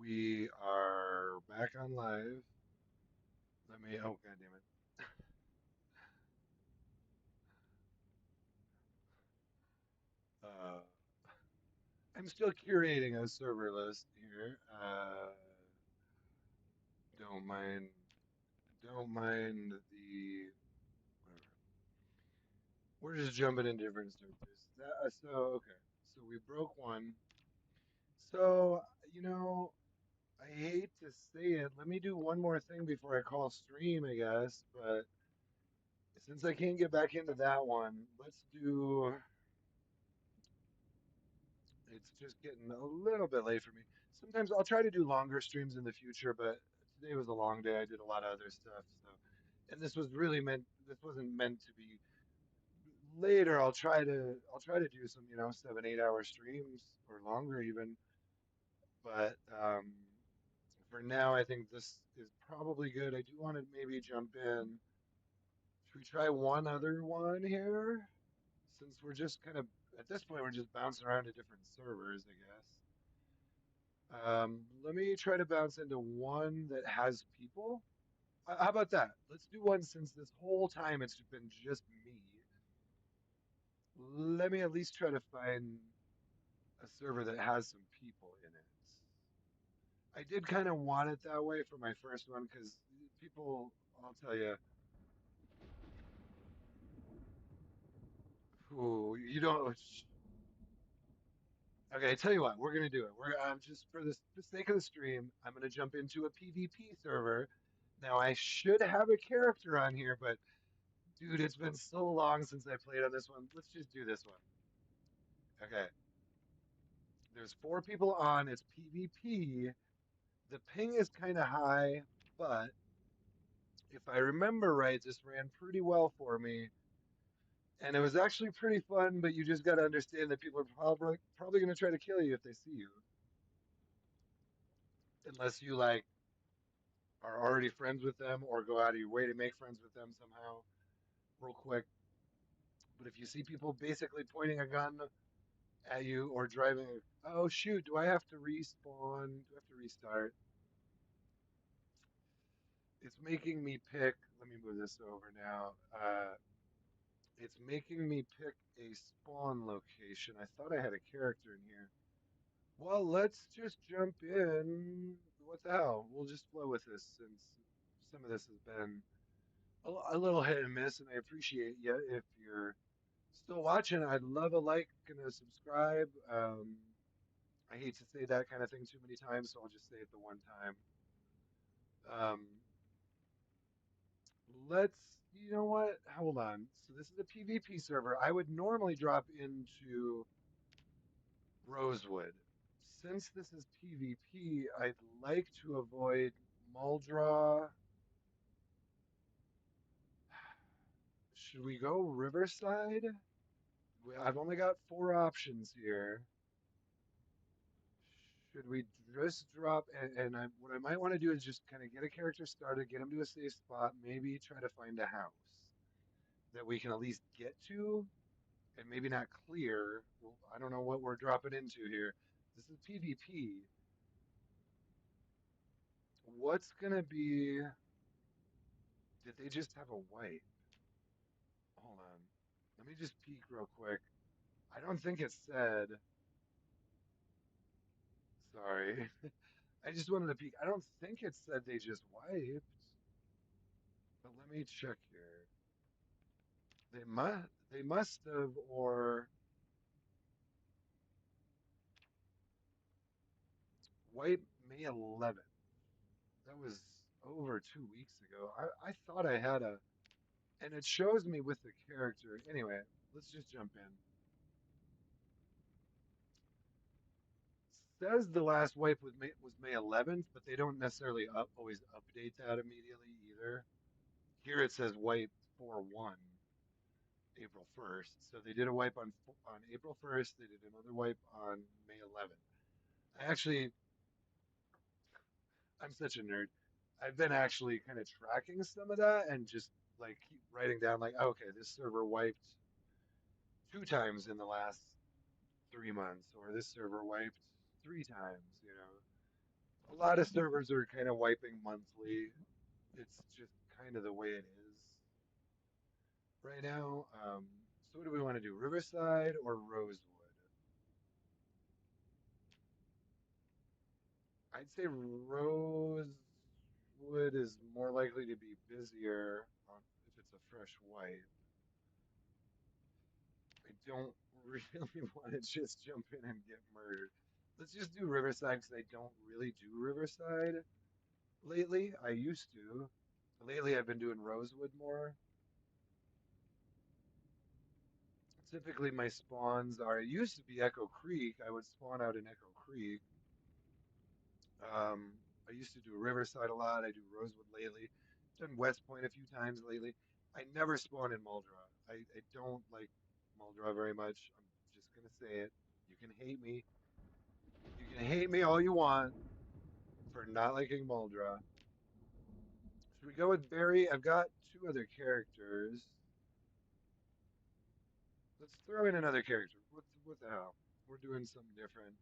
we are back on live. Let me. Oh, god damn it. Uh, I'm still curating a server list here. Don't mind. Don't mind the. Whatever. We're just jumping in different servers. So okay. So we broke one. So you know, I hate to say it. Let me do one more thing before I call stream, I guess. But since I can't get back into that one, let's do. It's just getting a little bit late for me. Sometimes I'll try to do longer streams in the future, but today was a long day. I did a lot of other stuff, so and this wasn't meant to be later. I'll try to do some, 7, 8 hour streams or longer even. But for now, I think this is probably good. I do want to maybe jump in. Should we try one other one here? Since we're just kind of at this point, we're just bouncing around to different servers, I guess. Let me try to bounce into one that has people. How about that? Let's do one since this whole time it's been just me. Let me at least try to find a server that has some people in it. I did kind of want it that way for my first one because people, I'll tell you, who you don't. Okay, I tell you what, we're gonna do it. We're just for the sake of the stream, I'm gonna jump into a PvP server. Now I should have a character on here, but dude, it's been so long since I played on this one. Let's just do this one. Okay. There's 4 people on. It's PvP. The ping is kind of high, but if I remember right, this ran pretty well for me. And it was actually pretty fun, but you just got to understand that people are probably going to try to kill you if they see you, unless you like are already friends with them or go out of your way to make friends with them somehow, real quick. But if you see people basically pointing a gun at you or driving. Oh shoot, do I have to respawn? Do I have to restart? It's making me pick. Let me move this over now. It's making me pick a spawn location. I thought I had a character in here. Well, let's just jump in. What the hell? We'll just flow with this since some of this has been a little hit and miss, and I appreciate you if you're still watching. I'd love a like and a subscribe. I hate to say that kind of thing too many times, so I'll just say it the one time. Um, you know what? Hold on. So this is a PvP server. I would normally drop into Rosewood. Since this is PvP, I'd like to avoid Muldra. Should we go Riverside? I've only got 4 options here. Should we just drop what I might want to do is just kind of get a character started, get him to a safe spot, maybe try to find a house that we can at least get to and maybe not clear. Well, I don't know what we're dropping into here. This is PvP. What's gonna be? Did they just have a wipe? Hold on. Let me just peek real quick. I don't think it said. Sorry. I just wanted to peek. I don't think it said they just wiped. But let me check here. They must have or wiped May 11th. That was over 2 weeks ago. I thought I had a and it shows me with the character. Anyway, let's just jump in. Says the last wipe was May 11th, but they don't necessarily always update that immediately either. Here it says wipe 4/1, April 1st. So they did a wipe on April 1st. They did another wipe on May 11th. I actually, I'm such a nerd. I've been actually kind of tracking some of that and just like keep writing down like, okay, this server wiped 2 times in the last 3 months, or this server wiped 3 times. A lot of servers are kind of wiping monthly. It's just kind of the way it is right now. So what do we want to do? Riverside or Rosewood? I'd say Rosewood is more likely to be busier if it's a fresh wipe. I don't really want to just jump in and get murdered. Let's just do Riverside because I don't really do Riverside lately. I used to. Lately, I've been doing Rosewood more. Typically, my spawns are. It used to be Echo Creek. I would spawn out in Echo Creek. Um, I used to do Riverside a lot. I do Rosewood lately. Done West Point a few times lately. I never spawn in Muldra. I don't like Muldra very much. I'm just gonna say it. You can hate me. You can hate me all you want for not liking Muldra. Should we go with Barry? I've got two other characters. Let's throw in another character. What the hell? We're doing something different.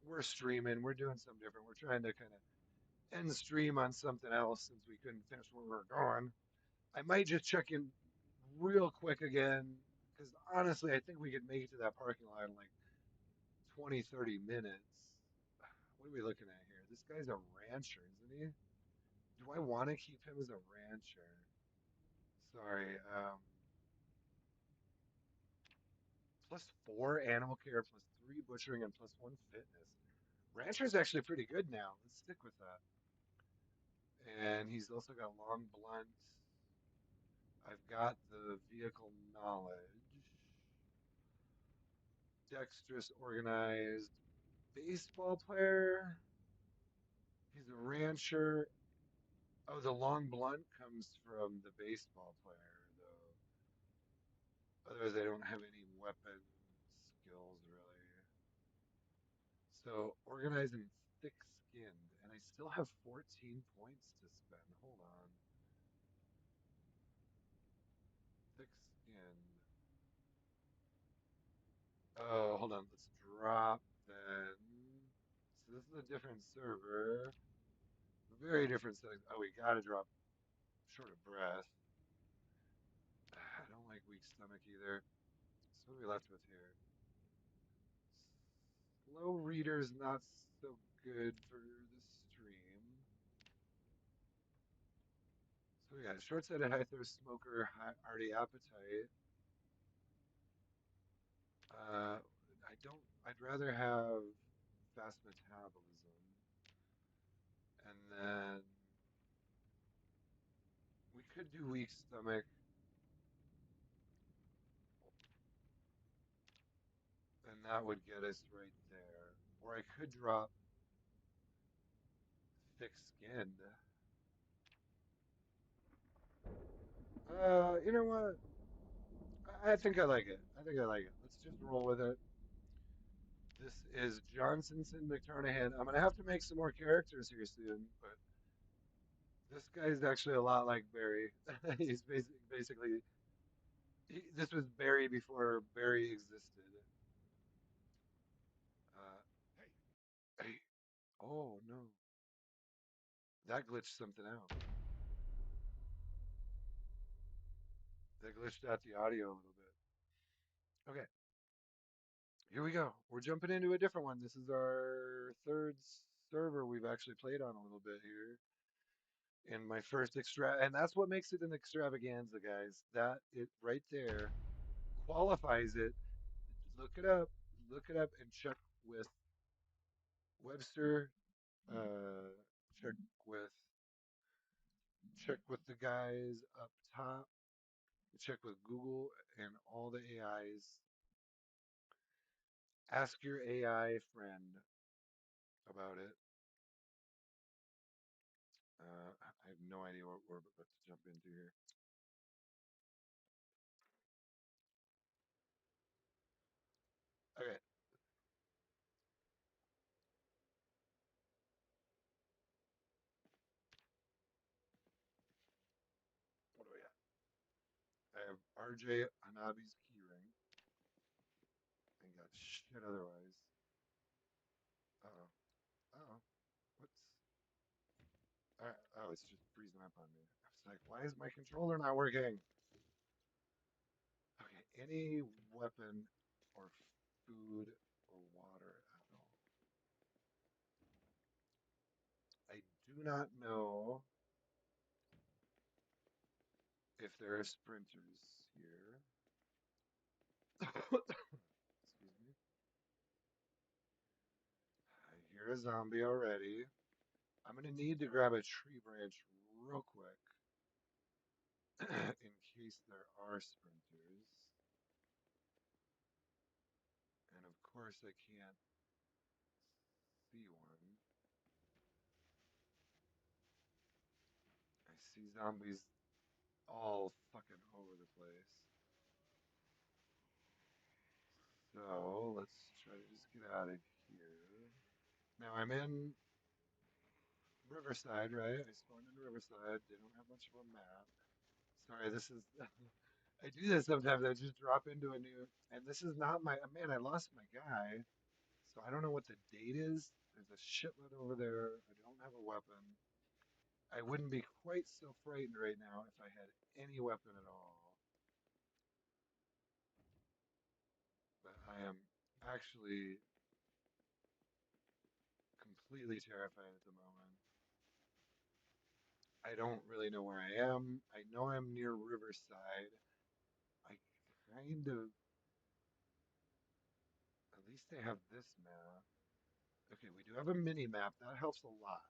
We're streaming. We're doing something different. We're trying to kind of end the stream on something else since we couldn't finish what we were going. I might just check in real quick again because honestly, I think we could make it to that parking lot in like 20, 30 minutes. What are we looking at here? This guy's a rancher, isn't he? Do I want to keep him as a rancher? Sorry. +4 animal care, +3 butchering, and +1 fitness. Rancher's actually pretty good now. Let's stick with that. And he's also got long blunt. I've got the vehicle knowledge. Dexterous, organized, baseball player. He's a rancher. Oh, the long blunt comes from the baseball player, though. Otherwise, I don't have any weapon skills, really. So, organized and thick-skinned. And I still have 14 points to spend. Hold on. Thick-skinned. Oh, hold on. Let's drop then. So this is a different server. Very different settings. Oh, we gotta drop short of breath. I don't like weak stomach either. So what are we left with here? Slow reader's not so good for the stream. So we got short-sighted, high thirst, smoker, high, arty appetite. I don't. I'd rather have fast metabolism, and then we could do weak stomach, and that would get us right there. Or I could drop thick-skinned. You know what? I think I like it. I think I like it. Let's just roll with it. This is Johnsonson McTarnahan. I'm gonna have to make some more characters here soon, but this guy's actually a lot like Barry. He's basically this was Barry before Barry existed. Hey, hey. Oh no, that glitched something out. That glitched out the audio a little bit. Okay, here we go. We're jumping into a different one. This is our third server we've actually played on a little bit here. In my first and that's what makes it an extravaganza, guys. That it right there qualifies it. Look it up, look it up, and check with Webster. Uh, check with check with the guys up top. Check with Google and all the AIs. Ask your AI friend about it. I have no idea what we're about to jump into here. Okay, what do we got? I have RJ Hanabi's keyring. I got shit otherwise. Uh-oh. Uh-oh. What's... oh, it's just freezing up on me. I was like, why is my controller not working? Okay, any weapon or food or water at all. I do not know if there are sprinters here. Excuse me. I hear a zombie already. I'm gonna need to grab a tree branch real quick in case there are sprinters. And of course I can't see one. I see zombies all fucking over the place. So let's try to just get out of here. Now I'm in Riverside, right? I spawned in Riverside. They don't have much of a map. Sorry, this is. I do this sometimes. I just drop into a new. And this is not my. Man, I lost my guy. So I don't know what the date is. There's a shitload over there. I don't have a weapon. I wouldn't be quite so frightened right now if I had any weapon at all. But I am actually completely terrified at the moment. I don't really know where I am. I know I'm near Riverside. I kind of, at least they have this map. Okay, we do have a mini map. That helps a lot.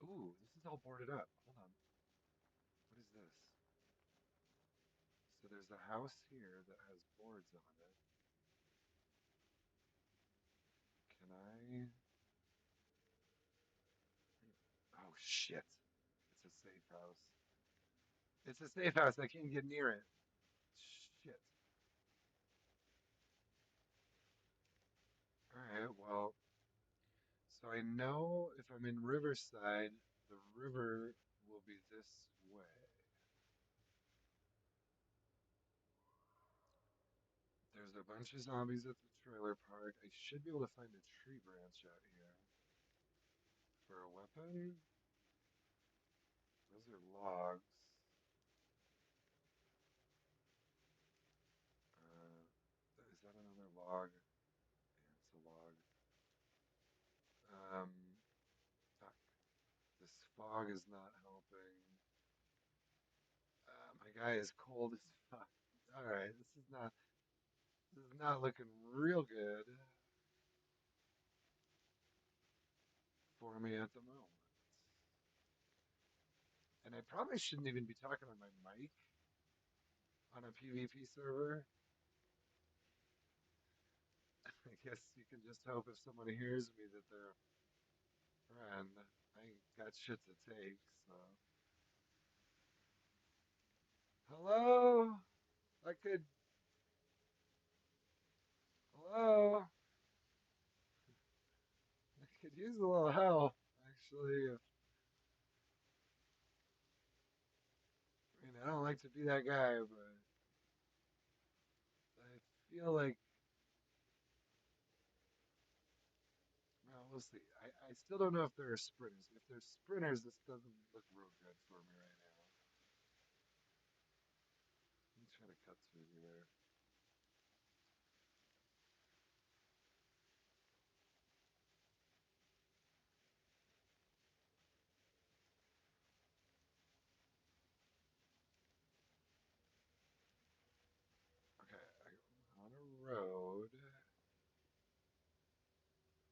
Ooh, this is all boarded up. Hold on. What is this? So there's a house here that has boards on it. Can I? Oh shit. It's a safe house. It's a safe house. I can't get near it. Shit. Alright, well, so I know if I'm in Riverside, the river will be this way. There's a bunch of zombies at the trailer park. I should be able to find a tree branch out here for a weapon. Those are logs. Is that another log? Yeah, it's a log. Um, fuck. This fog is not helping. My guy is cold as fuck. All right, this is not looking real good for me at the moment. And I probably shouldn't even be talking on my mic on a PvP server. I guess you can just hope if someone hears me that they're a friend. I ain't got shit to take, so. Hello? I could. Hello? I could use a little help, actually. If, I mean, I don't like to be that guy, but I feel like, well, we'll see. I still don't know if there are sprinters. If there's sprinters, this doesn't look real good for me right now. Let me try to cut through here. Okay, I'm on a road.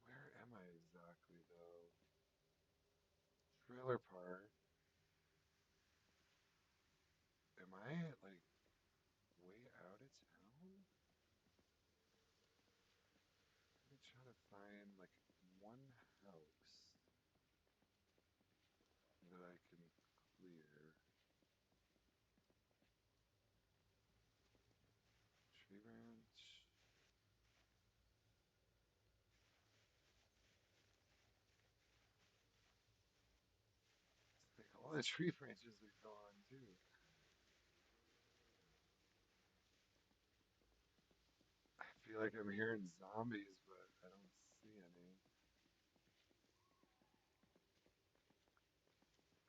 Where am I exactly, though? Trailer park. Am I, like, way out of town? Let me try to find, like, one house that I can clear. Tree branch. It's like all the tree branches are gone too. feel like I'm hearing zombies, but I don't see any.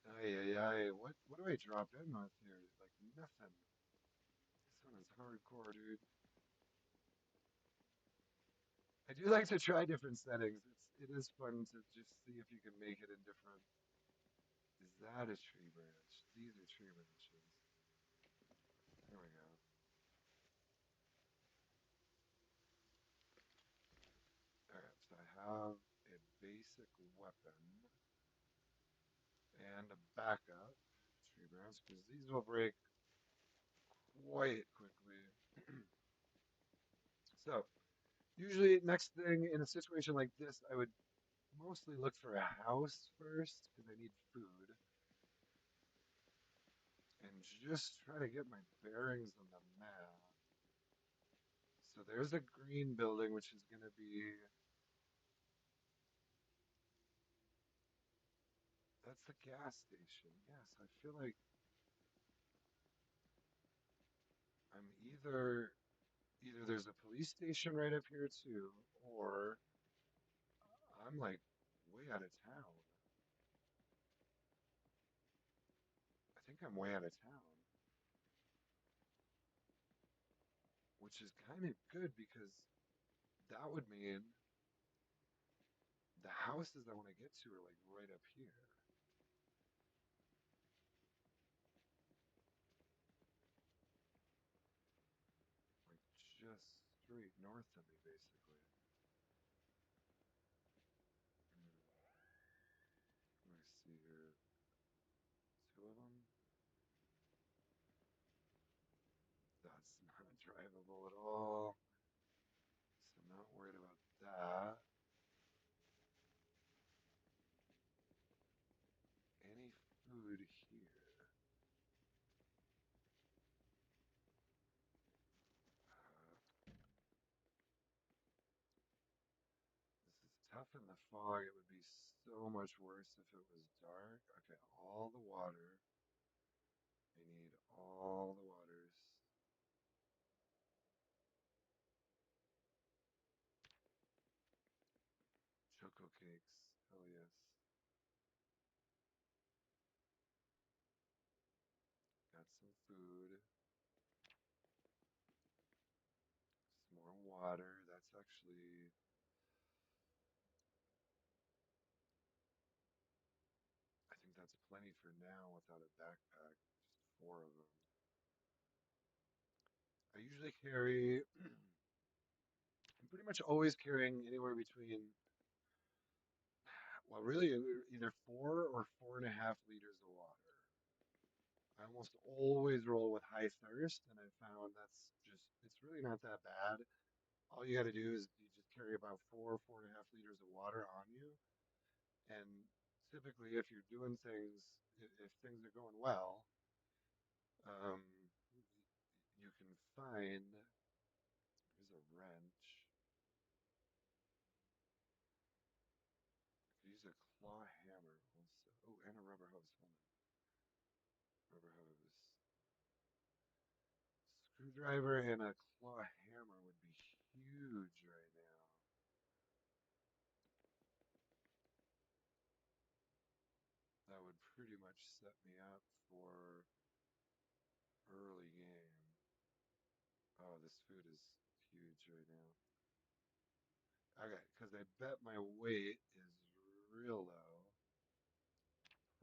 Ay, ay, ay. What do I drop in with here? Like nothing. This one is hardcore, dude. I do like to try different settings. It is fun to just see if you can make it in different. Is that a tree branch? These are tree branches. There we go. Alright, so I have a basic weapon and a backup tree branch because these will break quite quickly. So, usually, next thing in a situation like this, I would mostly look for a house first because I need food and just try to get my bearings on the map. So there's a green building, which is going to be, that's the gas station. Yes, I feel like I'm either there's a police station right up here too, or I'm like way out of town. I think I'm way out of town, which is kind of good because that would mean the houses I want to get to are like right up here, like just straight north of me, basically. Hmm. Let me see here. Two of them? That's not drivable at all. So I'm not worried about that. Any food here? Uh, this is tough in the fog. It would be so much worse if it was dark. Okay, all the water. I need all the waters. Choco cakes. Hell yes. Got some food. Some more water. That's actually, I think that's plenty for now without a backpack. Just four of them. I usually carry, I'm pretty much always carrying anywhere between, well, really either 4 or 4.5 liters of water. I almost always roll with high thirst, and I found that's just, it's really not that bad. All you got to do is you just carry about 4.5 liters of water on you. And typically, if you're doing things, if things are going well, um, you can find, there's a wrench. I could use a claw hammer also. Oh, and a rubber hose. Hold on. Rubber hose. Screwdriver and a claw hammer would be huge right now. That would pretty much set me up for early game. Oh, this food is huge right now. Okay, because I bet my weight is real low.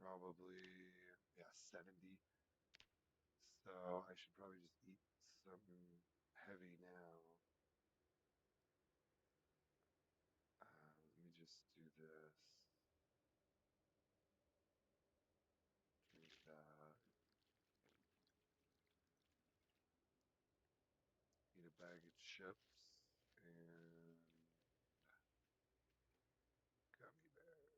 Probably, yeah, 70. So I should probably just eat something heavy now. Let me just do this. Drink that. Eat a bag of chips and gummy bears.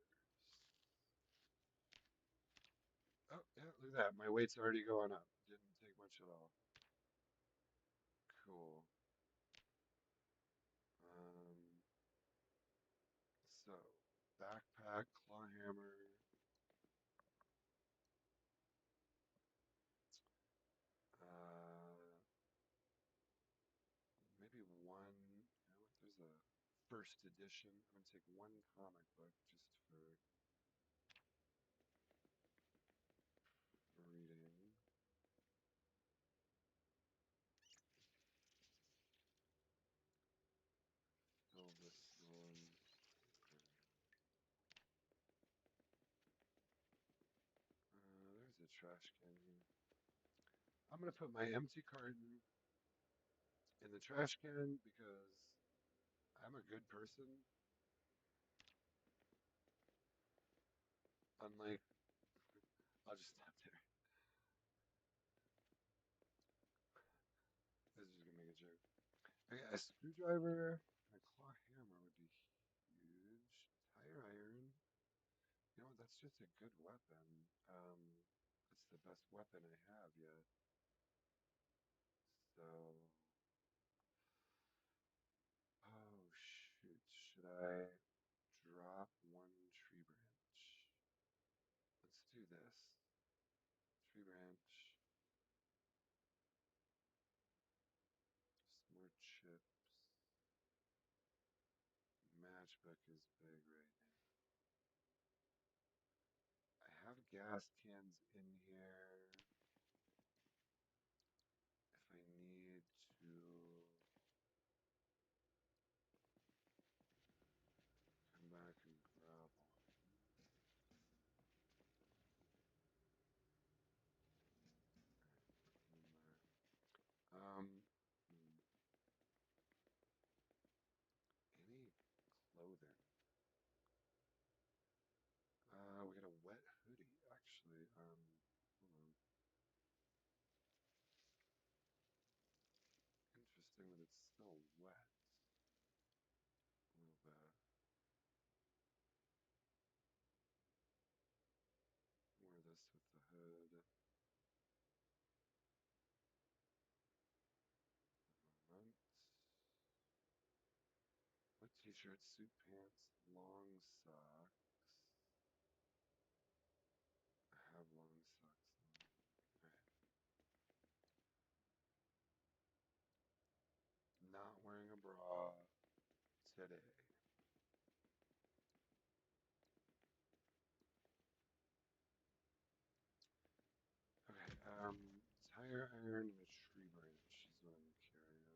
Oh, yeah, look at that. My weight's already going up. Didn't take much at all. Cool. Um, so, backpack, claw hammer, uh, maybe one. first edition. I'm gonna take one comic book just for reading. Fill this one. Okay. There's a trash can here. I'm gonna put my empty carton in the trash can because I'm a good person. Unlike, I'll just stop there. This is just gonna make a joke. Okay, a screwdriver and a claw hammer would be huge. Tire iron. You know what? That's just a good weapon. It's the best weapon I have yet. So, oh shoot. Should I drop one tree branch? Let's do this. Tree branch. Some more chips. Matchbook is big right now. I have gas cans in here if I need to come back and grab one. Alright, put them in there. Hmm, any clothing? We got a wet hoodie, actually. Hold on. Interesting that it's still wet. A little bit. Wear this with the hood. Moment. What t-shirt, suit pants, long socks. I have long socks on. Alright. Not wearing a bra today. Okay, tire iron and a tree branch is what I'm carrying.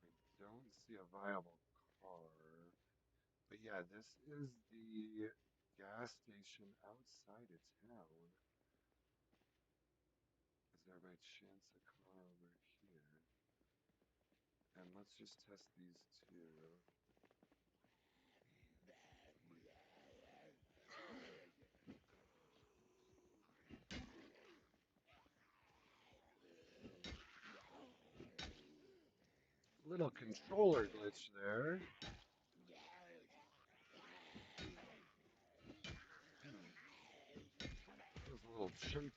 I don't see a viable car. But yeah, this is the gas station outside of town. Is there by chance a car over here? And let's just test these two. Little controller glitch there. Hmm, feels a little chunky.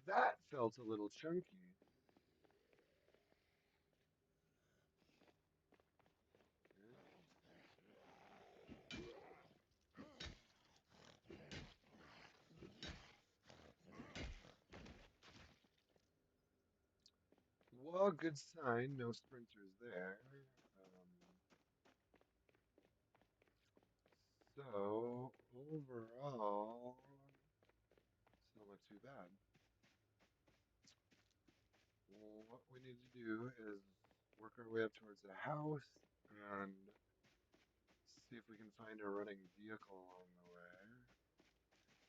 That felt a little chunky. Okay. Well, good sign. No sprinters there. So overall, doesn't look too bad. Well, what we need to do is work our way up towards the house and see if we can find a running vehicle along the way.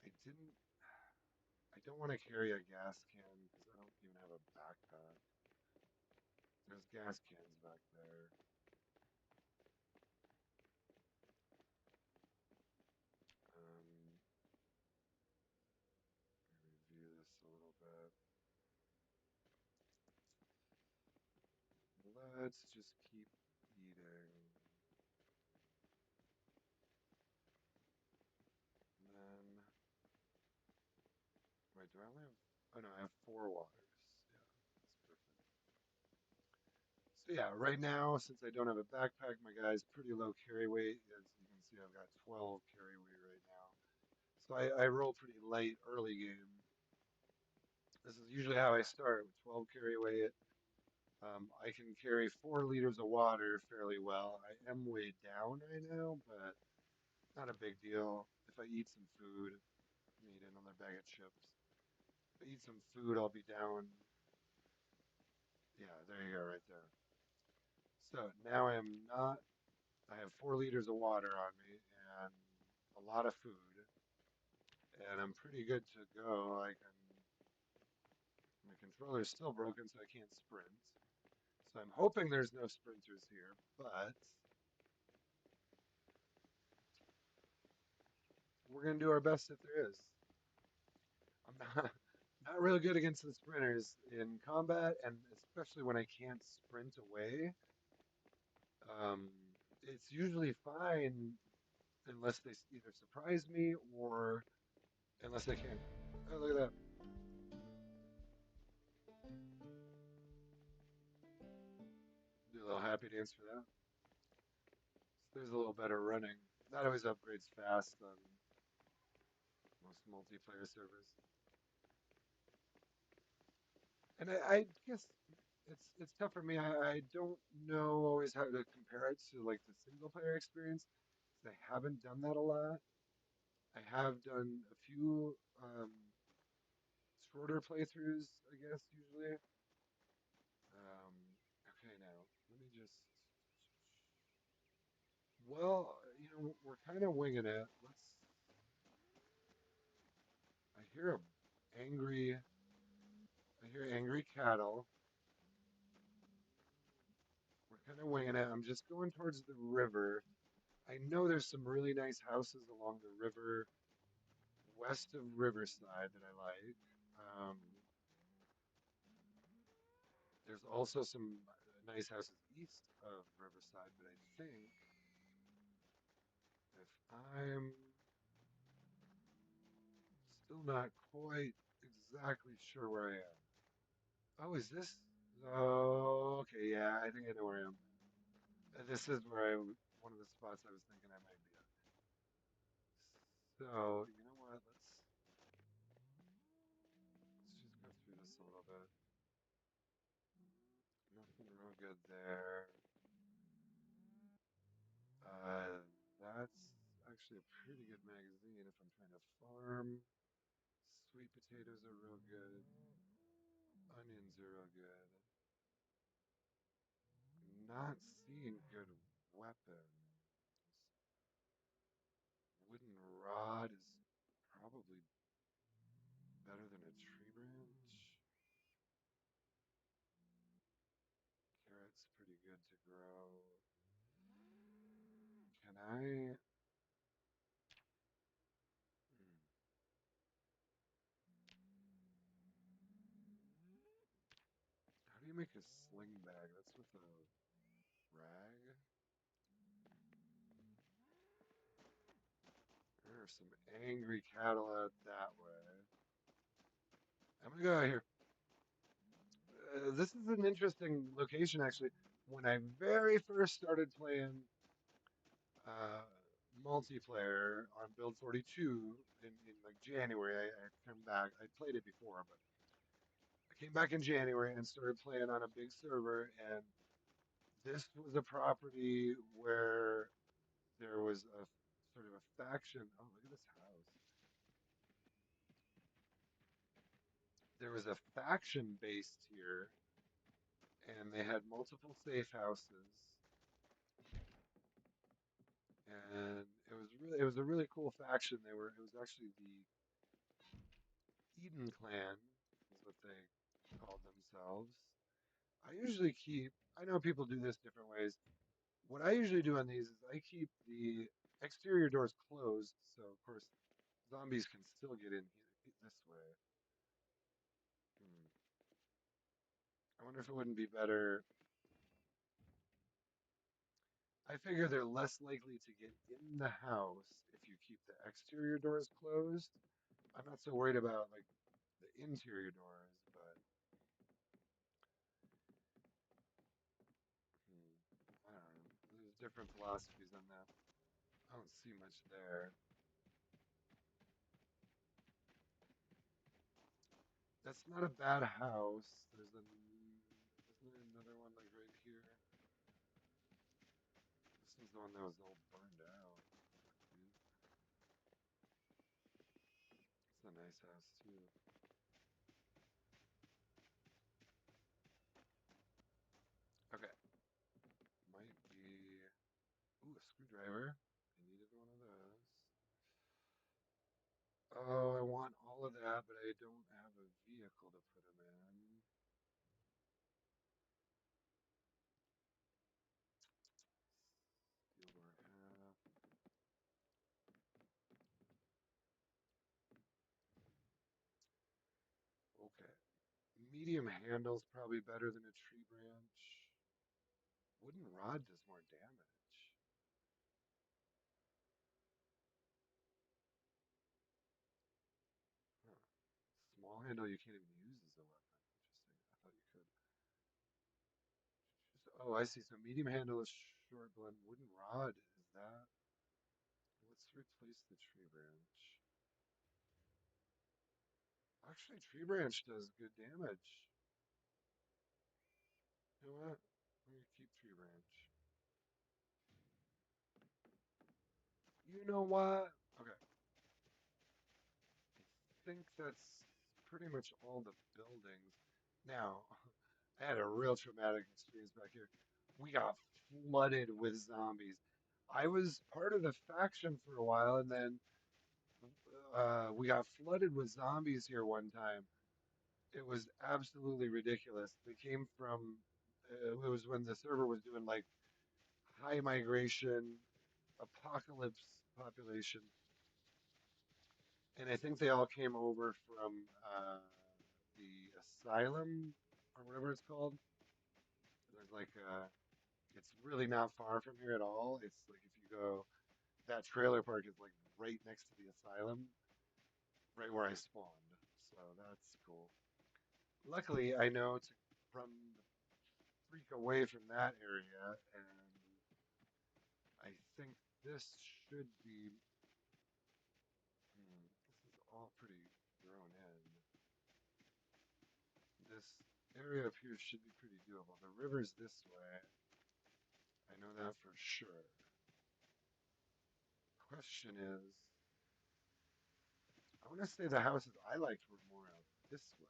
I didn't. I don't want to carry a gas can because I don't even have a backpack. There's gas cans back there. Um, let me review this a little bit. Let's just keep eating. And then, wait, do I only have? Oh no, I have four waters. Yeah, that's perfect. So yeah, right now, since I don't have a backpack, my guy's pretty low carry weight. As you can see, I've got 12 carry weight right now. So I roll pretty light early game. This is usually how I start with 12 carry weight. I can carry 4 liters of water fairly well. I am weighed down right now, but not a big deal. If I eat some food, I'm eating another bag of chips. If I eat some food, I'll be down. Yeah, there you go, right there. So now I'm not, I have 4 liters of water on me and a lot of food, and I'm pretty good to go. My controller's still broken, so I can't sprint. So I'm hoping there's no sprinters here, but we're gonna do our best if there is. I'm not not real good against the sprinters in combat, and especially when I can't sprint away. It's usually fine unless they either surprise me or unless I can't. Oh, look at that. Do a little happy dance for that. So there's a little better running. That always upgrades fast on most multiplayer servers. And I guess it's tough for me. I don't know always how to compare it to like the single player experience because I haven't done that a lot. I have done a few shorter playthroughs, I guess, usually. Okay, now let me just. Well, we're kind of winging it. I hear a angry. I hear angry cattle. We're kind of winging it. I'm just going towards the river. I know there's some really nice houses along the river west of Riverside that I like. Um, there's also some nice houses east of Riverside, but I think if I'm still not quite exactly sure where I am. Oh, is this? Oh, okay, yeah, I think I know where I am. This is where one of the spots I was thinking I might be at. So, you know what? Let's just go through this a little bit. Nothing real good there. Uh, that's actually a pretty good magazine if I'm trying to farm. Sweet potatoes are real good. Onions are real good. Not seeing good weapons. Wooden rod is probably better than a tree branch. Carrot's pretty good to grow. Can I? Hmm, how do you make a sling bag? That's with a rag? There are some angry cattle out that way. I'm gonna go out here. This is an interesting location, actually. When I very first started playing uh, multiplayer on Build 42 in like January, I come back. I played it before, but I came back in January and started playing on a big server. And this was a property where there was a sort of a faction. Oh, look at this house. There was a faction based here, and they had multiple safe houses and it was a really cool faction. It was actually the Eden clan is what they called themselves. I know people do this different ways. What I usually do on these is I keep the exterior doors closed, so of course zombies can still get in here this way. Hmm. I wonder if it wouldn't be better. I figure they're less likely to get in the house if you keep the exterior doors closed. I'm not so worried about like the interior doors, but I don't know. There's different philosophies on that. I don't see much there. That's not a bad house. Isn't there another one like right here? This was the one that was all burned out. Fuck, dude. It's a nice house too. Okay, might be. Ooh, a screwdriver. I needed one of those. Oh, I want all of that, but I don't have a vehicle to put them in. Steel bar half. Okay. Medium handle's probably better than a tree branch. Wooden rod does more damage. Huh. Small handle you can't even use as a weapon. Interesting. I thought you could. Oh, I see. So medium handle is short blunt. Wooden rod is that? Let's replace the tree branch. Actually, tree branch does good damage. You know what? I'm gonna keep tree branch. You know what? Okay. I think that's pretty much all the buildings. Now, I had a real traumatic experience back here. We got flooded with zombies. I was part of the faction for a while, and then we got flooded with zombies here one time. It was absolutely ridiculous. They came from, it was when the server was doing like high migration, apocalypse population, and I think they all came over from the asylum or whatever it's called. There's like it's really not far from here at all. It's like if you go, that trailer park is like right next to the asylum, right where I spawned. So that's cool. Luckily, I know to run the freak away from that area, and I think this should be. This is all pretty grown in. This area up here should be pretty doable. The river's this way. I know that for sure. Question is, I want to say the houses I liked were more out this way.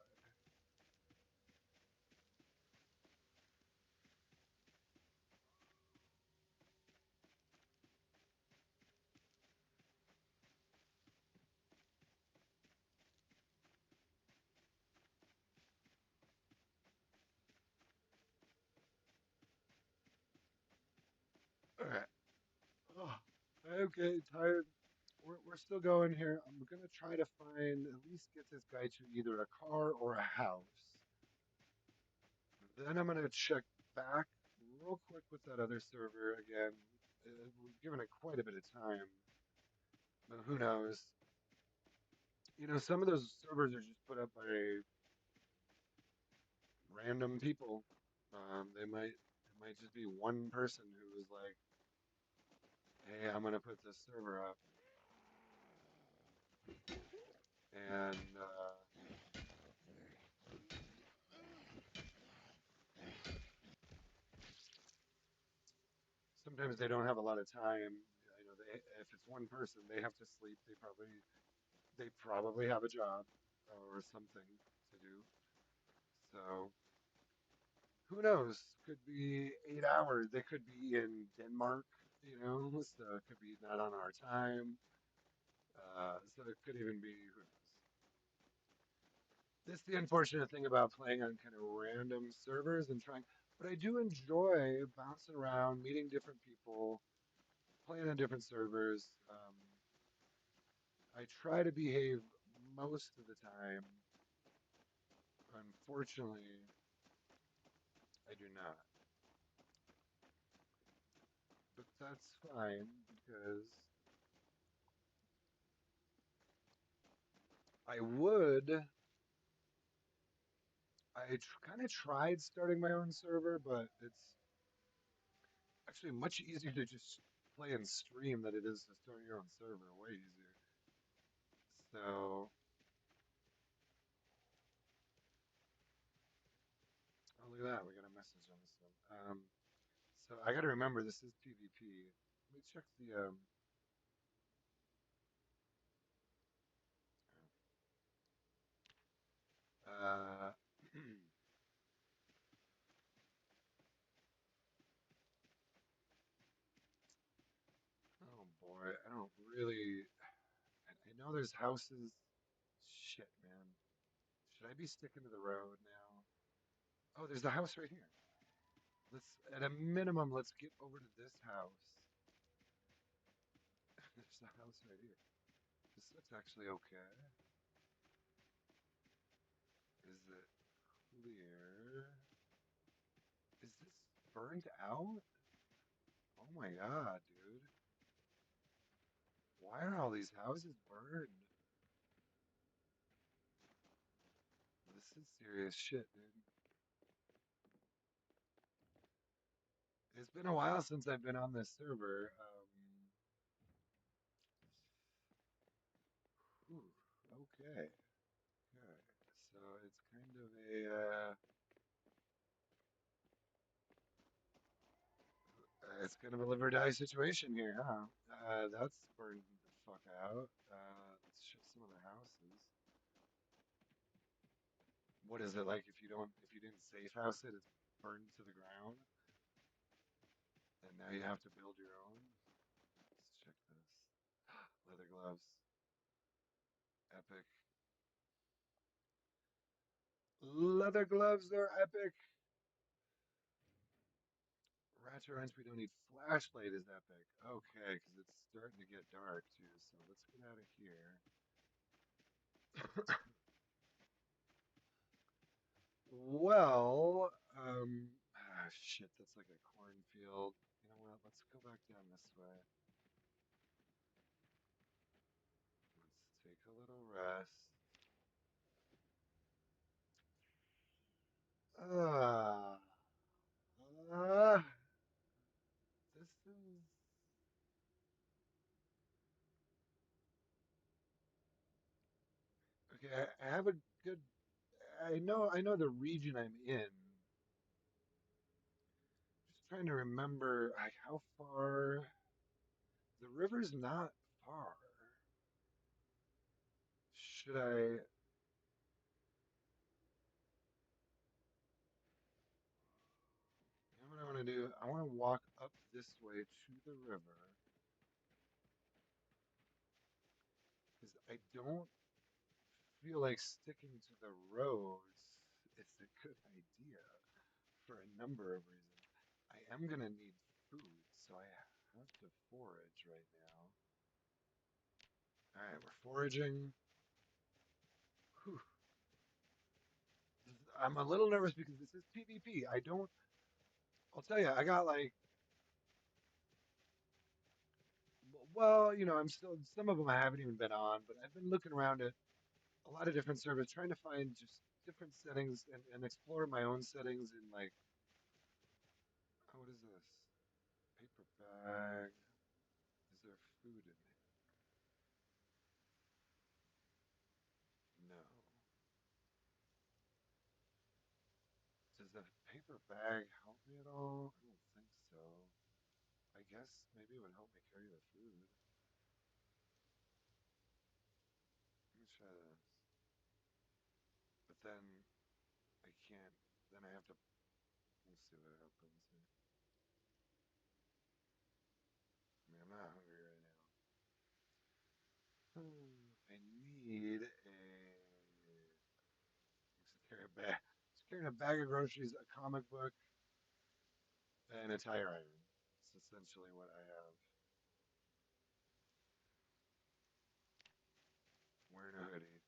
Okay. Oh, okay, tired. We're still going here. I'm gonna try to find at least get this guy to either a car or a house. Then I'm gonna check back real quick with that other server again. We've given it quite a bit of time, but who knows? You know, some of those servers are just put up by random people. It might just be one person who was like, "Hey, I'm gonna put this server up," and sometimes they don't have a lot of time. You know, if it's one person, they have to sleep. They probably have a job or something to do. So who knows? Could be 8 hours. They could be in Denmark, you know, so it could be not on our time. So it could even be who knows. This is the unfortunate thing about playing on kind of random servers and trying, but I do enjoy bouncing around, meeting different people, playing on different servers. I try to behave most of the time. Unfortunately, I do not. But that's fine because I would. Kind of tried starting my own server, but it's actually much easier to just play and stream than it is to start your own server. Way easier. So look at that. We got a message on this one. So I got to remember this is PvP. Let me check the uh oh boy, I don't really I know there's houses. Shit, man. Should I be sticking to the road now? Oh, there's the house right here. Let's at a minimum let's get over to this house. There's a house right here. This looks actually okay. Is it clear? Is this burned out? Oh my God, dude. Why are all these houses burned? This is serious shit, dude. It's been a while since I've been on this server. Whew, okay. Okay. So it's kind of it's kind of a live or die situation here, huh? That's burned the fuck out. Let's show some of the houses. What is it like if you didn't safe house it, it's burned to the ground, and now you have to build your own? Let's check this. Leather gloves. Epic. Leather gloves are epic. Ratchet wrench, we don't need flashlight is epic. Okay, because it's starting to get dark too, so let's get out of here. Well, shit, that's like a cornfield. You know what? Let's go back down this way. Let's take a little rest. Ah, this is okay. I have a good. I know the region I'm in. Just trying to remember like how far. The river's not far. Should I? You know what I want to do? I want to walk up this way to the river because I don't feel like sticking to the roads is a good idea for a number of reasons. I am gonna need food, so I have to forage right now. All right, we're foraging. Whew. I'm a little nervous because this is PvP. I don't. I'll tell you, I got like. Well, you know, I'm still. Some of them I haven't even been on, but I've been looking around at a lot of different servers, trying to find just different settings and explore my own settings in like. Oh, what is this? Paper bag. Is there food in there? No. Does the paper bag help me at all? I don't think so. I guess maybe it would help me carry the food. Let me try this. But then I can't. Then I have to. Let's see what happens here. I mean, I'm not hungry right now. I need a. Just carry a bag. Just carrying a bag of groceries, a comic book, and a tire iron. It's essentially what I have. Wearing a hoodie.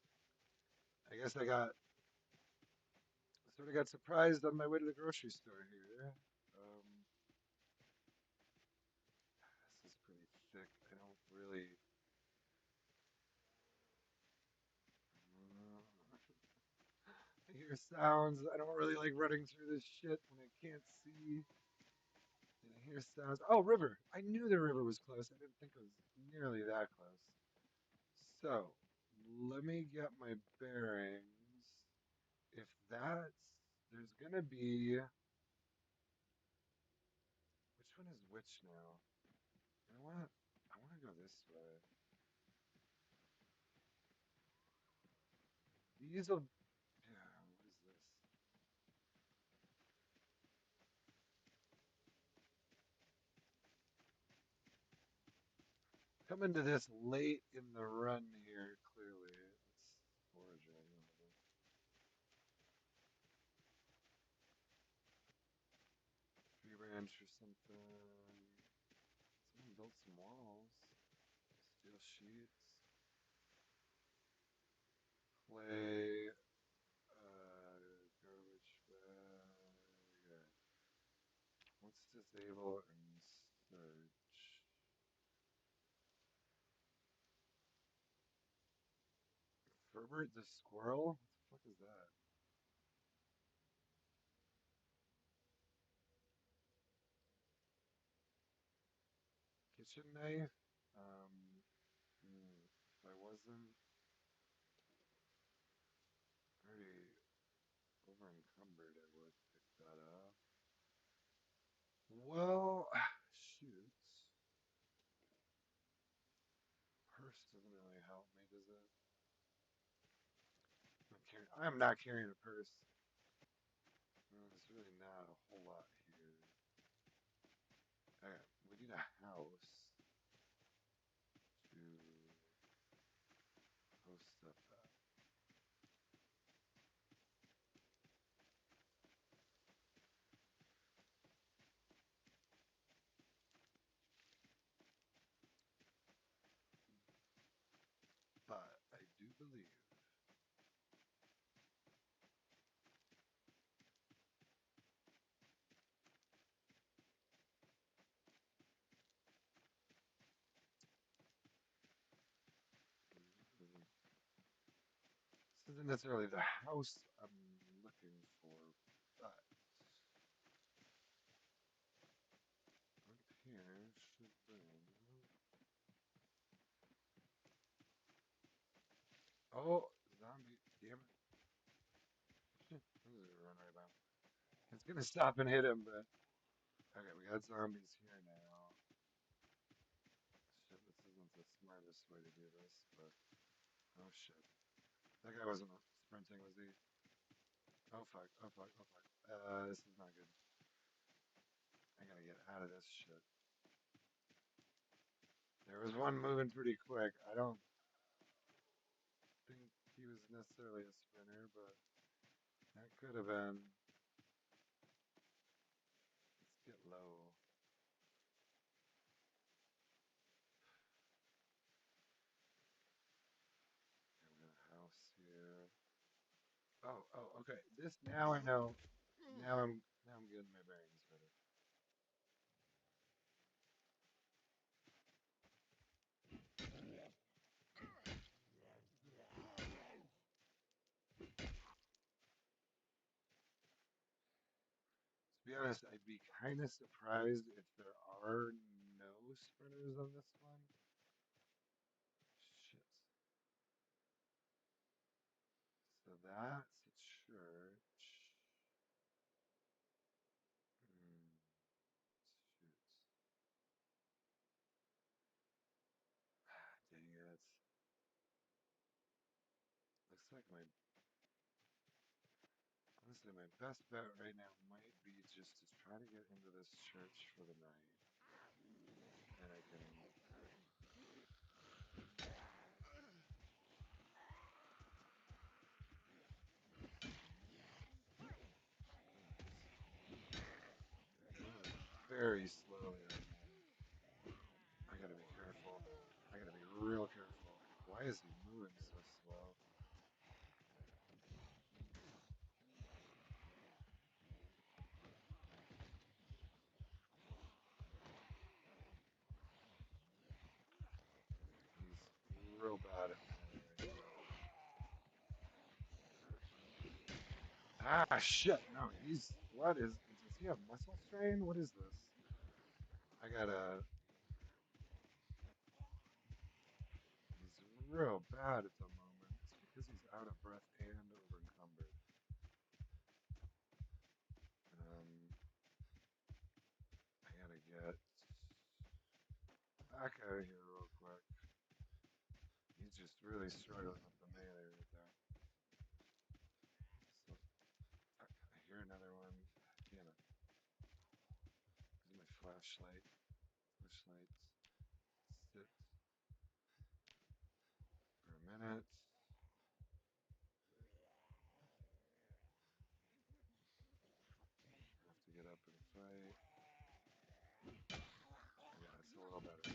I guess sort of got surprised on my way to the grocery store here. Um, this is pretty thick. I don't really. I hear sounds. I don't really like running through this shit when I can't see. And I hear sounds. Oh, river. I knew the river was close. I didn't think it was nearly that close. So, let me get my bearings. If that's there's gonna be which one is which now? I wanna go this way. These'll yeah, what is this? Coming to this late in the run here, clearly. Let's forage right now. Tree branch or something. Someone built some walls. Steel sheets. Clay. Garbage bag. Alright. Let's disable and search. Herbert the squirrel? What the fuck is that? Kitchen knife? If I wasn't already over encumbered, I would pick that up. Well, shoot. Purse doesn't really help me, does it? I'm not carrying a purse. Well, there's really not a whole lot here. Okay, we need a house to host stuff at. But I do believe this isn't necessarily the house I'm looking for, but up here should bring. Oh, zombie! Damn it! Shit, I'm just gonna run right by him. It's gonna stop and hit him, but okay, we got zombies here now. Shit, this isn't the smartest way to do this, but oh shit, that guy wasn't sprinting, was he? Oh fuck! Oh fuck! Oh fuck! This is not good. I gotta get out of this shit. There was one moving pretty quick. I don't think he was necessarily a sprinter, but that could have been. Let's get low. Okay, we got a house here. Oh, oh, okay. This now I know. Now I'm getting my bearings better. To be honest, I'd be kind of surprised if there are no sprinters on this one. Shit. So that's a church. Hmm. Shoot. Dang it. Looks like honestly, my best bet right now might be just to try to get into this church for the night. And I can. They're moving very slowly right now. I gotta be careful. I gotta be real careful. Why is he moving so slow? He's real bad at melee right now. Ah, shit! No, he's. What is. Does he have muscle strain? What is this? I gotta. He's real bad at the moment. It's because he's out of breath and over encumbered. out of here real quick. He's just really struggling with the melee right there. So I hear another one. Damn it. Where's my flashlight? Flashlights. Sit for a minute. Have to get up and fight. Yeah, it's a little better.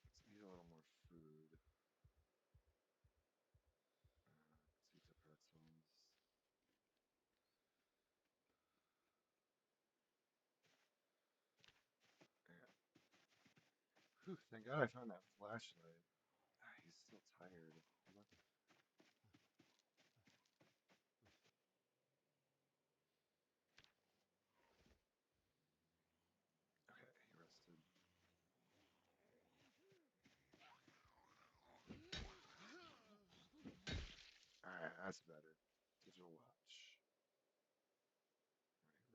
Let's eat a little more food. Let's eat the pretzels. Yeah. Whew, thank God I found that flashlight. Ah, he's still tired. Hold on. Okay, he rested. Alright, that's better. Digital watch.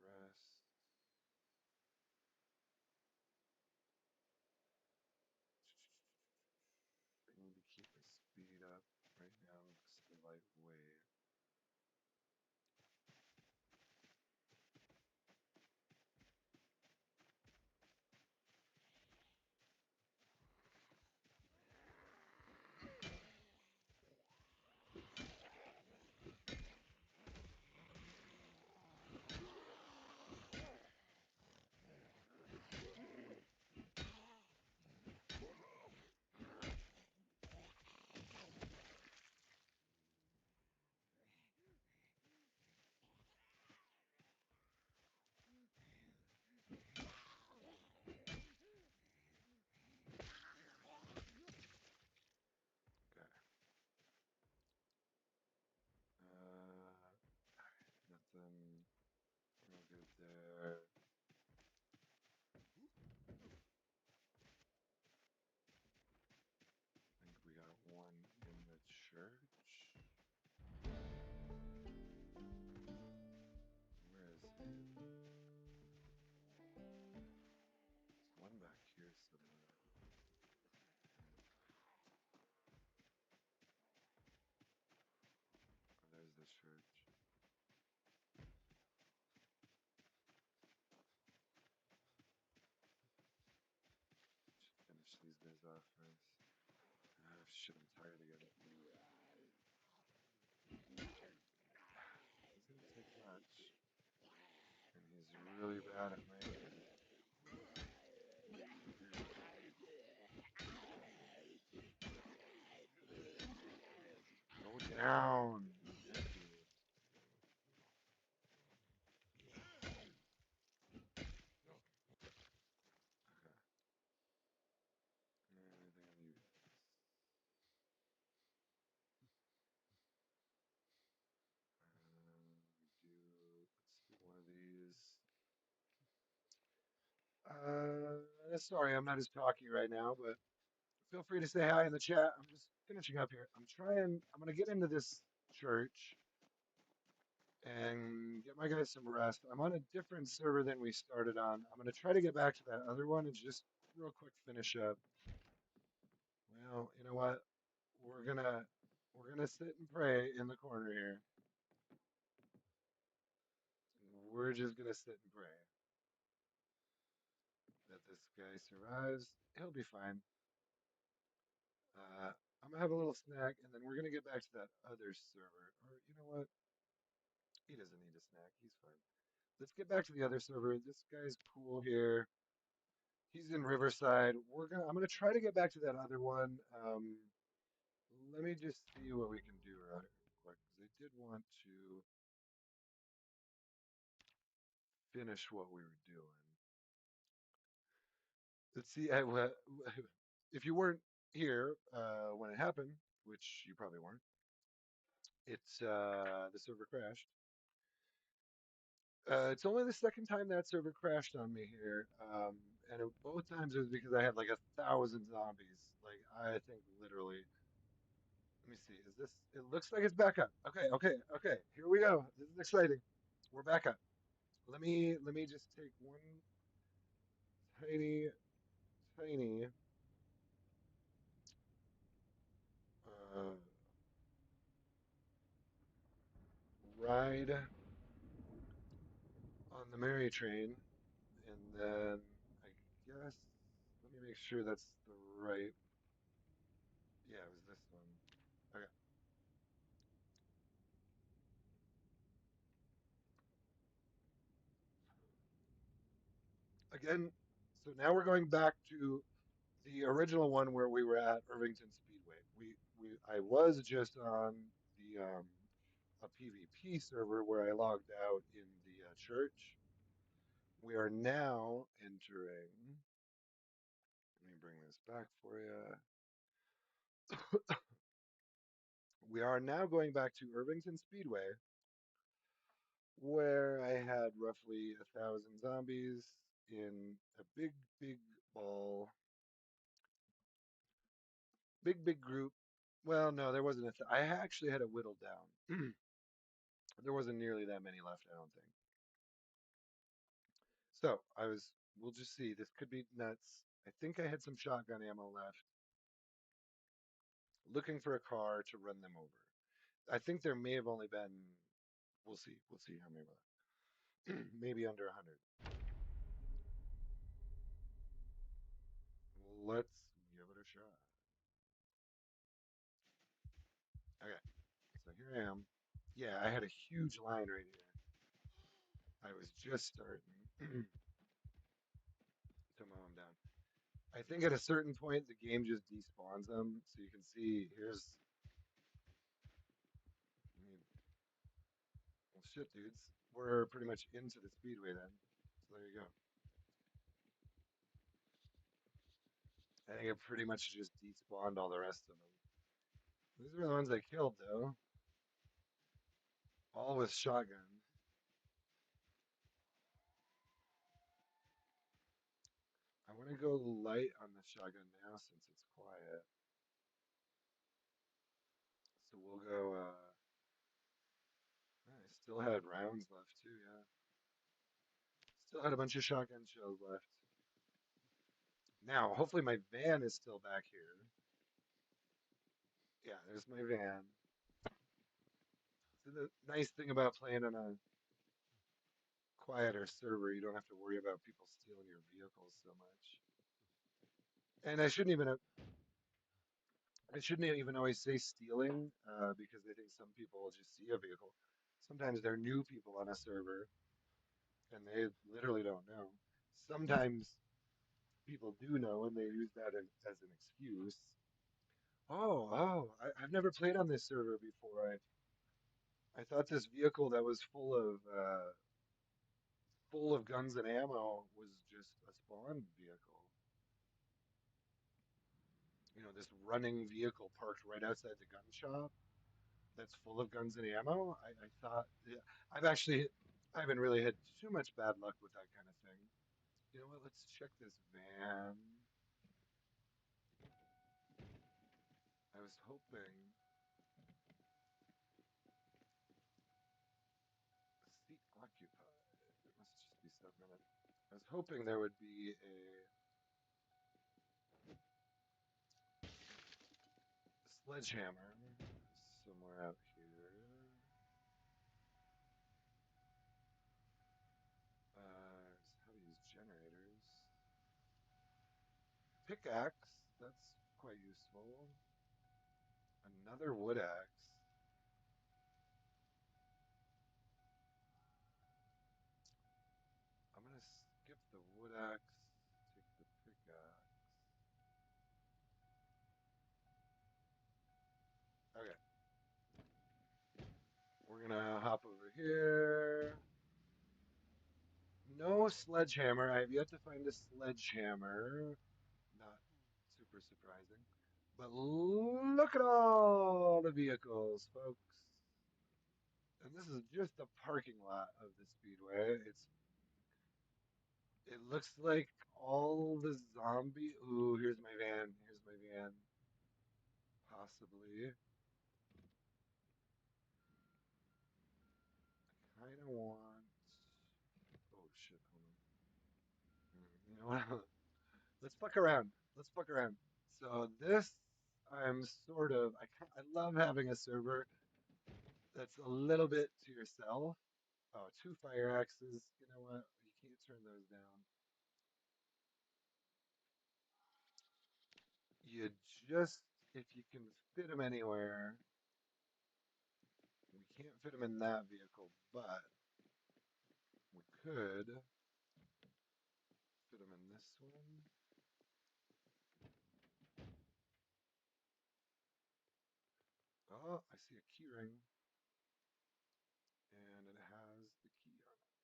Right, rest. I need to keep my speed up right now, just a light way. Okay. Nothing real good there. I think we got one in the church. Where is he? There's one back here somewhere. Oh, there's the church. Should finish these guys off first. Ah, shit, I'm tired again. Doesn't take much. And he's really bad at melee. Go down! Thank you. Okay. Anything on you guys? We do. Let's do one of these. Sorry, I'm not as talky right now, but feel free to say hi in the chat. I'm just finishing up here. I'm gonna get into this church and get my guys some rest. I'm on a different server than we started on. I'm gonna try to get back to that other one and just real quick finish up. Well, you know what? We're gonna we're gonna sit and pray in the corner here. We're just gonna sit and pray that this guy survives. He'll be fine. I'm gonna have a little snack, and then we're gonna get back to that other server. Or you know what? He doesn't need a snack. He's fine. Let's get back to the other server. This guy's cool here. He's in Riverside. I'm gonna try to get back to that other one. Let me just see what we can do around here real quick, because I did want to finish what we were doing. Let's see. If you weren't here when it happened, which you probably weren't, it's the server crashed. It's only the second time that server crashed on me here, both times it was because I had like 1,000 zombies. Like I think literally. Let me see. Is this? It looks like it's back up. Okay, okay, okay. Here we go. This is exciting. We're back up. Let me just take one tiny tiny uh, ride on the Mary train, and then I guess let me make sure that's the right. Yeah, it was this one. Okay. Again, so now we're going back to the original one where we were at Irvington Speedway. I was just on the a PvP server where I logged out in the church. We are now entering. Let me bring this back for you. We are now going back to Irvington Speedway, where I had roughly 1,000 zombies in a big ball, big group. Well, no, there wasn't I actually had it whittled down. There wasn't nearly that many left, I don't think. So we'll just see. This could be nuts. I think I had some shotgun ammo left. Looking for a car to run them over. I think there may have only been, we'll see. We'll see how many left. Maybe under 100. Let's give it a shot. Okay, so here I am. Yeah, I had a huge line right here. I was just starting to mow them down. I think at a certain point the game just despawns them, so you can see here's. I mean, well, shit, dudes. We're pretty much into the speedway then. So there you go. I think it pretty much just despawned all the rest of them. These are the ones I killed though, all with shotgun. I want to go light on the shotgun now since it's quiet. So we'll go. I still had rounds left too. Yeah, still had a bunch of shotgun shells left. Now, hopefully my van is still back here. Yeah, there's my van. So the nice thing about playing on a quieter server, you don't have to worry about people stealing your vehicles so much. And I shouldn't even always say stealing, because I think some people will just see a vehicle. Sometimes they're new people on a server and they literally don't know. Sometimes people do know and they use that as an excuse. I've never played on this server before. I thought this vehicle that was full of guns and ammo was just a spawn vehicle. You know, this running vehicle parked right outside the gun shop that's full of guns and ammo. I thought, yeah, I haven't really had too much bad luck with that kind of thing. You know what? Let's check this van. I was hoping, seat occupied. It must just be 7 minutes. I was hoping there would be a sledgehammer somewhere out here. How to use generators. Pickaxe, that's quite useful. Another wood axe. I'm gonna skip the wood axe, take the pickaxe. Okay, we're gonna hop over here. No sledgehammer. I have yet to find a sledgehammer. Not super surprising. But look at all the vehicles, folks. And this is just the parking lot of the Speedway. It looks like all the zombie. Ooh, here's my van. Here's my van. Possibly. Kind of want. Let's fuck around. Let's fuck around. So this, I'm sort of, I love having a server that's a little bit to yourself. Oh, two fire axes. You know what? You can't turn those down. You just, if you can fit them anywhere, we can't fit them in that vehicle, but we could fit them in this one. Oh, I see a key ring, and it has the key on it.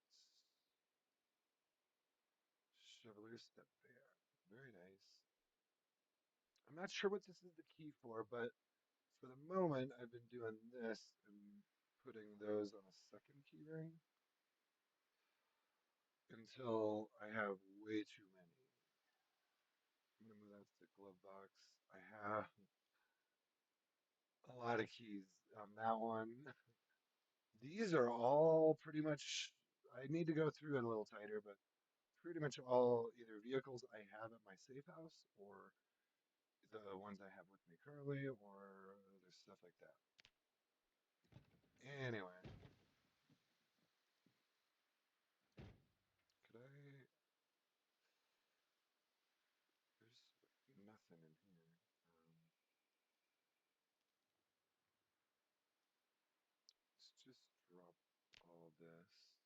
Chevalier step there. Very nice. I'm not sure what this is the key for, but for the moment, I've been doing this and putting those on a second key ring until I have way too many. I'm gonna move that to the glove box. I have a lot of keys on that one. These are all pretty much, I need to go through it a little tighter, but pretty much all either vehicles I have at my safe house or the ones I have with me currently or other stuff like that. Anyway, could I, there's nothing in here. Let's just drop all this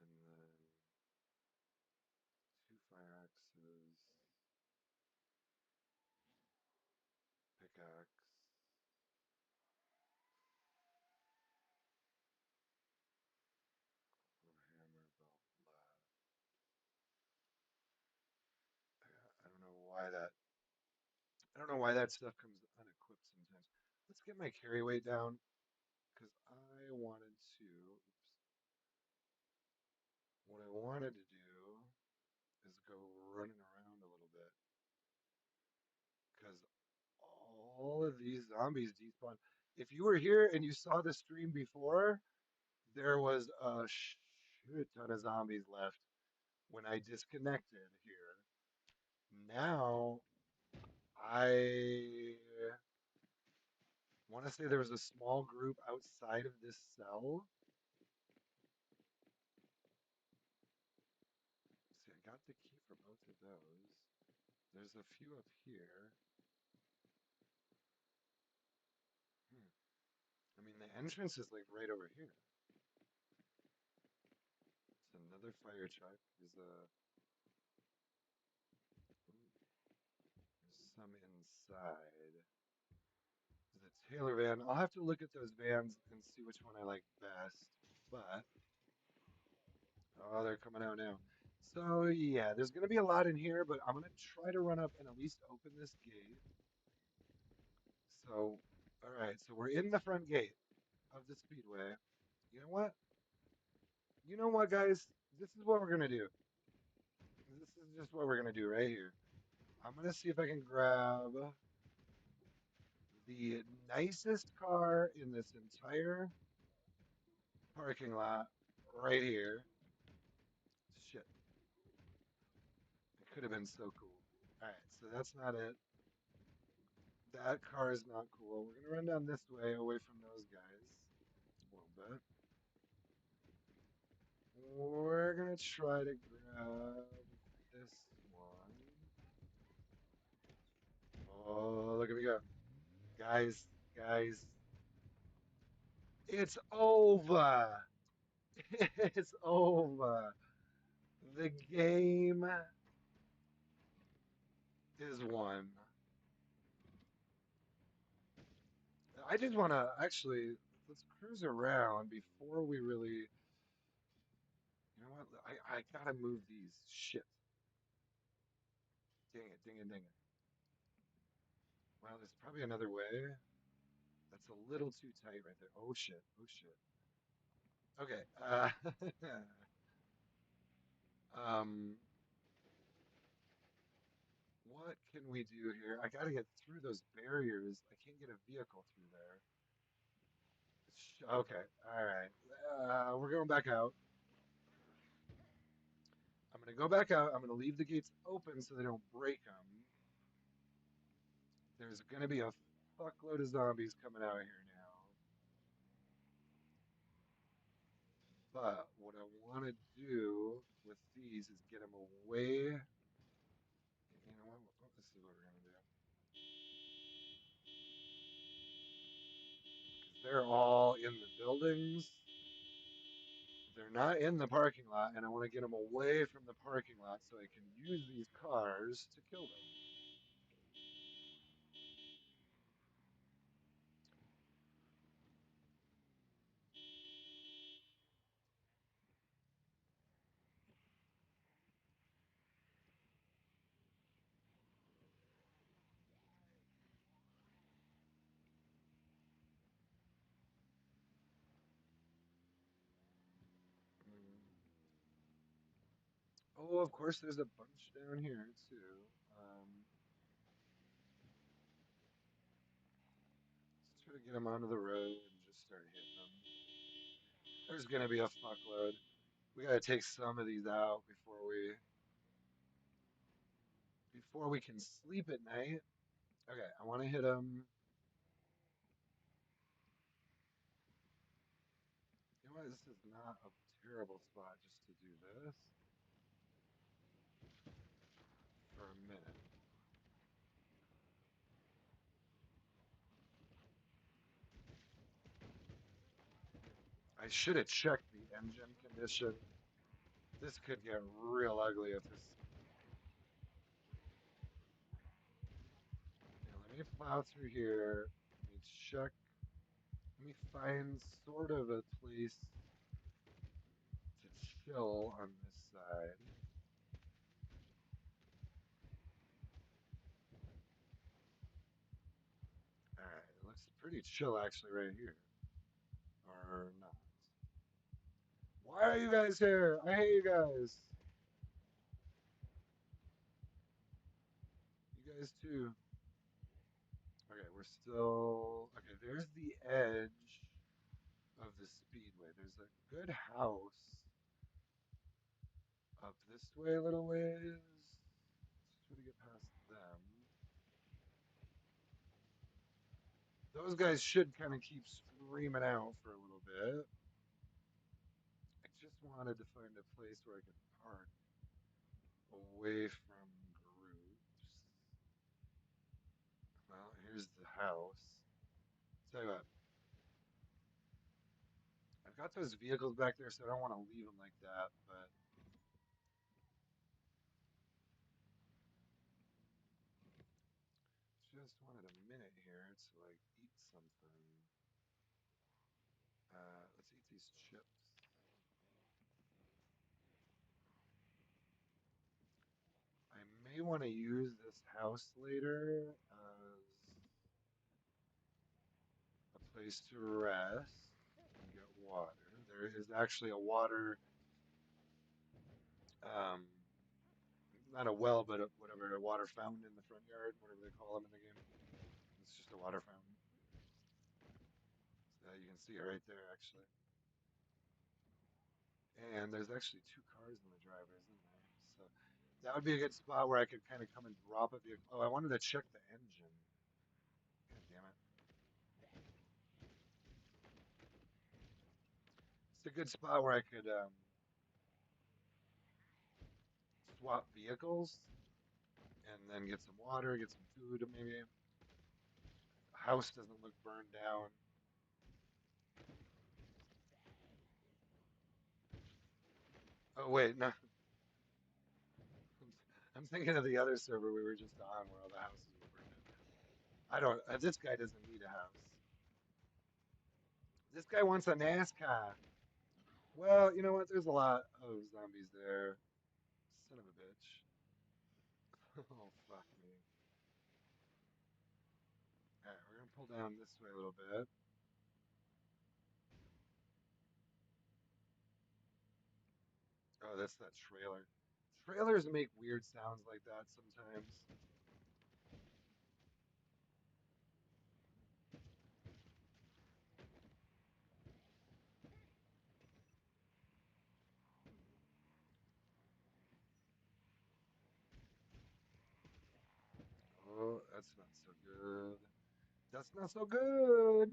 and then two fire axes, pickaxe, hammer, belt, lat. I don't know why that I don't know why that stuff comes unequipped sometimes. Let's get my carry weight down because I wanted to. Oops, what I wanted to do is go running around a little bit because all of these zombies despawn. If you were here and you saw the stream before, there was a shit ton of zombies left when I disconnected here. Now I want to say there was a small group outside of this cell. See, I got the key for both of those. There's a few up here. Hmm. I mean, the entrance is like right over here. It's another fire truck. Ooh, there's some inside. There's a Taylor van. I'll have to look at those vans and see which one I like best. But oh, they're coming out now. So yeah, there's gonna be a lot in here, but I'm gonna try to run up and at least open this gate. So, all right, so we're in the front gate of the speedway. You know what? You know what, guys? This is what we're gonna do. This is just what we're gonna do right here. I'm gonna see if I can grab the nicest car in this entire parking lot right here. Shit, it could have been so cool. All right, so that's not it. That car is not cool. We're gonna run down this way, away from those guys a little bit. We're gonna try to grab this one. Oh, look at me go. Guys, guys, it's over. It's over. The game is won. I just want to actually let's cruise around before we really. You know what? I gotta move these. Shit. Dang it! Dang it! Dang it! Well, there's probably another way. That's a little too tight right there. Oh shit! Oh shit! Okay. Um. What can we do here? I gotta get through those barriers. I can't get a vehicle through there. Okay. All right. We're going back out. I'm going to go back out. I'm going to leave the gates open so they don't break them. There's going to be a fuckload of zombies coming out here now. But what I want to do with these is get them away. You know what? This is what we're going to do. Because they're all in the buildings. They're not in the parking lot, and I want to get them away from the parking lot so I can use these cars to kill them. Mm. Oh, of course, there's a bunch down here too. Let's try to get them onto the road and just start hitting them. There's gonna be a fuckload. We gotta take some of these out before we can sleep at night. Okay, I want to hit them. You know what? This is not a terrible spot just to do this for a minute. I should have checked the engine condition. This could get real ugly if this. Yeah, let me plow through here. Let me check. Let me find sort of a place to chill on this side. Alright, it looks pretty chill actually right here. Or not. Why are you guys here? I hate you guys. You guys too. Okay, we're still. Okay, there's the edge of the speedway. There's a good house up this way a little ways. Let's try to get past them. Those guys should kind of keep screaming out for a little bit. I just wanted to find a place where I could park away from groups. Well, here's the house. Tell you what, I've got those vehicles back there, so I don't want to leave them like that, but just wanted a minute here to like eat something. Let's eat these chips. I may want to use this house later as a place to rest and get water. There is actually a water, um, not a well, but whatever, a water fountain in the front yard, whatever they call them in the game. It's just a water fountain. So you can see it right there, actually. And there's actually two cars in the driveway, isn't there? So that would be a good spot where I could kind of come and drop a vehicle. Oh, I wanted to check the engine. God damn it. It's a good spot where I could swap vehicles and then get some water, get some food, maybe. The house doesn't look burned down. Oh, wait, no. I'm thinking of the other server we were just on where all the houses were burned down. I don't, this guy doesn't need a house. This guy wants a NASCAR. Well, you know what? There's a lot of zombies there. Son of a bitch. Oh, fuck me. Alright, we're gonna pull down this way a little bit. Oh, that's that trailer. Trailers make weird sounds like that sometimes. Oh, that's not so good. That's not so good.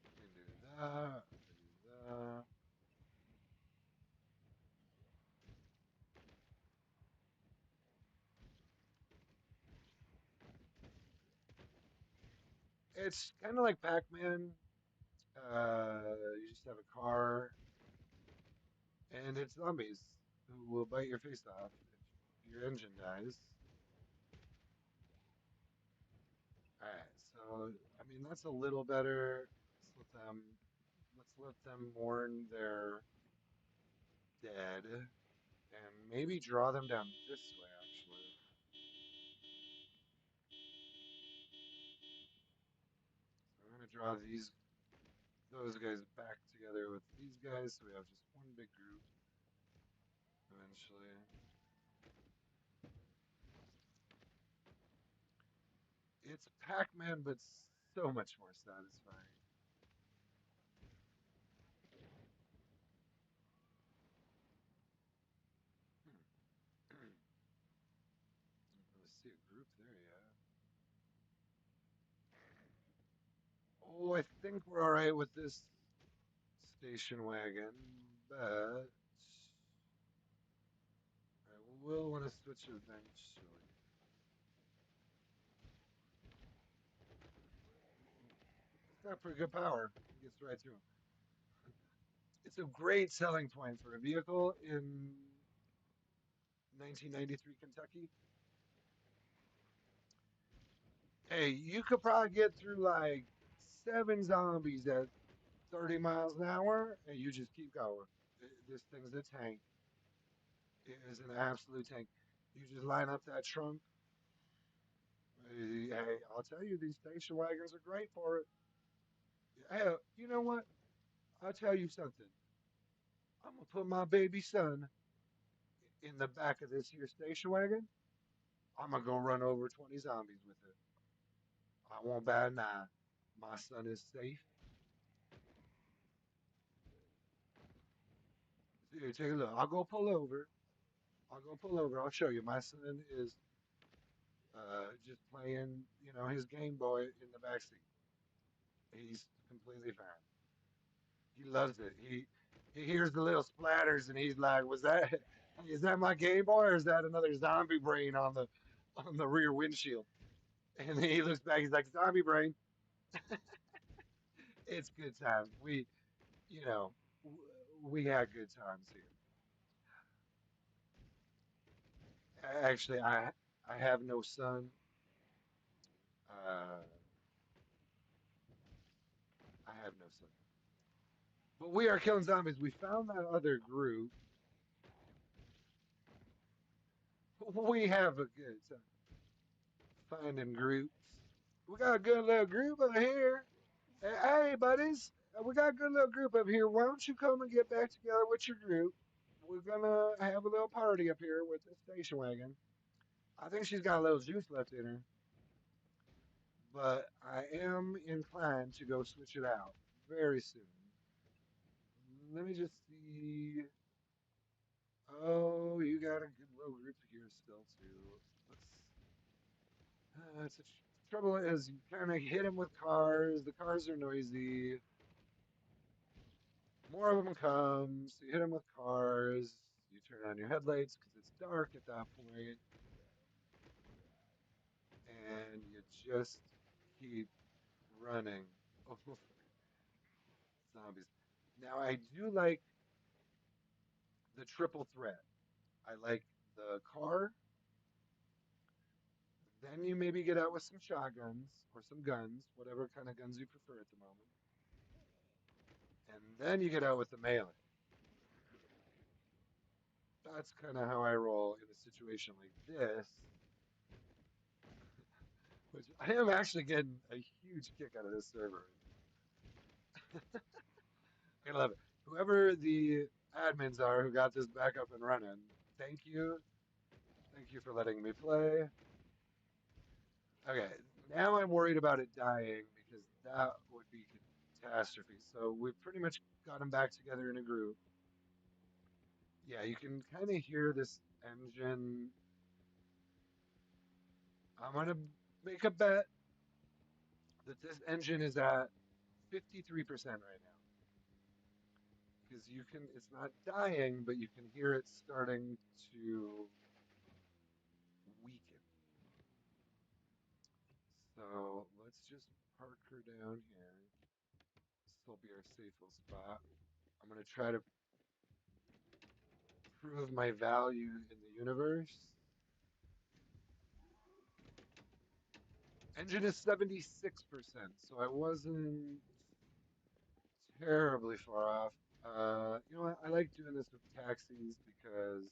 I can do that. I can do that. It's kind of like Pac-Man. You just have a car, and it's zombies who will bite your face off if your engine dies. All right, so I mean that's a little better. Let's let them mourn their dead, and maybe draw them down this way. Actually, so I'm gonna draw those guys back together with these guys, so we have just one big group eventually. It's Pac-Man, but so much more satisfying. Hmm. I don't really see a group there yet. Oh, I think we're all right with this station wagon, but I will want to switch eventually. It's got pretty good power. It gets right through. It's a great selling point for a vehicle in 1993 Kentucky. Hey, you could probably get through like 7 zombies at 30 miles an hour, and you just keep going. This thing's a tank. It is an absolute tank. You just line up that trunk. Hey, I'll tell you, these station wagons are great for it. Hey, you know what? I'll tell you something. I'm gonna put my baby son in the back of this here station wagon. I'm gonna go run over 20 zombies with it. I won't bat an eye. My son is safe. Here, take a look. I'll go pull over. I'll go pull over. I'll show you. My son is just playing, his Game Boy in the back seat. He's completely fine. He loves it. He hears the little splatters and he's like, "Was that? Is that my Game Boy or is that another zombie brain on the rear windshield?" And then he looks back. He's like, "Zombie brain." It's good times. You know, we had good times here. Actually, I have no son. Uh, I have no son. But we are killing zombies. We found that other group. We have a good time finding groups. We got a good little group over here. Hey, buddies, we got a good little group up here. Why don't you come and get back together with your group? We're gonna have a little party up here with the station wagon. I think she's got a little juice left in her, but I am inclined to go switch it out very soon. Let me just see. Oh, you got a good little group here still too. Let's. It's trouble is you kind of hit them with cars. The cars are noisy. More of them come, so you hit them with cars. You turn on your headlights because it's dark at that point, and you just keep running over zombies. Now, I do like the triple threat. I like the car, then you maybe get out with some shotguns or some guns, whatever kind of guns you prefer at the moment, and then you get out with the melee. That's kind of how I roll in a situation like this, which I am actually getting a huge kick out of this server right now. I love it. Whoever the admins are who got this back up and running, thank you. Thank you for letting me play. Okay, now I'm worried about it dying because that would be catastrophe. So we've pretty much got them back together in a group. Yeah, you can kind of hear this engine. I'm gonna make a bet that this engine is at 53% right now because you can. It's not dying, but you can hear it starting to weaken. So let's just park her down here. This will be our safest spot. I'm gonna try to prove my value in the universe. Engine is 76%, so I wasn't terribly far off. You know what? I like doing this with taxis because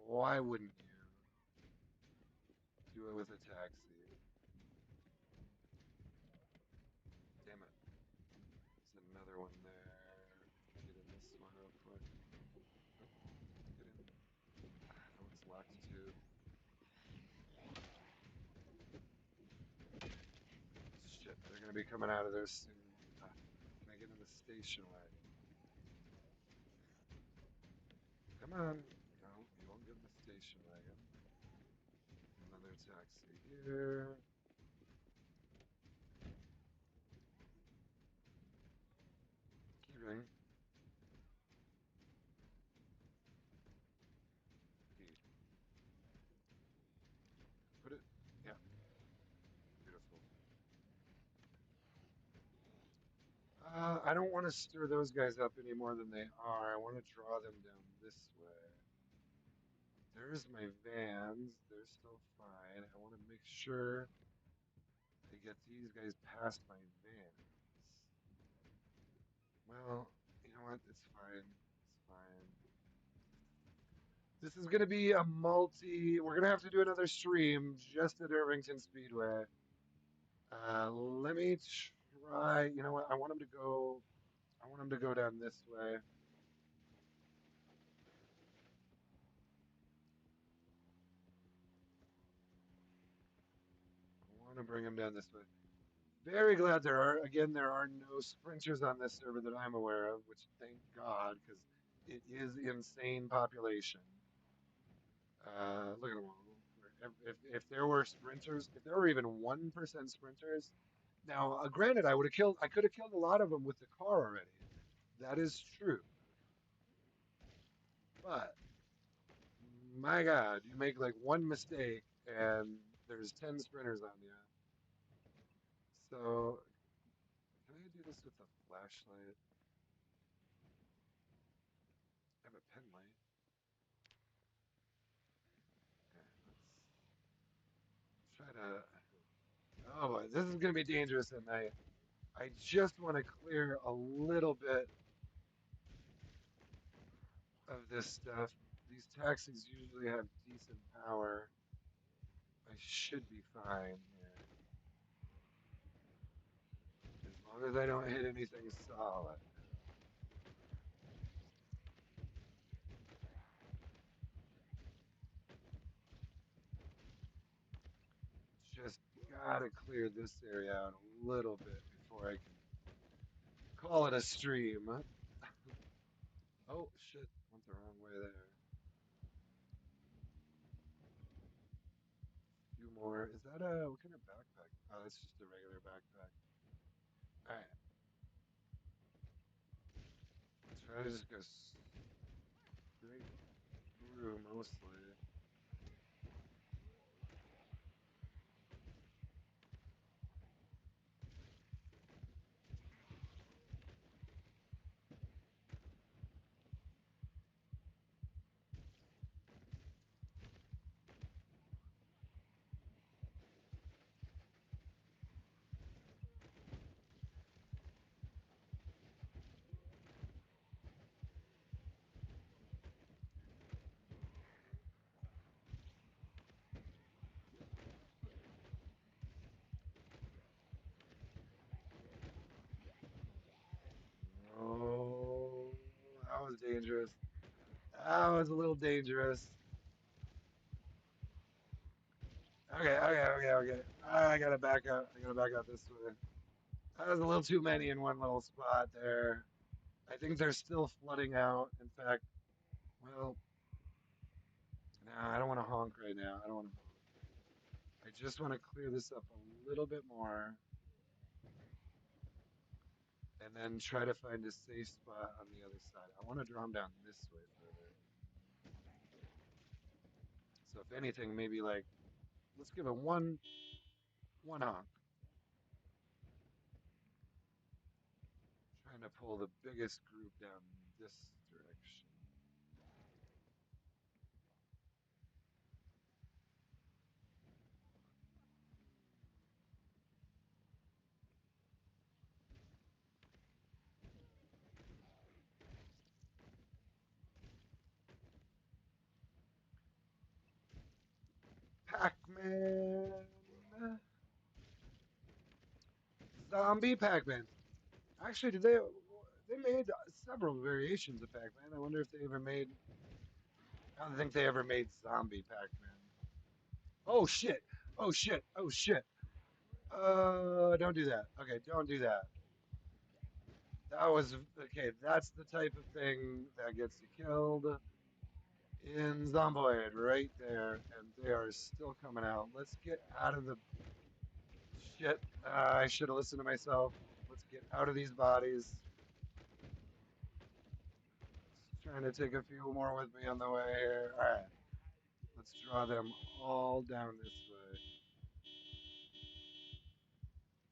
why wouldn't you do it with a taxi? Damn it. There's another one there. Get in this one real quick. Oh, get in. Ah, that one's locked too. Shit, they're gonna be coming out of there soon. Can I get in the station wagon? Come on. No, you won't get in the station wagon. Another taxi here. Keeping. Put it. Yeah, beautiful. I don't want to stir those guys up any more than they are. I want to draw them down this way. There's my vans. They're still fine. I want to make sure I get these guys past my vans. Well, you know what? It's fine. It's fine. This is going to be a multi. We're going to have to do another stream just at Irvington Speedway. Let me try. You know what? I want him to go. I want him to go down this way. I want to bring him down this way. Very glad there are no sprinters on this server that I'm aware of, which thank God, because it is insane population. Look at them all. If there were sprinters, if there were even 1% sprinters, now granted, I could have killed a lot of them with the car already. That is true. But my God, you make like one mistake and there's 10 sprinters on you. So can I do this with a flashlight? I have a pen light. Okay, let's try to. Oh boy, this is gonna be dangerous at night. I just want to clear a little bit of this stuff. These taxis usually have decent power. I should be fine here. As long as I don't hit anything solid. Just gotta clear this area out a little bit before I can call it a stream. Oh shit, went the wrong way there. Few more. Is that a what kind of backpack? Oh, that's just a regular backpack. All right, try to just go straight through mostly. was dangerous. That was a little dangerous. Okay. I gotta back up. I gotta back up this way. That was a little too many in one little spot there. I think they're still flooding out. In fact, well, no, I don't want to honk right now. I don't want to honk. I just want to clear this up a little bit more and then try to find a safe spot on the other side. I want to draw them down this way further. So if anything, maybe like let's give it one honk. Trying to pull the biggest group down this direction. Pac-Man. Zombie Pac-Man. Actually, did they made several variations of Pac-Man. I wonder if they ever made I don't think they ever made zombie Pac-Man. Oh shit. Oh shit. Oh shit. Don't do that. Okay, don't do that. That was okay, that's the type of thing that gets you killed in Zomboid right there, and they are still coming out. Let's get out of the shit. I should have listened to myself. Let's get out of these bodies. Trying to take a few more with me on the way here. All right, let's draw them all down this way.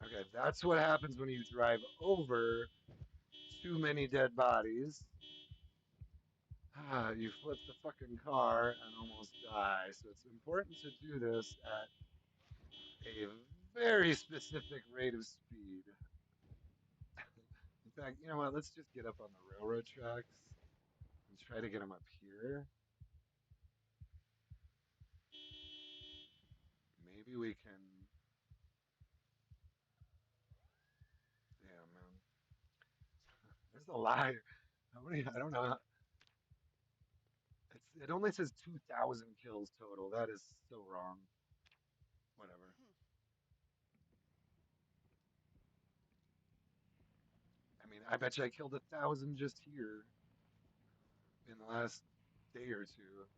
Okay, that's what happens when you drive over too many dead bodies. You flip the fucking car and almost die. So it's important to do this at a very specific rate of speed. In fact, you know what? Let's just get up on the railroad tracks and try to get them up here. Maybe we can. Yeah, man. There's a lot. How many? I don't know. It only says 2,000 kills total. That is so wrong. Whatever. I mean, I bet you I killed 1,000 just here in the last day or two.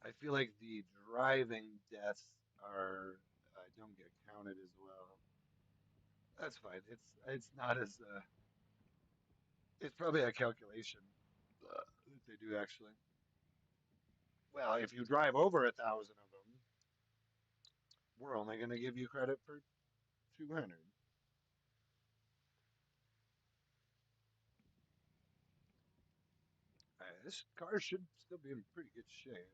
I feel like the driving deaths are don't get counted as well. That's fine. It's not as it's probably a calculation that they do actually. Well, if you drive over 1,000 of them, we're only going to give you credit for 200. This car should still be in pretty good shape.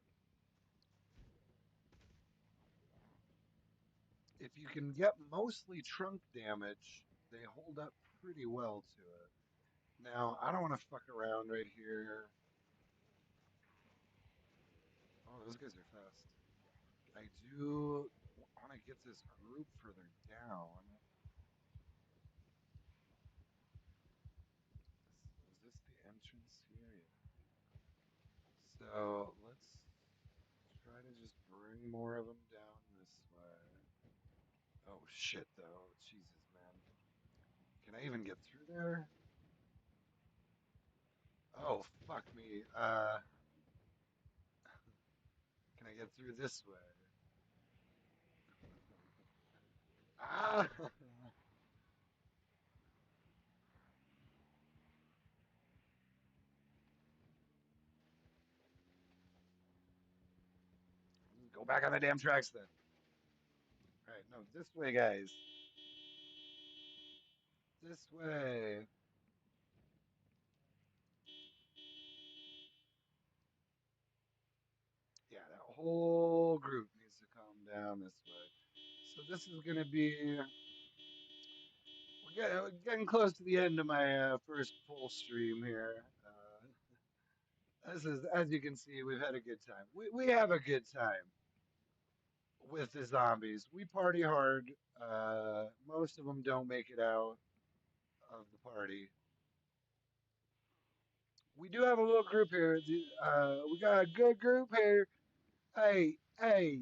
If you can get mostly trunk damage, they hold up pretty well to it. Now, I don't want to fuck around right here. Oh, those guys are fast. I do want to get this group further down. Was this the entrance here? Yeah. So let's try to just bring more of them down this way. Oh shit, though. Jesus, man. Can I even get through there? Oh, fuck me. Can I get through this way? Ah! Go back on the damn tracks then. All right, no, this way, guys. This way. Yeah, that whole group needs to calm down this way. So this is going to be. We're getting close to the end of my first full stream here. This is, as you can see, we've had a good time. We have a good time with the zombies. We party hard. Most of them don't make it out of the party. We do have a little group here. We got a good group here. Hey, hey,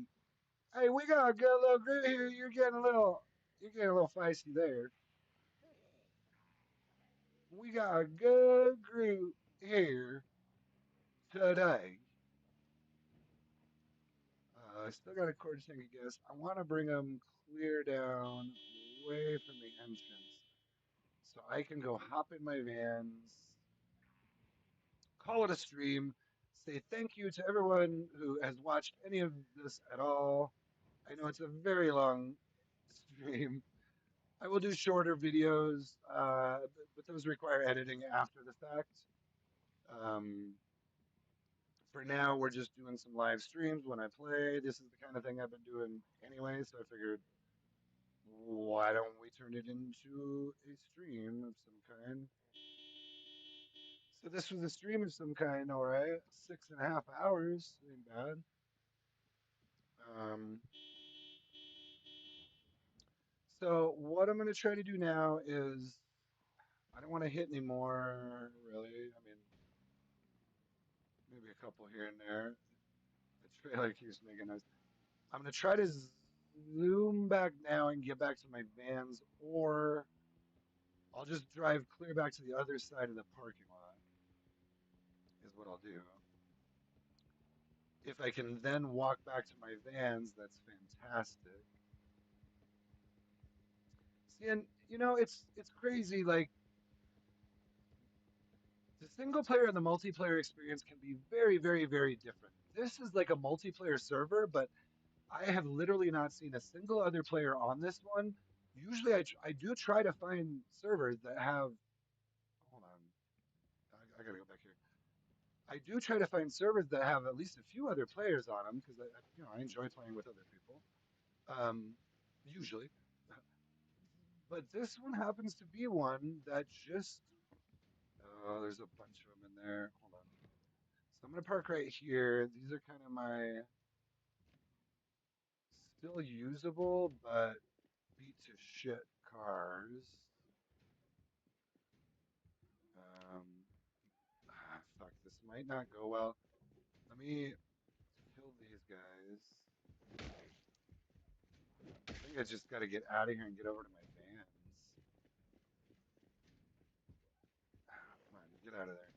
hey, we got a good little group here. You're getting a little feisty there. We got a good group here today. I still got a cord thing, I guess. I want to bring them clear down away from the entrance so I can go hop in my vans, call it a stream, say thank you to everyone who has watched any of this at all. I know it's a very long stream. I will do shorter videos, but those require editing after the fact. Um, for now, we're just doing some live streams when I play. This is the kind of thing I've been doing anyway, so I figured, why don't we turn it into a stream of some kind? So this was a stream of some kind, all right. 6.5 hours, ain't bad. Um, so what I'm gonna try to do now is I don't want to hit anymore, really. I mean, maybe a couple here and there. The trailer keeps making noise. I'm gonna try to zoom back now and get back to my vans, or I'll just drive clear back to the other side of the parking lot, is what I'll do. If I can then walk back to my vans, that's fantastic. See, and it's crazy. Like the single player and the multiplayer experience can be very, very, very different. This is like a multiplayer server, but I have literally not seen a single other player on this one. Usually, I do try to find servers that have. Hold on, I gotta go back here. I do try to find servers that have at least a few other players on them because I enjoy playing with other people. Um, usually, but this one happens to be one that just. Oh, there's a bunch of them in there. Hold on. So I'm gonna park right here. These are kind of my still usable but beat to shit cars. Um, fuck, this might not go well. Let me kill these guys. I think I just got to get out of here and get over to my vans. Come on, get out of there.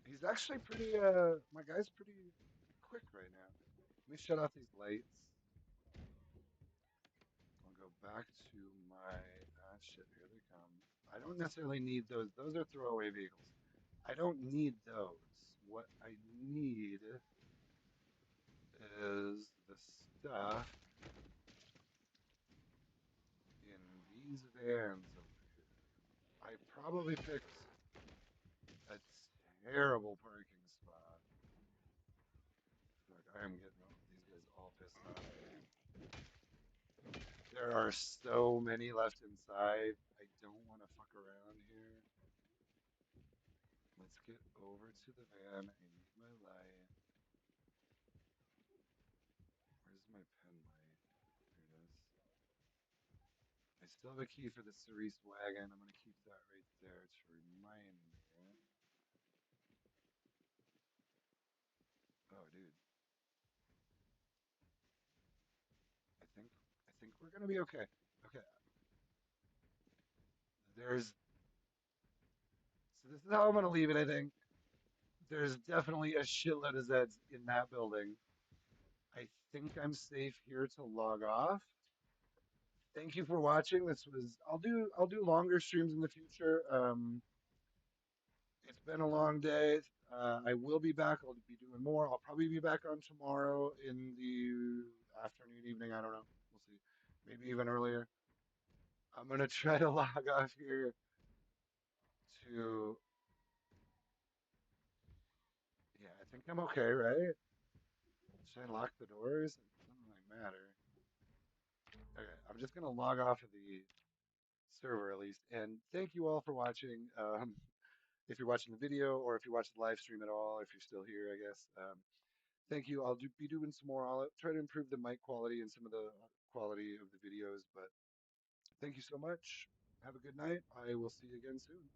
He's actually pretty, my guy's pretty quick right now. Let me shut off these lights. I'll go back to my, shit, here they come. I don't necessarily need those. Those are throwaway vehicles. I don't need those. What I need is the stuff in these vans over here. I probably picked a terrible parking spot. Fuck, I am getting these guys all pissed off at me. There are so many left inside. I don't want to fuck around here. Let's get over to the van. I need my light. Where's my pen light? Here it is. I still have a key for the Cerise wagon. I'm going to keep that right there to remind me. Oh, dude. I think I think we're going to be okay. Okay. There's So this is how I'm going to leave it, I think. There's definitely a shitload of Zeds in that building. I think I'm safe here to log off. Thank you for watching. I'll do longer streams in the future. It's been a long day. I will be back. I'll be doing more. I'll probably be back on tomorrow in the afternoon, evening. I don't know. We'll see. Maybe even earlier. I'm gonna try to log off here to. Yeah, I think I'm okay, right? Should I lock the doors? It doesn't really matter. Okay, I'm just gonna log off of the server at least. And thank you all for watching. if you're watching the video or if you watch the live stream at all, if you're still here, I guess. Thank you. Be doing some more. I'll try to improve the mic quality and some of the quality of the videos, but thank you so much. Have a good night. I will see you again soon.